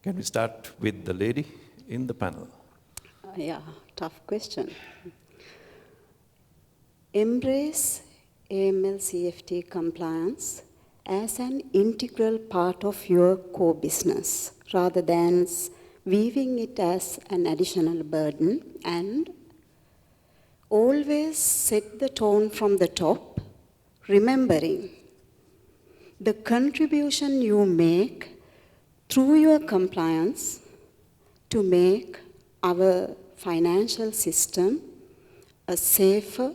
Can we start with the lady in the panel? Yeah, tough question. Embrace AML CFT compliance as an integral part of your core business rather than viewing it as an additional burden, and always set the tone from the top, remembering the contribution you make through your compliance to make our financial system a safer,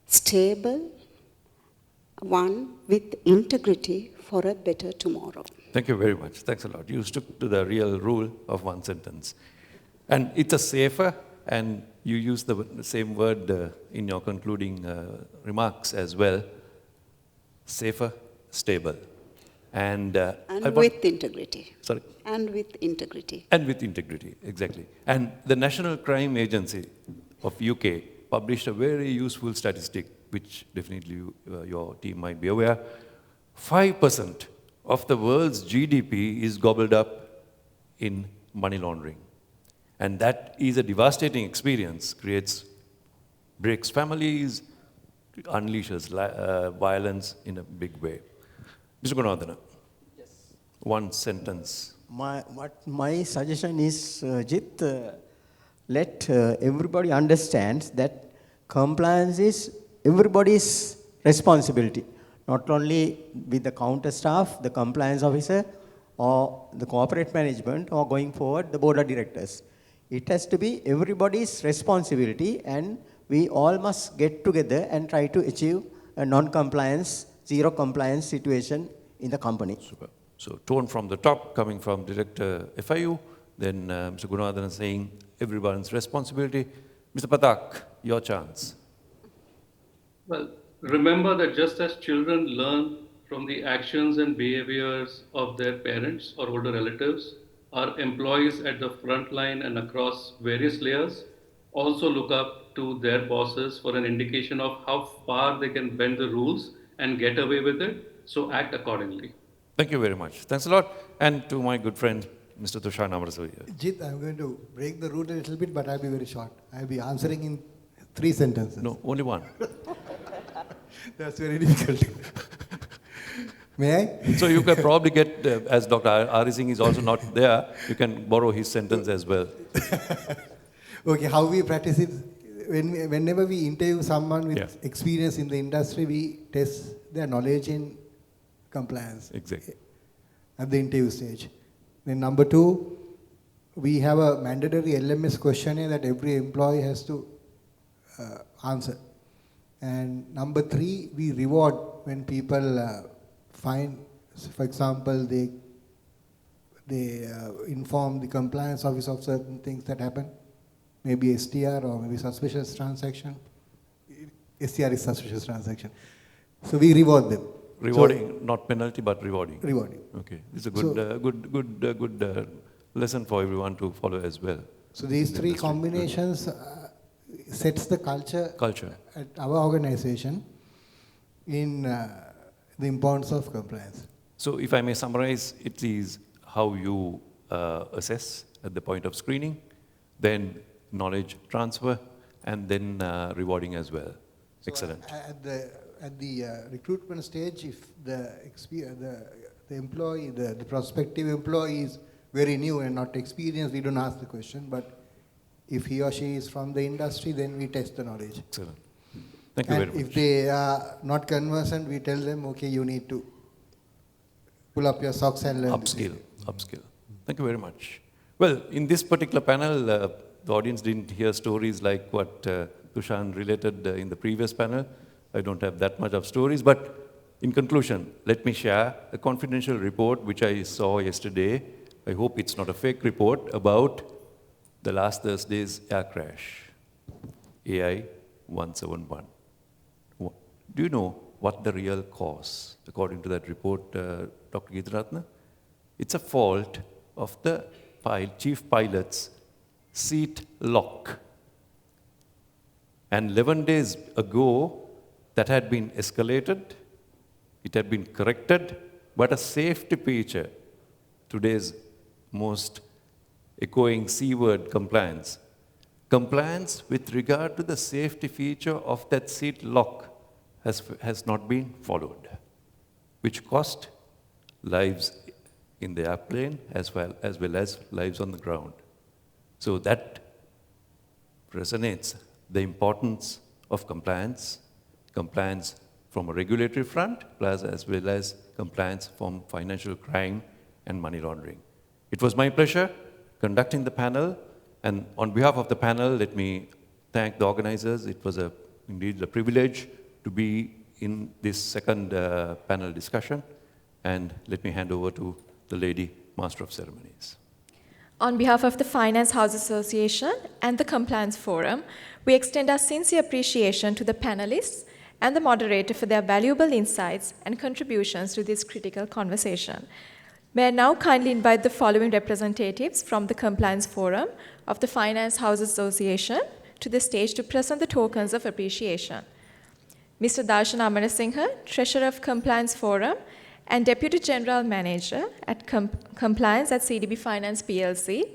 stable one with integrity for a better tomorrow. Thank you very much. Thanks a lot. You stuck to the real rule of one sentence. And it's a safer, and you use the same word in your concluding remarks as well. Safer, stable. And with integrity. Sorry? And with integrity. And with integrity, exactly. And the National Crime Agency of UK published a very useful statistic, which definitely your team might be aware. 5% of the world's GDP is gobbled up in money laundering. And that is a devastating experience, breaks families, unleashes violence in a big way. Mr. Gunadhana, yes. One sentence. My suggestion is, Jit, let everybody understand that compliance is everybody's responsibility, not only with the counter staff, the compliance officer, or the corporate management, or going forward, the board of directors. It has to be everybody's responsibility, and we all must get together and try to achieve a non-compliance, zero compliance situation in the company. Super. So tone from the top, coming from Director FIU, then Mr. Gunadhana saying everyone's responsibility. Mr. Patak, your chance. Well, remember that just as children learn from the actions and behaviors of their parents or older relatives, our employees at the front line and across various layers also look up to their bosses for an indication of how far they can bend the rules and get away with it, so act accordingly. Thank you very much. Thanks a lot. And to my good friend, Mr. Tushar Namarasuriya. Jit, I'm going to break the rule a little bit, but I'll be very short. I'll be answering in 3 sentences. No, only one. That's very difficult. May I? So you can probably get, as Dr. R. Singh is also not there, you can borrow his sentence as well. Okay, how we practice it, whenever we interview someone with experience in the industry, we test their knowledge in compliance. Exactly. At the interview stage. Then number 2, we have a mandatory LMS questionnaire that every employee has to answer. And number 3, we reward when people find, for example, they inform the compliance office of certain things that happen, maybe STR or maybe suspicious transaction. STR is suspicious transaction. So we reward them. Rewarding, so, not penalty, but rewarding. Rewarding. Okay, it's a good, good lesson for everyone to follow as well. So these 3 combinations sets the culture at our organization in the importance of compliance. So if I may summarize, it is how you assess at the point of screening, then knowledge transfer, and then rewarding as well. So excellent. At the recruitment stage, if the employee, the prospective employee is very new and not experienced, we don't ask the question. But if he or she is from the industry, then we test the knowledge. Excellent. Thank you very much. If they are not conversant, we tell them, okay, you need to pull up your socks and learn. Upskill. Thank you very much. Well, Well, in this particular panel, the audience didn't hear stories like what Tushan related in the previous panel. I don't have that much of stories, but in conclusion, let me share a confidential report which I saw yesterday. I hope it's not a fake report about the last Thursday's air crash, AI 171. Do you know what the real cause, according to that report, Dr. Githaratna? It's a fault of the chief pilot's seat lock. And 11 days ago, that had been escalated, it had been corrected, but a safety feature, today's most echoing C word, compliance. Compliance with regard to the safety feature of that seat lock has not been followed, which cost lives in the airplane as well as lives on the ground. So that resonates the importance of compliance from a regulatory front, as well as compliance from financial crime and money laundering. It was my pleasure conducting the panel, and on behalf of the panel, let me thank the organizers. It was indeed a privilege to be in this second panel discussion, and let me hand over to the Lady Master of Ceremonies. On behalf of the Finance House Association and the Compliance Forum, we extend our sincere appreciation to the panelists and the moderator for their valuable insights and contributions to this critical conversation. May I now kindly invite the following representatives from the Compliance Forum of the Finance House Association to the stage to present the tokens of appreciation. Mr. Darshan Amarasinghe, Treasurer of Compliance Forum and Deputy General Manager at Compliance at CDB Finance PLC,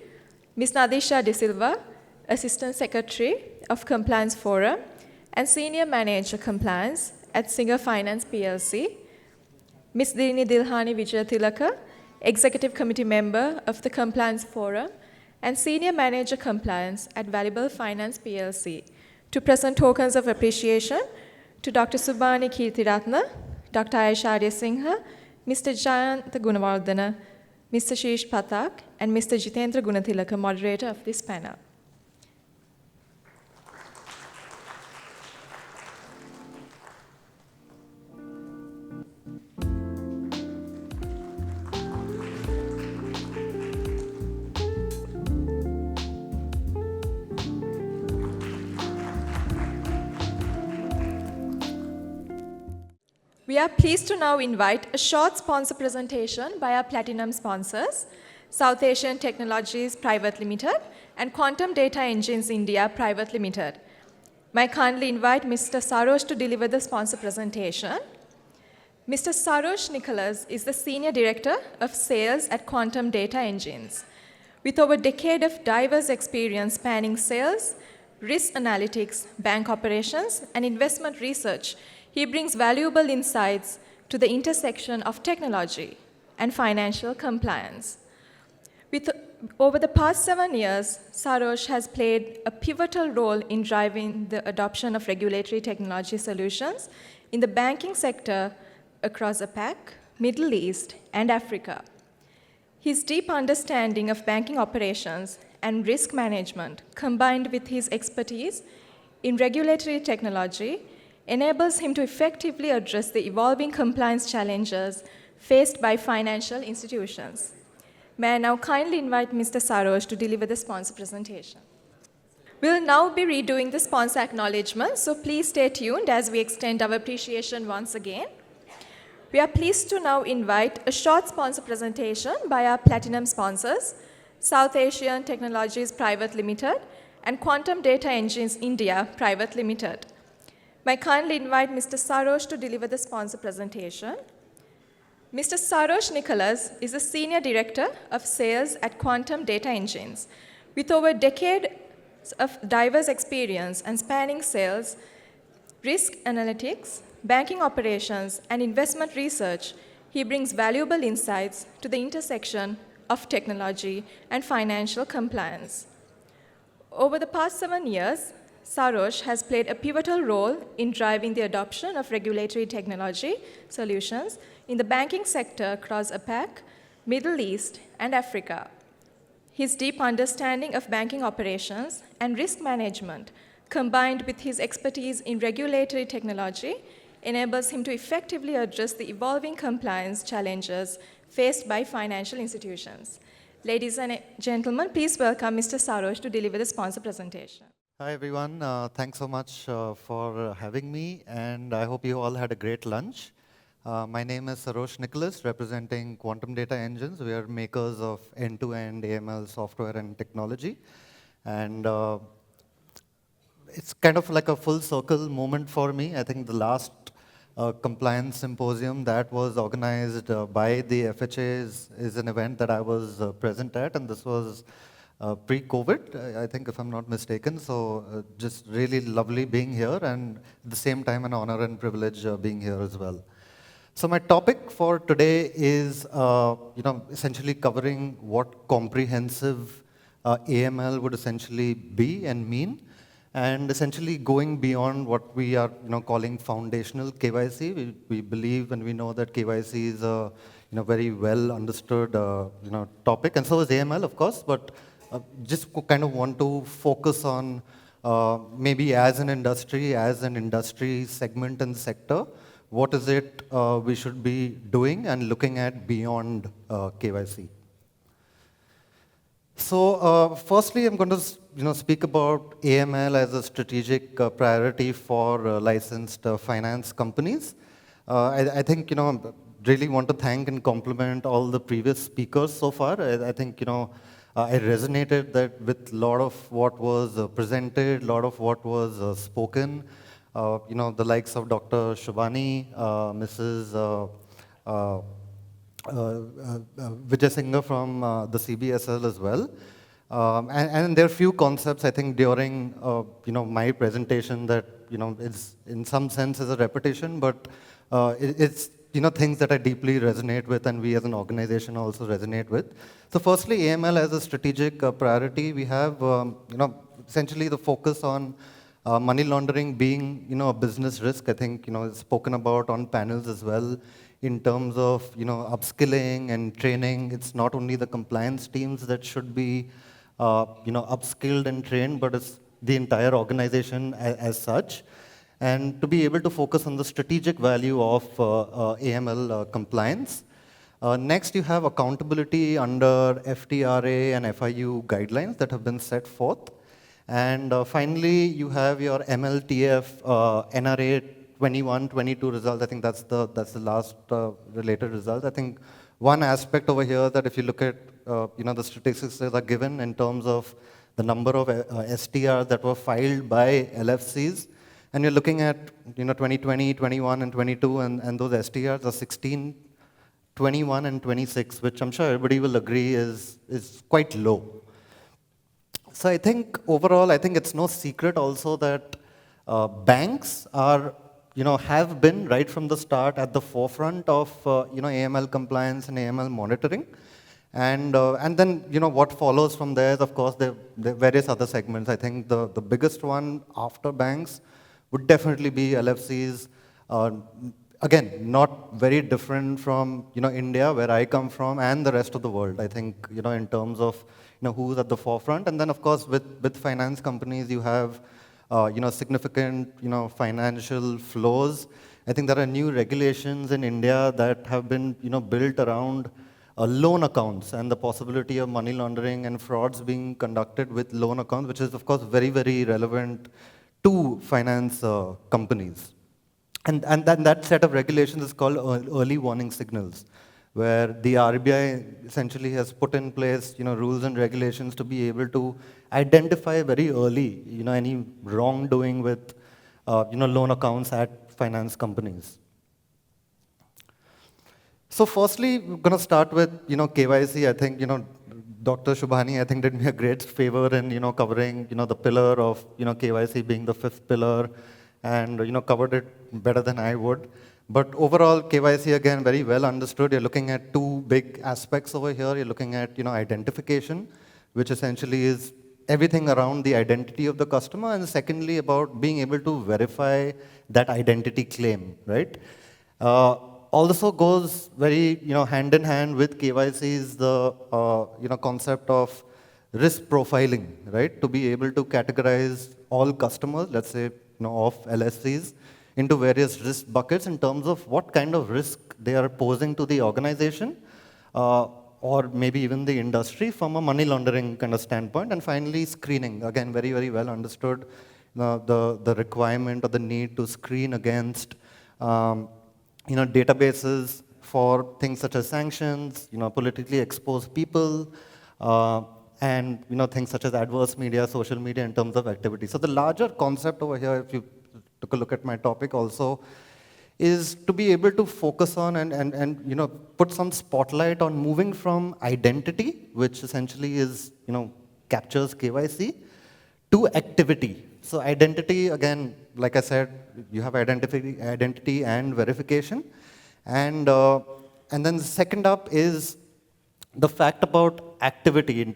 Ms. Nadisha De Silva, Assistant Secretary of Compliance Forum and Senior Manager Compliance at Singer Finance PLC, Ms. Dirini Dilhani Vijayathilaka, Executive Committee Member of the Compliance Forum and Senior Manager Compliance at Valuable Finance PLC, to present tokens of appreciation to Dr. Subhani Kirthiratna, Dr. Ayesha Arya Singha, Mr. Jayant Gunawardana, Mr. Sheesh Pathak, and Mr. Jitendra Gunathilaka, moderator of this panel. We are pleased to now invite a short sponsor presentation by our platinum sponsors, South Asian Technologies Private Limited and Quantum Data Engines India Private Limited. May I kindly invite Mr. Sarosh to deliver the sponsor presentation. Mr. Sarosh Nicholas is the Senior Director of Sales at Quantum Data Engines. With over a decade of diverse experience spanning sales, risk analytics, bank operations, and investment research, he brings valuable insights to the intersection of technology and financial compliance. Over the past 7 years, Sarosh has played a pivotal role in driving the adoption of regulatory technology solutions in the banking sector across APAC, Middle East, and Africa. His deep understanding of banking operations and risk management, combined with his expertise in regulatory technology, enables him to effectively address the evolving compliance challenges faced by financial institutions. May I now kindly invite Mr. Sarosh to deliver the sponsor presentation. We'll now be redoing the sponsor acknowledgement, so please stay tuned as we extend our appreciation once again. We are pleased to now invite a short sponsor presentation by our platinum sponsors, South Asian Technologies Private Limited and Quantum Data Engines India Private Limited. May I kindly invite Mr. Sarosh to deliver the sponsor presentation. Mr. Sarosh Nicholas is the Senior Director of Sales at Quantum Data Engines. With over a decade of diverse experience and spanning sales, risk analytics, banking operations, and investment research, he brings valuable insights to the intersection of technology and financial compliance. Over the past 7 years, Sarosh has played a pivotal role in driving the adoption of regulatory technology solutions in the banking sector across APAC, Middle East, and Africa. His deep understanding of banking operations and risk management, combined with his expertise in regulatory technology, enables him to effectively address the evolving compliance challenges faced by financial institutions. Ladies and gentlemen, please welcome Mr. Saroj to deliver the sponsor presentation. Hi everyone, thanks so much for having me, and I hope you all had a great lunch. My name is Saroj Nicholas, representing Quantum Data Engines. We are makers of end-to-end AML software and technology. And it's kind of like a full circle moment for me. I think the last Compliance Symposium that was organized by the FHA is an event that I was present at, and this was pre-COVID, I think, if I'm not mistaken. So just really lovely being here, and at the same time an honor and privilege being here as well. So my topic for today is essentially covering what comprehensive AML would essentially be and mean, and essentially going beyond what we are calling foundational KYC. We believe and we know that KYC is a very well understood topic, and so is AML, of course, but just kind of want to focus on maybe as an industry segment and sector, what is it we should be doing and looking at beyond KYC. So firstly, I'm going to speak about AML as a strategic priority for licensed finance companies. I think really want to thank and compliment all the previous speakers so far. I think I resonated that with a lot of what was presented, a lot of what was spoken. The likes of Dr. Shubhani, Mrs. Vijay Singh from the CBSL as well. And there are few concepts, I think, during my presentation that is in some sense is a repetition, but it's things that I deeply resonate with, and we as an organization also resonate with. So firstly, AML as a strategic priority, we have essentially the focus on money laundering being a business risk. I think it's spoken about on panels as well in terms of upskilling and training. It's not only the compliance teams that should be upskilled and trained, but it's the entire organization as such. And to be able to focus on the strategic value of AML compliance. Next, you have accountability under FTRA and FIU guidelines that have been set forth. And finally, you have your MLTF NRA 21-22 results. I think that's the last related result. I think one aspect over here that if you look at the statistics that are given in terms of the number of STRs that were filed by LFCs, and you're looking at 2020, 21, and 22, and those STRs are 16, 21, and 26, which I'm sure everybody will agree is quite low. So I think overall, I think it's no secret also that banks are, have been right from the start at the forefront of AML compliance and AML monitoring. And then what follows from there is, of course, the various other segments. I think the biggest one after banks would definitely be LFCs. Again, not very different from India, where I come from, and the rest of the world. I think in terms of who's at the forefront, and then of course with finance companies, you have significant financial flows. I think there are new regulations in India that have been built around loan accounts and the possibility of money laundering and frauds being conducted with loan accounts, which is of course very, very relevant to finance companies. And then that set of regulations is called early warning signals, where the RBI essentially has put in place rules and regulations to be able to identify very early any wrongdoing with loan accounts at finance companies. So firstly, we're going to start with KYC. I think Dr. Shubhani, I think, did me a great favor in covering the pillar of KYC being the fifth pillar, and covered it better than I would. But overall, KYC, again, very well understood. You're looking at two big aspects over here. You're looking at identification, which essentially is everything around the identity of the customer, and secondly, about being able to verify that identity claim, right? Also goes very hand in hand with KYC is the concept of risk profiling, right? To be able to categorize all customers, let's say, of LSCs, into various risk buckets in terms of what kind of risk they are posing to the organization, or maybe even the industry from a money laundering kind of standpoint. And finally, screening, again, very, very well understood, the requirement or the need to screen against databases for things such as sanctions, politically exposed people, and things such as adverse media, social media in terms of activity. So the larger concept over here, if you took a look at my topic also, is to be able to focus on and put some spotlight on moving from identity, which essentially is captures KYC, to activity. So identity, again, like I said, you have identity and verification, and then the second up is the fact about activity and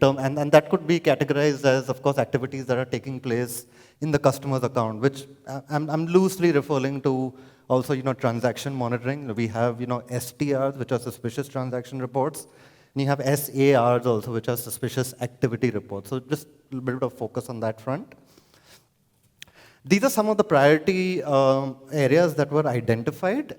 that could be categorized as, of course, activities that are taking place in the customer's account, which I'm loosely referring to also, transaction monitoring. We have, STRs, which are suspicious transaction reports, and you have SARs also, which are suspicious activity reports. So just a little bit of focus on that front. These are some of the priority areas that were identified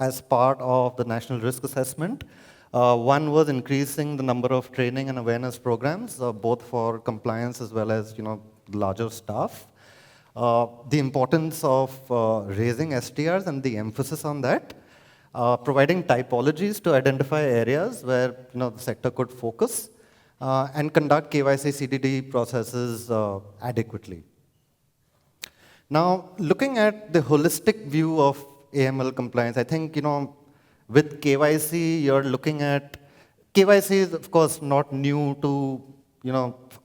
as part of the National Risk Assessment. One was increasing the number of training and awareness programs, both for compliance as well as larger staff. The importance of raising STRs and the emphasis on that, providing typologies to identify areas where the sector could focus, and conduct KYC CDD processes adequately. Now, looking at the holistic view of AML compliance, I think with KYC, you're looking at, KYC is of course not new to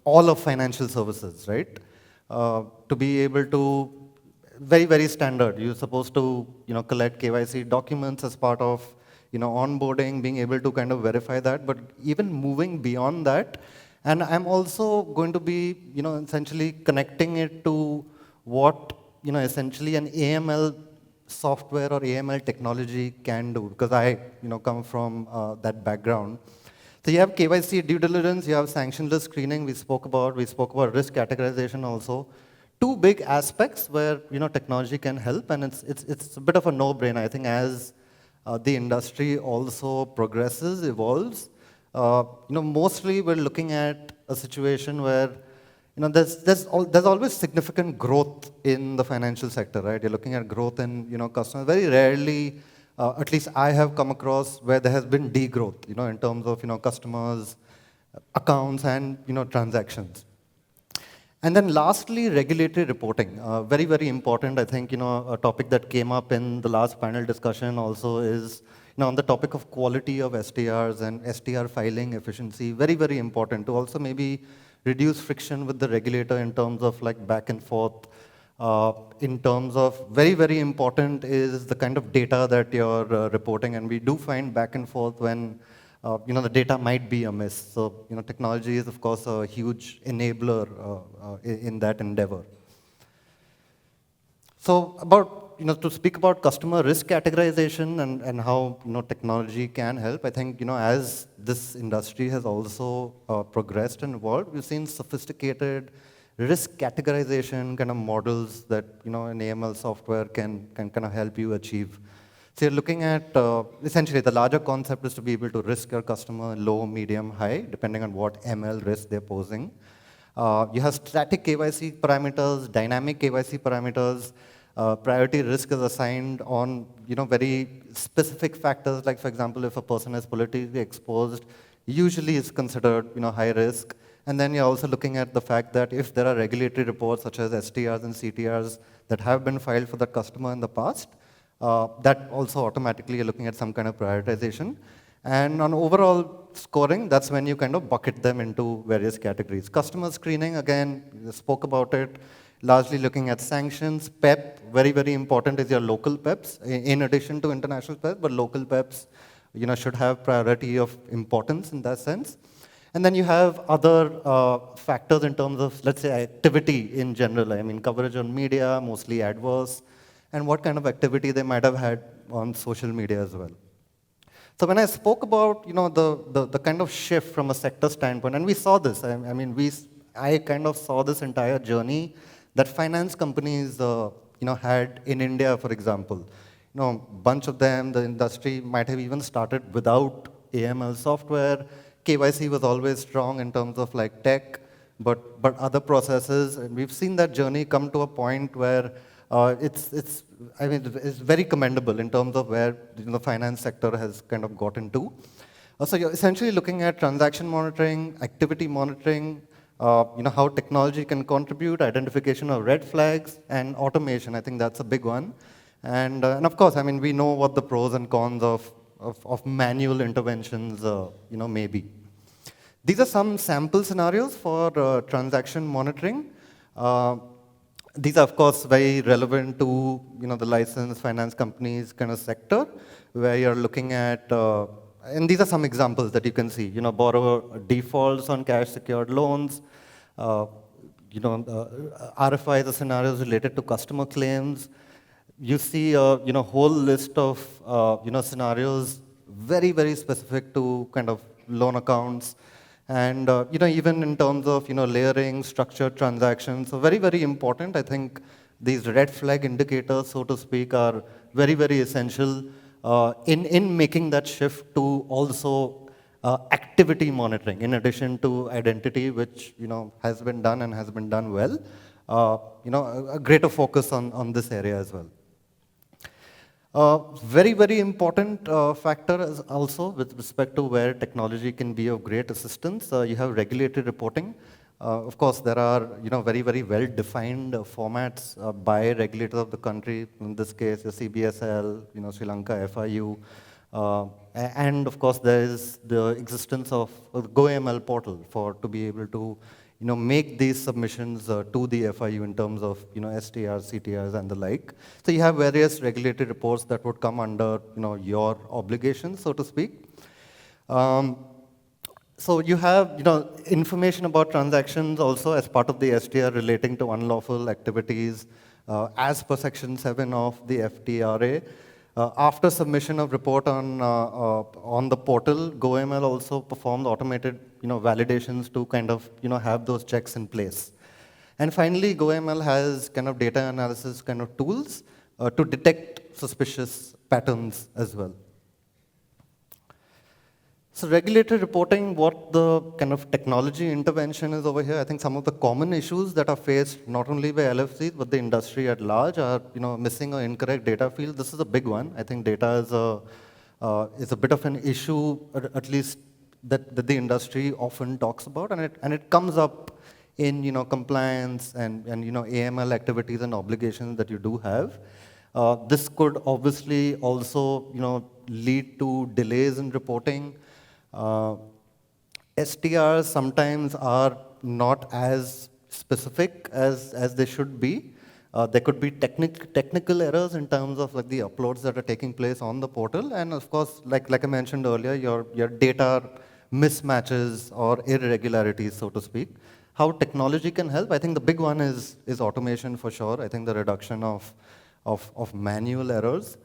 all of financial services, right? To be able to, very, very standard. You're supposed to collect KYC documents as part of onboarding, being able to kind of verify that, but even moving beyond that. And I'm also going to be essentially connecting it to what essentially an AML software or AML technology can do, because I come from that background. So you have KYC due diligence, you have sanctionless screening we spoke about risk categorization also. Two big aspects where technology can help, and it's a bit of a no-brainer. I think as the industry also progresses, evolves, mostly we're looking at a situation where there's always significant growth in the financial sector, right? You're looking at growth in customers. Very rarely, at least I have come across where there has been degrowth, in terms of customers, accounts, and transactions. And then lastly, regulatory reporting. Very, very important. I think a topic that came up in the last panel discussion also is on the topic of quality of STRs and STR filing efficiency. Very, very important to also maybe reduce friction with the regulator in terms of like back and forth. In terms of very, very important is the kind of data that you're reporting, and we do find back and forth when the data might be amiss. So technology is of course a huge enabler in that endeavor. So to speak about customer risk categorization and how technology can help, I think as this industry has also progressed and evolved, we've seen sophisticated risk categorization kind of models that an AML software can kind of help you achieve. So you're looking at essentially the larger concept is to be able to risk your customer low, medium, high, depending on what ML risk they're posing. You have static KYC parameters, dynamic KYC parameters. Priority risk is assigned on very specific factors, like for example, if a person is politically exposed, usually is considered high risk. And then you're also looking at the fact that if there are regulatory reports such as STRs and CTRs that have been filed for the customer in the past, that also automatically you're looking at some kind of prioritization. And on overall scoring, that's when you kind of bucket them into various categories. Customer screening, again, we spoke about it, largely looking at sanctions. PEP, very, very important is your local PEPs, in addition to international PEPs, but local PEPs should have priority of importance in that sense. And then you have other factors in terms of, let's say, activity in general. I mean, coverage on media, mostly adverse, and what kind of activity they might have had on social media as well. So when I spoke about, the kind of shift from a sector standpoint, and we saw this, I kind of saw this entire journey that finance companies, had in India, for example. Bunch of them, the industry might have even started without AML software. KYC was always strong in terms of like tech, but other processes, and we've seen that journey come to a point where it's very commendable in terms of where the finance sector has kind of gotten to. So you're essentially looking at transaction monitoring, activity monitoring, how technology can contribute, identification of red flags, and automation. I think that's a big one. And of course, we know what the pros and cons of manual interventions, may be. These are some sample scenarios for transaction monitoring. These are, of course, very relevant to the licensed finance companies kind of sector, where you're looking at, and these are some examples that you can see. Borrower defaults on cash-secured loans. RFIs are scenarios related to customer claims. You see a whole list of scenarios very, very specific to kind of loan accounts. And even in terms of layering, structured transactions, so very, very important. I think these red flag indicators, so to speak, are very, very essential in making that shift to also activity monitoring, in addition to identity, which has been done and has been done well. A greater focus on this area as well. Very, very important factor is also with respect to where technology can be of great assistance. You have regulatory reporting. Of course, there are very, very well-defined formats by regulators of the country. In this case, the CBSL, Sri Lanka, FIU. And of course, there is the existence of a GoAML portal to be able to make these submissions to the FIU in terms of STRs, CTRs, and the like. So you have various regulatory reports that would come under your obligations, so to speak. So you have information about transactions also as part of the STR relating to unlawful activities as per Section 7 of the FTRA. After submission of report on the portal, GoAML also performed automated validations to kind of have those checks in place. And finally, GoAML has kind of data analysis kind of tools to detect suspicious patterns as well. So regulatory reporting, what the kind of technology intervention is over here. I think some of the common issues that are faced not only by LFCs but the industry at large are missing or incorrect data field. This is a big one. I think data is a bit of an issue, at least that the industry often talks about, and it comes up in compliance and AML activities and obligations that you do have. This could obviously also lead to delays in reporting. STRs sometimes are not as specific as they should be. There could be technical errors in terms of like the uploads that are taking place on the portal, and of course, like I mentioned earlier, your data mismatches or irregularities, so to speak. How technology can help? I think the big one is automation for sure. I think the reduction of manual errors.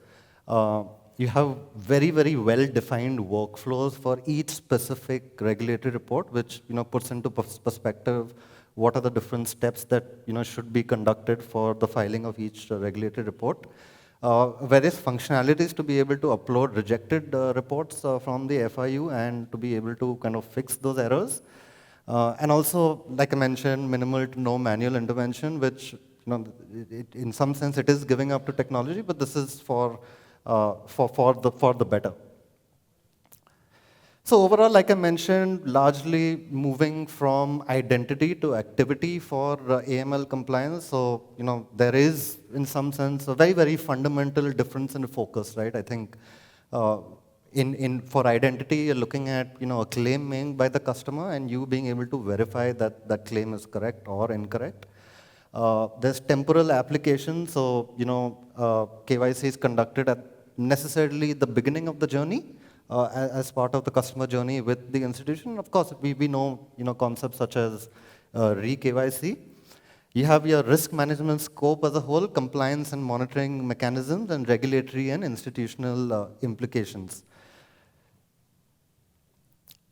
You have very, very well-defined workflows for each specific regulatory report, which puts into perspective what are the different steps that should be conducted for the filing of each regulatory report. Various functionalities to be able to upload rejected reports from the FIU and to be able to kind of fix those errors. And also, like I mentioned, minimal to no manual intervention, which in some sense it is giving up to technology, but this is for the better. So overall, like I mentioned, largely moving from identity to activity for AML compliance. So there is, in some sense, a very, very fundamental difference in focus, right? I think for identity, you're looking at a claim made by the customer and you being able to verify that that claim is correct or incorrect. There's temporal application, so KYC is conducted at necessarily the beginning of the journey as part of the customer journey with the institution. Of course, we know concepts such as re-KYC. You have your risk management scope as a whole, compliance and monitoring mechanisms, and regulatory and institutional implications.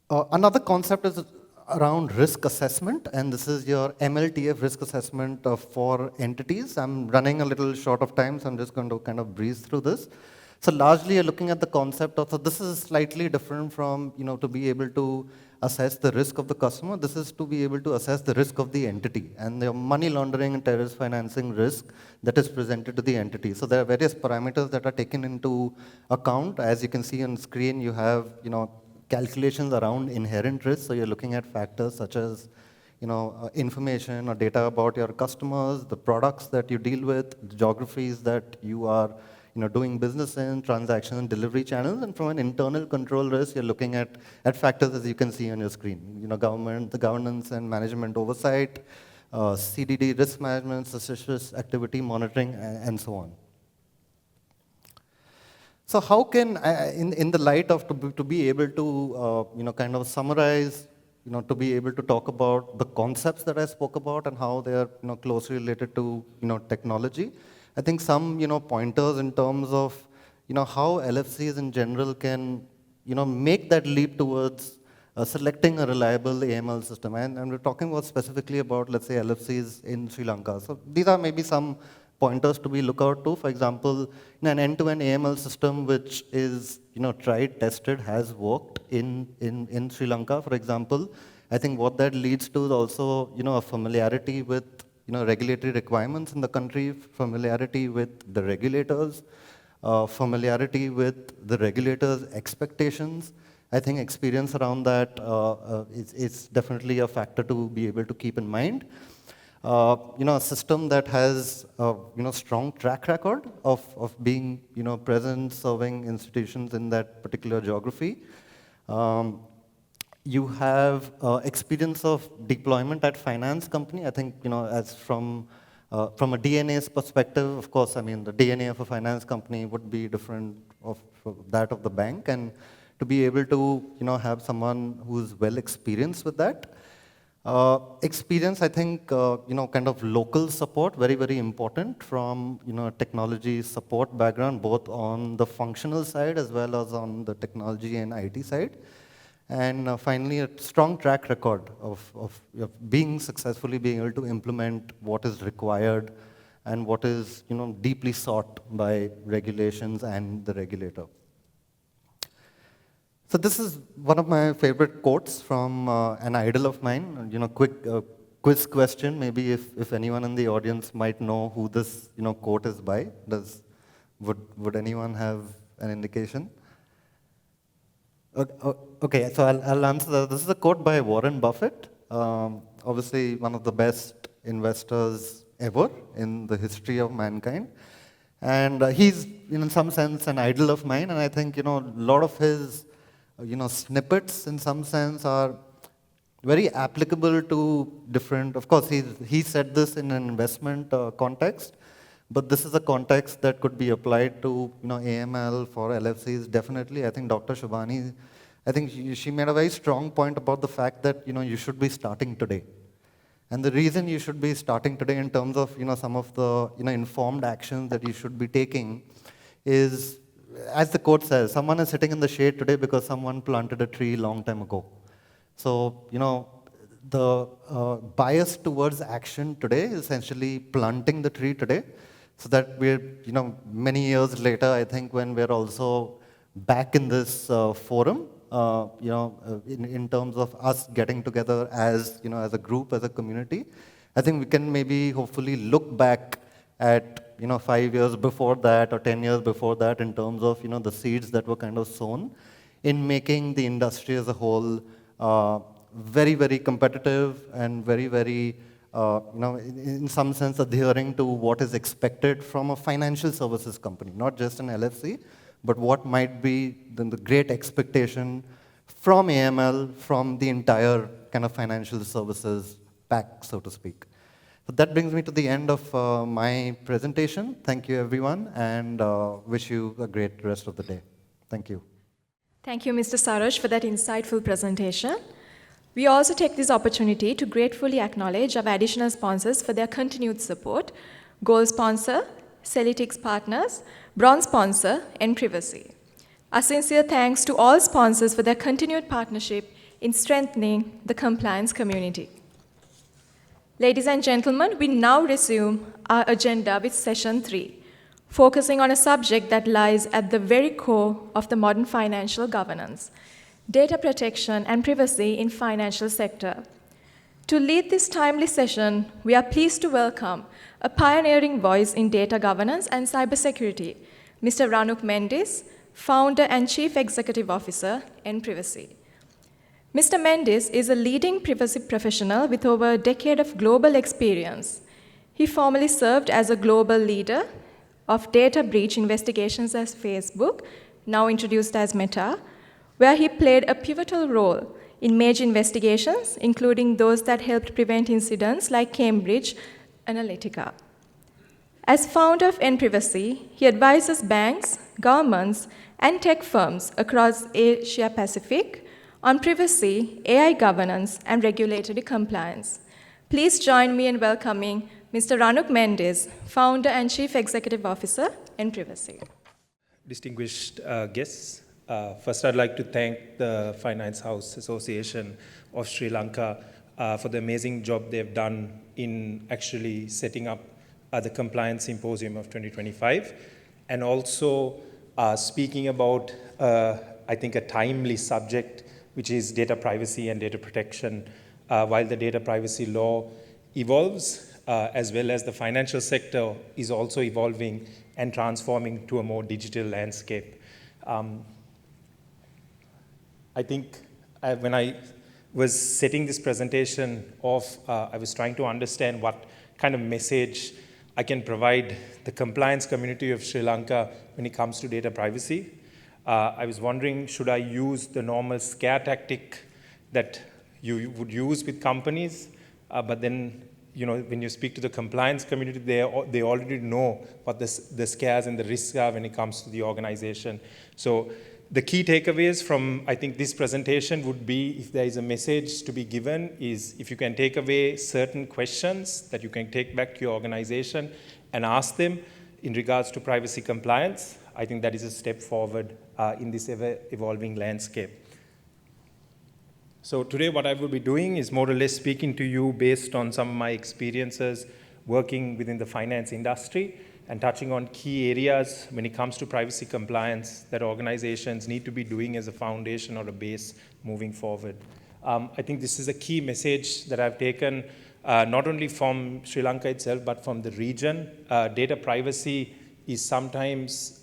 Another concept is around risk assessment, and this is your MLTF risk assessment for entities. I'm running a little short of time, so I'm just going to kind of breeze through this. So largely you're looking at the concept of, so this is slightly different from, to be able to assess the risk of the customer. This is to be able to assess the risk of the entity and the money laundering and terrorist financing risk that is presented to the entity. So there are various parameters that are taken into account. As you can see on screen, you have, calculations around inherent risk. So you're looking at factors such as, information or data about your customers, the products that you deal with, the geographies that you are, doing business in, transaction and delivery channels. And from an internal control risk, you're looking at factors as you can see on your screen. The governance and management oversight, CDD risk management, suspicious activity monitoring, and so on. So how can, in the light of to be able to, kind of summarize, to be able to talk about the concepts that I spoke about and how they are, closely related to, technology, I think some, pointers in terms of, how LFCs in general can, make that leap towards selecting a reliable AML system. And we're talking about specifically about, let's say, LFCs in Sri Lanka. So these are maybe some pointers to be look out to. For example, in an end-to-end AML system which is tried, tested, has worked in Sri Lanka, for example, I think what that leads to is also a familiarity with regulatory requirements in the country, familiarity with the regulators, familiarity with the regulators' expectations. I think experience around that is definitely a factor to be able to keep in mind. A system that has strong track record of being present, serving institutions in that particular geography. You have experience of deployment at finance company. I think as from a DNA's perspective, of course, I mean the DNA of a finance company would be different of that of the bank, and to be able to have someone who's well experienced with that. Experience, I think, kind of local support, very, very important from, technology support background, both on the functional side as well as on the technology and IT side. And finally, a strong track record of being successfully being able to implement what is required and what is, deeply sought by regulations and the regulator. So this is one of my favorite quotes from an idol of mine. Quick quiz question, maybe if anyone in the audience might know who this quote is by. Would anyone have an indication? Okay, so I'll answer that. This is a quote by Warren Buffett, obviously one of the best investors ever in the history of mankind. And he's, in some sense, an idol of mine, and I think, a lot of his snippets in some sense are very applicable to different, of course, he said this in an investment context, but this is a context that could be applied to, AML for LFCs, definitely. I think Dr. Shubhani, I think she made a very strong point about the fact that, you should be starting today. And the reason you should be starting today in terms of, some of the, informed actions that you should be taking is, as the quote says, someone is sitting in the shade today because someone planted a tree long time ago. So, the bias towards action today is essentially planting the tree today, so that we're, many years later, I think when we're also back in this forum, in terms of us getting together as, as a group, as a community, I think we can maybe hopefully look back at 5 years before that or 10 years before that in terms of, the seeds that were kind of sown in making the industry as a whole very, very competitive and very, very, in some sense adhering to what is expected from a financial services company, not just an LFC, but what might be the great expectation from AML, from the entire kind of financial services pack, so to speak. So that brings me to the end of my presentation. Thank you, everyone, and wish you a great rest of the day. Thank you. Thank you, Mr. Saroj, for that insightful presentation. We also take this opportunity to gratefully acknowledge our additional sponsors for their continued support: Gold sponsor, Celitics Partners, Bronze sponsor, and Privacy. A sincere thanks to all sponsors for their continued partnership in strengthening the compliance community. Ladies and gentlemen, we now resume our agenda with session 3, focusing on a subject that lies at the very core of the modern financial governance: data protection and privacy in financial sector. To lead this timely session, we are pleased to welcome a pioneering voice in data governance and cybersecurity, Mr. Ranuk Mendes, Founder and Chief Executive Officer in Privacy. Mr. Mendes is a leading privacy professional with over a decade of global experience. He formerly served as a global leader of data breach investigations at Facebook, now introduced as Meta, where he played a pivotal role in major investigations, including those that helped prevent incidents like Cambridge Analytica. As founder of nPrivacy, he advises banks, governments, and tech firms across Asia Pacific on privacy, AI governance, and regulatory compliance. Please join me in welcoming Mr. Ranuk Mendes, Founder and Chief Executive Officer in Privacy. Distinguished guests, first I'd like to thank the Finance House Association of Sri Lanka for the amazing job they've done in actually setting up the Compliance Symposium of 2025, and also speaking about, I think, a timely subject, which is data privacy and data protection, while the data privacy law evolves, as well as the financial sector is also evolving and transforming to a more digital landscape. I think when I was setting this presentation off, I was trying to understand what kind of message I can provide the compliance community of Sri Lanka when it comes to data privacy. I was wondering, should I use the normal scare tactic that you would use with companies? But then, when you speak to the compliance community, they already know what the scares and the risks are when it comes to the organization. So the key takeaways from, I think, this presentation would be, if there is a message to be given, is if you can take away certain questions that you can take back to your organization and ask them in regards to privacy compliance, I think that is a step forward in this ever-evolving landscape. So today what I will be doing is more or less speaking to you based on some of my experiences working within the finance industry and touching on key areas when it comes to privacy compliance that organizations need to be doing as a foundation or a base moving forward. I think this is a key message that I've taken not only from Sri Lanka itself, but from the region. Data privacy is sometimes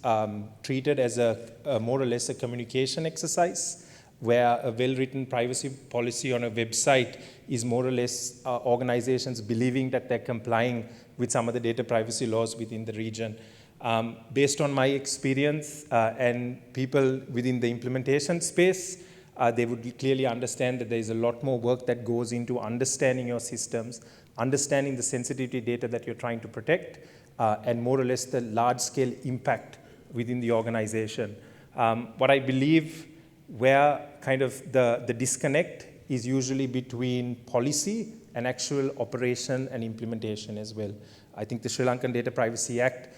treated as a more or less a communication exercise, where a well-written privacy policy on a website is more or less organizations believing that they're complying with some of the data privacy laws within the region. Based on my experience and people within the implementation space, they would clearly understand that there is a lot more work that goes into understanding your systems, understanding the sensitivity data that you're trying to protect, and more or less the large-scale impact within the organization. What I believe where kind of the disconnect is usually between policy and actual operation and implementation as well. I think the Sri Lankan Data Privacy Act,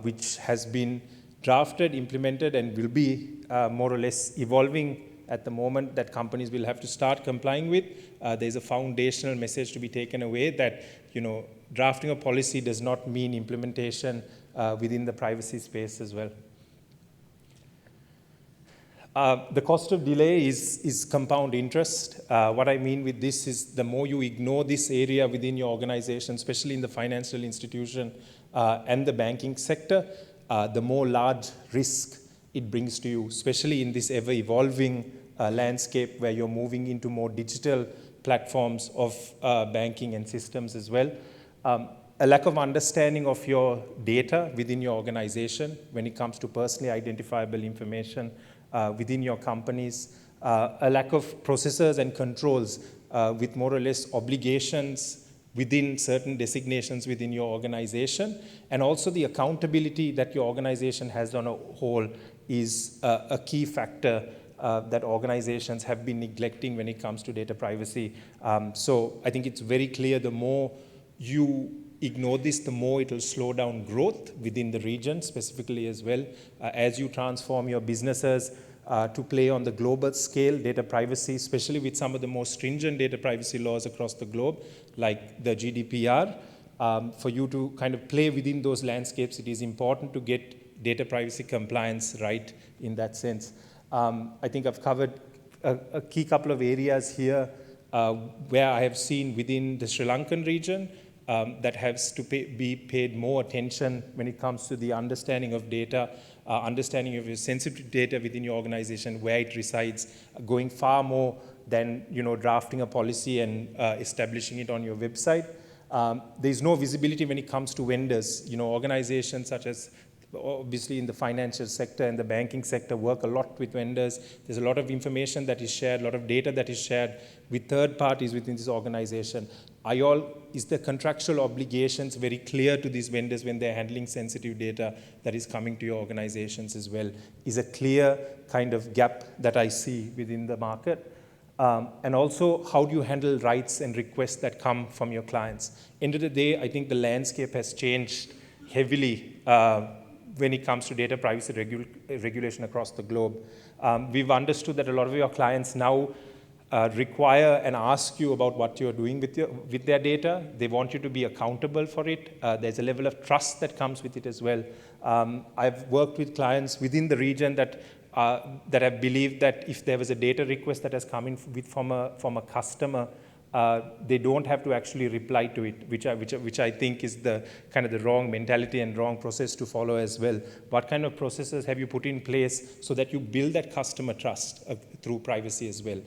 which has been drafted, implemented, and will be more or less evolving at the moment, that companies will have to start complying with. There's a foundational message to be taken away that, drafting a policy does not mean implementation within the privacy space as well. The cost of delay is compound interest. What I mean with this is the more you ignore this area within your organization, especially in the financial institution and the banking sector, the more large risk it brings to you, especially in this ever-evolving landscape where you're moving into more digital platforms of banking and systems as well. A lack of understanding of your data within your organization when it comes to personally identifiable information within your companies, a lack of processes and controls with more or less obligations within certain designations within your organization, and also the accountability that your organization has on a whole is a key factor that organizations have been neglecting when it comes to data privacy. So I think it's very clear the more you ignore this, the more it will slow down growth within the region specifically as well. As you transform your businesses, to play on the global scale, data privacy, especially with some of the most stringent data privacy laws across the globe, like the GDPR. For you to kind of play within those landscapes, it is important to get data privacy compliance right in that sense. I think I've covered a key couple of areas here where I have seen within the Sri Lankan region that has to be paid more attention when it comes to the understanding of data, understanding of your sensitive data within your organization, where it resides, going far more than drafting a policy and establishing it on your website. There's no visibility when it comes to vendors. Organizations such as, obviously in the financial sector and the banking sector, work a lot with vendors. There's a lot of information that is shared, a lot of data that is shared with third parties within this organization. Is the contractual obligations very clear to these vendors when they're handling sensitive data that is coming to your organizations as well? Is a clear kind of gap that I see within the market. And also, how do you handle rights and requests that come from your clients? End of the day, I think the landscape has changed heavily when it comes to data privacy regulation across the globe. We've understood that a lot of your clients now require and ask you about what you're doing with their data. They want you to be accountable for it. There's a level of trust that comes with it as well. I've worked with clients within the region that have believed that if there was a data request that has come in from a customer, they don't have to actually reply to it, which I think is the kind of the wrong mentality and wrong process to follow as well. What kind of processes have you put in place so that you build that customer trust through privacy as well?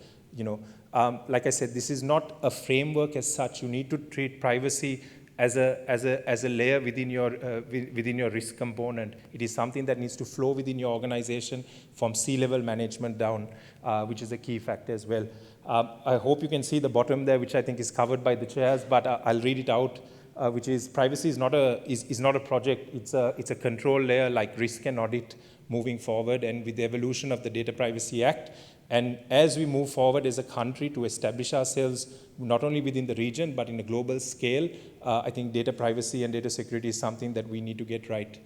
Like I said, this is not a framework as such. You need to treat privacy as a layer within your risk component. It is something that needs to flow within your organization from C-level management down, which is a key factor as well. I hope you can see the bottom there, which I think is covered by the chairs, but I'll read it out, which is privacy is not a project. It's a control layer like risk and audit moving forward, and with the evolution of the Data Privacy Act. And as we move forward as a country to establish ourselves, not only within the region, but in a global scale, I think data privacy and data security is something that we need to get right.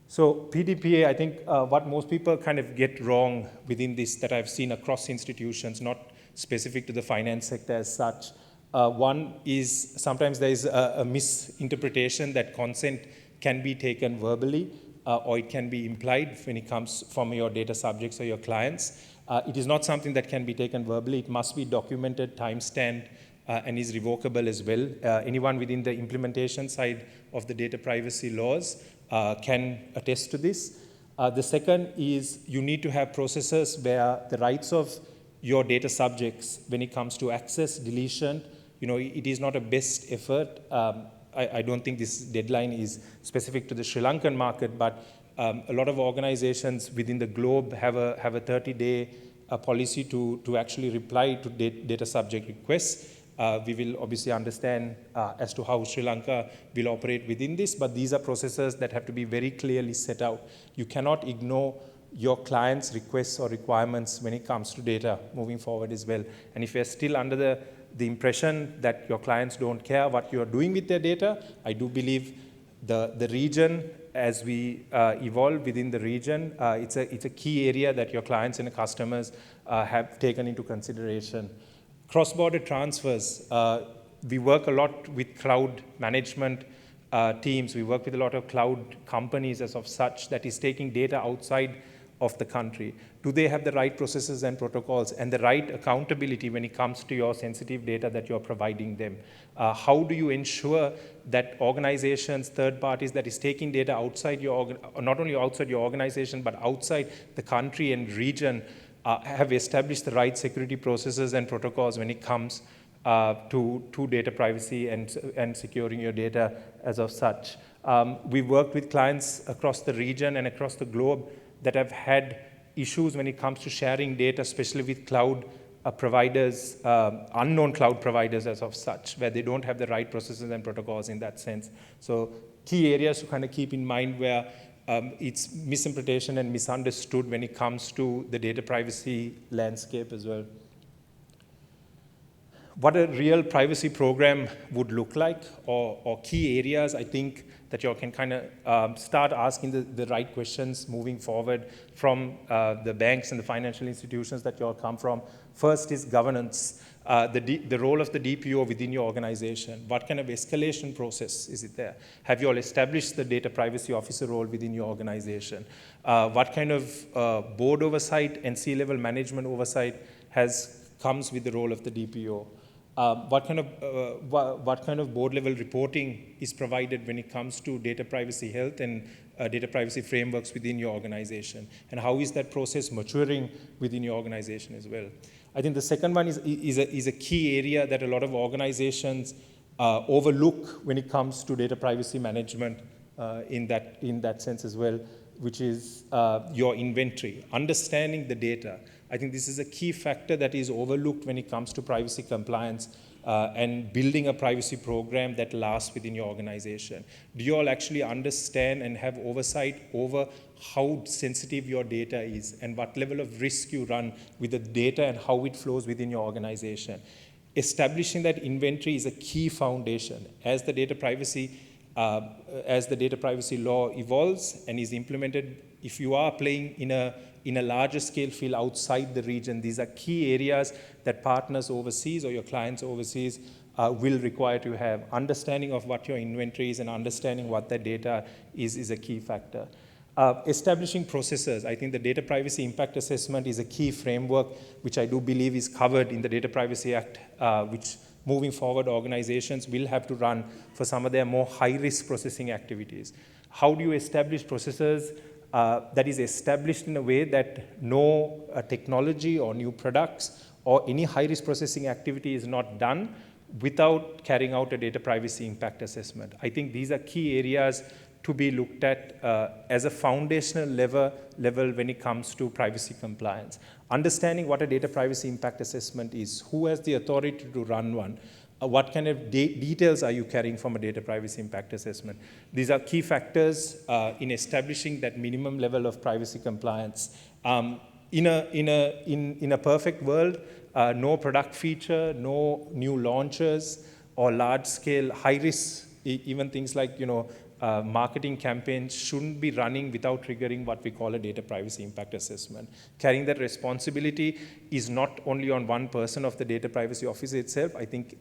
So PDPA, I think what most people kind of get wrong within this that I've seen across institutions, not specific to the finance sector as such. One is sometimes there is a misinterpretation that consent can be taken verbally, or it can be implied when it comes from your data subjects or your clients. It is not something that can be taken verbally. It must be documented, time-stamped, and is revocable as well. Anyone within the implementation side of the data privacy laws can attest to this. The second is you need to have processes where the rights of your data subjects, when it comes to access, deletion, it is not a best effort. I don't think this deadline is specific to the Sri Lankan market, but a lot of organizations within the globe have a 30-day policy to actually reply to data subject requests. We will obviously understand as to how Sri Lanka will operate within this, but these are processes that have to be very clearly set out. You cannot ignore your client's requests or requirements when it comes to data moving forward as well. And if you're still under the impression that your clients don't care what you're doing with their data, I do believe the region, as we evolve within the region, it's a key area that your clients and customers have taken into consideration. Cross-border transfers, we work a lot with cloud management teams. We work with a lot of cloud companies as of such that is taking data outside of the country. Do they have the right processes and protocols and the right accountability when it comes to your sensitive data that you're providing them? How do you ensure that organizations, third parties that is taking data outside not only outside your organization, but outside the country and region have established the right security processes and protocols when it comes to data privacy and securing your data as of such? We work with clients across the region and across the globe that have had issues when it comes to sharing data, especially with cloud providers, unknown cloud providers as of such, where they don't have the right processes and protocols in that sense. So key areas to kind of keep in mind where it's misinterpretation and misunderstood when it comes to the data privacy landscape as well. what a real privacy program would look like, or key areas, I think, that you all can kind of start asking the right questions moving forward from the banks and the financial institutions that you all come from. First is governance, the role of the DPO within your organization. What kind of escalation process is it there? Have you all established the data privacy officer role within your organization? What kind of board oversight and C-level management oversight comes with the role of the DPO? What kind of board level reporting is provided when it comes to data privacy health and data privacy frameworks within your organization? And how is that process maturing within your organization as well? I think the second one is a key area that a lot of organizations overlook when it comes to data privacy management in that sense as well, which is your inventory, understanding the data. I think this is a key factor that is overlooked when it comes to privacy compliance and building a privacy program that lasts within your organization. Do you all actually understand and have oversight over how sensitive your data is and what level of risk you run with the data and how it flows within your organization? Establishing that inventory is a key foundation. As the data privacy law evolves and is implemented, if you are playing in a larger scale field outside the region, these are key areas that partners overseas or your clients overseas will require to have. Understanding of what your inventory is and understanding what that data is a key factor. Establishing processes. I think the Data Privacy Impact Assessment is a key framework which I do believe is covered in the Data Privacy Act, which moving forward organizations will have to run for some of their more high-risk processing activities. How do you establish processes that is established in a way that no technology or new products or any high-risk processing activity is not done without carrying out a data privacy impact assessment? I think these are key areas to be looked at as a foundational level when it comes to privacy compliance. Understanding what a data privacy impact assessment is, who has the authority to run one, what kind of details are you carrying from a data privacy impact assessment? These are key factors in establishing that minimum level of privacy compliance. In a perfect world, no product feature, no new launches, or large-scale high-risk, even things like marketing campaigns shouldn't be running without triggering what we call a data privacy impact assessment. Carrying that responsibility is not only on one person of the data privacy office itself. I think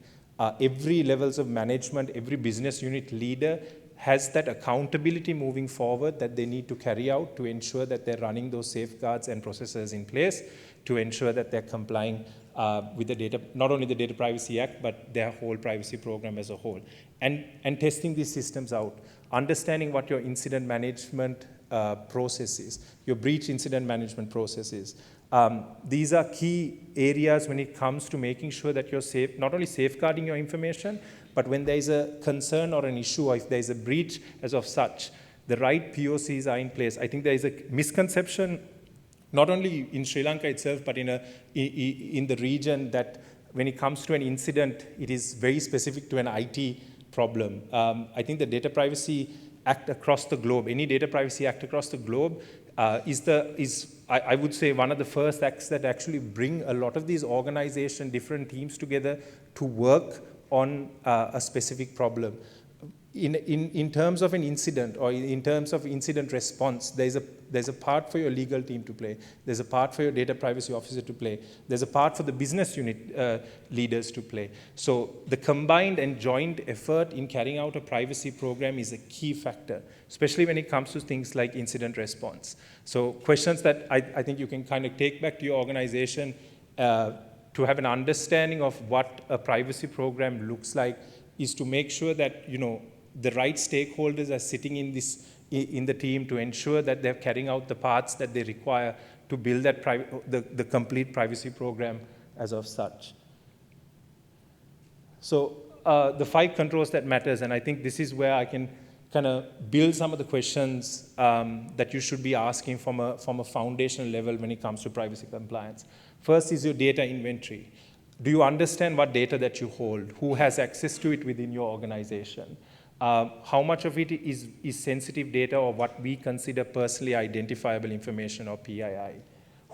every levels of management, every business unit leader has that accountability moving forward that they need to carry out to ensure that they're running those safeguards and processes in place to ensure that they're complying with the data, not only the Data Privacy Act, but their whole privacy program as a whole. And testing these systems out. Understanding what your incident management process is, your breach incident management process is. These are key areas when it comes to making sure that you're safe, not only safeguarding your information, but when there is a concern or an issue, or if there is a breach as of such, the right POCs are in place. I think there is a misconception, not only in Sri Lanka itself, but in the region, that when it comes to an incident, it is very specific to an IT problem. I think the Data Privacy Act across the globe, any Data Privacy Act across the globe, I would say, one of the first acts that actually bring a lot of these organizations, different teams together to work on a specific problem. In terms of an incident or in terms of incident response, there's a part for your legal team to play. There's a part for your data privacy officer to play. There's a part for the business unit leaders to play. So the combined and joint effort in carrying out a privacy program is a key factor, especially when it comes to things like incident response. So questions that I think you can kind of take back to your organization to have an understanding of what a privacy program looks like is to make sure that the right stakeholders are sitting in the team to ensure that they're carrying out the parts that they require to build that the complete privacy program as of such. So the 5 controls that matters, and I think this is where I can kind of build some of the questions that you should be asking from a foundational level when it comes to privacy compliance. First is your data inventory. Do you understand what data that you hold? Who has access to it within your organization? How much of it is sensitive data or what we consider personally identifiable information, or PII?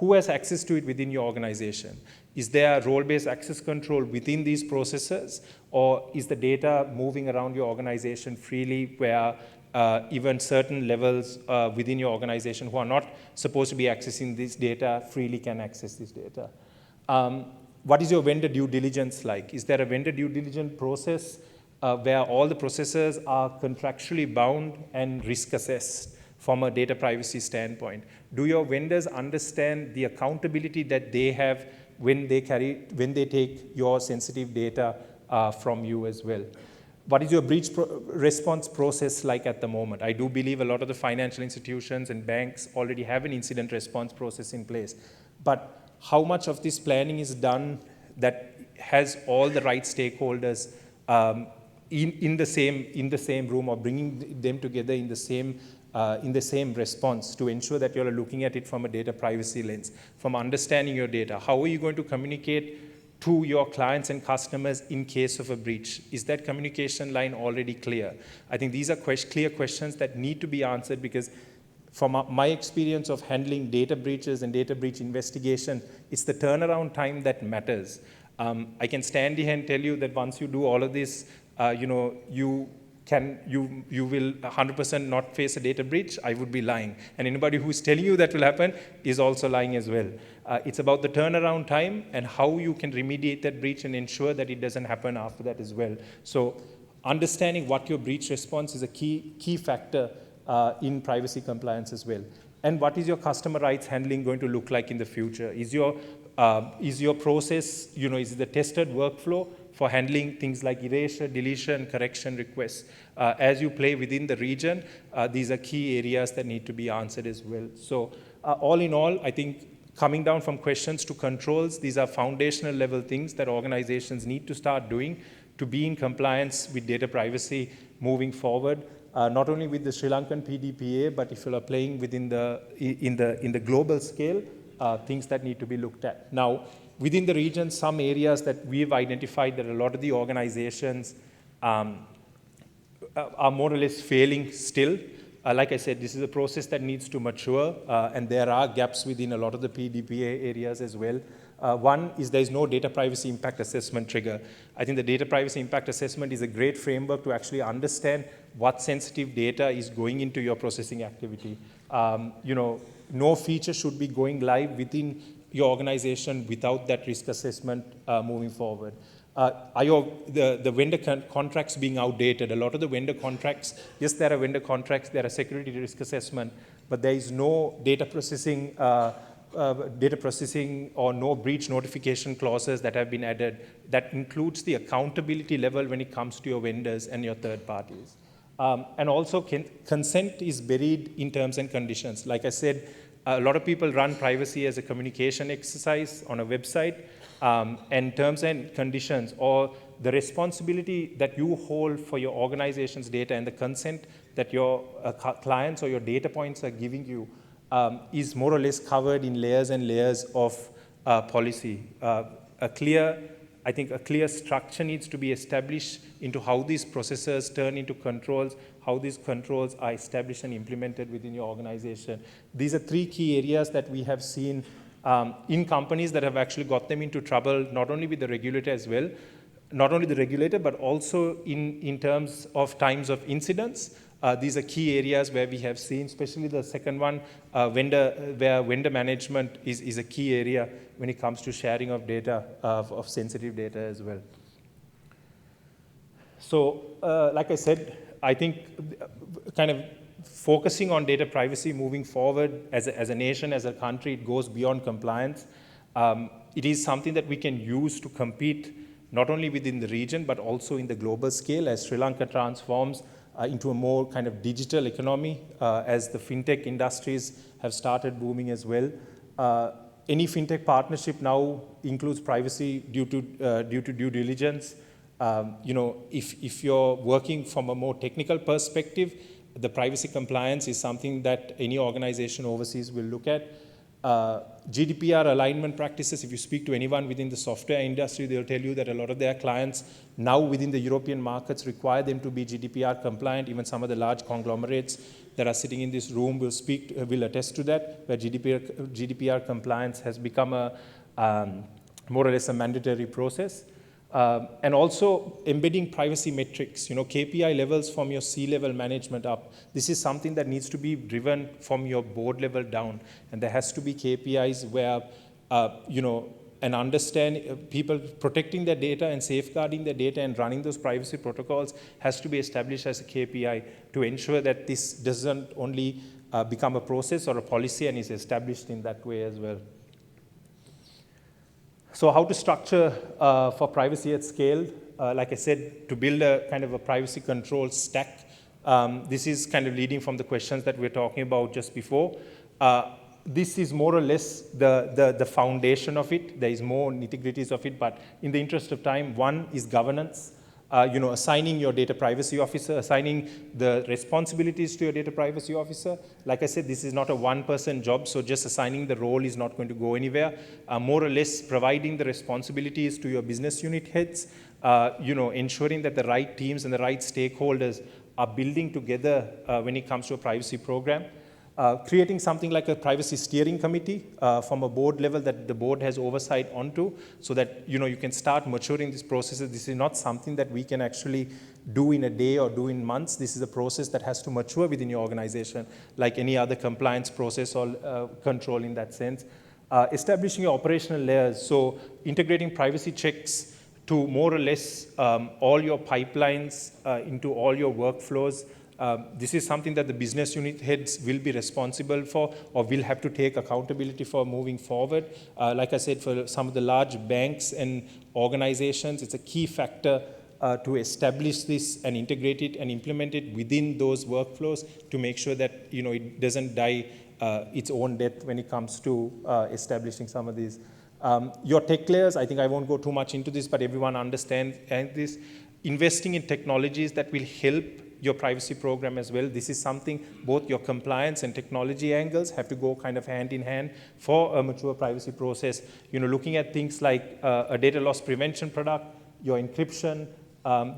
who has access to it within your organization? Is there role-based access control within these processes, or is the data moving around your organization freely where even certain levels within your organization who are not supposed to be accessing this data freely can access this data? What is your vendor due diligence like? Is there a vendor due diligence process where all the processors are contractually bound and risk assessed from a data privacy standpoint? Do your vendors understand the accountability that they have when they take your sensitive data from you as well? What is your breach response process like at the moment? I do believe a lot of the financial institutions and banks already have an incident response process in place. But how much of this planning is done that has all the right stakeholders in the same room, or bringing them together in the same response to ensure that you're looking at it from a data privacy lens, from understanding your data? How are you going to communicate to your clients and customers in case of a breach? Is that communication line already clear? I think these are clear questions that need to be answered, because from my experience of handling data breaches and data breach investigation, it's the turnaround time that matters. I can stand here and tell you that once you do all of this, you will 100% not face a data breach. I would be lying. And anybody who's telling you that will happen is also lying as well. It's about the turnaround time and how you can remediate that breach and ensure that it doesn't happen after that as well. So understanding what your breach response is a key factor in privacy compliance as well. And what is your customer rights handling going to look like in the future? Is your process, is it the tested workflow for handling things like erasure, deletion, correction requests? As you play within the region, these are key areas that need to be answered as well. So all in all, I think coming down from questions to controls, these are foundational level things that organizations need to start doing to be in compliance with data privacy moving forward. Not only with the Sri Lankan PDPA, but if you are playing within in the global scale, things that need to be looked at. Now, within the region, some areas that we've identified that a lot of the organizations are more or less failing still. Like I said, this is a process that needs to mature, and there are gaps within a lot of the PDPA areas as well. One is there is no data privacy impact assessment trigger. I think the data privacy impact assessment is a great framework to actually understand what sensitive data is going into your processing activity. No feature should be going live within your organization without that risk assessment moving forward. Are the vendor contracts being outdated? A lot of the vendor contracts, yes, there are vendor contracts, there are security risk assessment, but there is no data processing or no breach notification clauses that have been added that includes the accountability level when it comes to your vendors and your third parties. And also consent is buried in terms and conditions. Like I said, a lot of people run privacy as a communication exercise on a website, and terms and conditions, or the responsibility that you hold for your organization's data and the consent that your clients or your data points are giving you is more or less covered in layers and layers of policy. I think a clear structure needs to be established into how these processors turn into controls, how these controls are established and implemented within your organization. These are three key areas that we have seen in companies that have actually got them into trouble, not only with the regulator as well, not only the regulator, but also in terms of times of incidents. These are key areas where we have seen, especially the second one, where vendor management is a key area when it comes to sharing of data, of sensitive data as well. So, like I said, I think kind of focusing on data privacy moving forward as a nation, as a country, it goes beyond compliance. It is something that we can use to compete not only within the region, but also in the global scale as Sri Lanka transforms into a more kind of digital economy, as the fintech industries have started booming as well. Any fintech partnership now includes privacy due to due diligence. If you're working from a more technical perspective, the privacy compliance is something that any organization overseas will look at. GDPR alignment practices, if you speak to anyone within the software industry, they'll tell you that a lot of their clients now within the European markets require them to be GDPR compliant. Even some of the large conglomerates that are sitting in this room will attest to that, where GDPR compliance has become a more or less a mandatory process. And also embedding privacy metrics, KPI levels from your C-level management up. This is something that needs to be driven from your board level down. And there has to be KPIs where, and understand people protecting their data and safeguarding their data and running those privacy protocols has to be established as a KPI to ensure that this doesn't only become a process or a policy and is established in that way as well. So how to structure for privacy at scale? Like I said, to build a kind of a privacy control stack. This is kind of leading from the questions that we were talking about just before. This is more or less the foundation of it. There is more nitty-gritties of it, but in the interest of time, one is governance. Assigning your data privacy officer, assigning the responsibilities to your data privacy officer. Like I said, this is not a one-person job, so just assigning the role is not going to go anywhere. More or less providing the responsibilities to your business unit heads, ensuring that the right teams and the right stakeholders are building together when it comes to a privacy program. Creating something like a privacy steering committee from a board level that the board has oversight onto, so that you can start maturing these processes. This is not something that we can actually do in a day or do in months. This is a process that has to mature within your organization, like any other compliance process or control in that sense. Establishing your operational layers, so integrating privacy checks to more or less all your pipelines into all your workflows. This is something that the business unit heads will be responsible for or will have to take accountability for moving forward. Like I said, for some of the large banks and organizations, it's a key factor to establish this and integrate it and implement it within those workflows to make sure that it doesn't die its own death when it comes to establishing some of these. Your tech layers, I think I won't go too much into this, but everyone understands this. Investing in technologies that will help your privacy program as well. This is something both your compliance and technology angles have to go kind of hand in hand for a mature privacy process. Looking at things like a data loss prevention product, your encryption,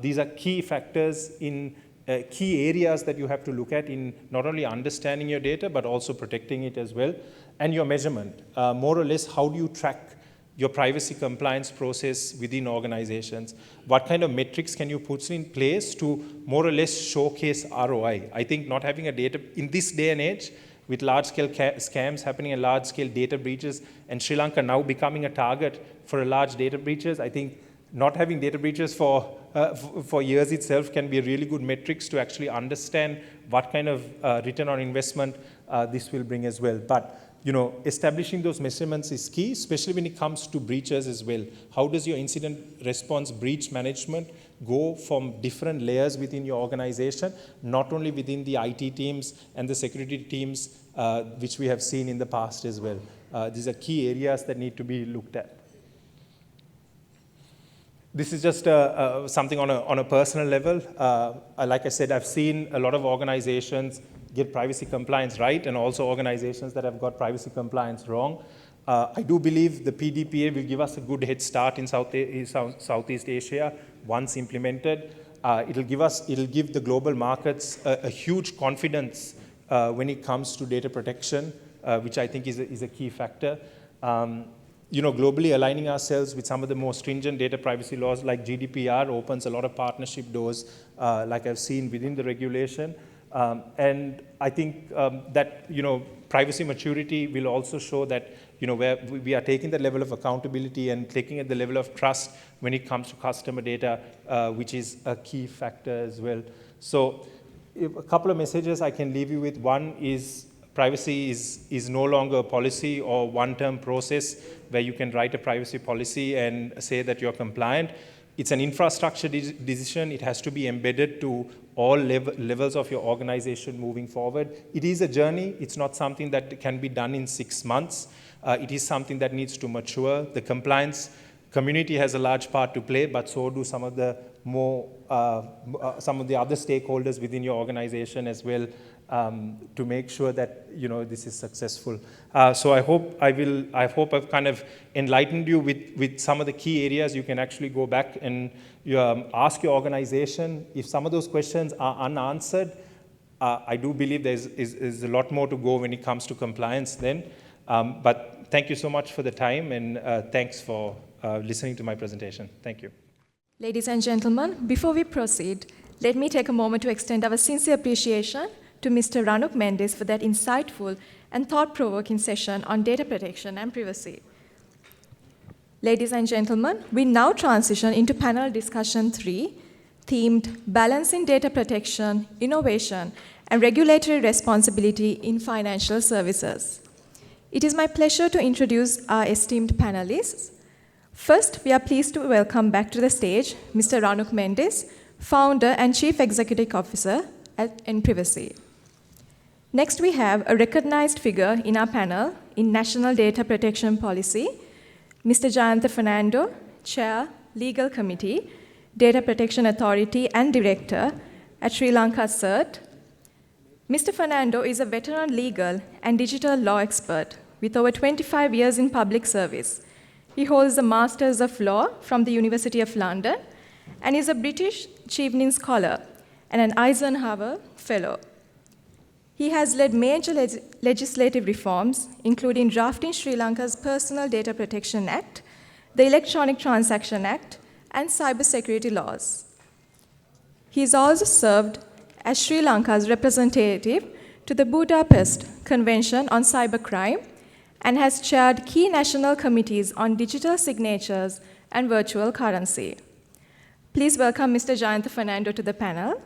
these are key factors in key areas that you have to look at in not only understanding your data, but also protecting it as well. And your measurement, more or less, how do you track your privacy compliance process within organizations? What kind of metrics can you put in place to more or less showcase ROI? I think not having a data, in this day and age, with large-scale scams happening and large-scale data breaches, and Sri Lanka now becoming a target for a large data breaches, I think not having data breaches for years itself can be a really good metrics to actually understand what kind of return on investment this will bring as well. But establishing those measurements is key, especially when it comes to breaches as well. How does your incident response breach management go from different layers within your organization, not only within the IT teams and the security teams, which we have seen in the past as well. These are key areas that need to be looked at. This is just something on a personal level. Like I said, I've seen a lot of organizations get privacy compliance right, and also organizations that have got privacy compliance wrong. I do believe the PDPA will give us a good head start in Southeast Asia once implemented. It'll give the global markets a huge confidence when it comes to data protection, which I think is a key factor. Globally aligning ourselves with some of the more stringent data privacy laws like GDPR opens a lot of partnership doors, like I've seen within the regulation. And I think that privacy maturity will also show that where we are taking the level of accountability and taking at the level of trust when it comes to customer data, which is a key factor as well. So a couple of messages I can leave you with. One is privacy is no longer a policy or one-term process where you can write a privacy policy and say that you're compliant. It's an infrastructure decision. It has to be embedded to all levels of your organization moving forward. It is a journey. It's not something that can be done in 6 months. It is something that needs to mature. The compliance community has a large part to play, but so do some of the other stakeholders within your organization as well, to make sure that this is successful. So I hope I've kind of enlightened you with some of the key areas. You can actually go back and ask your organization if some of those questions are unanswered. I do believe there's a lot more to go when it comes to compliance then. But thank you so much for the time, and thanks for listening to my presentation. Thank you. Ladies and gentlemen, before we proceed, let me take a moment to extend our sincere appreciation to Mr. Ranuk Mendes for that insightful and thought-provoking session on data protection and privacy. Ladies and gentlemen, we now transition into panel discussion 3, themed Balancing Data Protection, Innovation, and Regulatory Responsibility in Financial Services. It is my pleasure to introduce our esteemed panelists. First, we are pleased to welcome back to the stage Mr. Ranuk Mendes, Founder and Chief Executive Officer at Privacy. Next, we have a recognized figure in our panel in National Data Protection Policy, Mr. Jayantha Fernando, Chair, Legal Committee, Data Protection Authority and Director at Sri Lanka CERT. Mr. Fernando is a veteran legal and digital law expert with over 25 years in public service. He holds a Masters of Law from the University of London and is a British Chevening Scholar and an Eisenhower Fellow. He has led major legislative reforms, including drafting Sri Lanka's Personal Data Protection Act, the Electronic Transaction Act, and cybersecurity laws. He has also served as Sri Lanka's representative to the Budapest Convention on Cybercrime and has chaired key national committees on digital signatures and virtual currency. Please welcome Mr. Jayantha Fernando to the panel.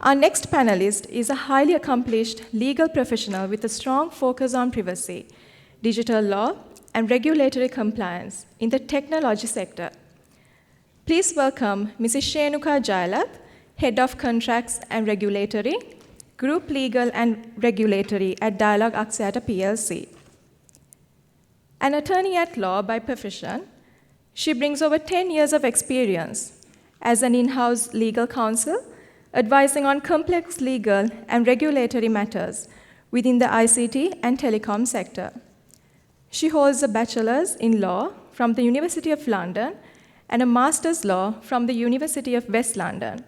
Our next panelist is a highly accomplished legal professional with a strong focus on privacy, digital law, and regulatory compliance in the technology sector. Please welcome Mrs. Shenuka Jayalath, Head of Contracts and Regulatory, Group Legal and Regulatory at Dialog Axiata PLC. An attorney at law by profession, she brings over 10 years of experience as an in-house legal counsel, advising on complex legal and regulatory matters within the ICT and telecom sector. She holds a bachelor's in law from the University of London and a master's law from the University of West London.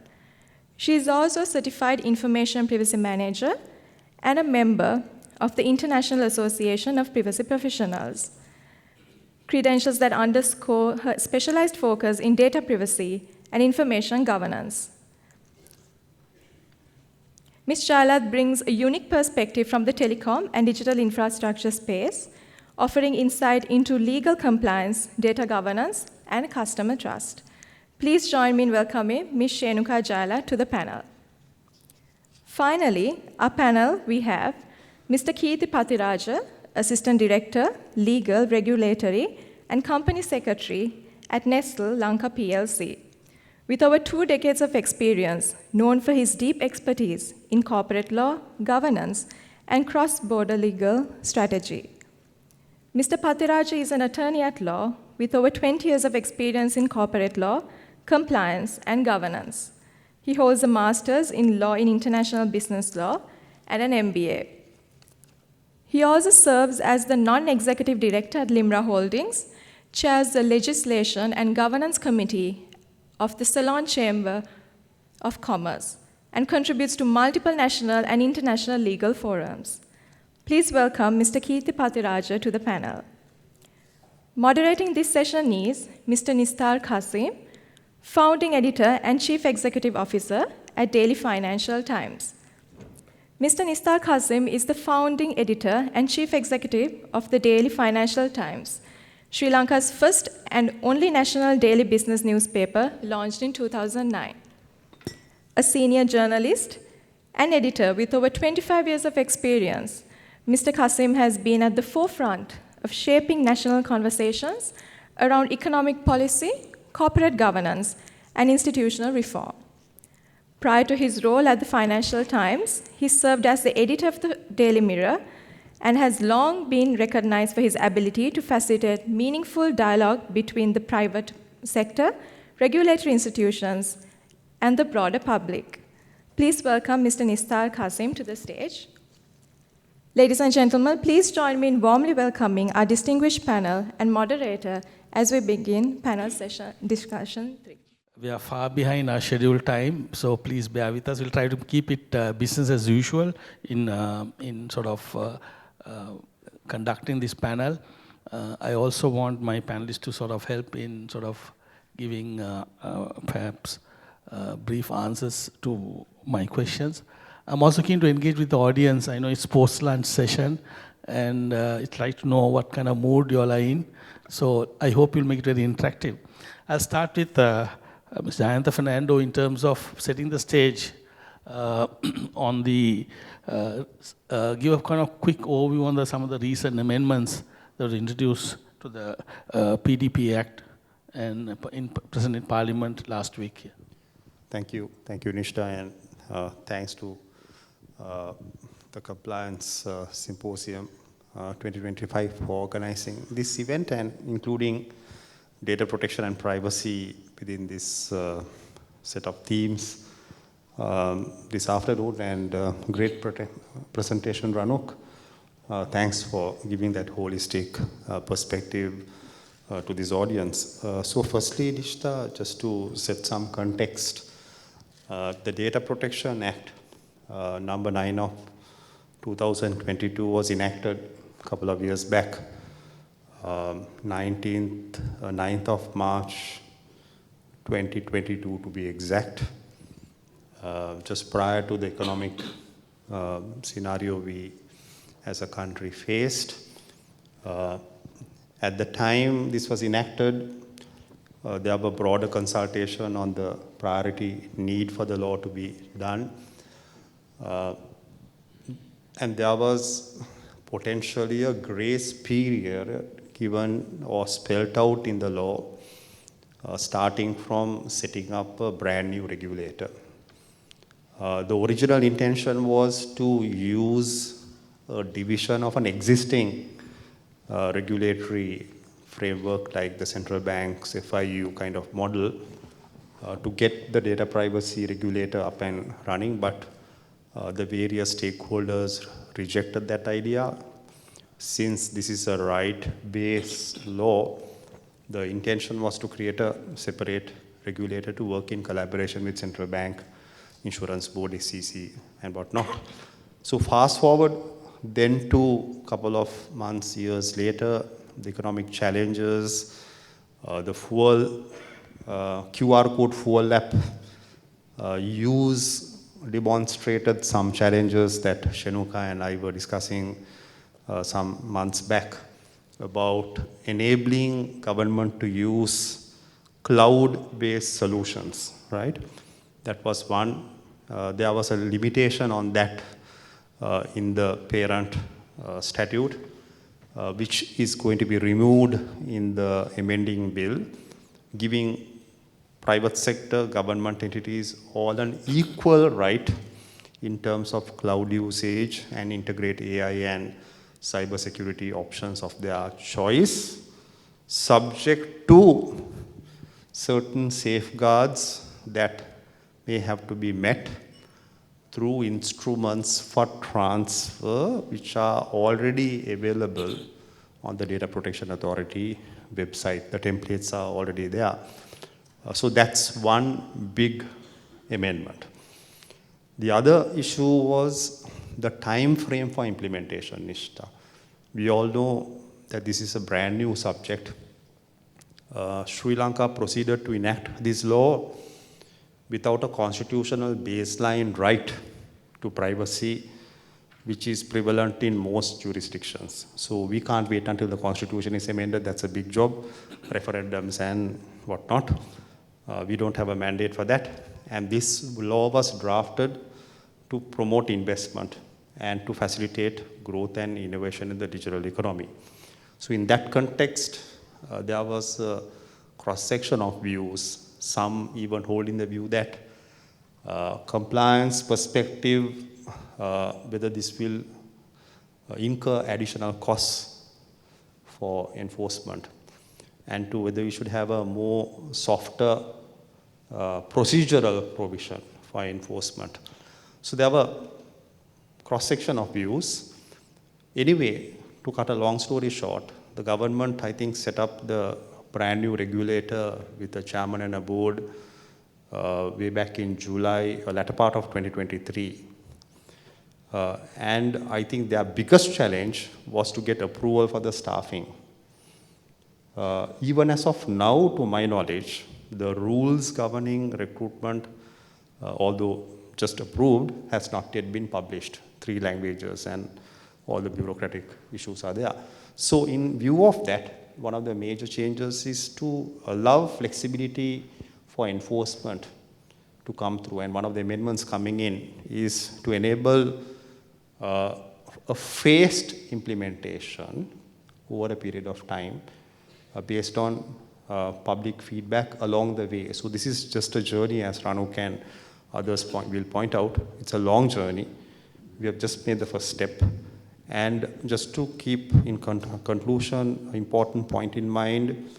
She is also a certified information privacy manager and a member of the International Association of Privacy Professionals, credentials that underscore her specialized focus in data privacy and information governance. Ms. Jayalath brings a unique perspective from the telecom and digital infrastructure space, offering insight into legal compliance, data governance, and customer trust. Please join me in welcoming Ms. Shenuka Jayalath to the panel. Finally, our panel, we have Mr. Keerthi Pathiraja, Assistant Director, Legal, Regulatory, and Company Secretary at Nestle Lanka PLC. With over 2 decades of experience, known for his deep expertise in corporate law, governance, and cross-border legal strategy. Mr. Pathiraja is an attorney at law with over 20 years of experience in corporate law, compliance, and governance. He holds a master's in law in international business law and an MBA. He also serves as the non-executive director at Limra Holdings, chairs the Legislation and Governance Committee of the Ceylon Chamber of Commerce, and contributes to multiple national and international legal forums. Please welcome Mr. Keerthi Pathiraja to the panel. Moderating this session is Mr. Nistar Kasim, Founding Editor and Chief Executive Officer at Daily Financial Times. Mr. Nistar Kasim is the founding editor and chief executive of the Daily Financial Times, Sri Lanka's first and only national daily business newspaper, launched in 2009. A senior journalist and editor with over 25 years of experience, Mr. Kasim has been at the forefront of shaping national conversations around economic policy, corporate governance, and institutional reform. Prior to his role at the Financial Times, he served as the editor of the Daily Mirror and has long been recognized for his ability to facilitate meaningful dialogue between the private sector, regulatory institutions, and the broader public. Please welcome Mr. Nistar Kasim to the stage. Ladies and gentlemen, please join me in warmly welcoming our distinguished panel and moderator as we begin panel session discussion 3. we are far behind our scheduled time, so please bear with us. We'll try to keep it business as usual in sort of conducting this panel. I also want my panelists to sort of help in sort of giving perhaps brief answers to my questions. I'm also keen to engage with the audience. I know it's post-lunch session, and I'd like to know what kind of mood you all are in. So I hope you'll make it very interactive. I'll start with Mr. Ayantha Fernando in terms of setting the stage on the, give a kind of quick overview on some of the recent amendments that were introduced to the PDP Act and present in Parliament last week. Thank you, Nishta, and thanks to the Compliance Symposium 2025 for organizing this event and including data protection and privacy within this set of themes this afternoon, and great presentation, Ranuk. Thanks for giving that holistic perspective to this audience. So firstly, Nishta, just to set some context, the Data Protection Act number 9 of 2022 was enacted a couple of years back, 9th of March 2022 to be exact, just prior to the economic scenario we as a country faced. At the time this was enacted, there was a broader consultation on the priority need for the law to be done. And there was potentially a grace period given or spelled out in the law, starting from setting up a brand new regulator. The original intention was to use a division of an existing regulatory framework like the central bank's FIU kind of model to get the data privacy regulator up and running, but the various stakeholders rejected that idea. Since this is a right-based law, the intention was to create a separate regulator to work in collaboration with central bank, insurance board, SEC, and whatnot. So fast forward then to a couple of months, years later, the economic challenges, the fuel, QR code fuel app use demonstrated some challenges that Shenuka and I were discussing some months back about enabling government to use cloud-based solutions, right? That was one. There was a limitation on that in the parent statute, which is going to be removed in the amending bill, giving private sector, government entities all an equal right in terms of cloud usage and integrate AI and cybersecurity options of their choice, subject to certain safeguards that may have to be met through instruments for transfer, which are already available on the Data Protection Authority website. The templates are already there. So that's one big amendment. The other issue was the time frame for implementation, Nishta. We all know that this is a brand new subject. Sri Lanka proceeded to enact this law without a constitutional baseline right to privacy, which is prevalent in most jurisdictions. So we can't wait until the constitution is amended. That's a big job, referendums and whatnot. We don't have a mandate for that. And this law was drafted to promote investment and to facilitate growth and innovation in the digital economy. So in that context, there was a cross-section of views, some even holding the view that compliance perspective, whether this will incur additional costs for enforcement, and to whether we should have a more softer procedural provision for enforcement. So there were cross-section of views. Anyway, to cut a long story short, the government, I think, set up the brand new regulator with a chairman and a board way back in July, latter part of 2023. And I think their biggest challenge was to get approval for the staffing. Even as of now, to my knowledge, the rules governing recruitment, although just approved, has not yet been published. 3 languages and all the bureaucratic issues are there. So in view of that, one of the major changes is to allow flexibility for enforcement to come through. And one of the amendments coming in is to enable a phased implementation over a period of time based on public feedback along the way. So this is just a journey, as Ranuk and others will point out. It's a long journey. We have just made the first step. And just to keep in conclusion, an important point in mind,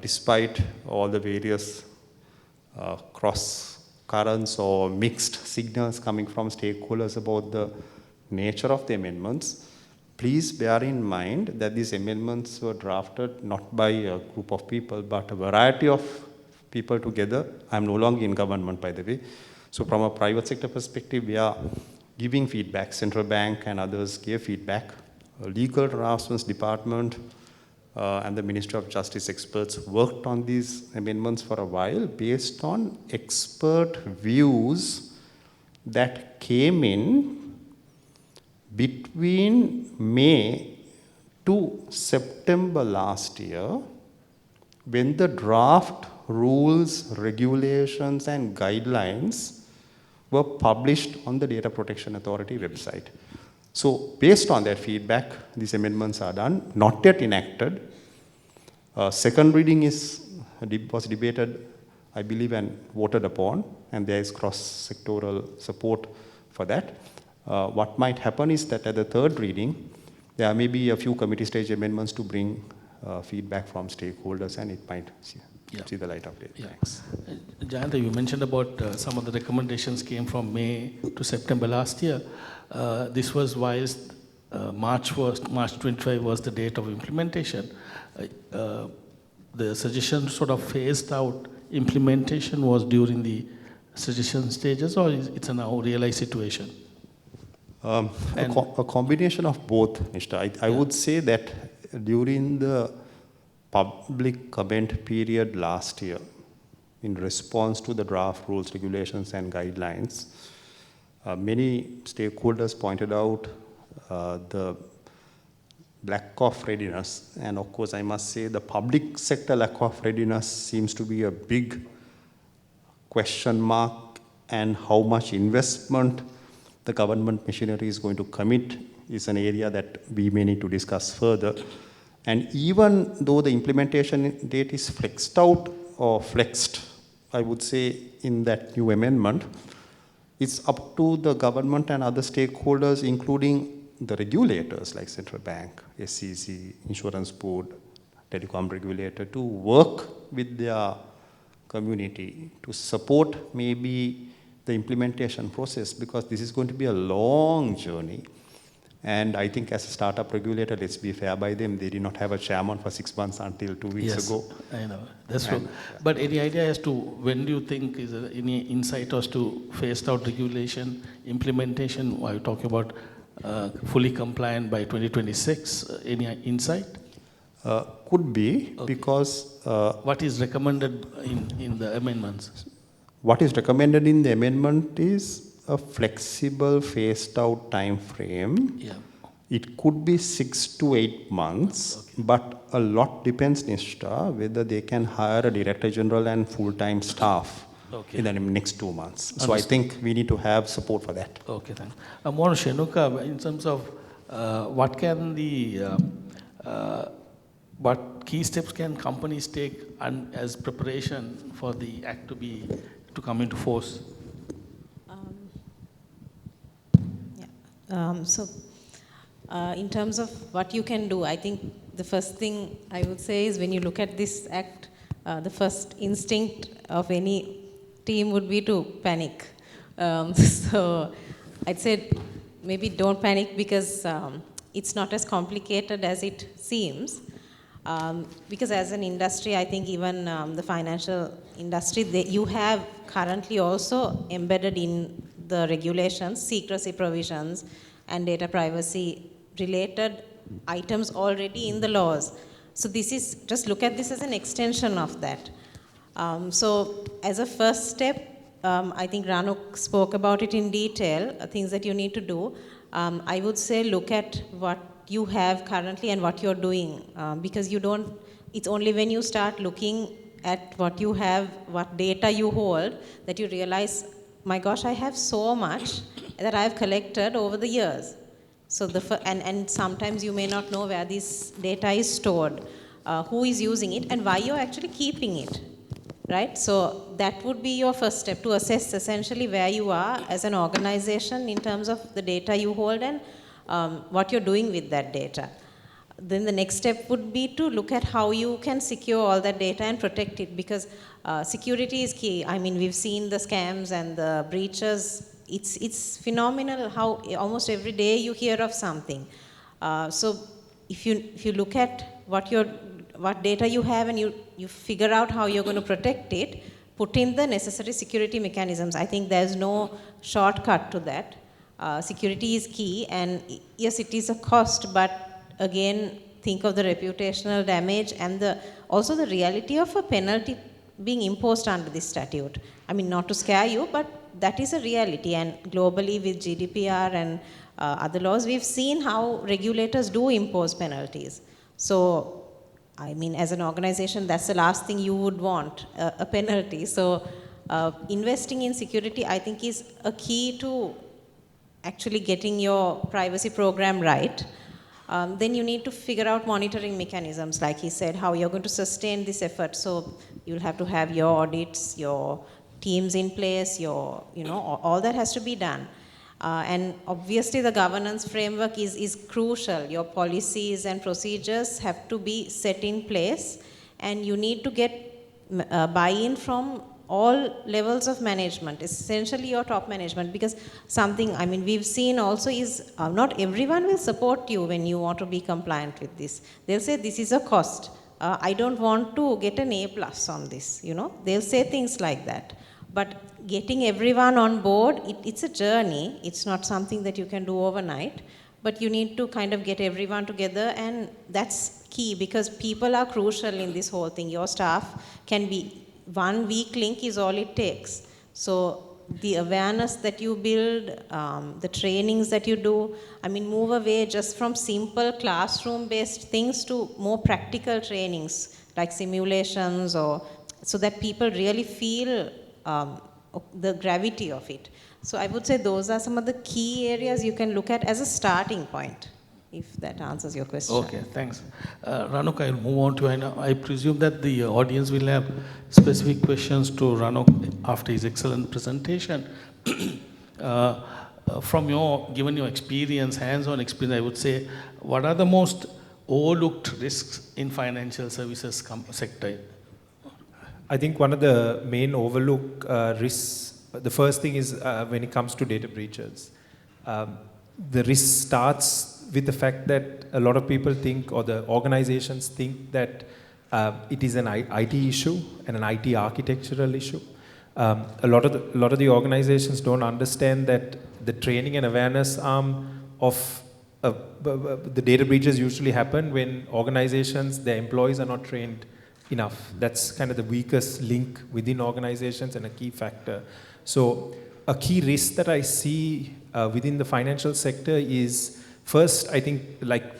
despite all the various cross currents or mixed signals coming from stakeholders about the nature of the amendments, please bear in mind that these amendments were drafted not by a group of people, but a variety of people together. I'm no longer in government, by the way. So from a private sector perspective, we are giving feedback. Central Bank and others gave feedback. A legal draftsman's department and the Ministry of Justice experts worked on these amendments for a while based on expert views that came in between May to September last year, when the draft rules, regulations, and guidelines were published on the Data Protection Authority website. So based on that feedback, these amendments are done, not yet enacted. Second reading was debated, I believe, and voted upon, and there is cross-sectoral support for that. What might happen is that at the third reading, there may be a few committee stage amendments to bring feedback from stakeholders, and it might see the light of day. Yeah. Thanks. Jayanta, you mentioned about some of the recommendations came from May to September last year. This was whilst March 25 was the date of implementation. The suggestion sort of phased out implementation was during the suggestion stages, or it's a now realized situation? A combination of both, Nishta. I would say that during the public comment period last year, in response to the draft rules, regulations, and guidelines, many stakeholders pointed out the lack of readiness. And of course, I must say the public sector lack of readiness seems to be a big question mark, and how much investment the government machinery is going to commit is an area that we may need to discuss further. And even though the implementation date is flexed out or flexed, I would say, in that new amendment, it's up to the government and other stakeholders, including the regulators like Central Bank, SEC, Insurance Board, Telecom Regulator, to work with their community to support maybe the implementation process, because this is going to be a long journey. And I think as a startup regulator, let's be fair by them, they did not have a chairman for 6 months until 2 weeks ago. I know, that's true. But any idea as to when do you think, is there any insight as to phased out regulation, implementation? Are you talking about fully compliant by 2026? Any insight? Could be, okay. Because... what is recommended in the amendments? What is recommended in the amendment is a flexible phased out time frame. Yeah. It could be 6 to 8 months, okay. But a lot depends, Nishta, whether they can hire a director general and full-time staff in the next 2 months. Understood. So I think we need to have support for that. Okay, thanks. More Shenuka, in terms of what can what key steps can companies take as preparation for the act to come into force? In terms of what you can do, I think the first thing I would say is when you look at this act, the first instinct of any team would be to panic. So I'd say maybe don't panic, because it's not as complicated as it seems. Because as an industry, I think even the financial industry, you have currently also embedded in the regulations, secrecy provisions and data privacy related items already in the laws. So this is, just look at this as an extension of that. So as a first step, I think Ranuk spoke about it in detail, things that you need to do. I would say look at what you have currently and what you're doing, because you don't, it's only when you start looking at what you have, what data you hold, that you realize, my gosh, I have so much that I've collected over the years. So and sometimes you may not know where this data is stored, who is using it, and why you're actually keeping it, right? So that would be your first step, to assess essentially where you are as an organization in terms of the data you hold and what you're doing with that data. Then the next step would be to look at how you can secure all that data and protect it, because security is key. I mean, we've seen the scams and the breaches. It's phenomenal how almost every day you hear of something. So if you look at what data you have and you figure out how you're going to protect it, put in the necessary security mechanisms. I think there's no shortcut to that. Security is key, and yes, it is a cost, but again, think of the reputational damage and also the reality of a penalty being imposed under this statute. I mean, not to scare you, but that is a reality. And globally with GDPR and other laws, we've seen how regulators do impose penalties. So, I mean, as an organization, that's the last thing you would want, a penalty. So, investing in security, I think, is a key to actually getting your privacy program right. Then you need to figure out monitoring mechanisms, like he said, how you're going to sustain this effort. So you'll have to have your audits, your teams in place, all that has to be done. And obviously the governance framework is crucial. Your policies and procedures have to be set in place, and you need to get buy-in from all levels of management, essentially your top management, because something, I mean, we've seen also is not everyone will support you when you want to be compliant with this. They'll say this is a cost. I don't want to get an A+ on this, They'll say things like that. But getting everyone on board, it's a journey. It's not something that you can do overnight, but you need to kind of get everyone together, and that's key, because people are crucial in this whole thing. Your staff can be one weak link is all it takes. So the awareness that you build, the trainings that you do, I mean, move away just from simple classroom-based things to more practical trainings, like simulations, or so that people really feel the gravity of it. So I would say those are some of the key areas you can look at as a starting point, if that answers your question. Okay, thanks. Ranuk, I'll move on to, I presume that the audience will have specific questions to Ranuk after his excellent presentation. From given your experience, hands-on experience, I would say, what are the most overlooked risks in financial services sector? I think one of the main overlooked risks, the first thing is when it comes to data breaches. The risk starts with the fact that a lot of people think, or the organizations think, that it is an IT issue and an IT architectural issue. A lot of the organizations don't understand that the training and awareness arm of the data breaches usually happen when organizations, their employees are not trained enough. That's kind of the weakest link within organizations and a key factor. So a key risk that I see within the financial sector is, first, I think,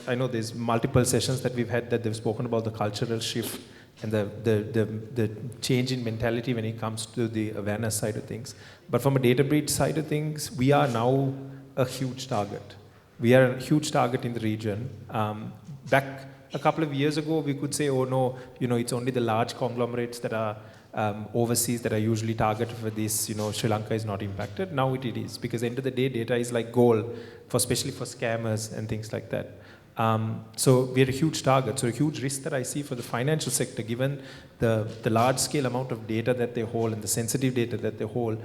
I know there's multiple sessions that we've had that they've spoken about the cultural shift and the change in mentality when it comes to the awareness side of things. But from a data breach side of things, we are now a huge target. We are a huge target in the region. Back a couple of years ago, we could say, oh no, it's only the large conglomerates that are overseas that are usually targeted for this, Sri Lanka is not impacted. Now it is, because end of the day, data is like gold, especially for scammers and things like that. So we're a huge target. So a huge risk that I see for the financial sector, given the large scale amount of data that they hold and the sensitive data that they hold,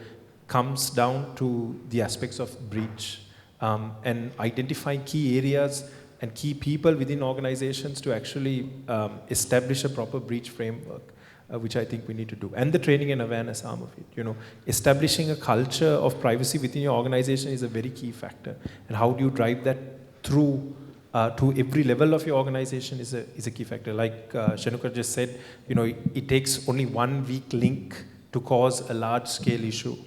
comes down to the aspects of breach and identifying key areas and key people within organizations to actually establish a proper breach framework, which I think we need to do. And the training and awareness arm of it. You know, establishing a culture of privacy within your organization is a very key factor. And how do you drive that through to every level of your organization is a key factor. Like Shanuka just said, you know, it takes only one weak link to cause a large scale issue.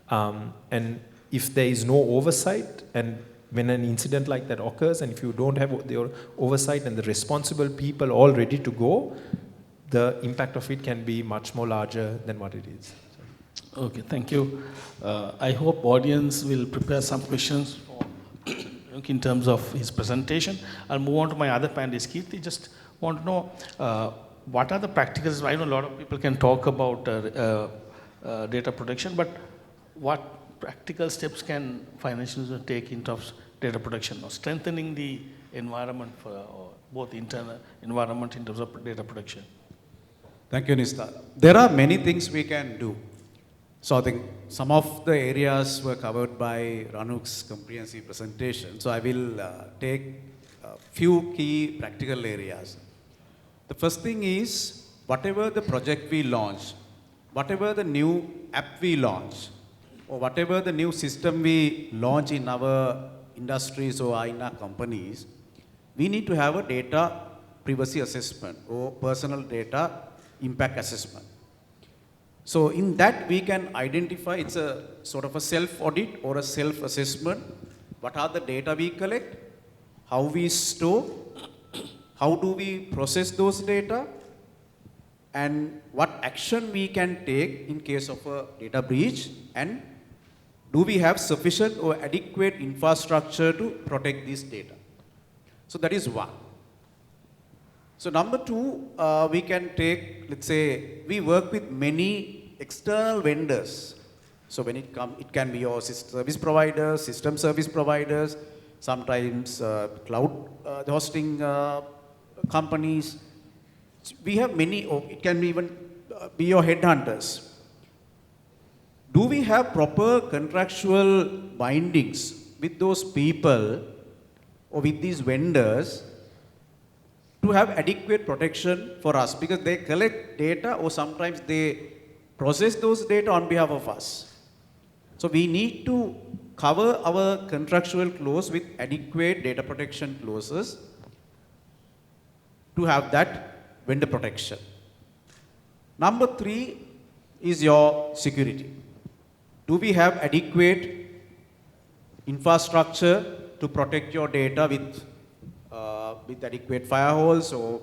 And if there is no oversight, and when an incident like that occurs, and if you don't have the oversight and the responsible people all ready to go, the impact of it can be much more larger than what it is. Okay, thank you. I hope audience will prepare some questions for in terms of his presentation. I'll move on to my other panelist, Kirti. Just want to know what are the practicals. I know a lot of people can talk about data protection, but what practical steps can financial institutions take in terms of data protection or strengthening the environment for both internal environment in terms of data protection? Thank you, Nista. There are many things we can do. So I think some of the areas were covered by Ranuk's comprehensive presentation. So I will take a few key practical areas. The first thing is, whatever the project we launch, whatever the new app we launch, or whatever the new system we launch in our industries or in our companies, we need to have a data privacy assessment or personal data impact assessment. So in that we can identify, it's a sort of a self-audit or a self-assessment. What are the data we collect? How we store? How do we process those data? And what action we can take in case of a data breach? And do we have sufficient or adequate infrastructure to protect this data? So that is one. So number two, we can take, let's say, we work with many external vendors. So when it can be your service providers, system service providers, sometimes cloud hosting companies. We have many, or it can be even be your headhunters. Do we have proper contractual bindings with those people or with these vendors to have adequate protection for us? Because they collect data or sometimes they process those data on behalf of us. So we need to cover our contractual clause with adequate data protection clauses to have that vendor protection. Number three is your security. Do we have adequate infrastructure to protect your data with adequate firewalls or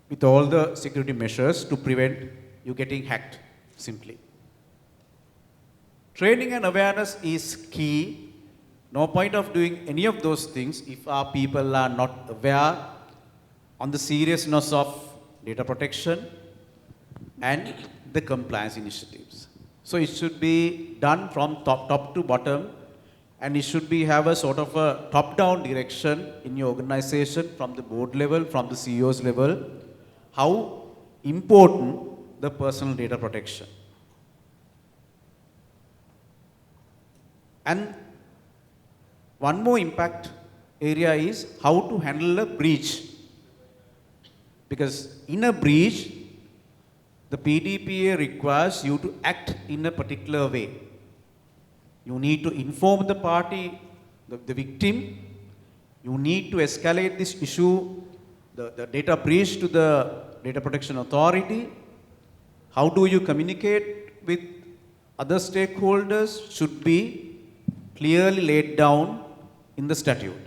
with all the security measures to prevent you getting hacked simply? Training and awareness is key. No point of doing any of those things if our people are not aware on the seriousness of data protection and the compliance initiatives. So it should be done from top to bottom, and it should have a sort of a top-down direction in your organization from the board level, from the CEO's level, how important the personal data protection. And one more impact area is how to handle a breach. Because in a breach, the PDPA requires you to act in a particular way. You need to inform the party, the victim. You need to escalate this issue, the data breach, to the Data Protection Authority. How do you communicate with other stakeholders should be clearly laid down in the statute.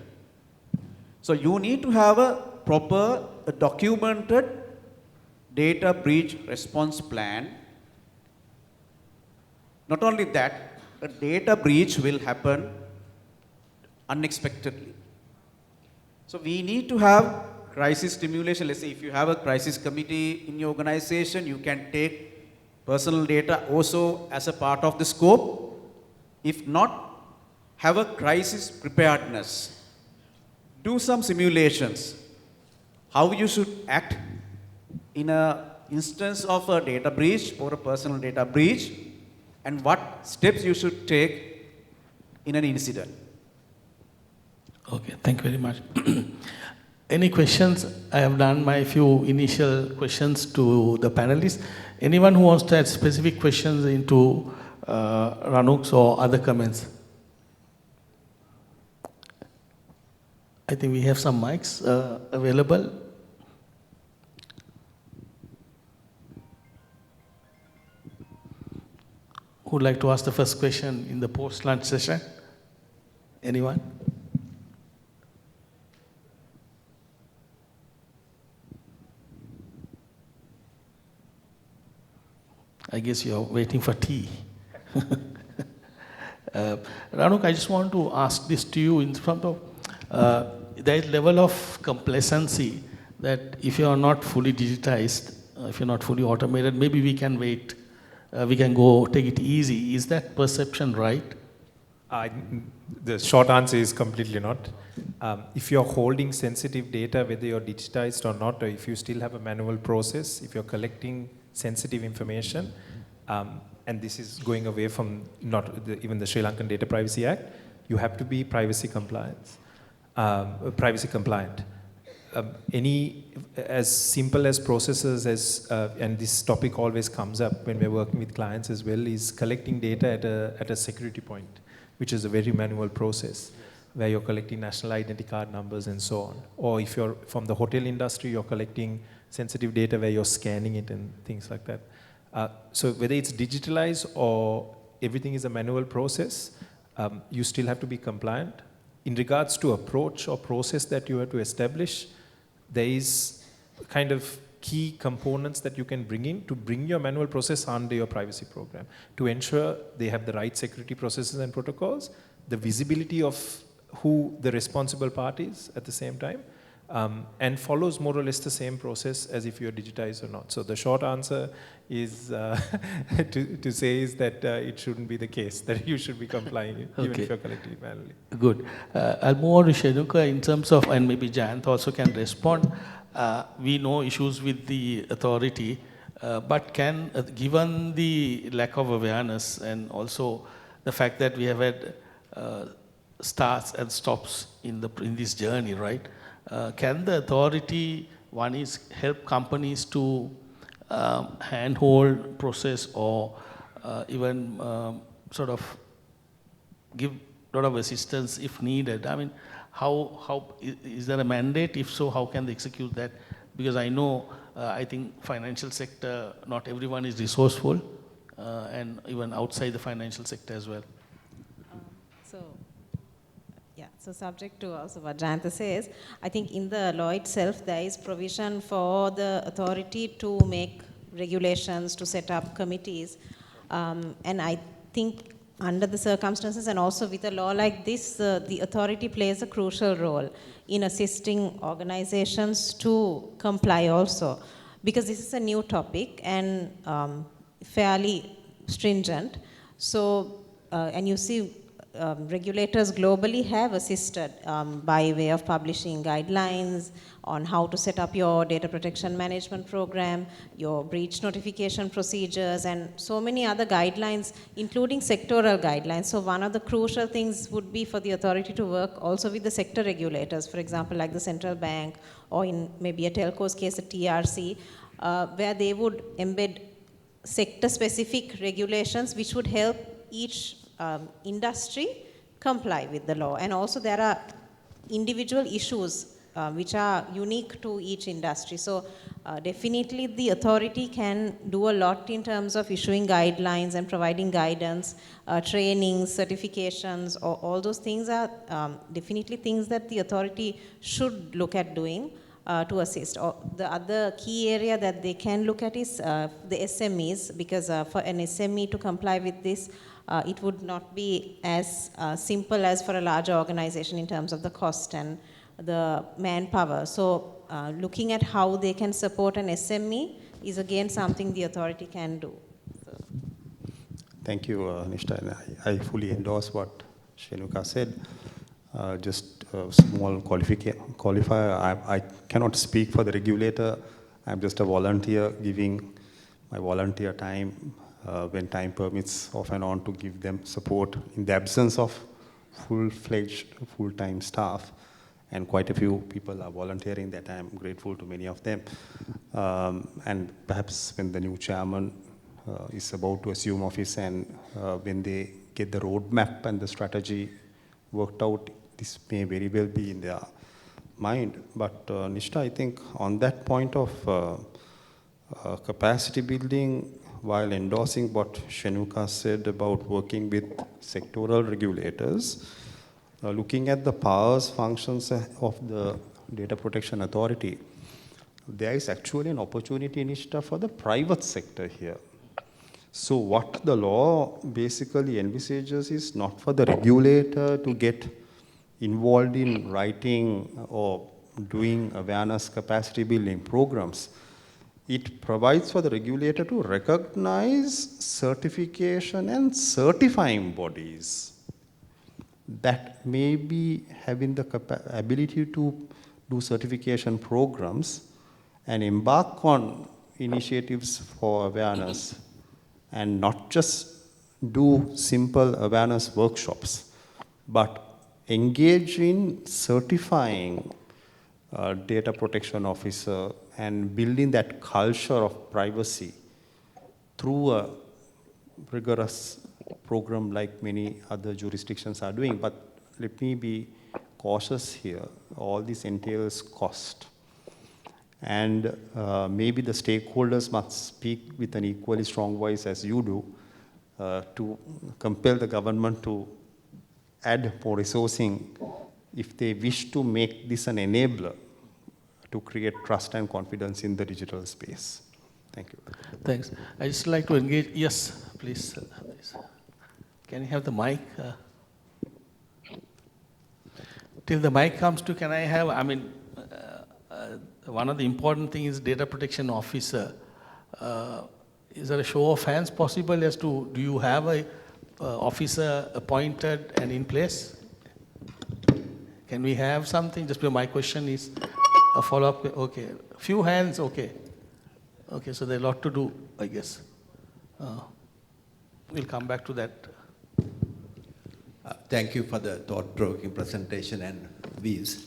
So you need to have a proper, documented data breach response plan. Not only that, a data breach will happen unexpectedly. So we need to have crisis stimulation. Let's say if you have a crisis committee in your organization, you can take personal data also as a part of the scope. If not, have a crisis preparedness. Do some simulations. How you should act in an instance of a data breach or a personal data breach, and what steps you should take in an incident. Okay, thank you very much. Any questions? I have done my few initial questions to the panelists. Anyone who wants to add specific questions into Ranuk's or other comments? I think we have some mics available. Who would like to ask the first question in the post-lunch session? Anyone? I guess you're waiting for tea. Ranuk, I just want to ask this to you in front of, there is level of complacency that if you are not fully digitized, if you're not fully automated, maybe we can wait, we can go take it easy. Is that perception right? The short answer is completely not. If you're holding sensitive data, whether you're digitized or not, or if you still have a manual process, if you're collecting sensitive information, and this is going away from even the Sri Lankan Data Privacy Act, you have to be privacy compliant. Any as simple as processes as, and this topic always comes up when we're working with clients as well, is collecting data at a security point, which is a very manual process where you're collecting national identity card numbers and so on. Or if you're from the hotel industry, you're collecting sensitive data where you're scanning it and things like that. So whether it's digitalized or everything is a manual process, you still have to be compliant. In regards to approach or process that you have to establish, there is kind of key components that you can bring in to bring your manual process under your privacy program to ensure they have the right security processes and protocols, the visibility of who the responsible party is at the same time, and follows more or less the same process as if you're digitized or not. So the short answer is to say is that it shouldn't be the case, that you should be complying even if you're collecting it manually. Good. I'll move on to Shenuka in terms of, and maybe Jayant also can respond. We know issues with the authority, but given the lack of awareness and also the fact that we have had starts and stops in this journey, right? Can the authority, one is help companies to handhold process or even sort of give a lot of assistance if needed? I mean, how is there a mandate? If so, how can they execute that? Because I know, I think financial sector, not everyone is resourceful, and even outside the financial sector as well. So subject to also what Jayanta says, I think in the law itself there is provision for the authority to make regulations, to set up committees, and I think under the circumstances and also with a law like this, the authority plays a crucial role in assisting organizations to comply also, because this is a new topic and fairly stringent. So, and you see, regulators globally have assisted by way of publishing guidelines on how to set up your data protection management program, your breach notification procedures, and so many other guidelines, including sectoral guidelines. So one of the crucial things would be for the authority to work also with the sector regulators, for example, like the central bank, or in maybe a telco's case, a TRC, where they would embed sector-specific regulations which would help each industry comply with the law. And also there are individual issues which are unique to each industry. So definitely the authority can do a lot in terms of issuing guidelines and providing guidance, trainings, certifications, all those things are definitely things that the authority should look at doing to assist. The other key area that they can look at is the SMEs, because for an SME to comply with this, it would not be as simple as for a larger organization in terms of the cost and the manpower. So looking at how they can support an SME is again something the authority can do. So. Thank you, Nishta. I fully endorse what Shenuka said. Just a small qualifier. I cannot speak for the regulator. I'm just a volunteer giving my volunteer time when time permits off and on to give them support in the absence of full-fledged, full-time staff, and quite a few people are volunteering that. I'm grateful to many of them. And perhaps when the new chairman is about to assume office and when they get the roadmap and the strategy worked out, this may very well be in their mind. But Nishta, I think on that point of capacity building, while endorsing what Shenuka said about working with sectoral regulators, looking at the powers, functions of the Data Protection Authority, there is actually an opportunity, Nishta, for the private sector here. So what the law basically envisages is not for the regulator to get involved in writing or doing awareness capacity building programs. It provides for the regulator to recognize certification and certifying bodies that may be having the ability to do certification programs and embark on initiatives for awareness and not just do simple awareness workshops, but engage in certifying data protection officer and building that culture of privacy through a rigorous program like many other jurisdictions are doing. But let me be cautious here. All this entails cost. And maybe the stakeholders must speak with an equally strong voice as you do to compel the government to add more resourcing if they wish to make this an enabler to create trust and confidence in the digital space. Thank you. Thanks. I just like to engage. Yes, please. Can you have the mic? Till the mic comes to, can I have, one of the important things is data protection officer. Is there a show of hands possible as to, do you have a officer appointed and in place? Can we have something? Just my question is a follow-up. Okay, few hands, okay. Okay, so there's a lot to do, I guess. We'll come back to that. Thank you for the thought-provoking presentation and views.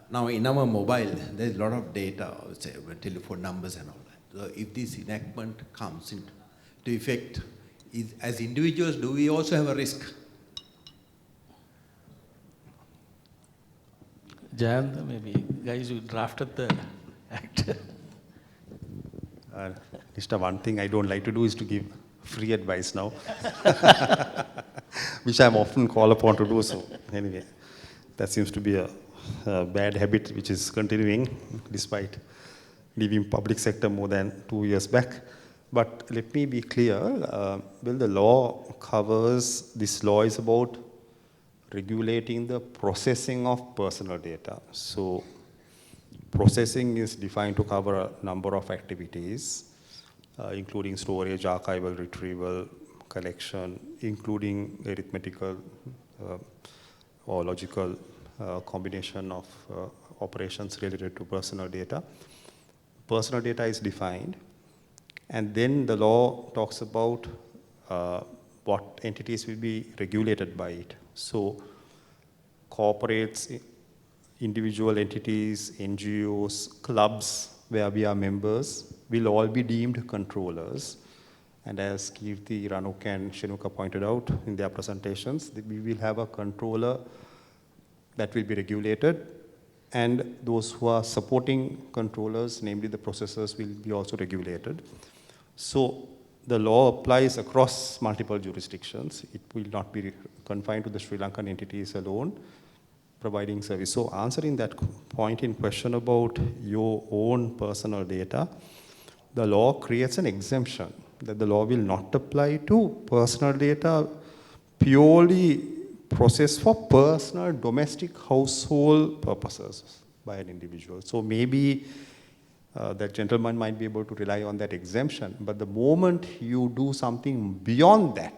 Now in our mobile, there's a lot of data, say, telephone numbers and all that. So if this enactment comes into effect, as individuals, do we also have a risk? Jayant, maybe, guys, you drafted the act. Mr. One thing I don't like to do is to give free advice now, which I'm often called upon to do. So anyway, that seems to be a bad habit which is continuing despite leaving public sector more than 2 years back. But let me be clear, well, the law covers, this law is about regulating the processing of personal data. So processing is defined to cover a number of activities, including storage, archival, retrieval, collection, including arithmetical or logical combination of operations related to personal data. Personal data is defined, and then the law talks about what entities will be regulated by it. So corporates, individual entities, NGOs, clubs where we are members will all be deemed controllers. And as Kirti, Ranuk and Shenuka pointed out in their presentations, we will have a controller that will be regulated, and those who are supporting controllers, namely the processors, will be also regulated. So the law applies across multiple jurisdictions. It will not be confined to the Sri Lankan entities alone providing service. So answering that point in question about your own personal data, the law creates an exemption that the law will not apply to personal data purely processed for personal domestic household purposes by an individual. So maybe that gentleman might be able to rely on that exemption, but the moment you do something beyond that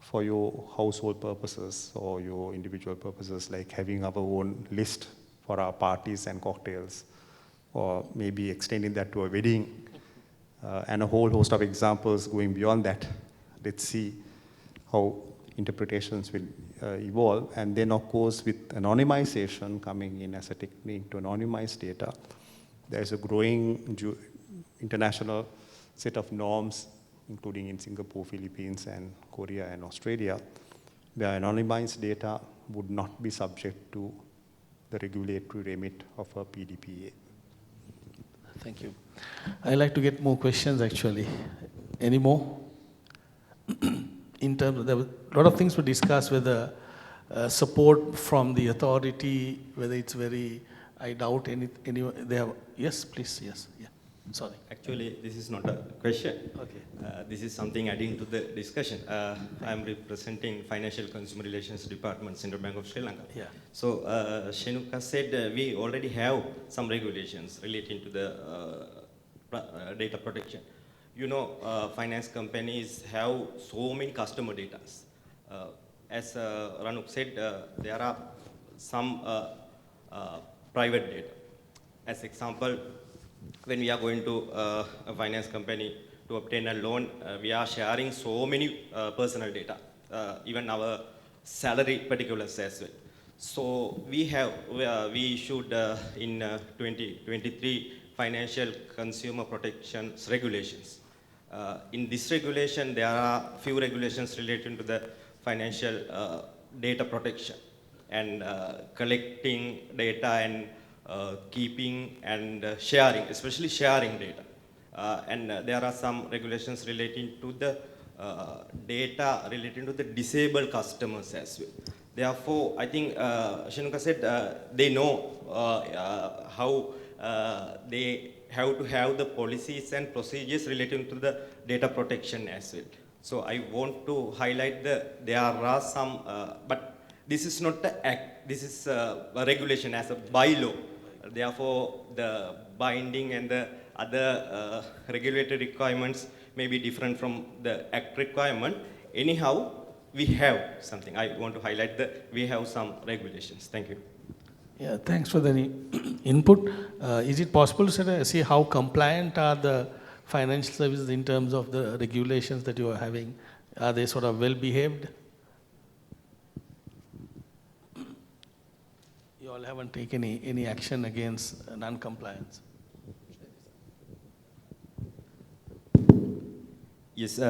for your household purposes or your individual purposes, like having our own list for our parties and cocktails, or maybe extending that to a wedding, and a whole host of examples going beyond that. Let's see how interpretations will evolve. And then, of course, with anonymization coming in as a technique to anonymize data, there's a growing international set of norms, including in Singapore, Philippines, and Korea and Australia, where anonymized data would not be subject to the regulatory remit of a PDPA. Thank you. I'd like to get more questions, actually. Any more? In terms of, there were a lot of things were discussed, whether support from the authority, whether it's very, I doubt any they have, yes, please, yes, yeah, sorry. Actually, this is not a question. Okay. This is something adding to the discussion. I'm representing Financial Consumer Relations Department, Central Bank of Sri Lanka. Yeah. So, Shenuka said we already have some regulations relating to the data protection. You know, finance companies have so many customer data. As Ranuk said, there are some private data. As example, when we are going to a finance company to obtain a loan, we are sharing so many personal data, even our salary particulars as well. So we issued in 2023 Financial Consumer Protection Regulations. In this regulation, there are few regulations related to the financial data protection and collecting data and keeping and sharing, especially sharing data. And there are some regulations relating to the data relating to the disabled customers as well. Therefore, I think Shenuka said they know how they have to have the policies and procedures relating to the data protection as well. So I want to highlight there are some, but this is not the act, this is a regulation as a bylaw. Therefore, the binding and the other regulatory requirements may be different from the act requirement. Anyhow, we have something. I want to highlight that we have some regulations. Thank you. Yeah, thanks for the input. Is it possible to see how compliant are the financial services in terms of the regulations that you are having? Are they sort of well behaved? You all haven't taken any action against non-compliance? Yes,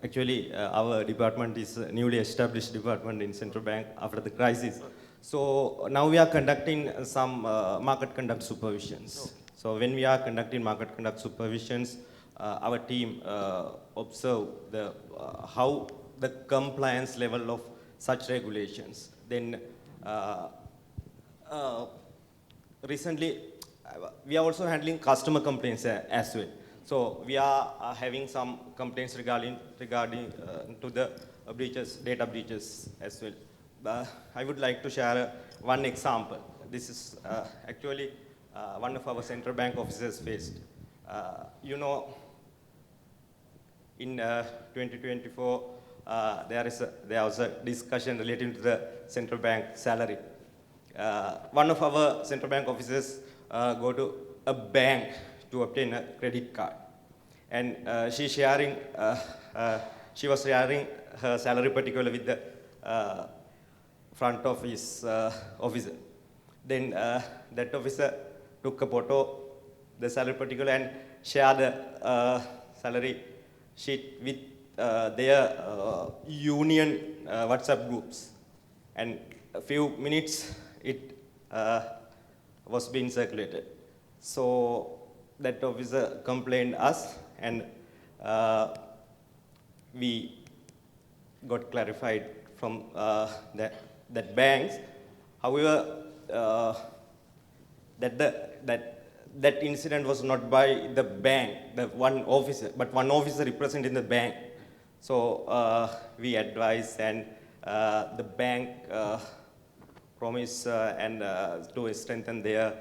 actually, our department is a newly established department in Central Bank after the crisis. So now we are conducting some market conduct supervisions. So when we are conducting market conduct supervisions, our team observe how the compliance level of such regulations. Then recently, we are also handling customer complaints as well. So we are having some complaints regarding to the breaches, data breaches as well. I would like to share one example. This is actually one of our central bank officers faced. You know, in 2024, there was a discussion relating to the central bank salary. One of our central bank officers go to a bank to obtain a credit card, and she was sharing her salary particular with the front office officer. Then that officer took a photo, the salary particular, and shared the salary sheet with their union WhatsApp groups. And a few minutes, it was being circulated. So that officer complained us, and we got clarified from that banks. However, that incident was not by the bank, the one officer, but one officer representing the bank. So we advised, and the bank promised and to strengthen their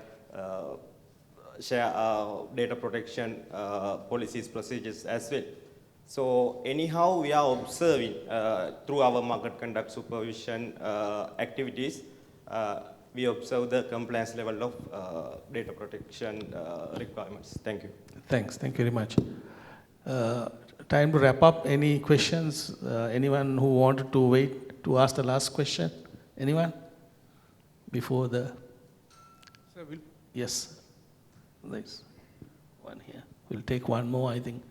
data protection policies, procedures as well. So anyhow, we are observing through our market conduct supervision activities, we observe the compliance level of data protection requirements. Thank you. Thanks. Thank you very much. time to wrap up. Any questions? Anyone who wanted to wait to ask the last question? Anyone? Before the... Sir, Yes. There's one here. We'll take one more, I think.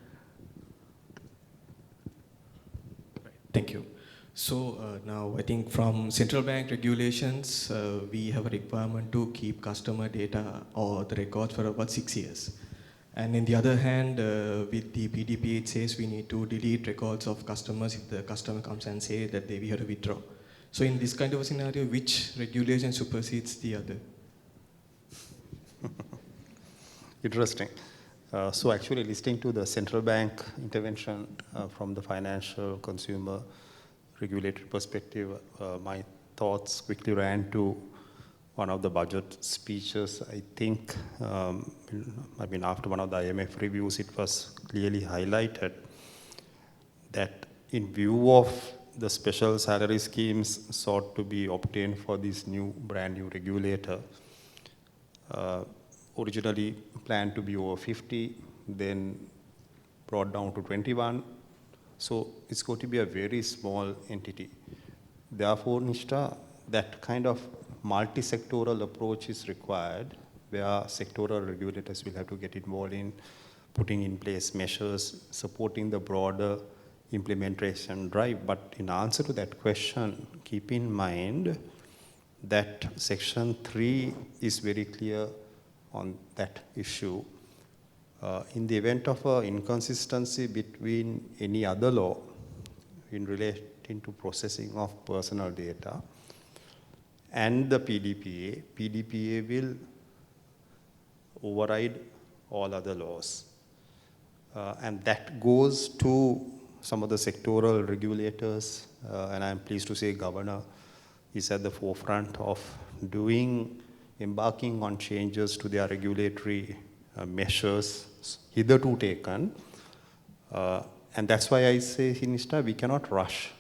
Thank you. So now I think from central bank regulations, we have a requirement to keep customer data or the records for about 6 years. And in the other hand, with the PDP, it says we need to delete records of customers if the customer comes and say that we have to withdraw. So in this kind of a scenario, which regulation supersedes the other? Interesting. So actually listening to the central bank intervention from the financial consumer regulated perspective, my thoughts quickly ran to one of the budget speeches. I think, after one of the IMF reviews, it was clearly highlighted that in view of the special salary schemes sought to be obtained for this brand new regulator, originally planned to be over 50, then brought down to 21. So it's going to be a very small entity. Therefore, Nishta, that kind of multi-sectoral approach is required, where sectoral regulators will have to get involved in putting in place measures, supporting the broader implementation drive. But in answer to that question, keep in mind that Section 3 is very clear on that issue. In the event of an inconsistency between any other law in relating to processing of personal data and the PDPA, PDPA will override all other laws. And that goes to some of the sectoral regulators, and I'm pleased to say Governor is at the forefront of embarking on changes to their regulatory measures hitherto taken. And that's why I say, Hinista, we cannot rush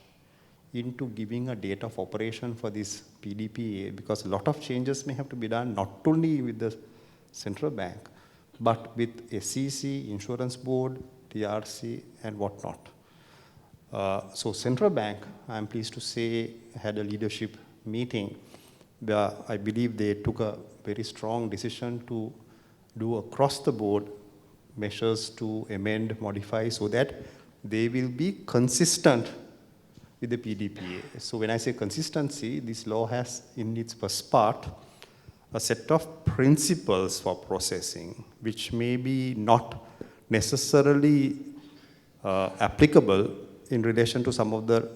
into giving a date of operation for this PDPA, because a lot of changes may have to be done not only with the central bank, but with SEC, Insurance Board, TRC, and whatnot. So central bank, I'm pleased to say, had a leadership meeting where I believe they took a very strong decision to do across the board measures to amend, modify, so that they will be consistent with the PDPA. So when I say consistency, this law has in its first part a set of principles for processing, which may be not necessarily applicable in relation to some of the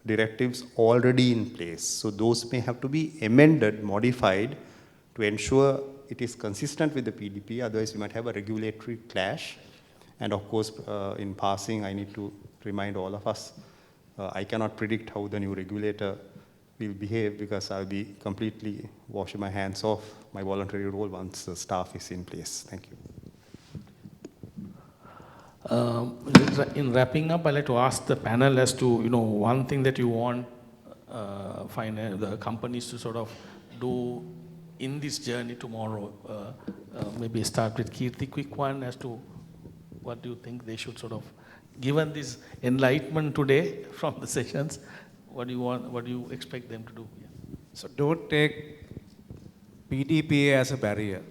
directives already in place. So those may have to be amended, modified to ensure it is consistent with the PDP, otherwise we might have a regulatory clash. And of course, in passing, I need to remind all of us, I cannot predict how the new regulator will behave, because I'll be completely washing my hands off my voluntary role once the staff is in place. Thank you. In wrapping up, I'd like to ask the panel as to, one thing that you want the companies to sort of do in this journey tomorrow. Maybe start with Kirti, quick one, as to what do you think they should sort of, given this enlightenment today from the sessions, what do you expect them to do? Yeah. So don't take PDPA as a barrier.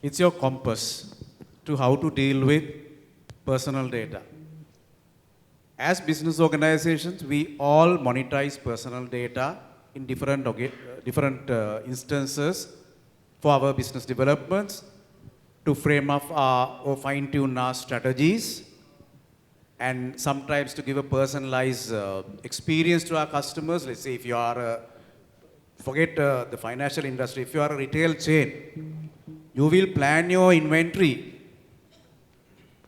It's your compass to how to deal with personal data. As business organizations, we all monetize personal data in different instances for our business developments, to frame up or fine-tune our strategies, and sometimes to give a personalized experience to our customers. Let's say if you are, forget the financial industry, if you are a retail chain, you will plan your inventory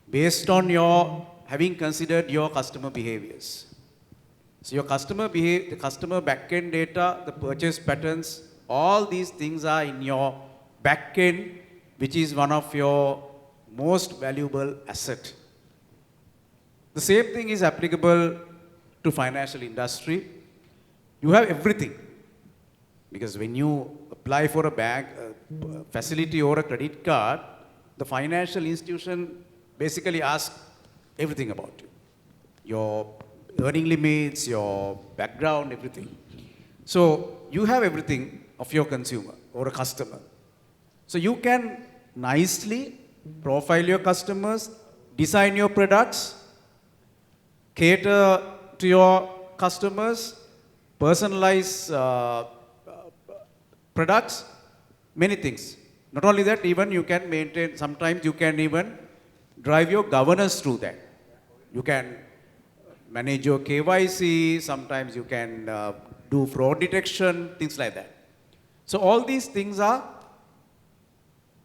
based on having considered your customer behaviors. So your the customer back-end data, the purchase patterns, all these things are in your back-end, which is one of your most valuable asset. The same thing is applicable to financial industry. You have everything. Because when you apply for a bank facility or a credit card, the financial institution basically ask everything about you. Your earning limits, your background, everything. So you have everything of your consumer or a customer. So you can nicely profile your customers, design your products, cater to your customers, personalize products, many things. Not only that, even you can maintain, sometimes you can even drive your governance through that. You can manage your KYC, sometimes you can do fraud detection, things like that. So all these things are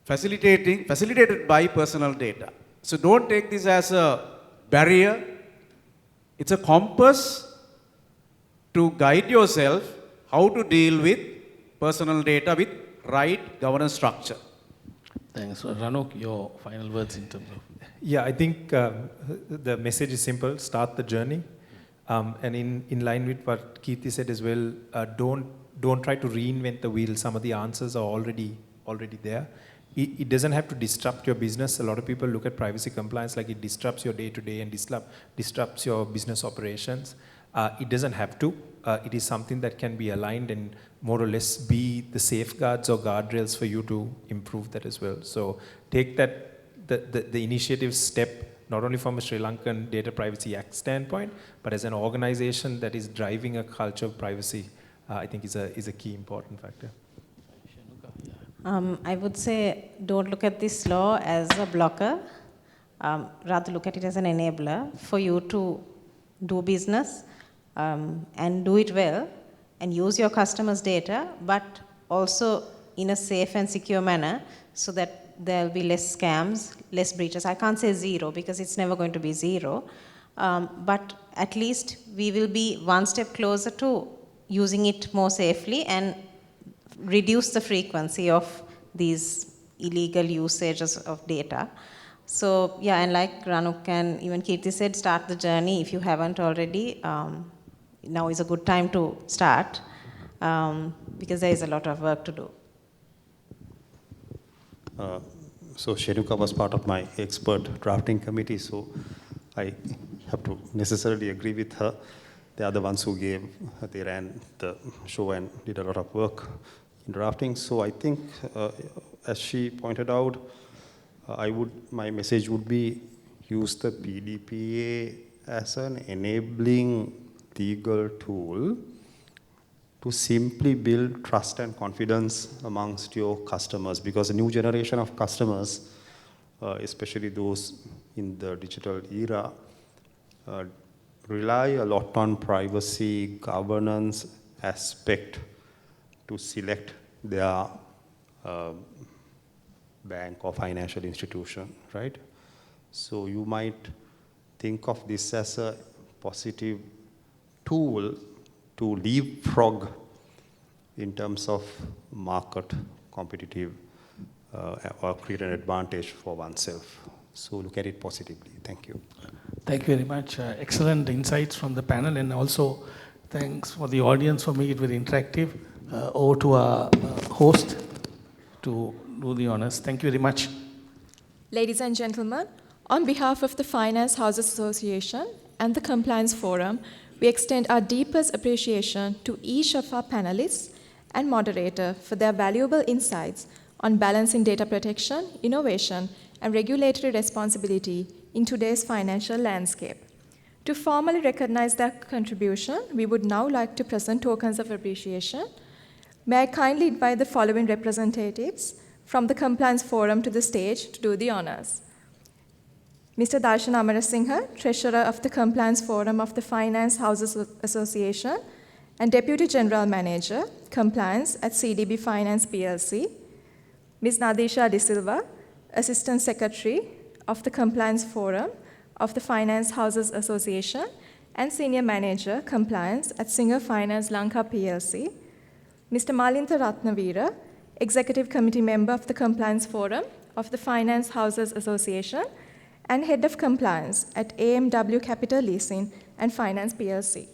facilitated by personal data. So don't take this as a barrier. It's a compass to guide yourself how to deal with personal data with right governance structure. Thanks. Ranuk, your final words in terms of... Yeah, I think the message is simple, start the journey. And in line with what Kirti said as well, don't try to reinvent the wheel. Some of the answers are already there. It doesn't have to disrupt your business. A lot of people look at privacy compliance like it disrupts your day-to-day and disrupts your business operations. It doesn't have to. It is something that can be aligned and more or less be the safeguards or guardrails for you to improve that as well. So take that, the initiative step, not only from a Sri Lankan Data Privacy Act standpoint, but as an organization that is driving a culture of privacy, I think is a key important factor. I would say don't look at this law as a blocker, rather look at it as an enabler for you to do business and do it well and use your customers' data, but also in a safe and secure manner so that there will be less scams, less breaches. I can't say zero because it's never going to be zero, but at least we will be one step closer to using it more safely and reduce the frequency of these illegal usages of data. So yeah, and like Ranuk and even Kirti said, start the journey if you haven't already. Now is a good time to start because there is a lot of work to do. So Shenuka was part of my expert drafting committee, so I have to necessarily agree with her. They are the ones who they ran the show and did a lot of work in drafting. So I think, as she pointed out, my message would be use the PDPA as an enabling legal tool to simply build trust and confidence amongst your customers, because the new generation of customers, especially those in the digital era, rely a lot on privacy governance aspect to select their bank or financial institution, right? So you might think of this as a positive tool to leapfrog in terms of market competitive or create an advantage for oneself. So look at it positively. Thank you. Thank you very much. Excellent insights from the panel, and also thanks for the audience for making it very interactive. Over to our host to do the honors. Thank you very much. Ladies and gentlemen, on behalf of the Finance Houses Association and the Compliance Forum, we extend our deepest appreciation to each of our panelists and moderator for their valuable insights on balancing data protection, innovation, and regulatory responsibility in today's financial landscape. To formally recognize their contribution, we would now like to present tokens of appreciation. May I kindly invite the following representatives from the Compliance Forum to the stage to do the honors. Mr. Darshan Amarasinghe, Treasurer of the Compliance Forum of the Finance Houses Association and Deputy General Manager, Compliance at CDB Finance PLC. Ms. Nadisha De Silva, Assistant Secretary of the Compliance Forum of the Finance Houses Association and Senior Manager, Compliance at Singer Finance Lanka PLC. Mr. Malintha Ratnavira, Executive Committee Member of the Compliance Forum of the Finance Houses Association and Head of Compliance at AMW Capital Leasing and Finance PLC.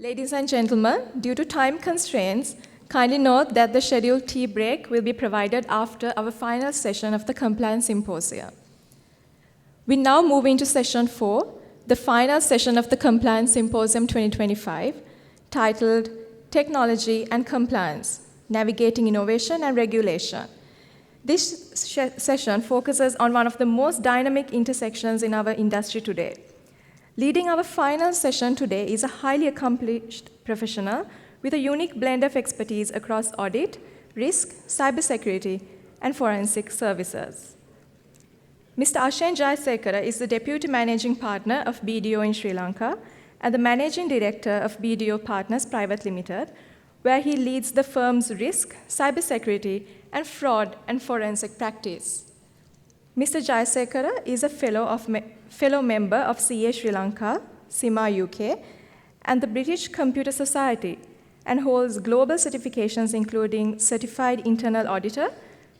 Ladies and gentlemen, due to time constraints, kindly note that the scheduled tea break will be provided after our final session of the Compliance Symposium. We now move into session 4, the final session of the Compliance Symposium 2025, titled Technology and Compliance, Navigating Innovation and Regulation. This session focuses on one of the most dynamic intersections in our industry today. Leading our final session today is a highly accomplished professional with a unique blend of expertise across audit, risk, cybersecurity, and forensic services. Mr. Ashen Jayasekara is the Deputy Managing Partner of BDO in Sri Lanka and the Managing Director of BDO Partners Private Limited, where he leads the firm's risk, cybersecurity, and fraud and forensic practice. Mr. Jayasekara is a fellow member of CA Sri Lanka, CIMA UK, and the British Computer Society, and holds global certifications including Certified Internal Auditor,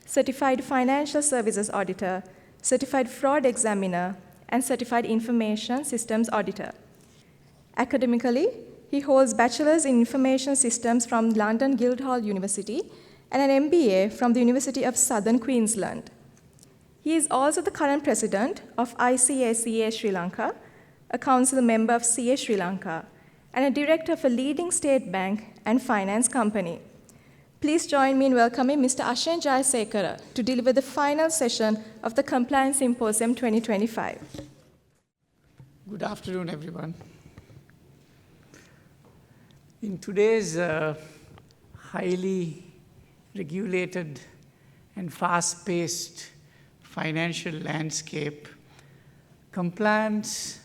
Certified Financial Services Auditor, Certified Fraud Examiner, and Certified Information Systems Auditor. Academically, he holds Bachelor's in Information Systems from London Guildhall University and an MBA from the University of Southern Queensland. He is also the current president of ICACA Sri Lanka, a council member of CA Sri Lanka, and a director of a leading state bank and finance company. Please join me in welcoming Mr. Ashen Jayasekara to deliver the final session of the Compliance Symposium 2025. Good afternoon, everyone. In today's highly regulated and fast-paced financial landscape, compliance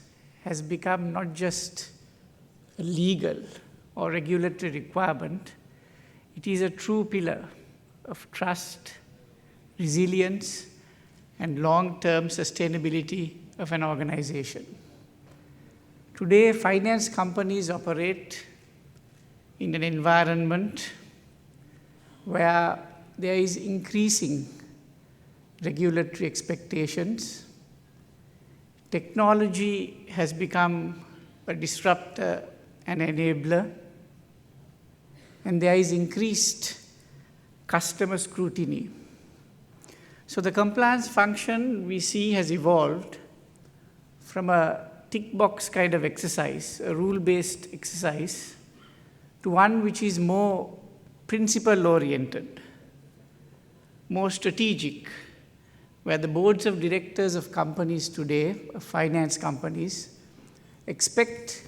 has become not just a legal or regulatory requirement, it is a true pillar of trust, resilience, and long-term sustainability of an organization. Today, finance companies operate in an environment where there is increasing regulatory expectations. Technology has become a disruptor and enabler, and there is increased customer scrutiny. So the compliance function we see has evolved from a tick box kind of exercise, a rule-based exercise, to one which is more principle-oriented, more strategic, where the boards of directors of companies today, of finance companies, expect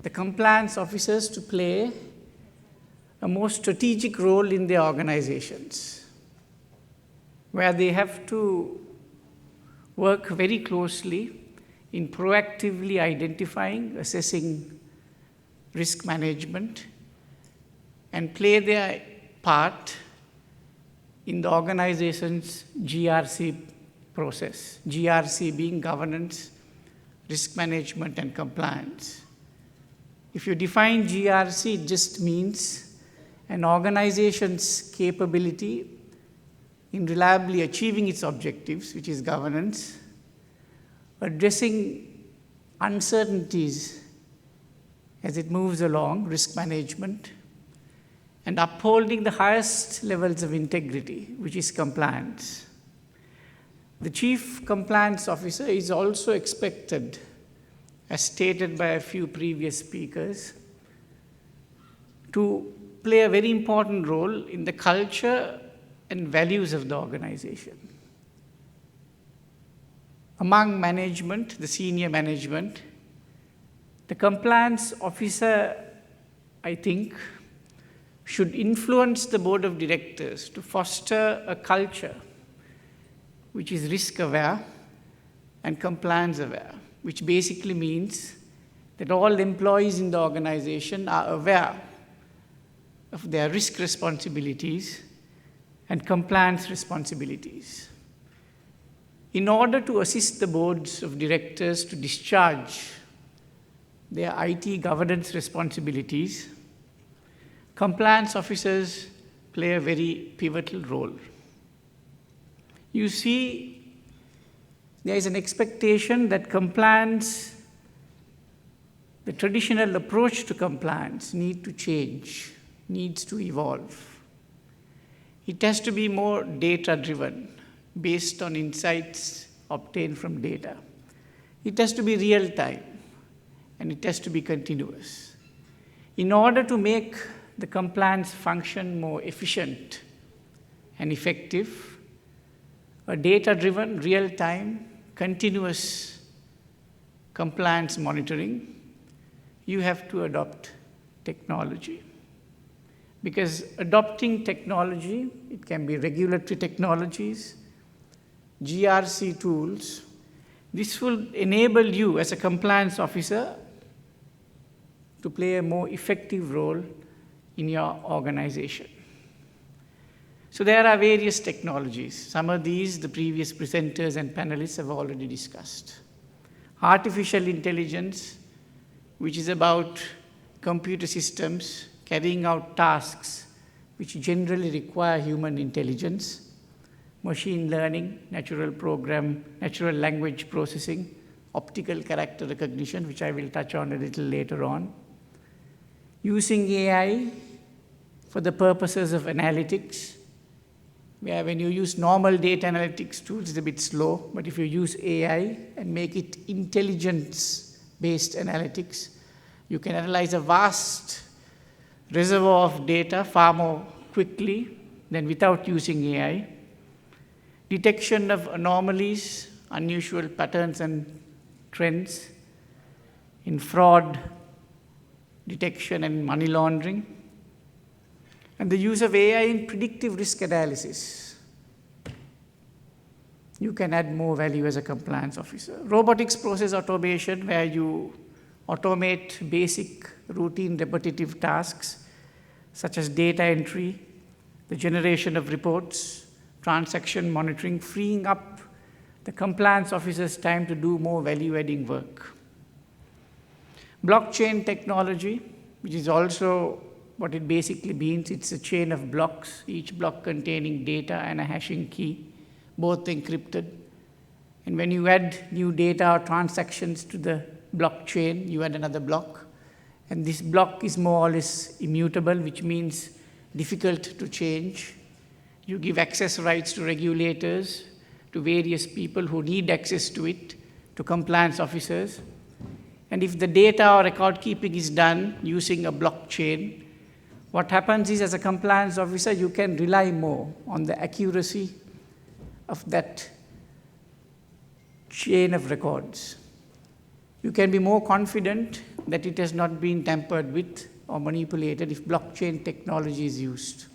the compliance officers to play a more strategic role in their organizations, where they have to work very closely in proactively identifying, assessing risk management, and play their part in the organization's GRC process, GRC being governance, risk management, and compliance. If you define GRC, it just means an organization's capability in reliably achieving its objectives, which is governance, addressing uncertainties as it moves along, risk management, and upholding the highest levels of integrity, which is compliance. The Chief Compliance Officer is also expected, as stated by a few previous speakers, to play a very important role in the culture and values of the organization. Among management, the senior management, the compliance officer, I think, should influence the board of directors to foster a culture which is risk-aware and compliance-aware, which basically means that all employees in the organization are aware of their risk responsibilities and compliance responsibilities. In order to assist the boards of directors to discharge their IT governance responsibilities, compliance officers play a very pivotal role. You see, there is an expectation that compliance the traditional approach to compliance needs to change, needs to evolve. It has to be more data-driven, based on insights obtained from data. It has to be real-time, and it has to be continuous. In order to make the compliance function more efficient and effective, a data-driven, real-time, continuous compliance monitoring, you have to adopt technology. Because adopting technology, it can be regulatory technologies, GRC tools, this will enable you as a compliance officer to play a more effective role in your organization. So there are various technologies. Some of these, the previous presenters and panelists have already discussed. Artificial intelligence, which is about computer systems carrying out tasks which generally require human intelligence. Machine learning, natural language processing, optical character recognition, which I will touch on a little later on. Using AI for the purposes of analytics, where when you use normal data analytics tools, it's a bit slow, but if you use AI and make it intelligence-based analytics, you can analyze a vast reservoir of data far more quickly than without using AI. Detection of anomalies, unusual patterns and trends in fraud detection and money laundering, and the use of AI in predictive risk analysis. You can add more value as a compliance officer. Robotics process automation, where you automate basic routine repetitive tasks, such as data entry, the generation of reports, transaction monitoring, freeing up the compliance officer's time to do more value-adding work. Blockchain technology, which is also what it basically means, it's a chain of blocks, each block containing data and a hashing key, both encrypted. And when you add new data or transactions to the blockchain, you add another block. And this block is more or less immutable, which means difficult to change. You give access rights to regulators, to various people who need access to it, to compliance officers. And if the data or record keeping is done using a blockchain, what happens is, as a compliance officer, you can rely more on the accuracy of that chain of records. You can be more confident that it has not been tampered with or manipulated if blockchain technology is used.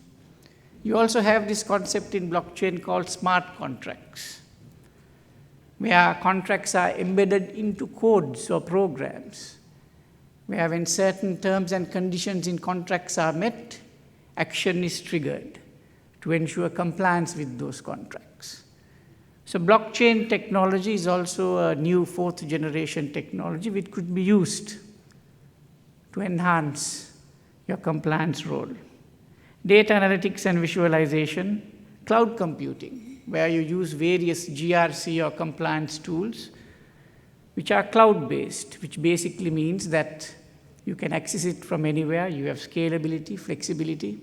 You also have this concept in blockchain called smart contracts, where contracts are embedded into codes or programs, where when certain terms and conditions in contracts are met, action is triggered to ensure compliance with those contracts. So blockchain technology is also a new fourth generation technology which could be used to enhance your compliance role. Data analytics and visualization, cloud computing, where you use various GRC or compliance tools which are cloud-based, which basically means that you can access it from anywhere, you have scalability, flexibility,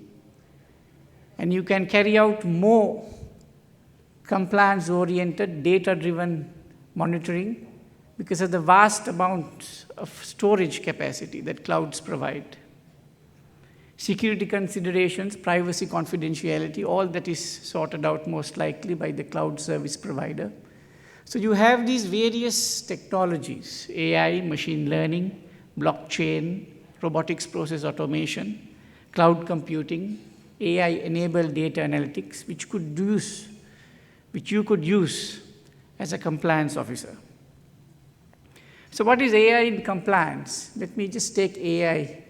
and you can carry out more compliance-oriented, data-driven monitoring because of the vast amount of storage capacity that clouds provide. Security considerations, privacy, confidentiality, all that is sorted out most likely by the cloud service provider. So you have these various technologies, AI, machine learning, blockchain, robotics process automation, cloud computing, AI-enabled data analytics, which you could use as a compliance officer. So what is AI in compliance? Let me just take AI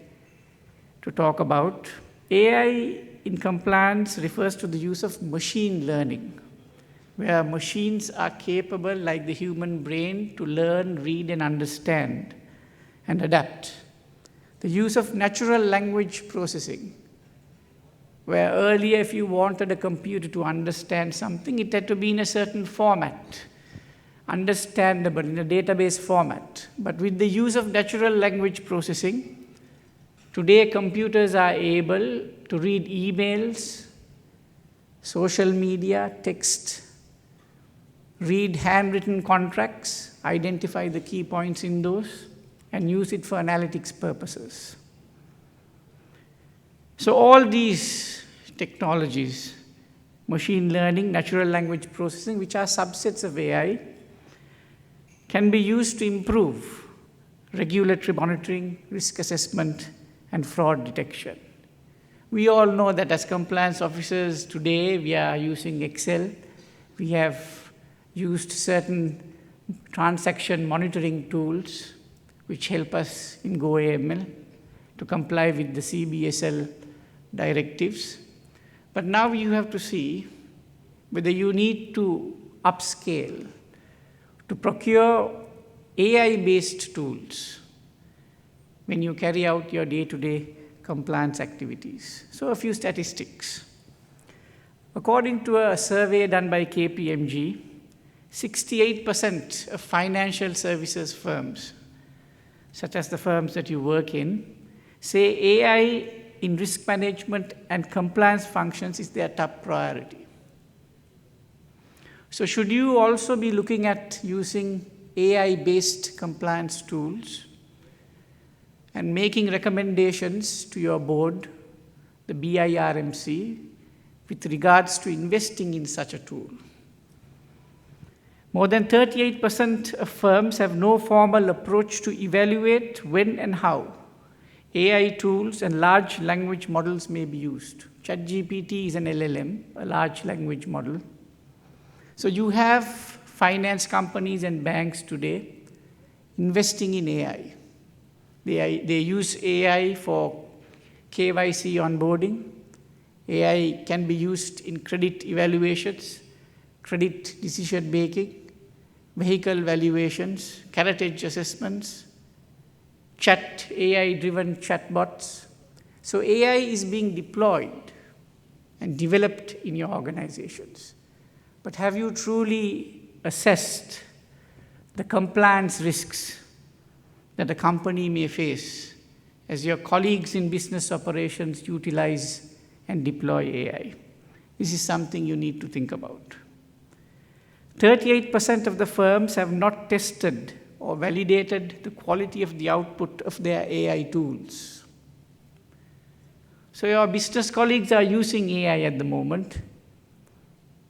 to talk about. AI in compliance refers to the use of machine learning, where machines are capable, like the human brain, to learn, read, and understand, and adapt. The use of natural language processing, where earlier if you wanted a computer to understand something, it had to be in a certain format. understandable in a database format. But with the use of natural language processing, today computers are able to read emails, social media, text, read handwritten contracts, identify the key points in those, and use it for analytics purposes. So all these technologies, machine learning, natural language processing, which are subsets of AI, can be used to improve regulatory monitoring, risk assessment, and fraud detection. We all know that as compliance officers today, we are using Excel. We have used certain transaction monitoring tools which help us in GoAML to comply with the CBSL directives. But now you have to see whether you need to upscale to procure AI-based tools when you carry out your day-to-day compliance activities. So a few statistics. According to a survey done by KPMG, 68% of financial services firms, such as the firms that you work in, say AI in risk management and compliance functions is their top priority. So should you also be looking at using AI-based compliance tools and making recommendations to your board, the BIRMC, with regards to investing in such a tool? More than 38% of firms have no formal approach to evaluate when and how AI tools and large language models may be used. ChatGPT is an LLM, a large language model. So you have finance companies and banks today investing in AI. They use AI for KYC onboarding. AI can be used in credit evaluations, credit decision making, vehicle valuations, carriage assessments, AI-driven chatbots. So AI is being deployed and developed in your organizations. But have you truly assessed the compliance risks that a company may face as your colleagues in business operations utilize and deploy AI? This is something you need to think about. 38% of the firms have not tested or validated the quality of the output of their AI tools. So your business colleagues are using AI at the moment,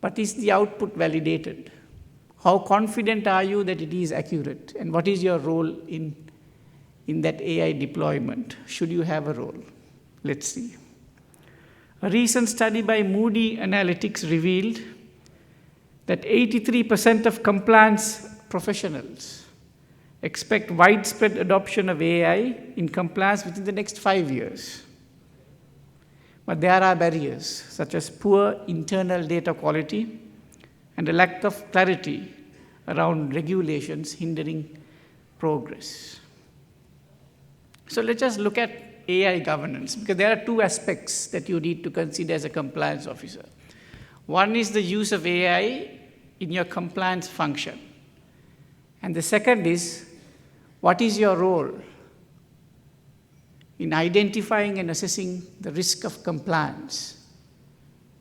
but is the output validated? How confident are you that it is accurate? And what is your role in that AI deployment? Should you have a role? Let's see. A recent study by Moody Analytics revealed that 83% of compliance professionals expect widespread adoption of AI in compliance within the next 5 years. But there are barriers, such as poor internal data quality and a lack of clarity around regulations hindering progress. So let's just look at AI governance, because there are two aspects that you need to consider as a compliance officer. One is the use of AI in your compliance function. And the second is, what is your role in identifying and assessing the risk of compliance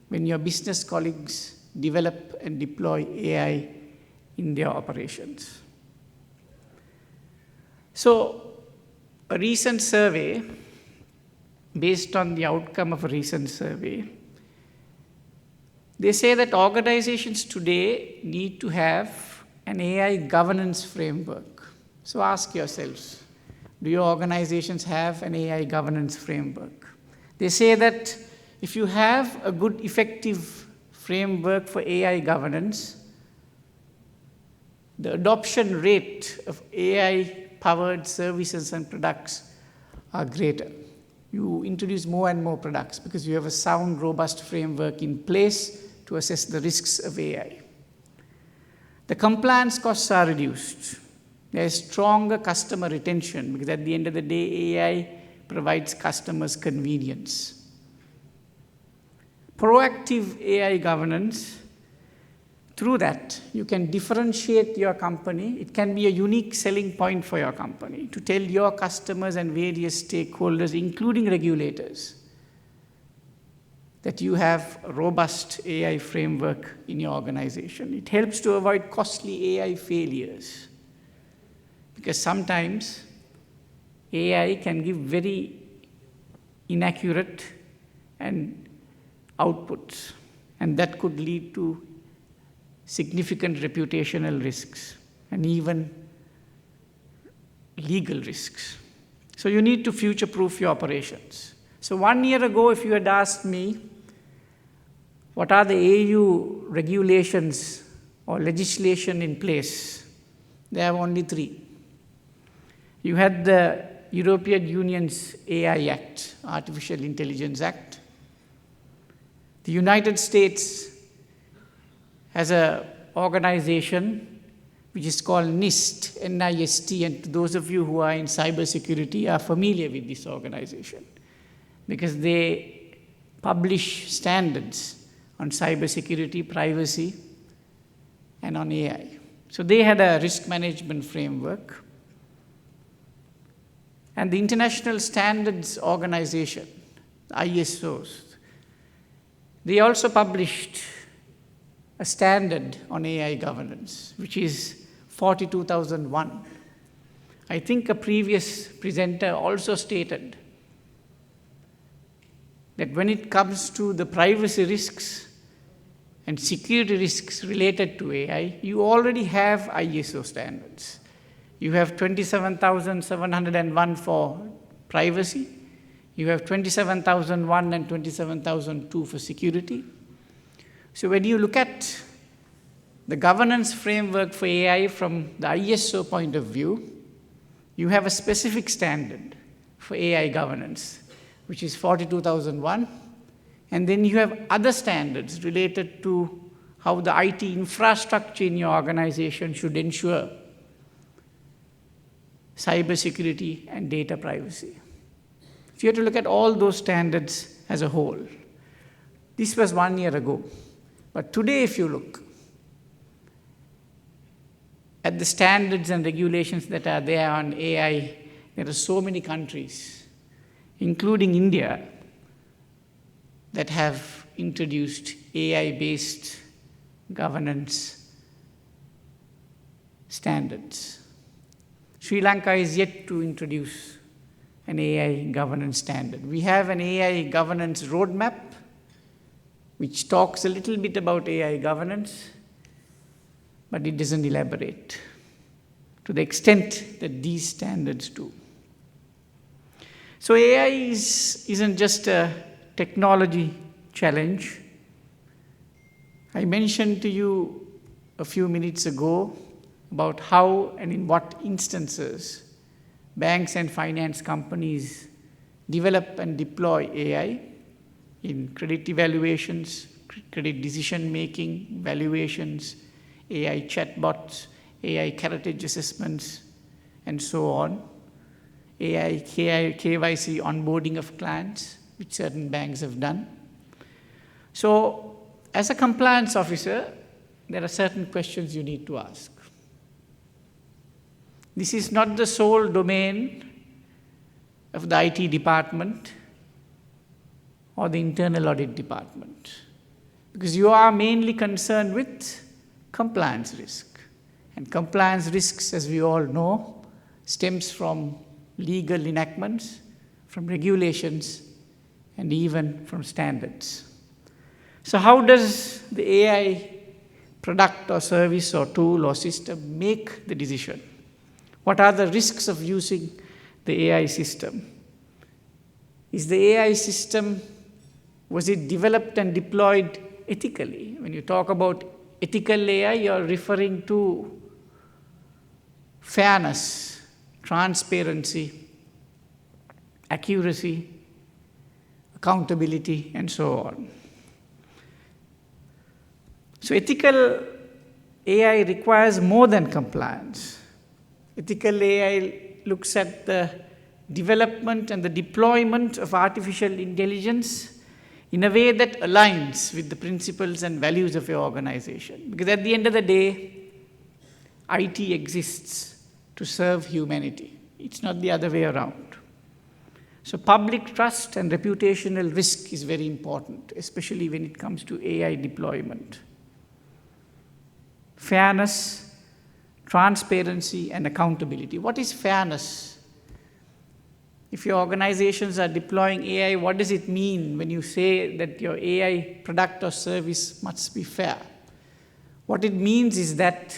when your business colleagues develop and deploy AI in their operations? So, a recent survey, based on the outcome of a recent survey, they say that organizations today need to have an AI governance framework. So ask yourselves, do your organizations have an AI governance framework? They say that if you have a good, effective framework for AI governance, the adoption rate of AI-powered services and products are greater. You introduce more and more products because you have a sound, robust framework in place to assess the risks of AI. The compliance costs are reduced. There is stronger customer retention because at the end of the day, AI provides customers convenience. Proactive AI governance through that, you can differentiate your company. It can be a unique selling point for your company to tell your customers and various stakeholders, including regulators, that you have a robust AI framework in your organization. It helps to avoid costly AI failures, because sometimes AI can give very inaccurate and outputs, and that could lead to significant reputational risks and even legal risks. So you need to future-proof your operations. So 1 year ago, if you had asked me, what are the AU regulations or legislation in place? There are only 3. You had the European Union's AI Act, Artificial Intelligence Act. The United States has an organization which is called NIST, N-I-S-T, and those of you who are in cybersecurity are familiar with this organization because they publish standards on cybersecurity, privacy, and on AI. So they had a risk management framework. And the International Standards Organization, the ISOs, they also published a standard on AI governance, which is 42001. I think a previous presenter also stated that when it comes to the privacy risks and security risks related to AI, you already have ISO standards. You have 27701 for privacy. You have 27001 and 27002 for security. So when you look at the governance framework for AI from the ISO point of view, you have a specific standard for AI governance, which is 42001. And then you have other standards related to how the IT infrastructure in your organization should ensure cybersecurity and data privacy. So you have to look at all those standards as a whole. This was 1 year ago. But today, if you look at the standards and regulations that are there on AI, there are so many countries, including India, that have introduced AI-based governance standards. Sri Lanka is yet to introduce an AI governance standard. We have an AI governance roadmap, which talks a little bit about AI governance, but it doesn't elaborate to the extent that these standards do. So AI isn't just a technology challenge. I mentioned to you a few minutes ago about how and in what instances banks and finance companies develop and deploy AI in credit evaluations, credit decision-making, valuations, AI chatbots, AI heritage assessments, and so on. AI KYC onboarding of clients, which certain banks have done. So, as a compliance officer, there are certain questions you need to ask. This is not the sole domain of the IT department or the internal audit department, because you are mainly concerned with compliance risk. And compliance risks, as we all know, stems from legal enactments, from regulations, and even from standards. So how does the AI product or service or tool or system make the decision? What are the risks of using the AI system? Is the AI system, was it developed and deployed ethically? When you talk about ethical AI, you're referring to fairness, transparency, accuracy, accountability, and so on. So ethical AI requires more than compliance. Ethical AI looks at the development and the deployment of artificial intelligence in a way that aligns with the principles and values of your organization. Because at the end of the day, IT exists to serve humanity. It's not the other way around. So public trust and reputational risk is very important, especially when it comes to AI deployment. Fairness, transparency, and accountability. What is fairness? If your organizations are deploying AI, what does it mean when you say that your AI product or service must be fair? What it means is that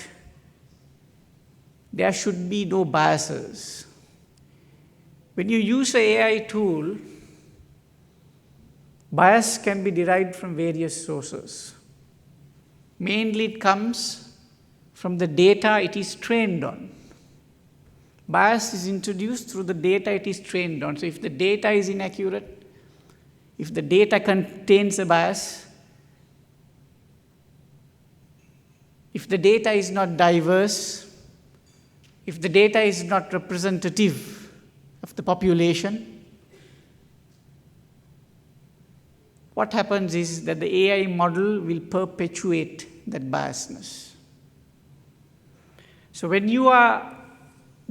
there should be no biases. When you use an AI tool, bias can be derived from various sources. Mainly it comes from the data it is trained on. Bias is introduced through the data it is trained on. So if the data is inaccurate, if the data contains a bias, if the data is not diverse, if the data is not representative of the population, what happens is that the AI model will perpetuate that biasness. So when you are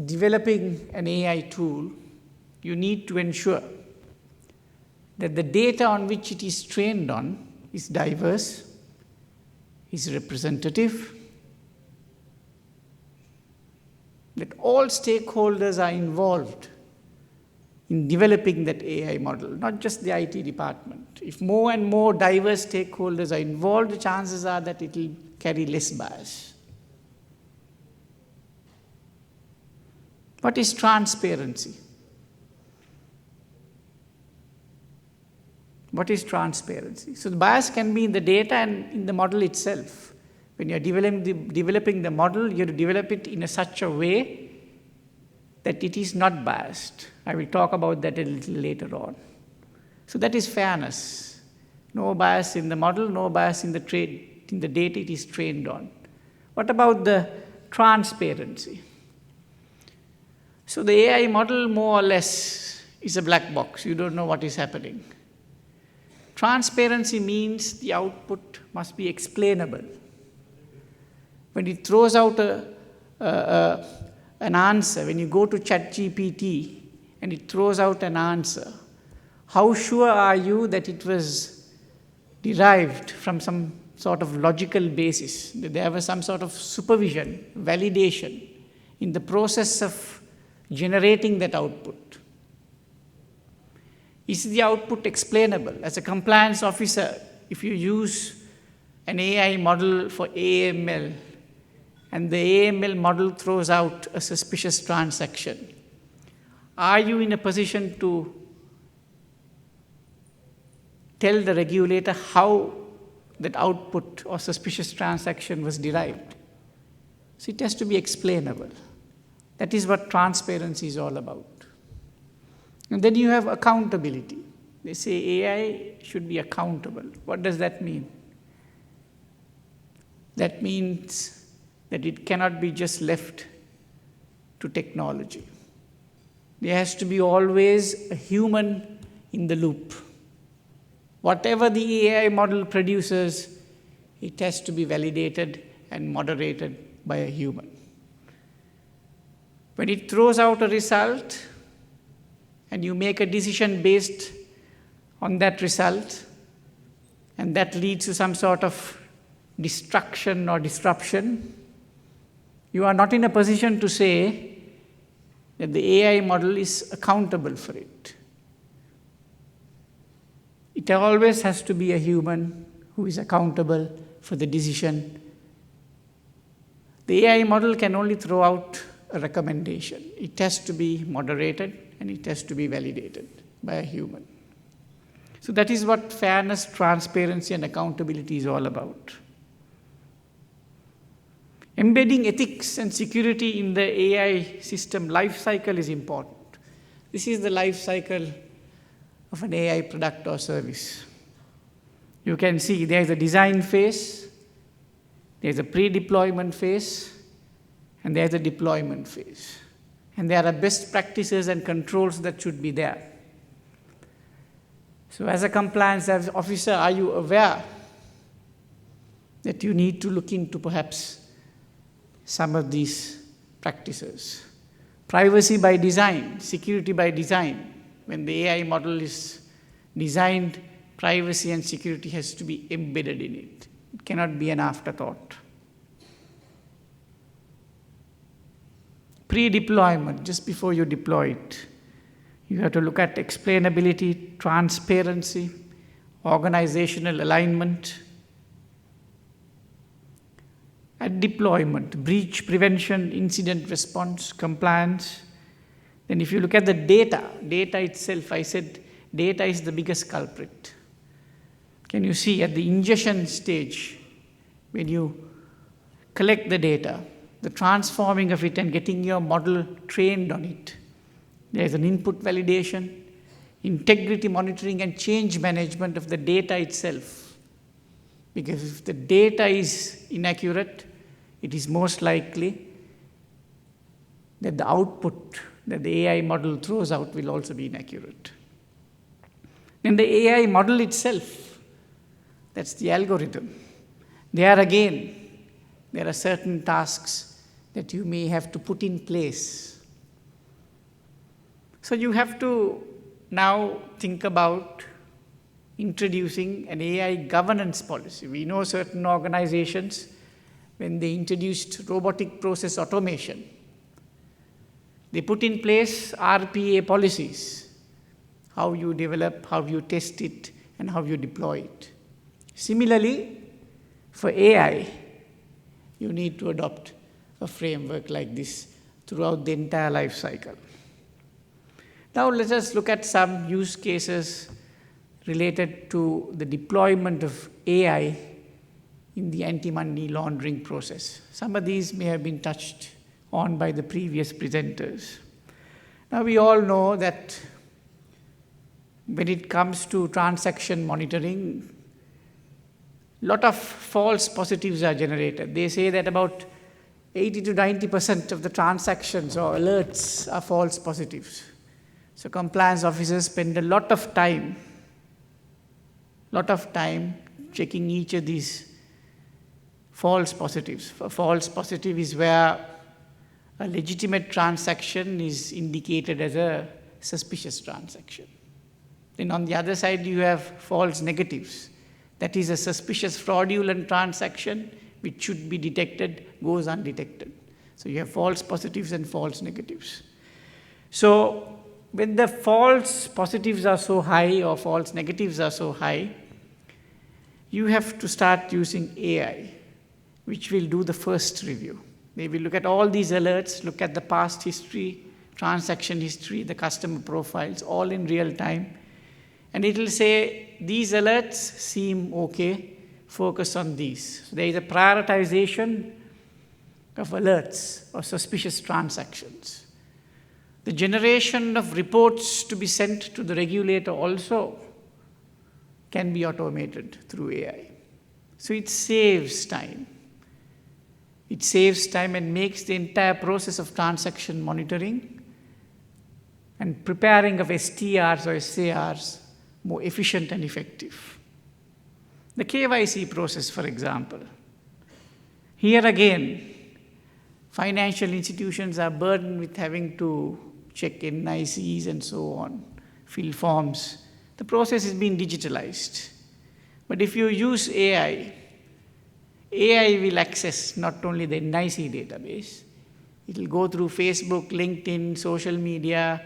developing an AI tool, you need to ensure that the data on which it is trained on is diverse, is representative, that all stakeholders are involved in developing that AI model, not just the IT department. If more and more diverse stakeholders are involved, the chances are that it will carry less bias. What is transparency? What is transparency? So the bias can be in the data and in the model itself. When you're developing the model, you have to develop it in such a way that it is not biased. I will talk about that a little later on. So that is fairness. No bias in the model, no bias in the data it is trained on. What about the transparency? So the AI model, more or less, is a black box. You don't know what is happening. Transparency means the output must be explainable. When it throws out an answer, when you go to ChatGPT and it throws out an answer, how sure are you that it was derived from some sort of logical basis, that there was some sort of supervision, validation in the process of generating that output? Is the output explainable? As a compliance officer, if you use an AI model for AML, and the AML model throws out a suspicious transaction, are you in a position to tell the regulator how that output or suspicious transaction was derived? So it has to be explainable. That is what transparency is all about. And then you have accountability. They say AI should be accountable. What does that mean? That means that it cannot be just left to technology. There has to be always a human in the loop. Whatever the AI model produces, it has to be validated and moderated by a human. When it throws out a result and you make a decision based on that result, and that leads to some sort of destruction or disruption, you are not in a position to say that the AI model is accountable for it. It always has to be a human who is accountable for the decision. The AI model can only throw out a recommendation. It has to be moderated and it has to be validated by a human. So that is what fairness, transparency, and accountability is all about. Embedding ethics and security in the AI system life cycle is important. This is the life cycle of an AI product or service. You can see there is a design phase, there is a pre-deployment phase, and there is a deployment phase. And there are best practices and controls that should be there. So as a compliance officer, are you aware that you need to look into perhaps some of these practices? Privacy by design, security by design. When the AI model is designed, privacy and security has to be embedded in it. It cannot be an afterthought. Pre-deployment, just before you deploy it, you have to look at explainability, transparency, organizational alignment. At deployment, breach prevention, incident response, compliance. Then if you look at the data itself, I said data is the biggest culprit. Can you see at the ingestion stage, when you collect the data, the transforming of it and getting your model trained on it, there is an input validation, integrity monitoring and change management of the data itself. Because if the data is inaccurate, it is most likely that the output that the AI model throws out will also be inaccurate. Then the AI model itself, that's the algorithm. There again, there are certain tasks that you may have to put in place. So you have to now think about introducing an AI governance policy. We know certain organizations, when they introduced robotic process automation, they put in place RPA policies, how you develop, how you test it, and how you deploy it. Similarly, for AI, you need to adopt a framework like this throughout the entire life cycle. Now let us look at some use cases related to the deployment of AI in the anti-money laundering process. Some of these may have been touched on by the previous presenters. Now we all know that when it comes to transaction monitoring, a lot of false positives are generated. They say that about 80 to 90% of the transactions or alerts are false positives. So compliance officers spend a lot of time checking each of these false positives. A false positive is where a legitimate transaction is indicated as a suspicious transaction. Then on the other side, you have false negatives. That is a suspicious fraudulent transaction which should be detected, goes undetected. So you have false positives and false negatives. So when the false positives are so high or false negatives are so high, you have to start using AI, which will do the first review. They will look at all these alerts, look at the past history, transaction history, the customer profiles, all in real time. And it will say, these alerts seem okay, focus on these. So there is a prioritization of alerts or suspicious transactions. The generation of reports to be sent to the regulator also can be automated through AI. So it saves time. It saves time and makes the entire process of transaction monitoring and preparing of STRs or SARs more efficient and effective. The KYC process, for example. Here again, financial institutions are burdened with having to check NICs and so on, fill forms. The process is being digitalized. But if you use AI, AI will access not only the NIC database, it will go through Facebook, LinkedIn, social media,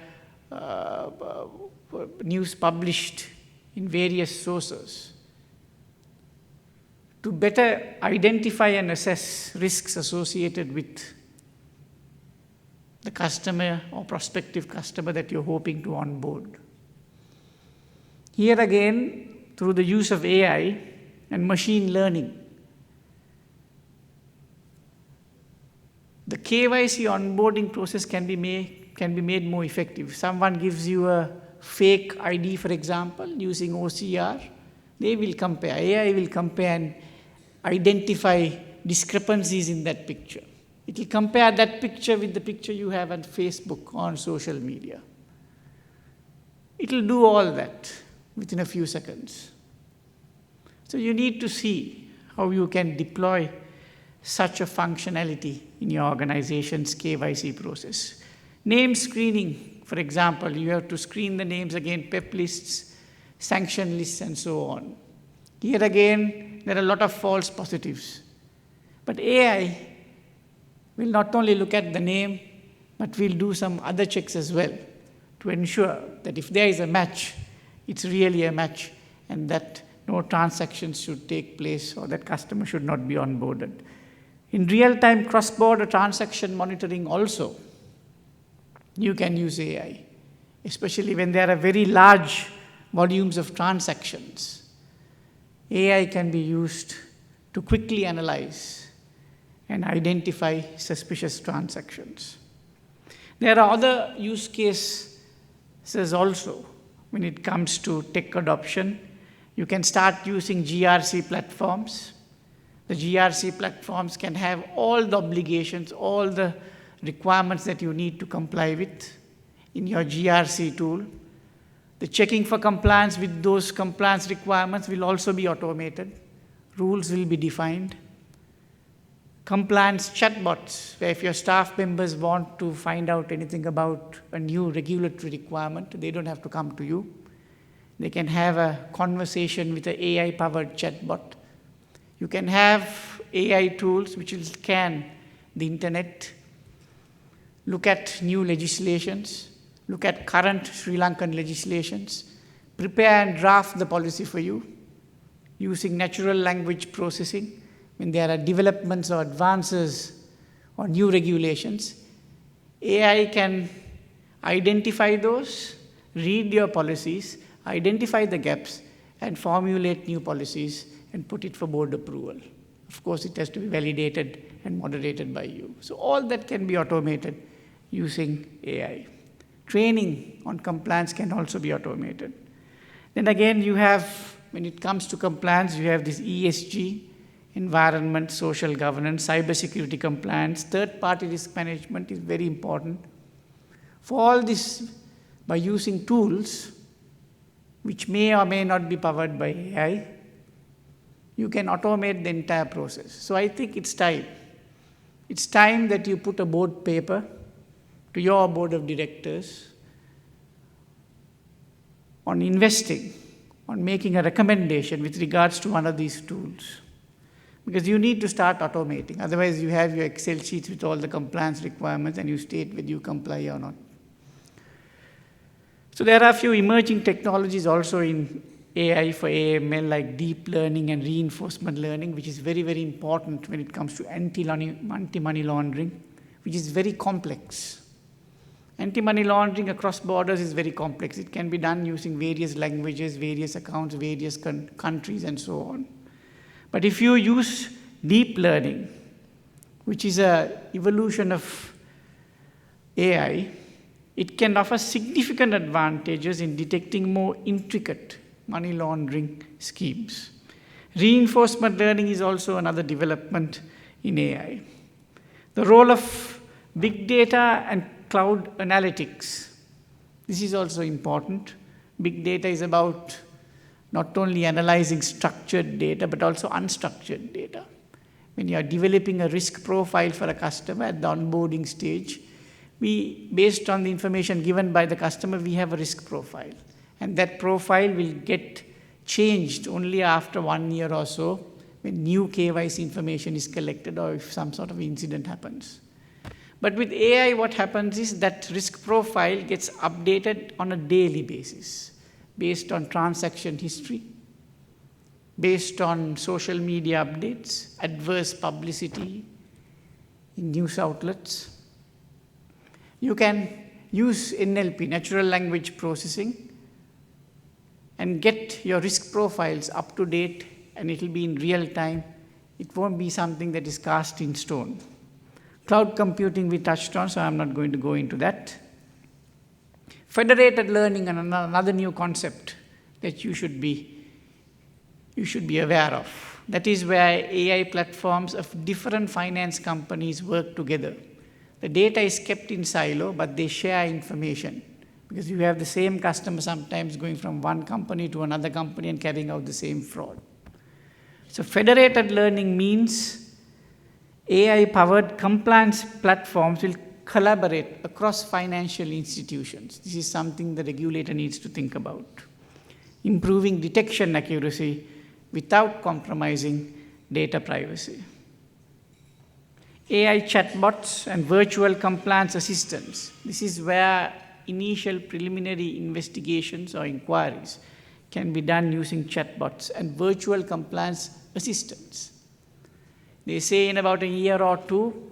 news published in various sources to better identify and assess risks associated with the customer or prospective customer that you're hoping to onboard. Here again, through the use of AI and machine learning, the KYC onboarding process can be made more effective. Someone gives you a fake ID, for example, using OCR, they will compare, AI will compare and identify discrepancies in that picture. It will compare that picture with the picture you have on Facebook, on social media. It will do all that. within a few seconds. So you need to see how you can deploy such a functionality in your organization's KYC process. Name screening, for example, you have to screen the names against PEP lists, sanction lists, and so on. Here again, there are a lot of false positives. But AI will not only look at the name, but will do some other checks as well to ensure that if there is a match, it's really a match, and that no transactions should take place or that customer should not be onboarded. In real-time cross-border transaction monitoring also, you can use AI, especially when there are very large volumes of transactions. AI can be used to quickly analyze and identify suspicious transactions. There are other use cases also when it comes to tech adoption. You can start using GRC platforms. The GRC platforms can have all the obligations, all the requirements that you need to comply with in your GRC tool. The checking for compliance with those compliance requirements will also be automated. Rules will be defined. Compliance chatbots, where if your staff members want to find out anything about a new regulatory requirement, they don't have to come to you. They can have a conversation with an AI-powered chatbot. You can have AI tools which will scan the internet, look at new legislations, look at current Sri Lankan legislations, prepare and draft the policy for you using natural language processing. When there are developments or advances or new regulations, AI can identify those, read your policies, identify the gaps, and formulate new policies and put it for board approval. Of course, it has to be validated and moderated by you. So all that can be automated using AI. Training on compliance can also be automated. Then again, you have, when it comes to compliance, you have this ESG, environment, social governance, cybersecurity compliance, third-party risk management is very important. For all this, by using tools which may or may not be powered by AI, you can automate the entire process. So I think it's time. It's time that you put a board paper to your board of directors on investing, on making a recommendation with regards to one of these tools. Because you need to start automating. Otherwise, you have your Excel sheets with all the compliance requirements and you state whether you comply or not. So there are a few emerging technologies also in AI for AML, like deep learning and reinforcement learning, which is very, very important when it comes to anti-money laundering, which is very complex. Anti-money laundering across borders is very complex. It can be done using various languages, various accounts, various countries, and so on. But if you use deep learning, which is an evolution of AI, it can offer significant advantages in detecting more intricate money laundering schemes. Reinforcement learning is also another development in AI. The role of big data and cloud analytics. This is also important. Big data is about not only analyzing structured data, but also unstructured data. When you are developing a risk profile for a customer at the onboarding stage, based on the information given by the customer, we have a risk profile. And that profile will get changed only after 1 year or so when new KYC information is collected or if some sort of incident happens. But with AI, what happens is that risk profile gets updated on a daily basis, based on transaction history, based on social media updates, adverse publicity in news outlets. You can use NLP, natural language processing, and get your risk profiles up to date, and it will be in real time. It won't be something that is cast in stone. Cloud computing we touched on, so I'm not going to go into that. Federated learning, and another new concept that you should be aware of. That is where AI platforms of different finance companies work together. The data is kept in silo, but they share information because you have the same customer sometimes going from one company to another company and carrying out the same fraud. So federated learning means AI-powered compliance platforms will collaborate across financial institutions. This is something the regulator needs to think about. Improving detection accuracy without compromising data privacy. AI chatbots and virtual compliance assistants. This is where initial preliminary investigations or inquiries can be done using chatbots and virtual compliance assistants. They say in about a year or two,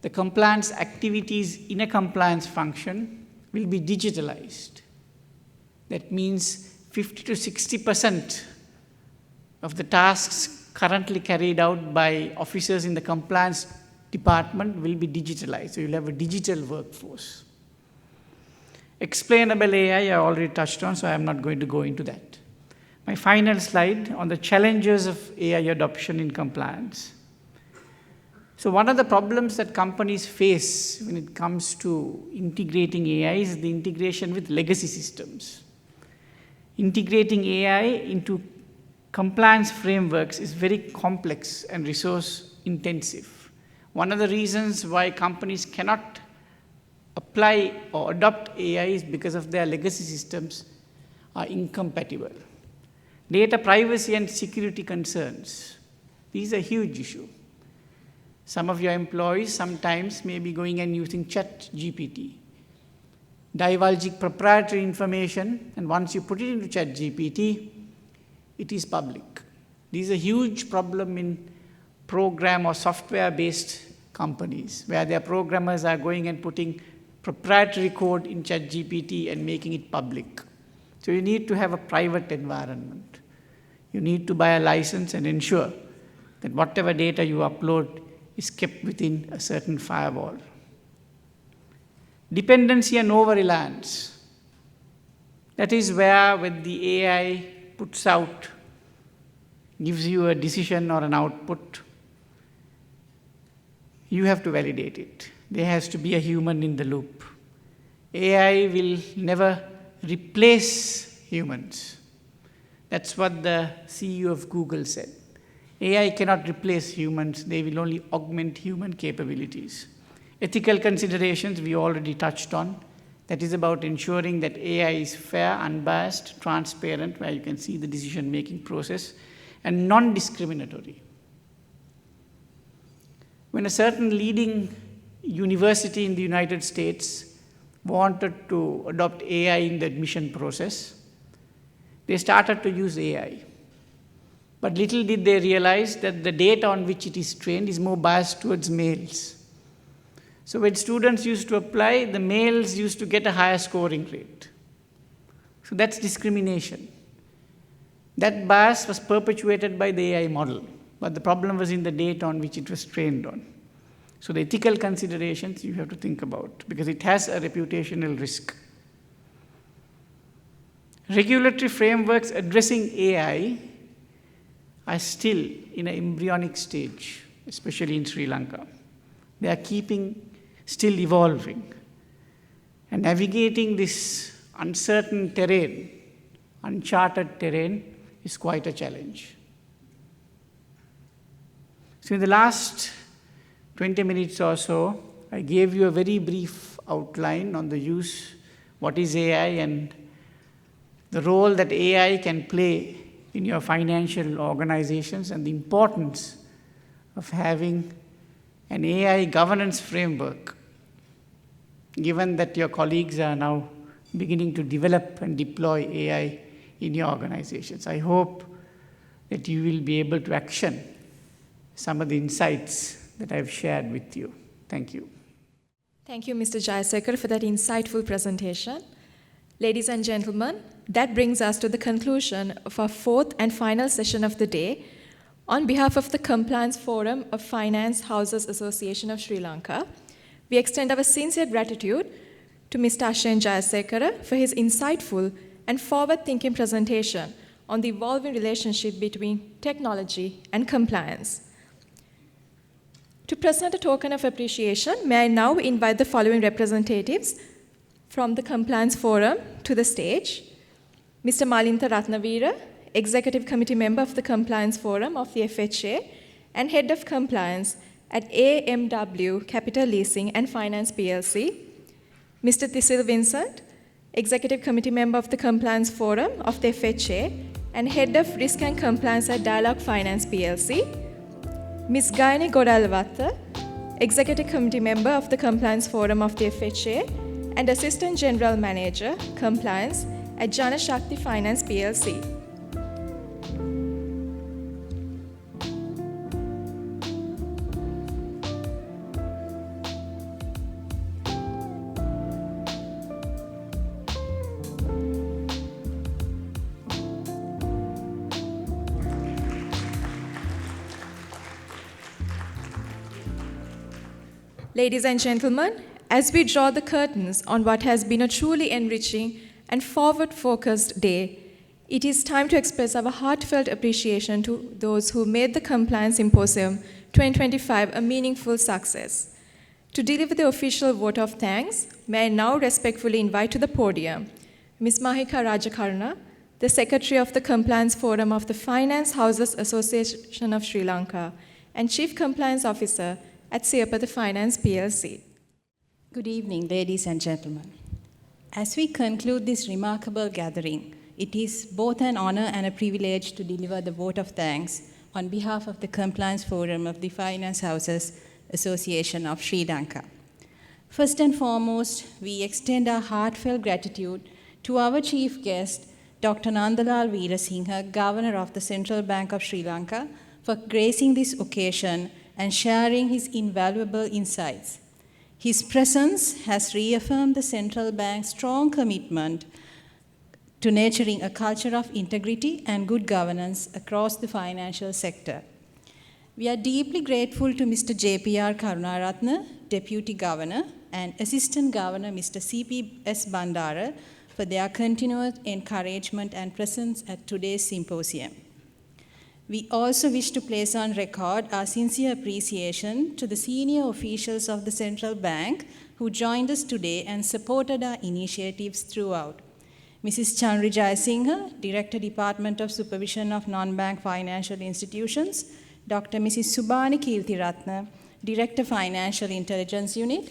the compliance activities in a compliance function will be digitalized. That means 50 to 60% of the tasks currently carried out by officers in the compliance department will be digitalized. So you'll have a digital workforce. Explainable AI I already touched on, so I'm not going to go into that. My final slide on the challenges of AI adoption in compliance. So one of the problems that companies face when it comes to integrating AI is the integration with legacy systems. Integrating AI into compliance frameworks is very complex and resource intensive. One of the reasons why companies cannot apply or adopt AI is because of their legacy systems are incompatible. Data privacy and security concerns. These are a huge issue. Some of your employees sometimes may be going and using ChatGPT, divulging proprietary information, and once you put it into ChatGPT, it is public. This is a huge problem in program or software-based companies, where their programmers are going and putting proprietary code in ChatGPT and making it public. So you need to have a private environment. You need to buy a license and ensure that whatever data you upload is kept within a certain firewall. Dependency and over-reliance. That is where when the AI puts out, gives you a decision or an output, you have to validate it. There has to be a human in the loop. AI will never replace humans. That's what the CEO of Google said. AI cannot replace humans, they will only augment human capabilities. Ethical considerations we already touched on. That is about ensuring that AI is fair, unbiased, transparent, where you can see the decision-making process, and non-discriminatory. When a certain leading university in the United States wanted to adopt AI in the admission process, they started to use AI. But little did they realize that the data on which it is trained is more biased towards males. So when students used to apply, the males used to get a higher scoring rate. So that's discrimination. That bias was perpetuated by the AI model, but the problem was in the data on which it was trained on. So the ethical considerations you have to think about, because it has a reputational risk. Regulatory frameworks addressing AI are still in an embryonic stage, especially in Sri Lanka. They are still evolving. And navigating this uncertain terrain, uncharted terrain, is quite a challenge. So in the last 20 minutes or so, I gave you a very brief outline on the use, what is AI, and the role that AI can play in your financial organizations, and the importance of having an AI governance framework, given that your colleagues are now beginning to develop and deploy AI in your organizations. I hope that you will be able to action some of the insights that I've shared with you. Thank you. Thank you, Mr. Jayasekar, for that insightful presentation. Ladies and gentlemen, that brings us to the conclusion of our fourth and final session of the day. On behalf of the Compliance Forum of Finance Houses Association of Sri Lanka, we extend our sincere gratitude to Mr. Ashen Jayasekara for his insightful and forward-thinking presentation on the evolving relationship between technology and compliance. To present a token of appreciation, may I now invite the following representatives from the Compliance Forum to the stage, Mr. Malintha Ratnavira, Executive Committee Member of the Compliance Forum of the FHA and Head of Compliance at AMW Capital Leasing and Finance PLC, Mr. Thisil Vincent, Executive Committee Member of the Compliance Forum of the FHA and Head of Risk and Compliance at Dialogue Finance PLC, Ms. Gayani Godalwatta, Executive Committee Member of the Compliance Forum of the FHA and Assistant General Manager, Compliance at Jana Shakti Finance PLC. Ladies and gentlemen, as we draw the curtains on what has been a truly enriching and forward-focused day, it is time to express our heartfelt appreciation to those who made the Compliance Symposium 2025 a meaningful success. To deliver the official vote of thanks, may I now respectfully invite to the podium Ms. Mahika Rajakaruna, the Secretary of the Compliance Forum of the Finance Houses Association of Sri Lanka and Chief Compliance Officer at Chairperson Finance PLC. Good evening, ladies and gentlemen. As we conclude this remarkable gathering, it is both an honor and a privilege to deliver the vote of thanks on behalf of the Compliance Forum of the Finance Houses Association of Sri Lanka. First and foremost, we extend our heartfelt gratitude to our chief guest, Dr. Nandalal Veerasinghe, Governor of the Central Bank of Sri Lanka, for gracing this occasion and sharing his invaluable insights. His presence has reaffirmed the central bank's strong commitment to nurturing a culture of integrity and good governance across the financial sector. We are deeply grateful to Mr. JPR Karunaratne, Deputy Governor, and Assistant Governor Mr. CBS Bandara for their continuous encouragement and presence at today's symposium. We also wish to place on record our sincere appreciation to the senior officials of the Central Bank who joined us today and supported our initiatives throughout. Mrs. Chandri Jayasinghe, Director, Department of Supervision of Non-Bank Financial Institutions, Dr. Mrs. Subhani Kirthiratna, Director, Financial Intelligence Unit,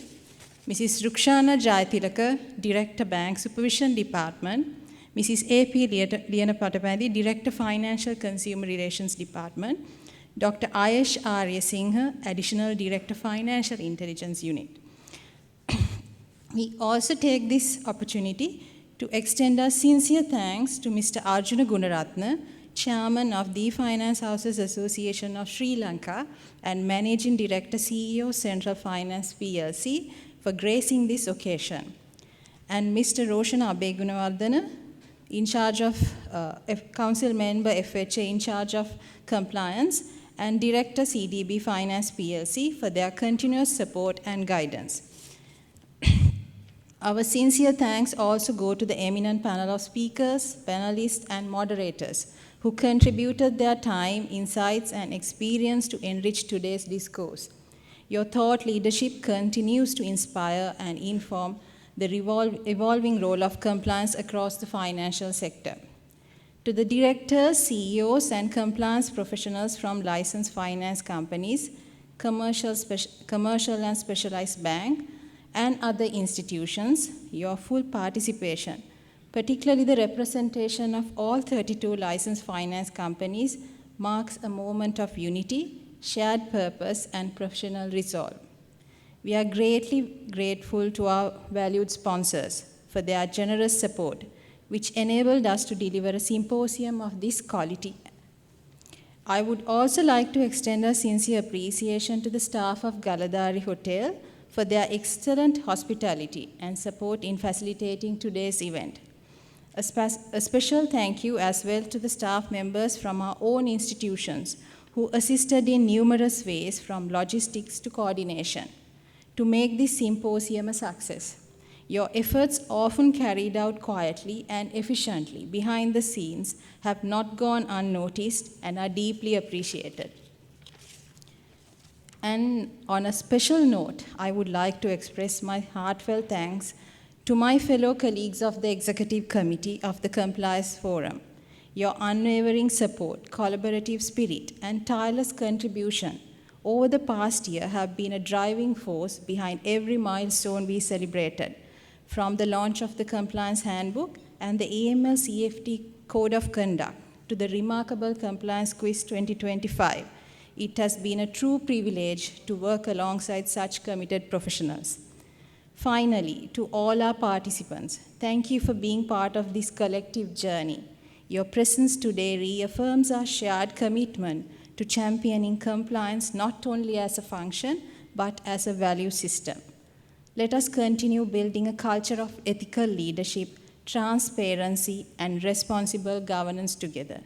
Mrs. Rukshana Jayatilaka, Director, Bank Supervision Department, Mrs. A.P. Liana Patapandi, Director, Financial Consumer Relations Department, Dr. Ayesh Arya Singhe, Additional Director, Financial Intelligence Unit. We also take this opportunity to extend our sincere thanks to Mr. Arjuna Gunaratne, Chairman of the Finance Houses Association of Sri Lanka and Managing Director, CEO, Central Finance PLC, for gracing this occasion. And Mr. Roshan Abegunawardena, in charge of Council Member FHA in charge of Compliance, and Director CDB Finance PLC for their continuous support and guidance. Our sincere thanks also go to the eminent panel of speakers, panelists, and moderators who contributed their time, insights, and experience to enrich today's discourse. Your thought leadership continues to inspire and inform the evolving role of compliance across the financial sector. To the directors, CEOs, and compliance professionals from licensed finance companies, commercial and specialized bank, and other institutions, your full participation, particularly the representation of all 32 licensed finance companies, marks a moment of unity, shared purpose, and professional resolve. We are greatly grateful to our valued sponsors for their generous support, which enabled us to deliver a symposium of this quality. I would also like to extend a sincere appreciation to the staff of Galadari Hotel for their excellent hospitality and support in facilitating today's event. A special thank you as well to the staff members from our own institutions who assisted in numerous ways from logistics to coordination to make this symposium a success. Your efforts, often carried out quietly and efficiently behind the scenes, have not gone unnoticed and are deeply appreciated. And on a special note, I would like to express my heartfelt thanks To my fellow colleagues of the Executive Committee of the Compliance Forum, your unwavering support, collaborative spirit, and tireless contribution over the past year have been a driving force behind every milestone we celebrated, from the launch of the Compliance Handbook and the AML CFT Code of Conduct to the remarkable Compliance Quiz 2025. It has been a true privilege to work alongside such committed professionals. Finally, to all our participants, thank you for being part of this collective journey. Your presence today reaffirms our shared commitment to championing compliance not only as a function, but as a value system. Let us continue building a culture of ethical leadership, transparency, and responsible governance together.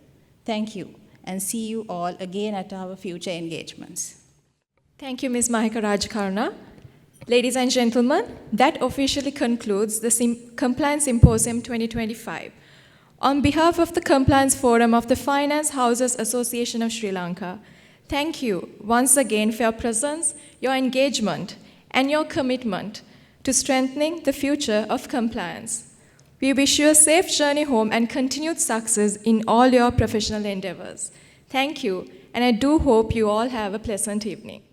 Thank you, and see you all again at our future engagements. Thank you, Ms. Mahika Rajakarna. Ladies and gentlemen, that officially concludes the Compliance Symposium 2025. On behalf of the Compliance Forum of the Finance Houses Association of Sri Lanka, thank you once again for your presence, your engagement, and your commitment to strengthening the future of compliance. We wish you a safe journey home and continued success in all your professional endeavors. Thank you, and I do hope you all have a pleasant evening.